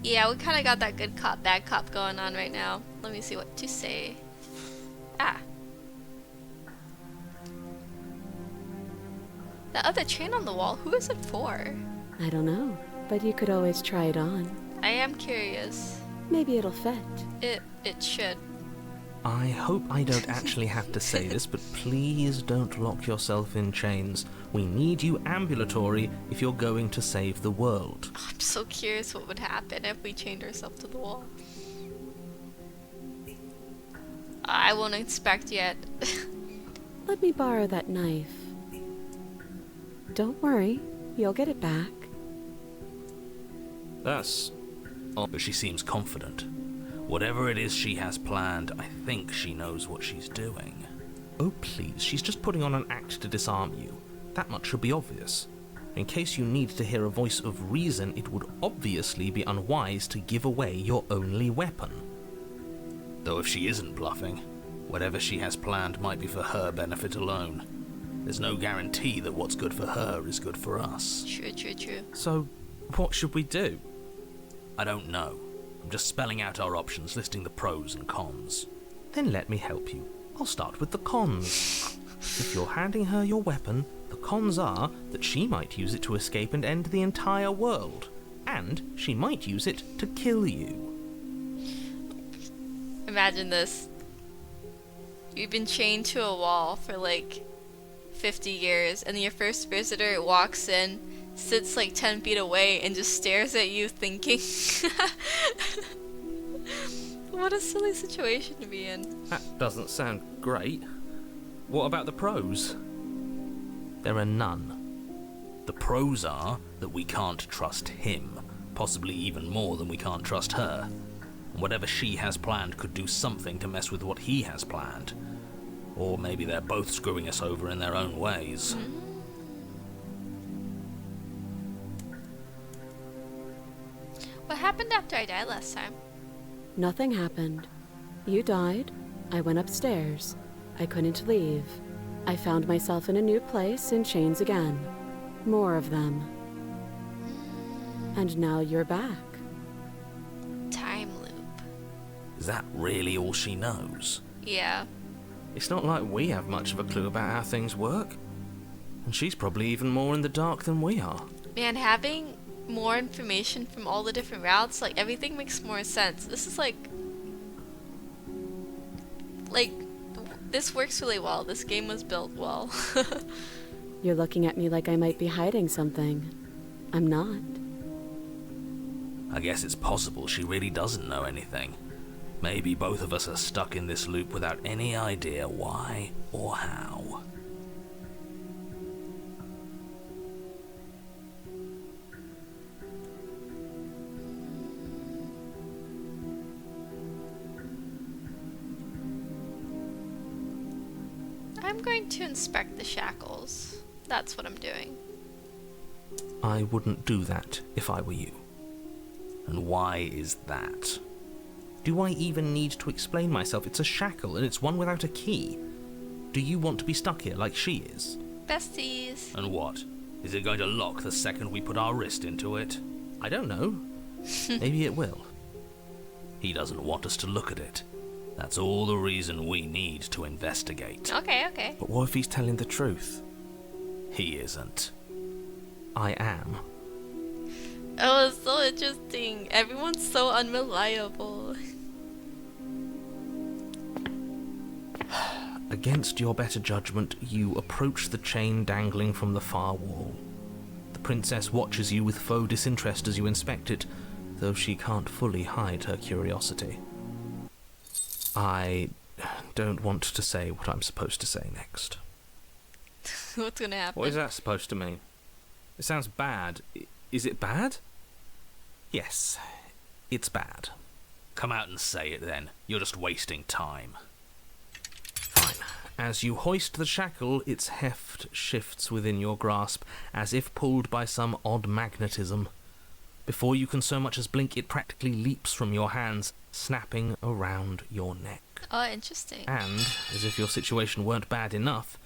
Yeah, we kind of got that good cop, bad cop going on right now. Let me see what to say. The other chain on the wall, who is it for? I don't know, but you could always try it on. I am curious. Maybe it'll fit. It should. I hope I don't actually have to say this, but please don't lock yourself in chains. We need you ambulatory if you're going to save the world. Oh, I'm so curious what would happen if we chained ourselves to the wall. I won't inspect yet. Let me borrow that knife. Don't worry, you'll get it back. That's... Oh, but she seems confident. Whatever it is she has planned, I think she knows what she's doing. Oh please, she's just putting on an act to disarm you. That much should be obvious. In case you need to hear a voice of reason, it would obviously be unwise to give away your only weapon. Though if she isn't bluffing, whatever she has planned might be for her benefit alone. There's no guarantee that what's good for her is good for us. True. So, what should we do? I don't know. I'm just spelling out our options, listing the pros and cons. Then let me help you. I'll start with the cons. If you're handing her your weapon, the cons are that she might use it to escape and end the entire world. And she might use it to kill you. Imagine this. You've been chained to a wall for like 50 years, and your first visitor walks in, sits like 10 feet away, and just stares at you thinking. What a silly situation to be in. That doesn't sound great. What about the pros? There are none. The pros are that we can't trust him, possibly even more than we can't trust her. And whatever she has planned could do something to mess with what he has planned. Or maybe they're both screwing us over in their own ways. What happened after I died last time? Nothing happened. You died. I went upstairs. I couldn't leave. I found myself in a new place in chains again. More of them. And now you're back. Time loop. Is that really all she knows? Yeah. It's not like we have much of a clue about how things work. And she's probably even more in the dark than we are. Man, having more information from all the different routes, like everything makes more sense. This is like Like, this works really well. This game was built well. You're looking at me like I might be hiding something. I'm not. I guess it's possible she really doesn't know anything. Maybe both of us are stuck in this loop without any idea why or how. I'm going to inspect the shackles. That's what I'm doing. I wouldn't do that if I were you. And why is that? Do I even need to explain myself? It's a shackle, and it's one without a key. Do you want to be stuck here like she is? Besties. And what? Is it going to lock the second we put our wrist into it? I don't know. Maybe it will. He doesn't want us to look at it. That's all the reason we need to investigate. Okay. But what if he's telling the truth? He isn't. I am. Oh, it's so interesting. Everyone's so unreliable. Against your better judgment, you approach the chain dangling from the far wall. The princess watches you with faux disinterest as you inspect it, though she can't fully hide her curiosity. I don't want to say what I'm supposed to say next. What's gonna happen? What is that supposed to mean? It sounds bad. Is it bad? Yes, it's bad. Come out and say it then. You're just wasting time. Fine. As you hoist the shackle, its heft shifts within your grasp, as if pulled by some odd magnetism. Before you can so much as blink, it practically leaps from your hands, snapping around your neck. Oh, interesting. And, as if your situation weren't bad enough,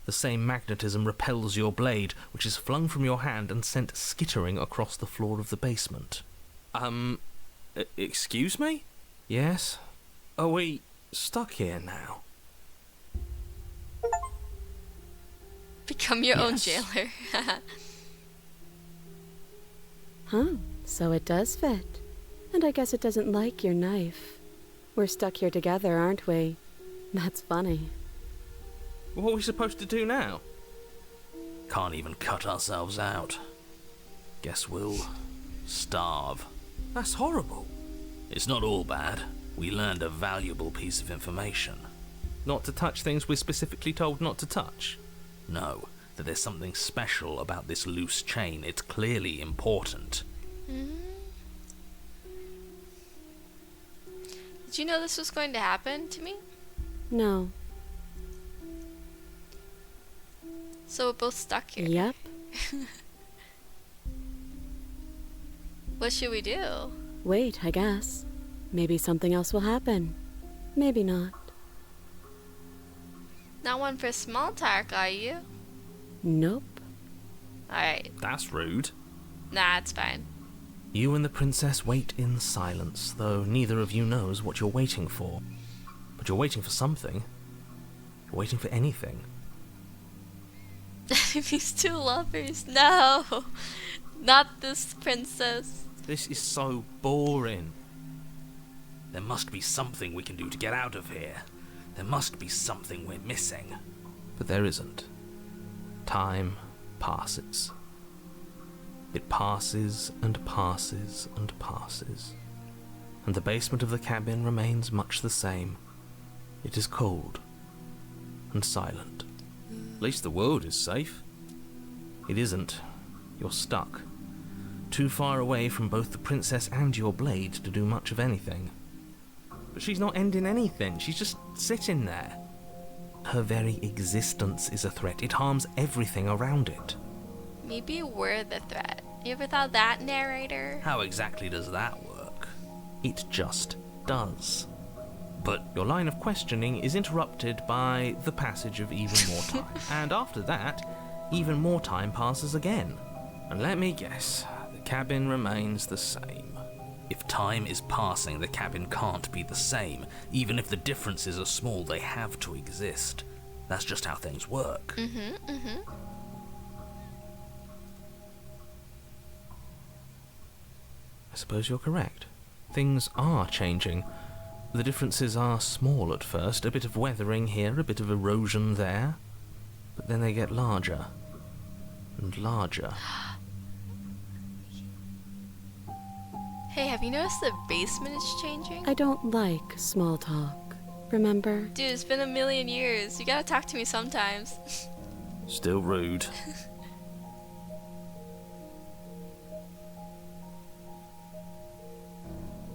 the same magnetism repels your blade, which is flung from your hand and sent skittering across the floor of the basement. Excuse me? Yes? Are we stuck here now? Become your own Yes. jailer. Huh, so it does fit. And I guess it doesn't like your knife. We're stuck here together, aren't we? That's funny. What are we supposed to do now? Can't even cut ourselves out. Guess we'll starve. That's horrible. It's not all bad. We learned a valuable piece of information. Not to touch things we're specifically told not to touch. No, that there's something special about this loose chain. It's clearly important. Did you know this was going to happen to me? No. So we're both stuck here. Yep. What should we do? Wait, I guess. Maybe something else will happen. Maybe not. Not one for small talk, are you? Nope. Alright. That's rude. Nah, it's fine. You and the princess wait in silence, though neither of you knows what you're waiting for. But you're waiting for something. You're waiting for anything. These two lovers. No! Not this princess. This is so boring. There must be something we can do to get out of here. There must be something we're missing. But there isn't. Time passes. It passes and passes and passes. And the basement of the cabin remains much the same. It is cold and silent. At least the world is safe. It isn't. You're stuck. Too far away from both the princess and your blade to do much of anything. But she's not ending anything. She's just sitting there. Her very existence is a threat. It harms everything around it. Maybe we're the threat. You ever thought that, narrator? How exactly does that work? It just does. But Your line of questioning is interrupted by the passage of even more time. And after that, even more time passes again. And let me guess, the cabin remains the same. if time is passing, the cabin can't be the same. Even if the differences are small, they have to exist. That's just how things work. I suppose you're correct. Things are changing, The differences are small at first, a bit of weathering here, a bit of erosion there, but then they get larger and larger. Hey, have you noticed the basement is changing? I don't like small talk, remember? Dude, it's been a million years. You gotta talk to me sometimes. Still rude.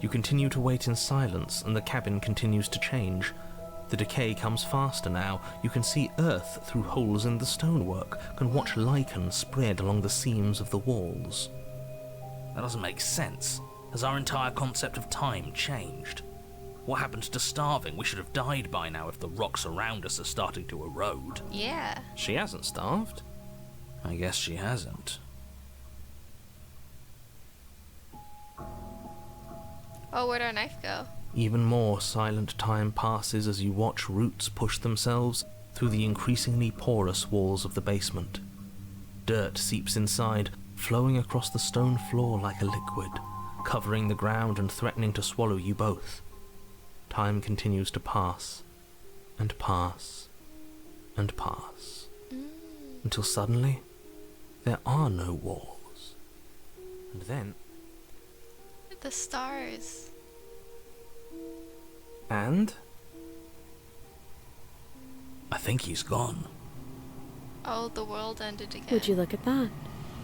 You continue to wait in silence, and the cabin continues to change. The decay comes faster now. You can see earth through holes in the stonework, can watch lichen spread along the seams of the walls. That doesn't make sense. Has our entire concept of time changed? What happened to starving? We should have died by now if the rocks around us are starting to erode. Yeah. She hasn't starved. I guess she hasn't. Oh, where'd our knife go? Even more silent time passes as you watch roots push themselves through the increasingly porous walls of the basement. Dirt seeps inside, flowing across the stone floor like a liquid, covering the ground and threatening to swallow you both. Time continues to pass, and pass, and pass, until suddenly there are no walls. And then... The stars. And? I think he's gone. Oh, the world ended again. Would you look at that?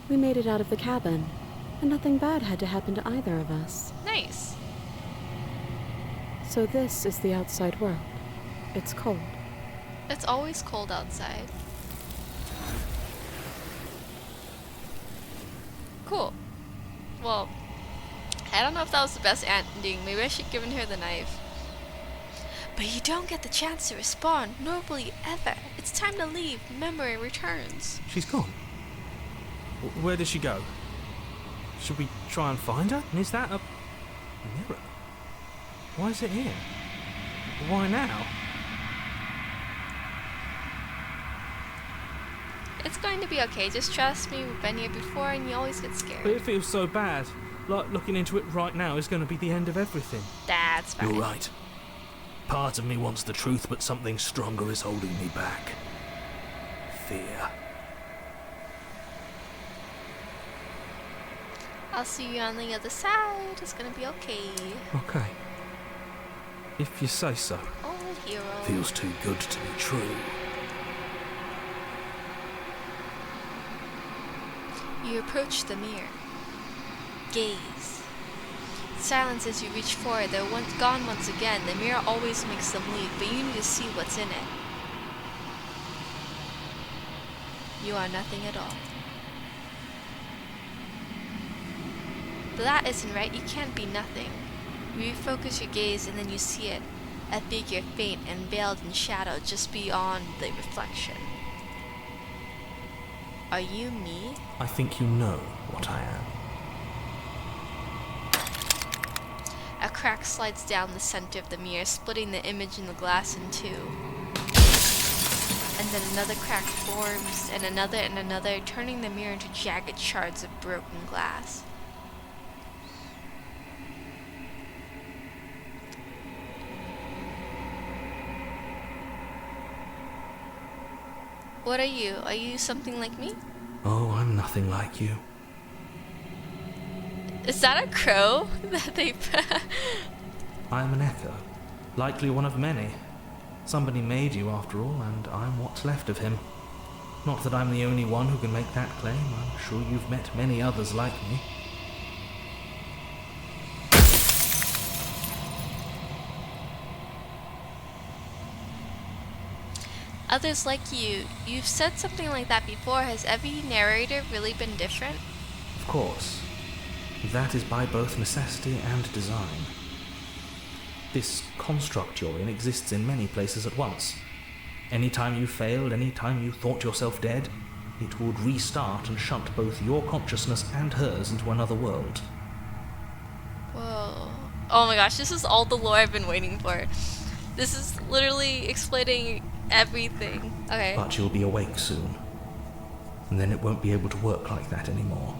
We made it out of the cabin, and nothing bad had to happen to either of us. Nice. So this is the outside world. It's cold. It's always cold outside. Cool. Well, I don't know if that was the best ending. Maybe I should have given her the knife. But you don't get the chance to respawn, normally ever. It's time to leave. Memory returns. She's gone. Where did she go? Should we try and find her? And is that a mirror? Why is it here? Why now? It's going to be okay. Just trust me. We've been here before and you always get But scared. it feels so bad. Like looking into it right now is going to be the end of everything. That's fine. You're right. Part of me wants the truth, but something stronger is holding me back. Fear. I'll see you on the other side. It's gonna be okay. Okay. If you say so. Oh, hero. Feels too good to be true. You approach the mirror. Gaze. Silence as you reach forward. They're gone once again. The mirror always makes them leave, but you need to see what's in it. You are nothing at all. But that isn't right. You can't be nothing. You refocus your gaze and then you see it. A figure faint and veiled in shadow just beyond the reflection. Are you me? I think you know what I am. A crack slides down the center of the mirror, splitting the image in the glass in two. And then another crack forms, and another, turning the mirror into jagged shards of broken glass. What are you? Are you something like me? Oh, I'm nothing like you. Is that a crow that they... I'm an echo. Likely one of many. Somebody made you after all, and I'm what's left of him. Not that I'm the only one who can make that claim. I'm sure you've met many others like me. Others like you. You've said something like that before. Has every narrator really been different? Of course. That is by both necessity and design. This construct you're in exists in many places at once. Anytime you failed, anytime you thought yourself dead, it would restart and shunt both your consciousness and hers into another world. Whoa. Oh my gosh, this is all the lore I've been waiting for. This is literally explaining everything. Okay. But you'll be awake soon. And then it won't be able to work like that anymore.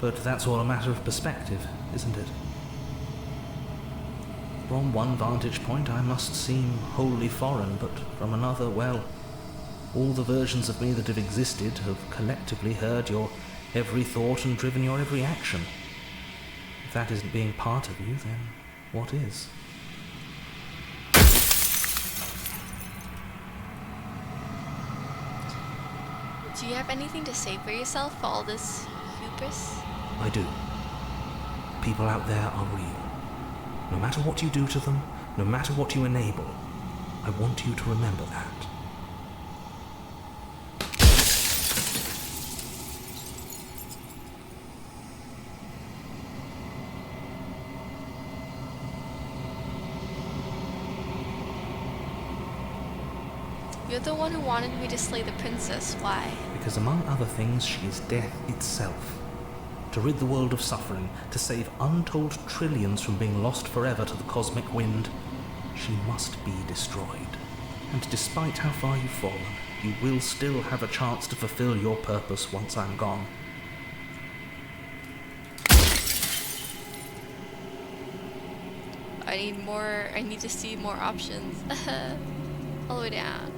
But that's all a matter of perspective, isn't it? From one vantage point I must seem wholly foreign, but from another, well, all the versions of me that have existed have collectively heard your every thought and driven your every action. If that isn't being part of you, then what is? Do you have anything to say for yourself for all this hubris? I do. People out there are real. No matter what you do to them, no matter what you enable, I want you to remember that. You're the one who wanted me to slay the princess. Why? Because among other things, she is death itself. To rid the world of suffering, to save untold trillions from being lost forever to the cosmic wind, she must be destroyed. And despite how far you've fallen, you will still have a chance to fulfill your purpose once I'm gone. I need to see more options. All the way down.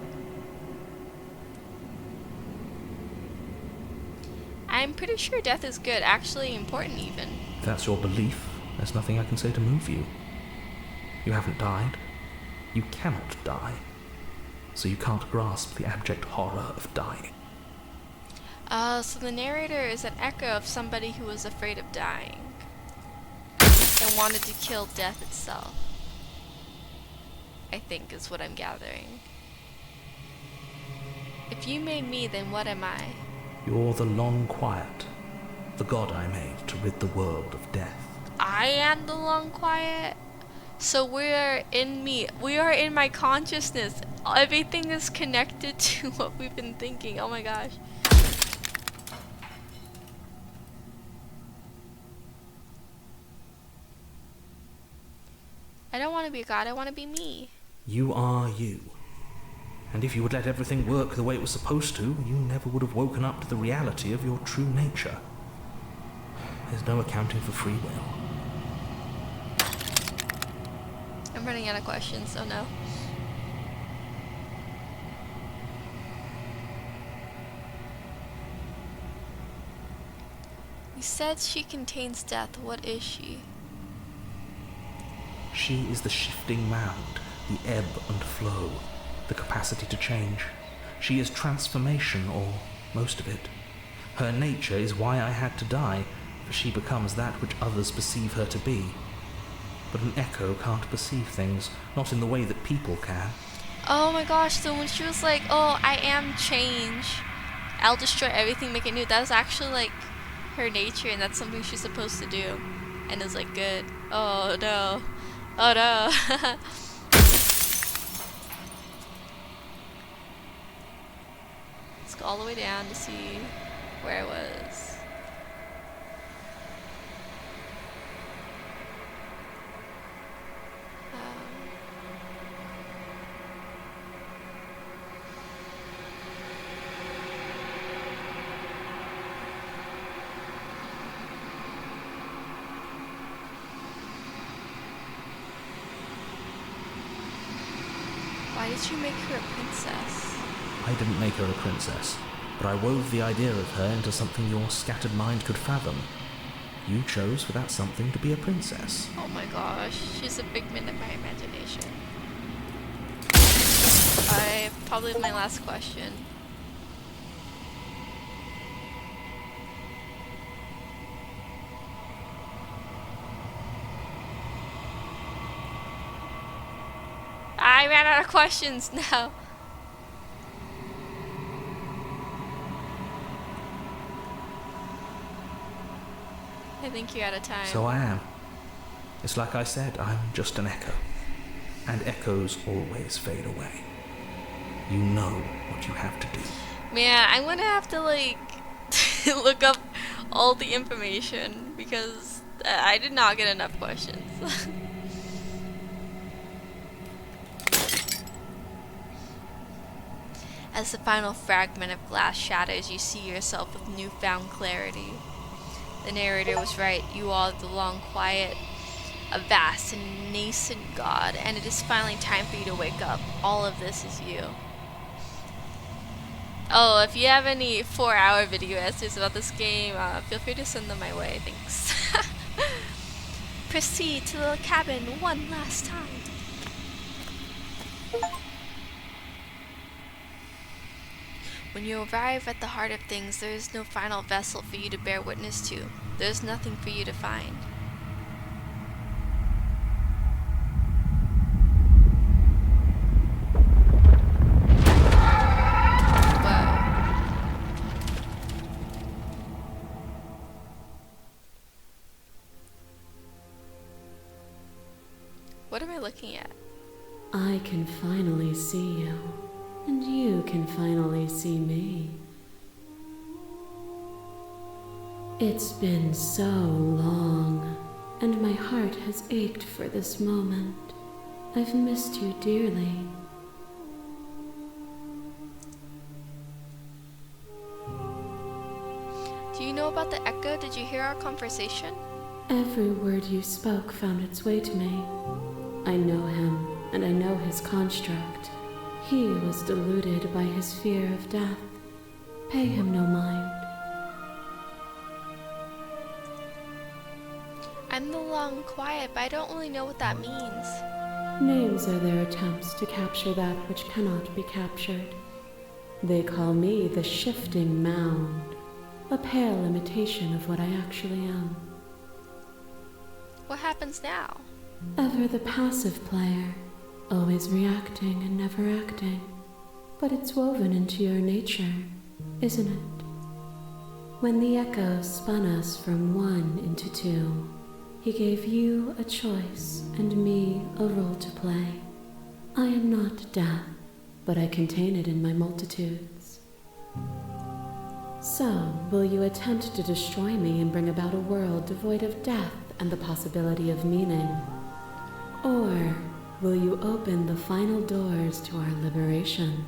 I'm pretty sure death is good, actually important even. If that's your belief, there's nothing I can say to move you. You haven't died. You cannot die. So you can't grasp the abject horror of dying. So the narrator is an echo of somebody who was afraid of dying and wanted to kill death itself, I think is what I'm gathering. If you made me, then what am I? You're the long quiet, the god I made to rid the world of death. I am the long quiet? So we are in me. We are in my consciousness. Everything is connected to what we've been thinking. Oh my gosh. I don't want to be a god. I want to be me. You are you. And if you would let everything work the way it was supposed to, you never would have woken up to the reality of your true nature. There's no accounting for free will. I'm running out of questions, so no. You said she contains death. What is she? She is the shifting mound, the ebb and flow, the capacity to change. She is transformation, or most of it. Her nature is why I had to die, for she becomes that which others perceive her to be. But an echo can't perceive things, not in the way that people can. Oh my gosh, so when she was like, oh, I am change, I'll destroy everything, make it new, that was actually like her nature, and that's something she's supposed to do. And it's like, good. Oh no. Oh no. Let's go all the way down to see where I was. Why did you make her a princess? I didn't make her a princess, but I wove the idea of her into something your scattered mind could fathom. You chose for that something to be a princess. Oh my gosh, she's a figment of my imagination. Probably my last question. I ran out of questions now. I think you're out of time. So I am. It's like I said, I'm just an echo. And echoes always fade away. You know what you have to do. Man, I'm gonna have to like look up all the information because I did not get enough questions. As the final fragment of glass shatters, you see yourself with newfound clarity. The narrator was right. You are the long quiet, a vast and nascent god, and it is finally time for you to wake up. All of this is you. Oh, if you have any 4-hour video essays about this game, feel free to send them my way. Thanks. Proceed to the cabin one last time. When you arrive at the heart of things, there is no final vessel for you to bear witness to. There is nothing for you to find. What am I looking at? I can finally see you, and you can finally see me. It's been so long, and my heart has ached for this moment. I've missed you dearly. Do you know about the echo? Did you hear our conversation? Every word you spoke found its way to me. I know him, and I know his construct. He was deluded by his fear of death. Pay him no mind. I'm the long quiet, but I don't really know what that means. Names are their attempts to capture that which cannot be captured. They call me the shifting mound, a pale imitation of what I actually am. What happens now? Ever the passive player, always reacting and never acting. But it's woven into your nature, isn't it? When the echo spun us from one into two, he gave you a choice and me a role to play. I am not death, but I contain it in my multitudes. So, will you attempt to destroy me and bring about a world devoid of death and the possibility of meaning? Or will you open the final doors to our liberation?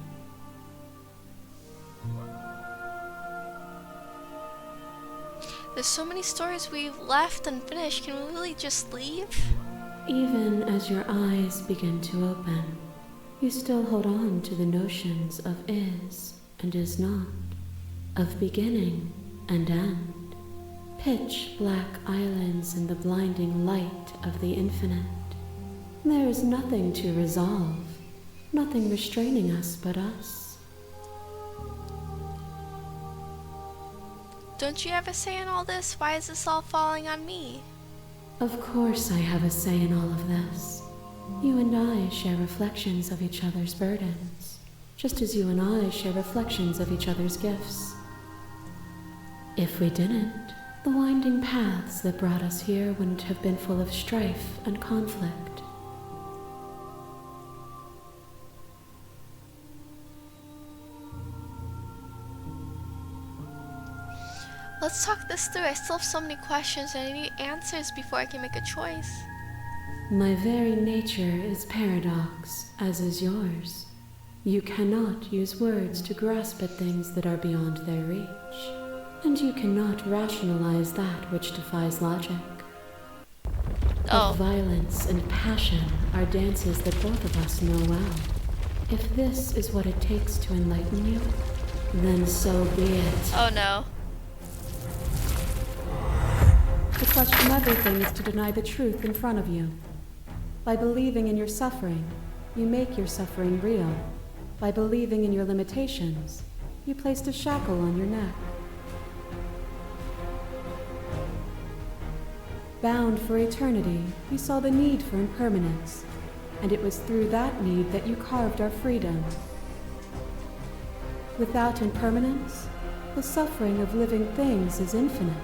There's so many stories we've left unfinished. Can we really just leave? Even as your eyes begin to open, you still hold on to the notions of is and is not, of beginning and end, pitch black islands in the blinding light of the infinite. There is nothing to resolve, nothing restraining us but us. Don't you have a say in all this? Why is this all falling on me? Of course I have a say in all of this. You and I share reflections of each other's burdens, just as you and I share reflections of each other's gifts. If we didn't, the winding paths that brought us here wouldn't have been full of strife and conflict. Let's talk this through. I still have so many questions and I need answers before I can make a choice. My very nature is paradox, as is yours. You cannot use words to grasp at things that are beyond their reach, and you cannot rationalize that which defies logic. But violence and passion are dances that both of us know well. If this is what it takes to enlighten you, then so be it. Oh no. To question everything is to deny the truth in front of you. By believing in your suffering, you make your suffering real. By believing in your limitations, you placed a shackle on your neck. Bound for eternity, you saw the need for impermanence, and it was through that need that you carved our freedom. Without impermanence, the suffering of living things is infinite.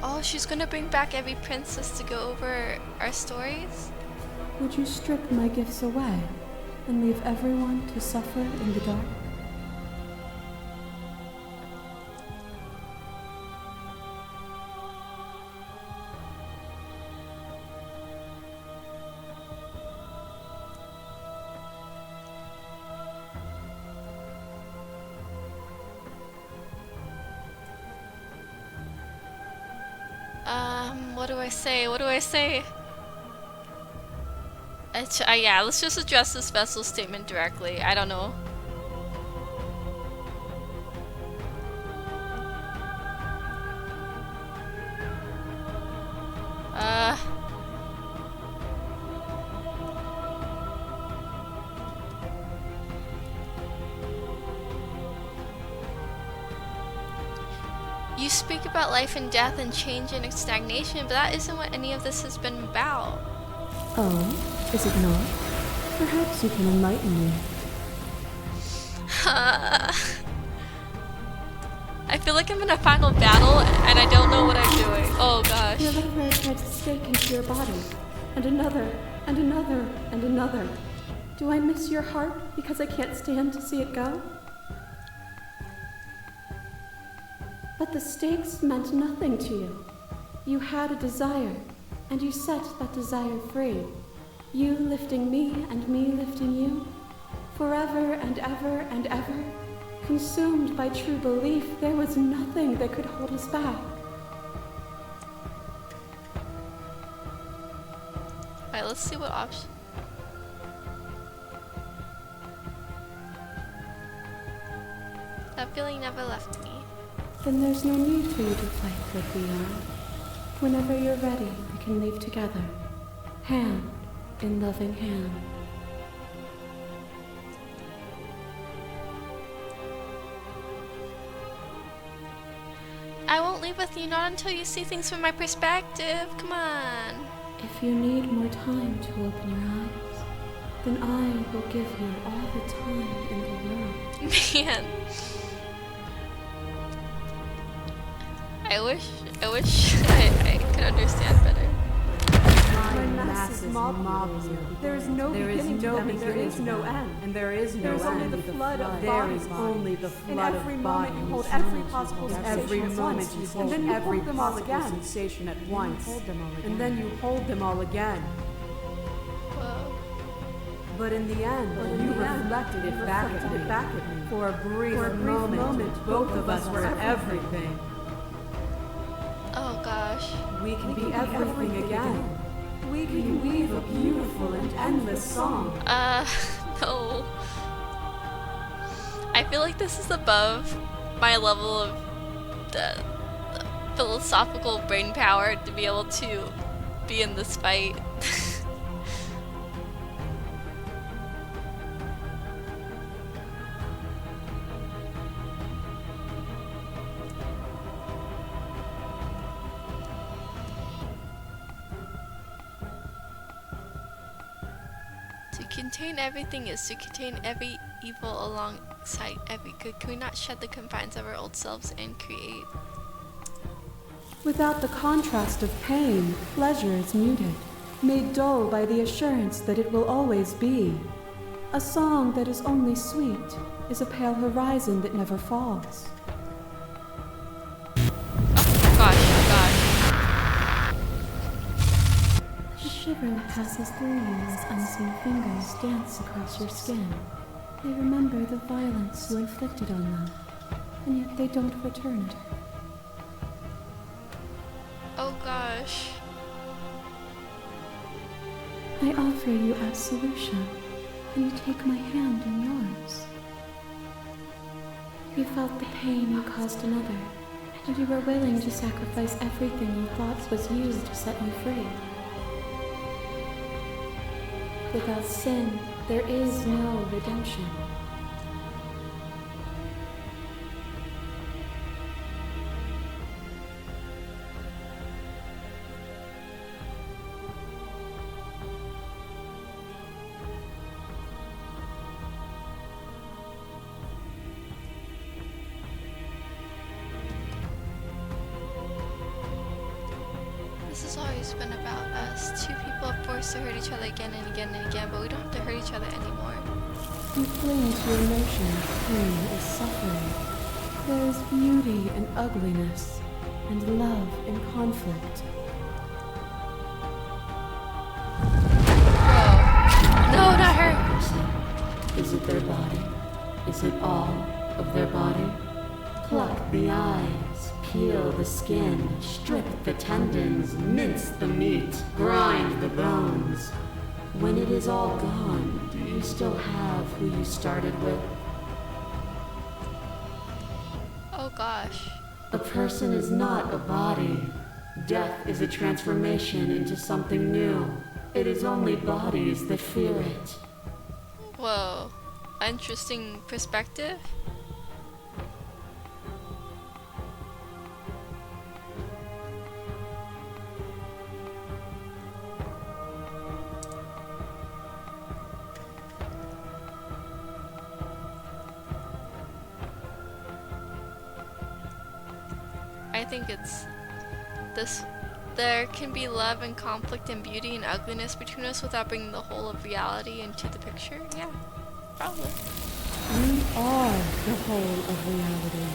Oh, she's gonna bring back every princess to go over our stories? Would you strip my gifts away and leave everyone to suffer in the dark? What do I say? What do I say? Yeah, let's just address this vessel statement directly. I don't know. You speak about life and death and change and stagnation, but that isn't what any of this has been about. Oh, is it not? Perhaps you can enlighten me. I feel like I'm in a final battle and I don't know what I'm doing. Oh gosh. Your left leg drives a stake into your body, and another, and another, and another. Do I miss your heart because I can't stand to see it go? But the stakes meant nothing to you. You had a desire, and you set that desire free. You lifting me and me lifting you. Forever and ever and ever. Consumed by true belief, there was nothing that could hold us back. Alright, let's see what option. That feeling never left me. Then there's no need for you to fight like we are. Whenever you're ready, we can leave together, hand in loving hand. I won't leave with you, not until you see things from my perspective. Come on. If you need more time to open your eyes, then I will give you all the time in the world. Man. I wish I could understand better. My masses mob you. There is no beginning to them, and there is no end. And there is no end. There is only the flood of bodies. There is only the flood of bodies. In every moment you hold every possible sensation at once. And then you hold them all again. Sensation at once. And then you hold them all again. Whoa. But in the end, you reflected it back at me. For a brief moment, both of us were everything. Oh gosh. We can be everything again. We can weave a beautiful and endless song. No. I feel like this is above my level of the philosophical brain power to be able to be in this fight. To contain everything is to contain every evil alongside every good. Can we not shed the confines of our old selves and create? Without the contrast of pain, pleasure is muted, made dull by the assurance that it will always be. A song that is only sweet is a pale horizon that never falls. Oh gosh, A shiver passes through you as unseen fingers dance across your skin. They remember the violence you inflicted on them, and yet they don't return it. oh gosh. I offer you absolution, and you take my hand in yours. You felt the pain you caused another, and you were willing to sacrifice everything you thought was you to set you free. Without sin, there is no redemption. This has always been about us. Two people are forced to hurt each other again and again and again, but we don't have to hurt each other anymore. You cling to your notion pain is suffering. There is beauty in ugliness, and love in conflict. Bro. No, not her. Is it their body? Is it all of their body? Pluck the eyes, peel the skin, strip the tendons, mince the meat, grind the bones. When it is all gone, do you still have who you started with? Oh gosh. A person is not a body. Death is a transformation into something new. It is only bodies that fear it. Whoa. Interesting perspective. I think it's this. There can be love and conflict and beauty and ugliness between us without bringing the whole of reality into the picture. Yeah, probably. We are the whole of reality.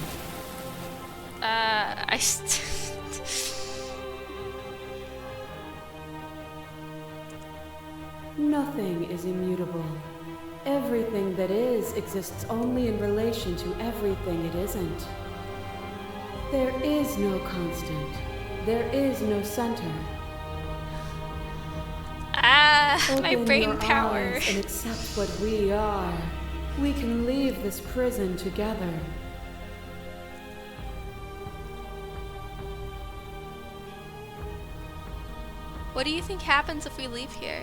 Nothing is immutable. Everything that is exists only in relation to everything it isn't. There is no constant. There is no center. My Open brain your power. eyes and accept what we are. We can leave this prison together. What do you think happens if we leave here?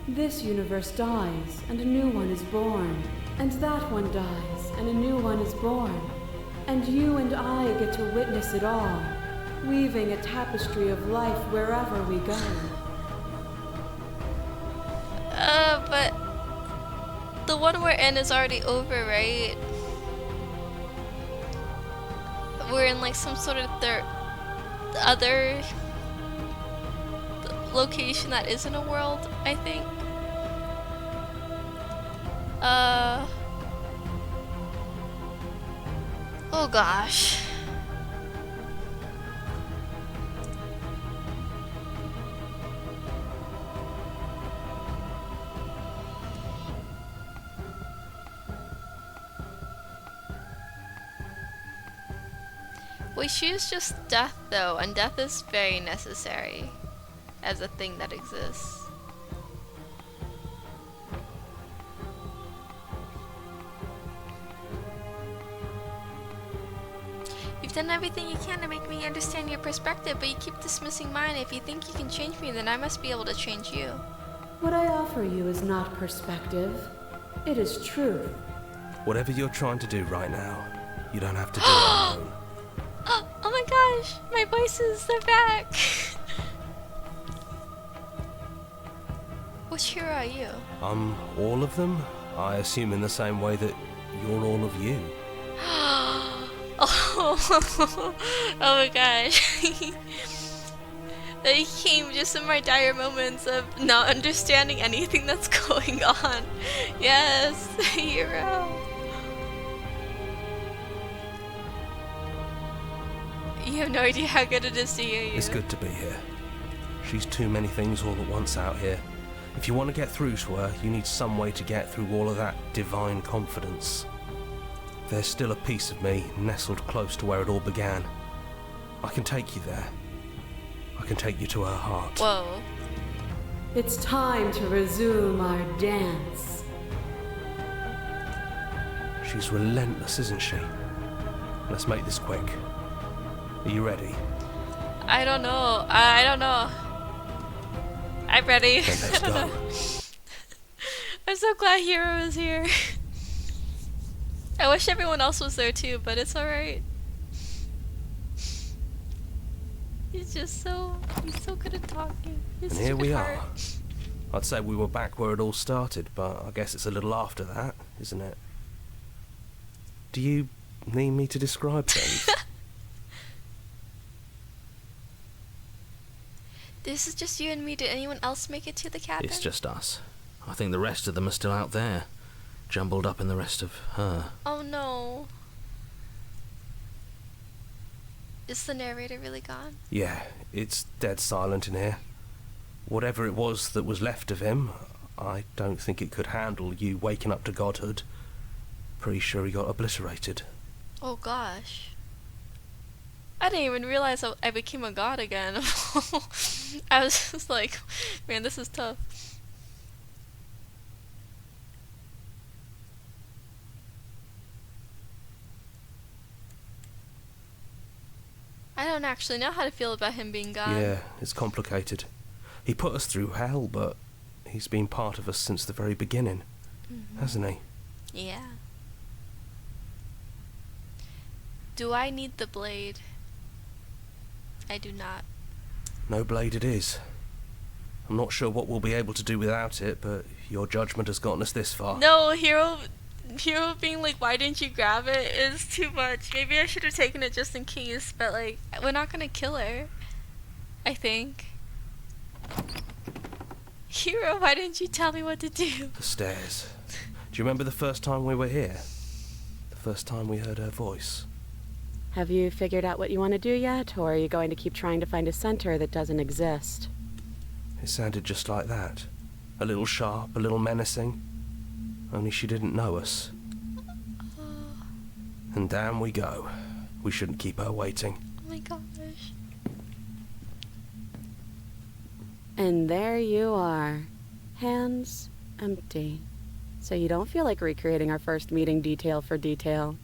This universe dies, and a new one is born. And that one dies, and a new one is born. And you and I get to witness it all, weaving a tapestry of life wherever we go. But the one we're in is already over, right? We're in like some sort of other location that isn't a world, I think. Oh gosh. We choose just death though, and death is very necessary as a thing that exists. You've done everything you can to make me understand your perspective, but you keep dismissing mine. If you think you can change me, then I must be able to change you. What I offer you is not perspective. It is truth. Whatever you're trying to do right now, you don't have to do it alone. Oh my gosh, my voices are back. Which hero are you? All of them? I assume in the same way that you're all of you. Oh my gosh. They came just in my dire moments of not understanding anything that's going on. Yes, hero. You have no idea how good it is to hear you. It's good to be here. She's too many things all at once out here. If you want to get through to her, you need some way to get through all of that divine confidence. There's still a piece of me nestled close to where it all began. I can take you there. I can take you to her heart. Whoa. It's time to resume our dance. She's relentless, isn't she? Let's make this quick. Are you ready? I don't know. I don't know. I'm ready. Then let's go. I'm so glad Hero is here. I wish everyone else was there too, but it's alright. He's so good at talking. And here we are. I'd say we were back where it all started, but I guess it's a little after that, isn't it? Do you need me to describe things? This is just you and me. Did anyone else make it to the cabin? It's just us. I think the rest of them are still out there, jumbled up in the rest of her. Oh no. Is the narrator really gone? Yeah, it's dead silent in here. Whatever it was that was left of him, I don't think it could handle you waking up to godhood. Pretty sure he got obliterated. Oh gosh. I didn't even realize I became a god again. I was just like, man, this is tough. I don't actually know how to feel about him being God. Yeah, it's complicated. He put us through hell, but he's been part of us since the very beginning, hasn't he? Yeah. Do I need the blade? I do not. No blade it is. I'm not sure what we'll be able to do without it, but your judgment has gotten us this far. No, Hero being like, why didn't you grab it is too much. Maybe I should have taken it just in case, but like, we're not gonna kill her. I think. Hero, why didn't you tell me what to do? The stairs. Do you remember the first time we were here? The first time we heard her voice? Have you figured out what you want to do yet, or are you going to keep trying to find a center that doesn't exist? It sounded just like that. A little sharp, a little menacing. Only she didn't know us. And down we go. We shouldn't keep her waiting. Oh my gosh. And there you are. Hands empty. So you don't feel like recreating our first meeting detail for detail.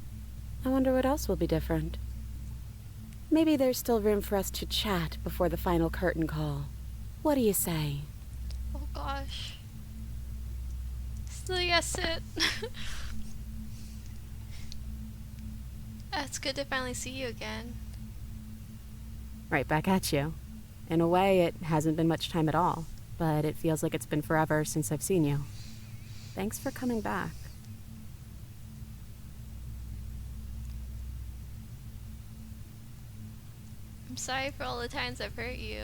I wonder what else will be different. Maybe there's still room for us to chat before the final curtain call. What do you say? Oh gosh. Still yes it. It's good to finally see you again. Right back at you. In a way, it hasn't been much time at all, but it feels like it's been forever since I've seen you. Thanks for coming back. I'm sorry for all the times I've hurt you.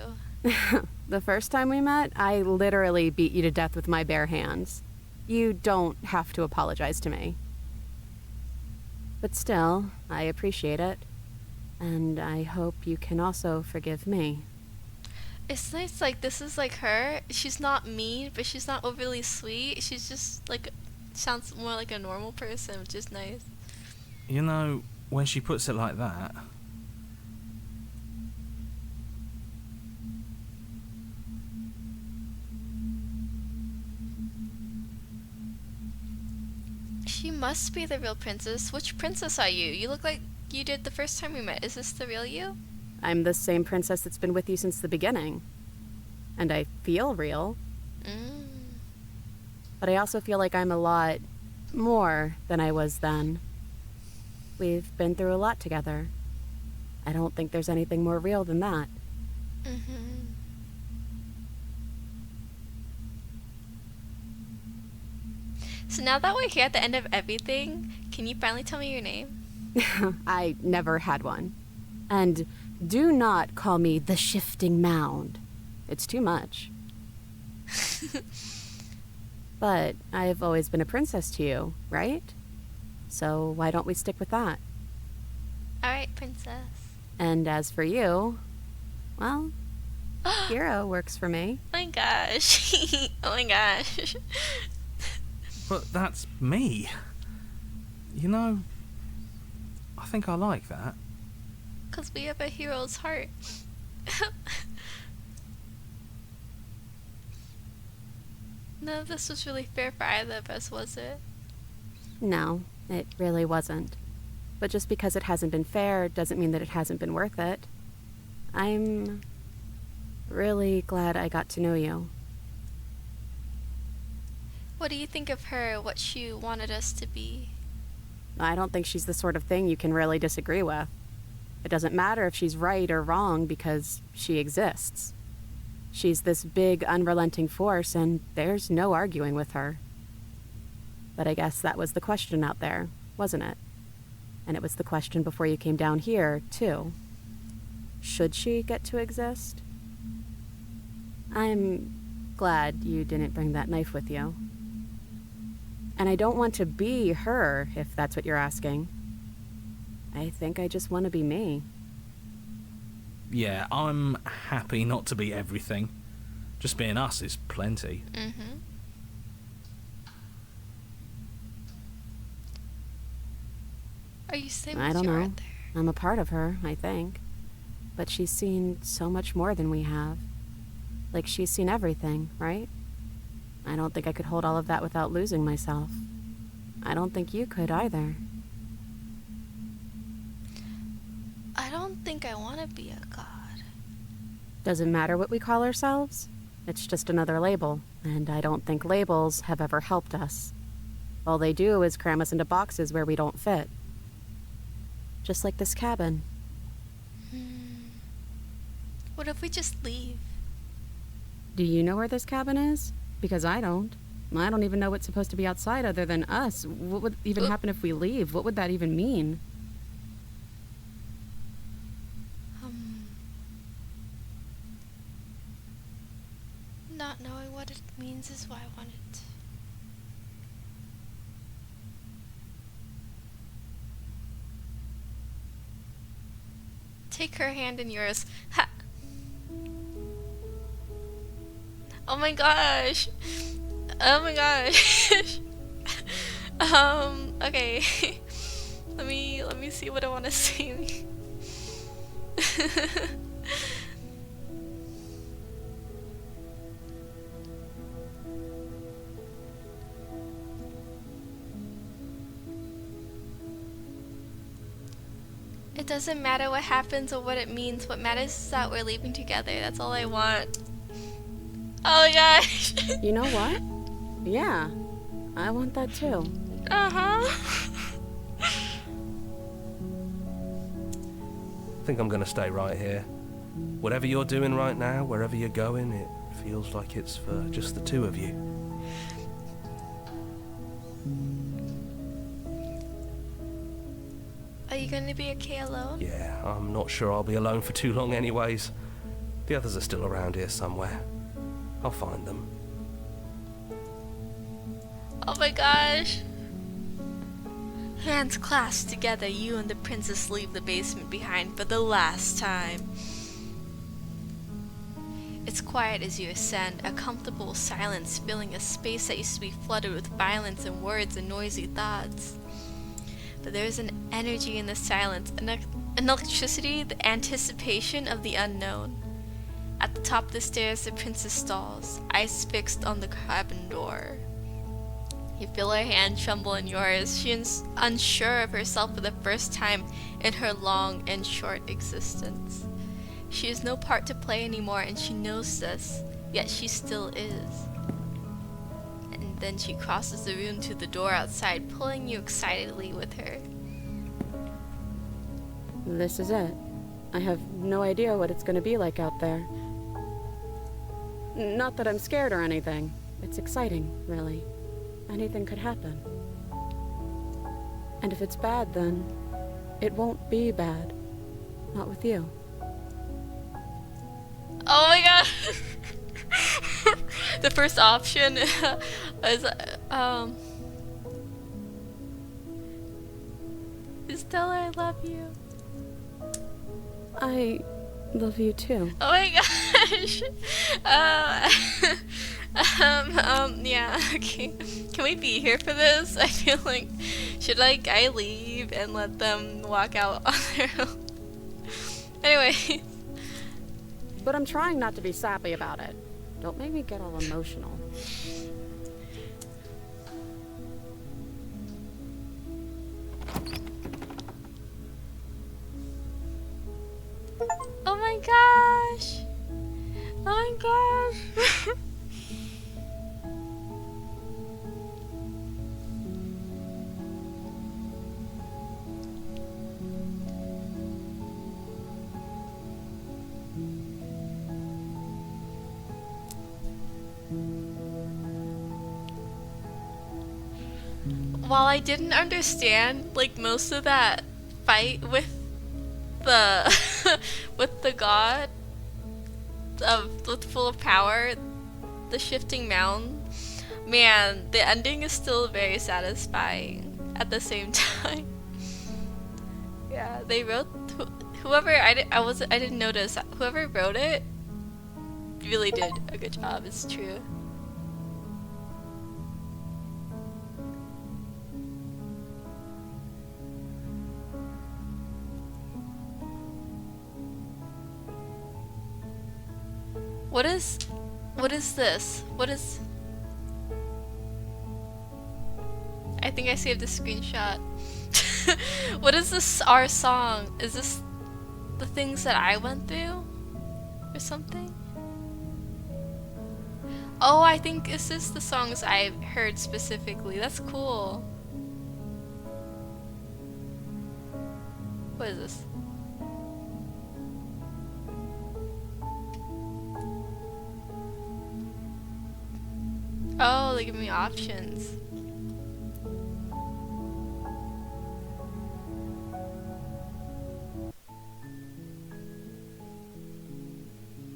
The first time we met, I literally beat you to death with my bare hands. You don't have to apologize to me. But still, I appreciate it. And I hope you can also forgive me. It's nice, like, this is like her. She's not mean, but she's not overly sweet. She's just, like, sounds more like a normal person, which is nice. You know, when she puts it like that, She must be the real princess. Which princess are you? You look like you did the first time we met. Is this the real you? I'm the same princess that's been with you since the beginning. And I feel real. But I also feel like I'm a lot more than I was then. We've been through a lot together. I don't think there's anything more real than that. So now that we're here at the end of everything, can you finally tell me your name? I never had one. And do not call me the Shifting Mound. It's too much. But I've always been a princess to you, right? So why don't we stick with that? Alright, princess. And as for you, well, Hero works for me. Oh my gosh. Oh my gosh. but that's me. You know, I think I like that. Because we have a hero's heart. None of this was really fair for either of us, was it? No, it really wasn't. But just because it hasn't been fair doesn't mean that it hasn't been worth it. I'm really glad I got to know you. What do you think of her, what she wanted us to be? I don't think she's the sort of thing you can really disagree with. It doesn't matter if she's right or wrong because she exists. She's this big, unrelenting force, and there's no arguing with her. But I guess that was the question out there, wasn't it? And it was the question before you came down here, too. Should she get to exist? I'm glad you didn't bring that knife with you. And I don't want to be her, if that's what you're asking. I think I just want to be me. Yeah, I'm happy not to be everything. Just being us is plenty. Are you saying I don't know. I'm a part of her, I think. but she's seen so much more than we have. Like, she's seen everything, right? I don't think I could hold all of that without losing myself. I don't think you could either. I don't think I want to be a god. Doesn't matter what we call ourselves. It's just another label, and I don't think labels have ever helped us. All they do is cram us into boxes where we don't fit. Just like this cabin. What if we just leave? Do you know where this cabin is? Because I don't. I don't even know what's supposed to be outside other than us. What would even happen if we leave? What would that even mean? Not knowing what it means is why I want it. Take her hand in yours. Ha! Oh my gosh! Oh my gosh! Okay. let me see what I want to sing. It doesn't matter what happens or what it means. What matters is that we're leaving together. That's all I want. Oh my gosh. You know what? Yeah, I want that too. Uh-huh. I think I'm gonna stay right here. Whatever you're doing right now, wherever you're going, it feels like it's for just the two of you. Are you gonna be okay alone? Yeah, I'm not sure I'll be alone for too long anyways. The others are still around here somewhere. I'll find them. Oh my gosh. Hands clasped together, you and the princess leave the basement behind for the last time. It's quiet as you ascend, a comfortable silence filling a space that used to be flooded with violence and words and noisy thoughts. But there is an energy in the silence, an electricity, the anticipation of the unknown. At the top of the stairs, the princess stalls, eyes fixed on the cabin door. You feel her hand tremble in yours. She is unsure of herself for the first time in her long and short existence. She has no part to play anymore, and she knows this, yet she still is. And then she crosses the room to the door outside, pulling you excitedly with her. This is it. I have no idea what it's gonna be like out there. Not that I'm scared or anything. It's exciting, really. Anything could happen. And if it's bad, then it won't be bad. Not with you. Oh my god! The first option is, just tell her I love you. I love you too. Oh my gosh! Yeah, okay. Can we be here for this? I feel like, should I leave and let them walk out on their own? Anyway. But I'm trying not to be sappy about it. Don't make me get all emotional. Oh my gosh! Oh my gosh! While I didn't understand like most of that fight with the with the god with full of power, the shifting mound, man, the ending is still very satisfying at the same time. Yeah, they wrote whoever I didn't notice, whoever wrote it really did a good job. It's true. What is this? What is... I think I saved a screenshot. What is this, our song? Is this the things that I went through? Or something? Oh, I think this is the songs I heard specifically. That's cool. What is this? Oh, they give me options.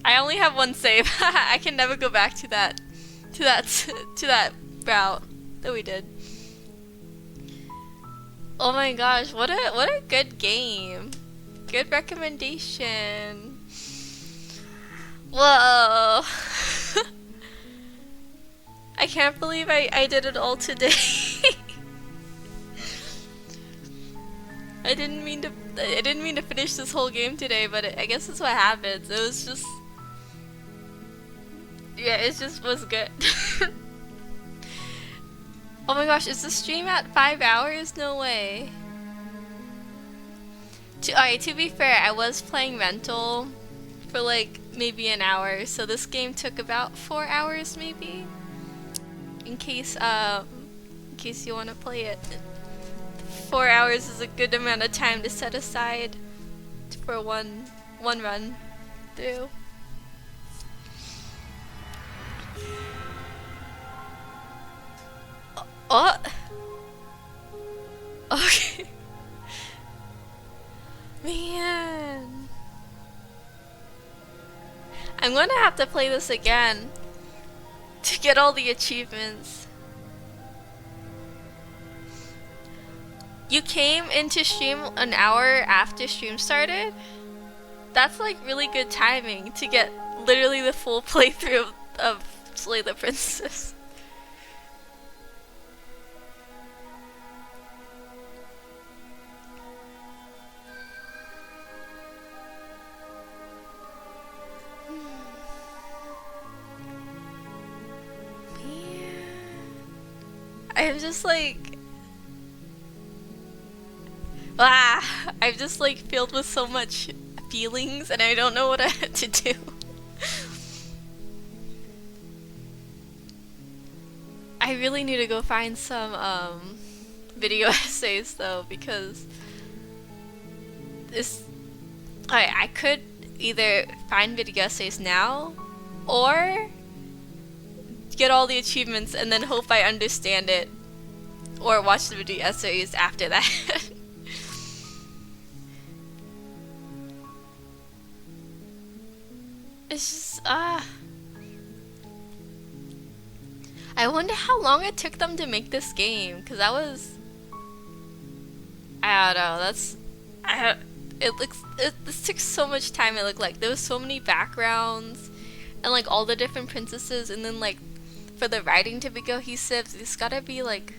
I only have one save. I can never go back to that route that we did. Oh my gosh, what a good game. Good recommendation. Whoa. I can't believe I did it all today. I didn't mean to finish this whole game today, but I guess that's what happens. It was just, yeah, it just was good. Oh my gosh, is the stream at 5 hours? No way. Alright, to be fair, I was playing Rental for like maybe an hour, so this game took about 4 hours maybe. In case you want to play it. 4 hours is a good amount of time to set aside for one run through. Oh. Okay. Man. I'm gonna have to play this again to get all the achievements. You came into stream an hour after stream started? That's like really good timing to get literally the full playthrough of Slay the Princess. I'm just like, I'm just like filled with so much feelings and I don't know what to do. I really need to go find some video essays though, because this, I could either find video essays now or get all the achievements and then hope I understand it, or watch the video essays after that. It's just, I wonder how long it took them to make this game, because that was, I don't know, this took so much time. It looked like there was so many backgrounds and like all the different princesses, and then like for the writing to be cohesive, there's gotta be like,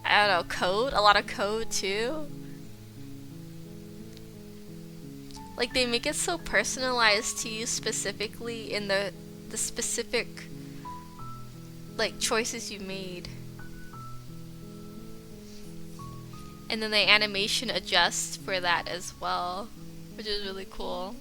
I don't know, code, a lot of code too. Like they make it so personalized to you specifically in the specific like choices you made. And then the animation adjusts for that as well, which is really cool.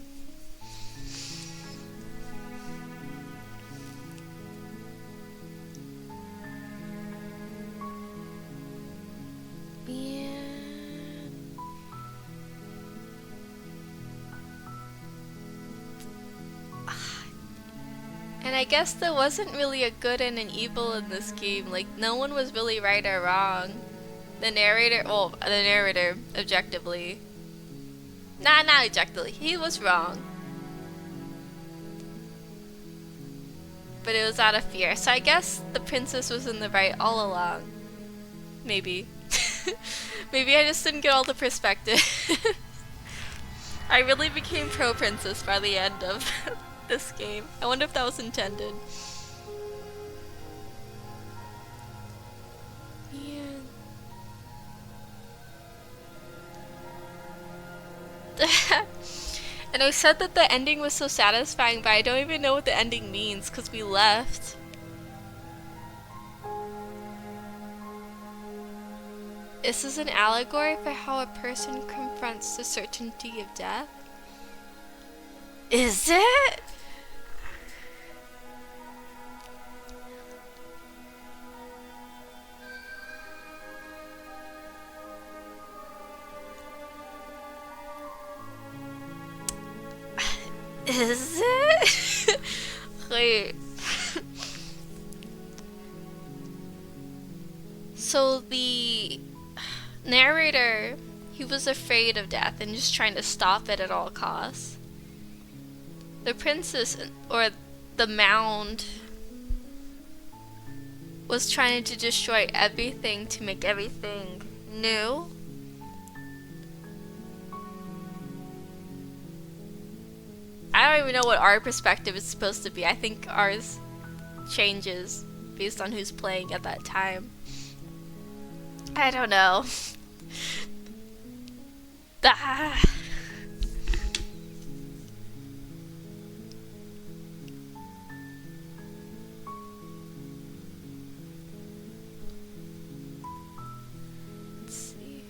And I guess there wasn't really a good and an evil in this game. Like, no one was really right or wrong. The narrator, objectively. Not objectively. He was wrong. But it was out of fear. So I guess the princess was in the right all along. Maybe. Maybe I just didn't get all the perspective. I really became pro-princess by the end of this game. I wonder if that was intended. Man. And I said that the ending was so satisfying, but I don't even know what the ending means because we left. This is an allegory for how a person confronts the certainty of death. Is it? Is it? Wait. So the narrator, he was afraid of death and just trying to stop it at all costs. The princess, or the mound, was trying to destroy everything to make everything new. I don't even know what our perspective is supposed to be. I think ours changes based on who's playing at that time. I don't know. Ah. Let's see.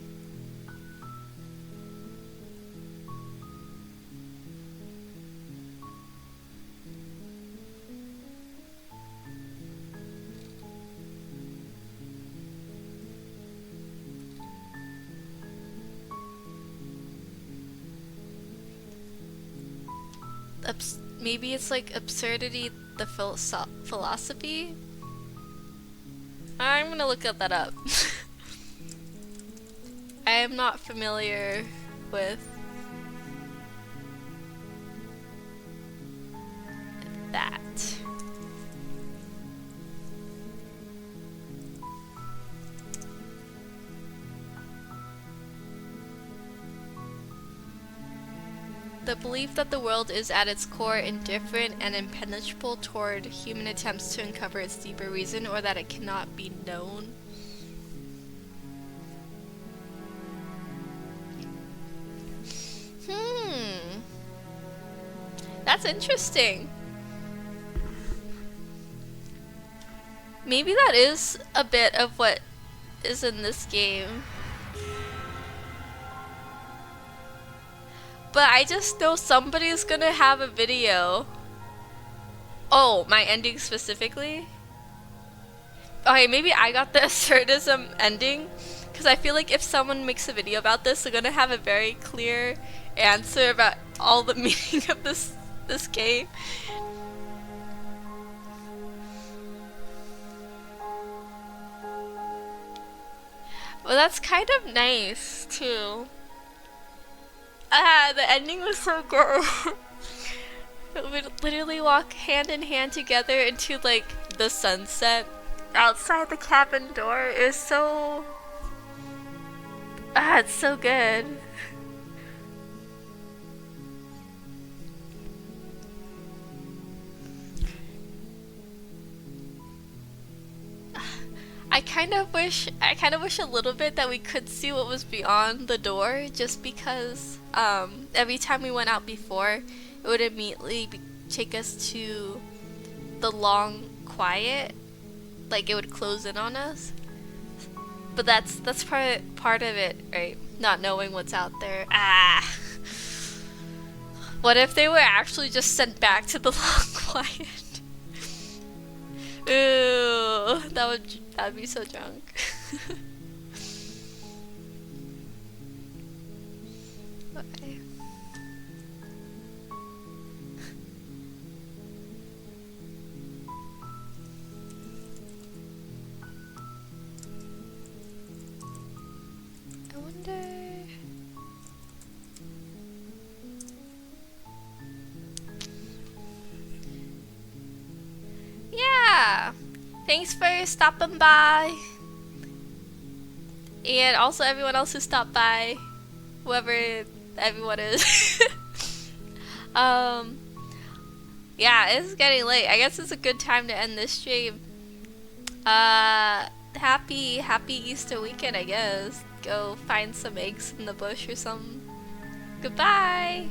Maybe it's like absurdity, the philosophy? I'm gonna look that up. I am not familiar with that. The belief that the world is at its core indifferent and impenetrable toward human attempts to uncover its deeper reason, or that it cannot be known. That's interesting. Maybe that is a bit of what is in this game. But I just know somebody's gonna have a video. Oh, my ending specifically? Okay, maybe I got the absurdism ending. Because I feel like if someone makes a video about this, they're gonna have a very clear answer about all the meaning of this game. Well, that's kind of nice, too. The ending was so good. We would literally walk hand in hand together into like the sunset outside the cabin door. It was so it's so good. I kind of wish a little bit that we could see what was beyond the door, just because every time we went out before, it would immediately take us to the long quiet, like it would close in on us. But that's part of it, right? Not knowing what's out there. What if they were actually just sent back to the long quiet? Ooh, that'd be so drunk. Okay. I wonder. Yeah. Thanks for stopping by. And also everyone else who stopped by. Whoever everyone is. Yeah, it's getting late. I guess it's a good time to end this stream. Happy Easter weekend, I guess. Go find some eggs in the bush or something. Goodbye.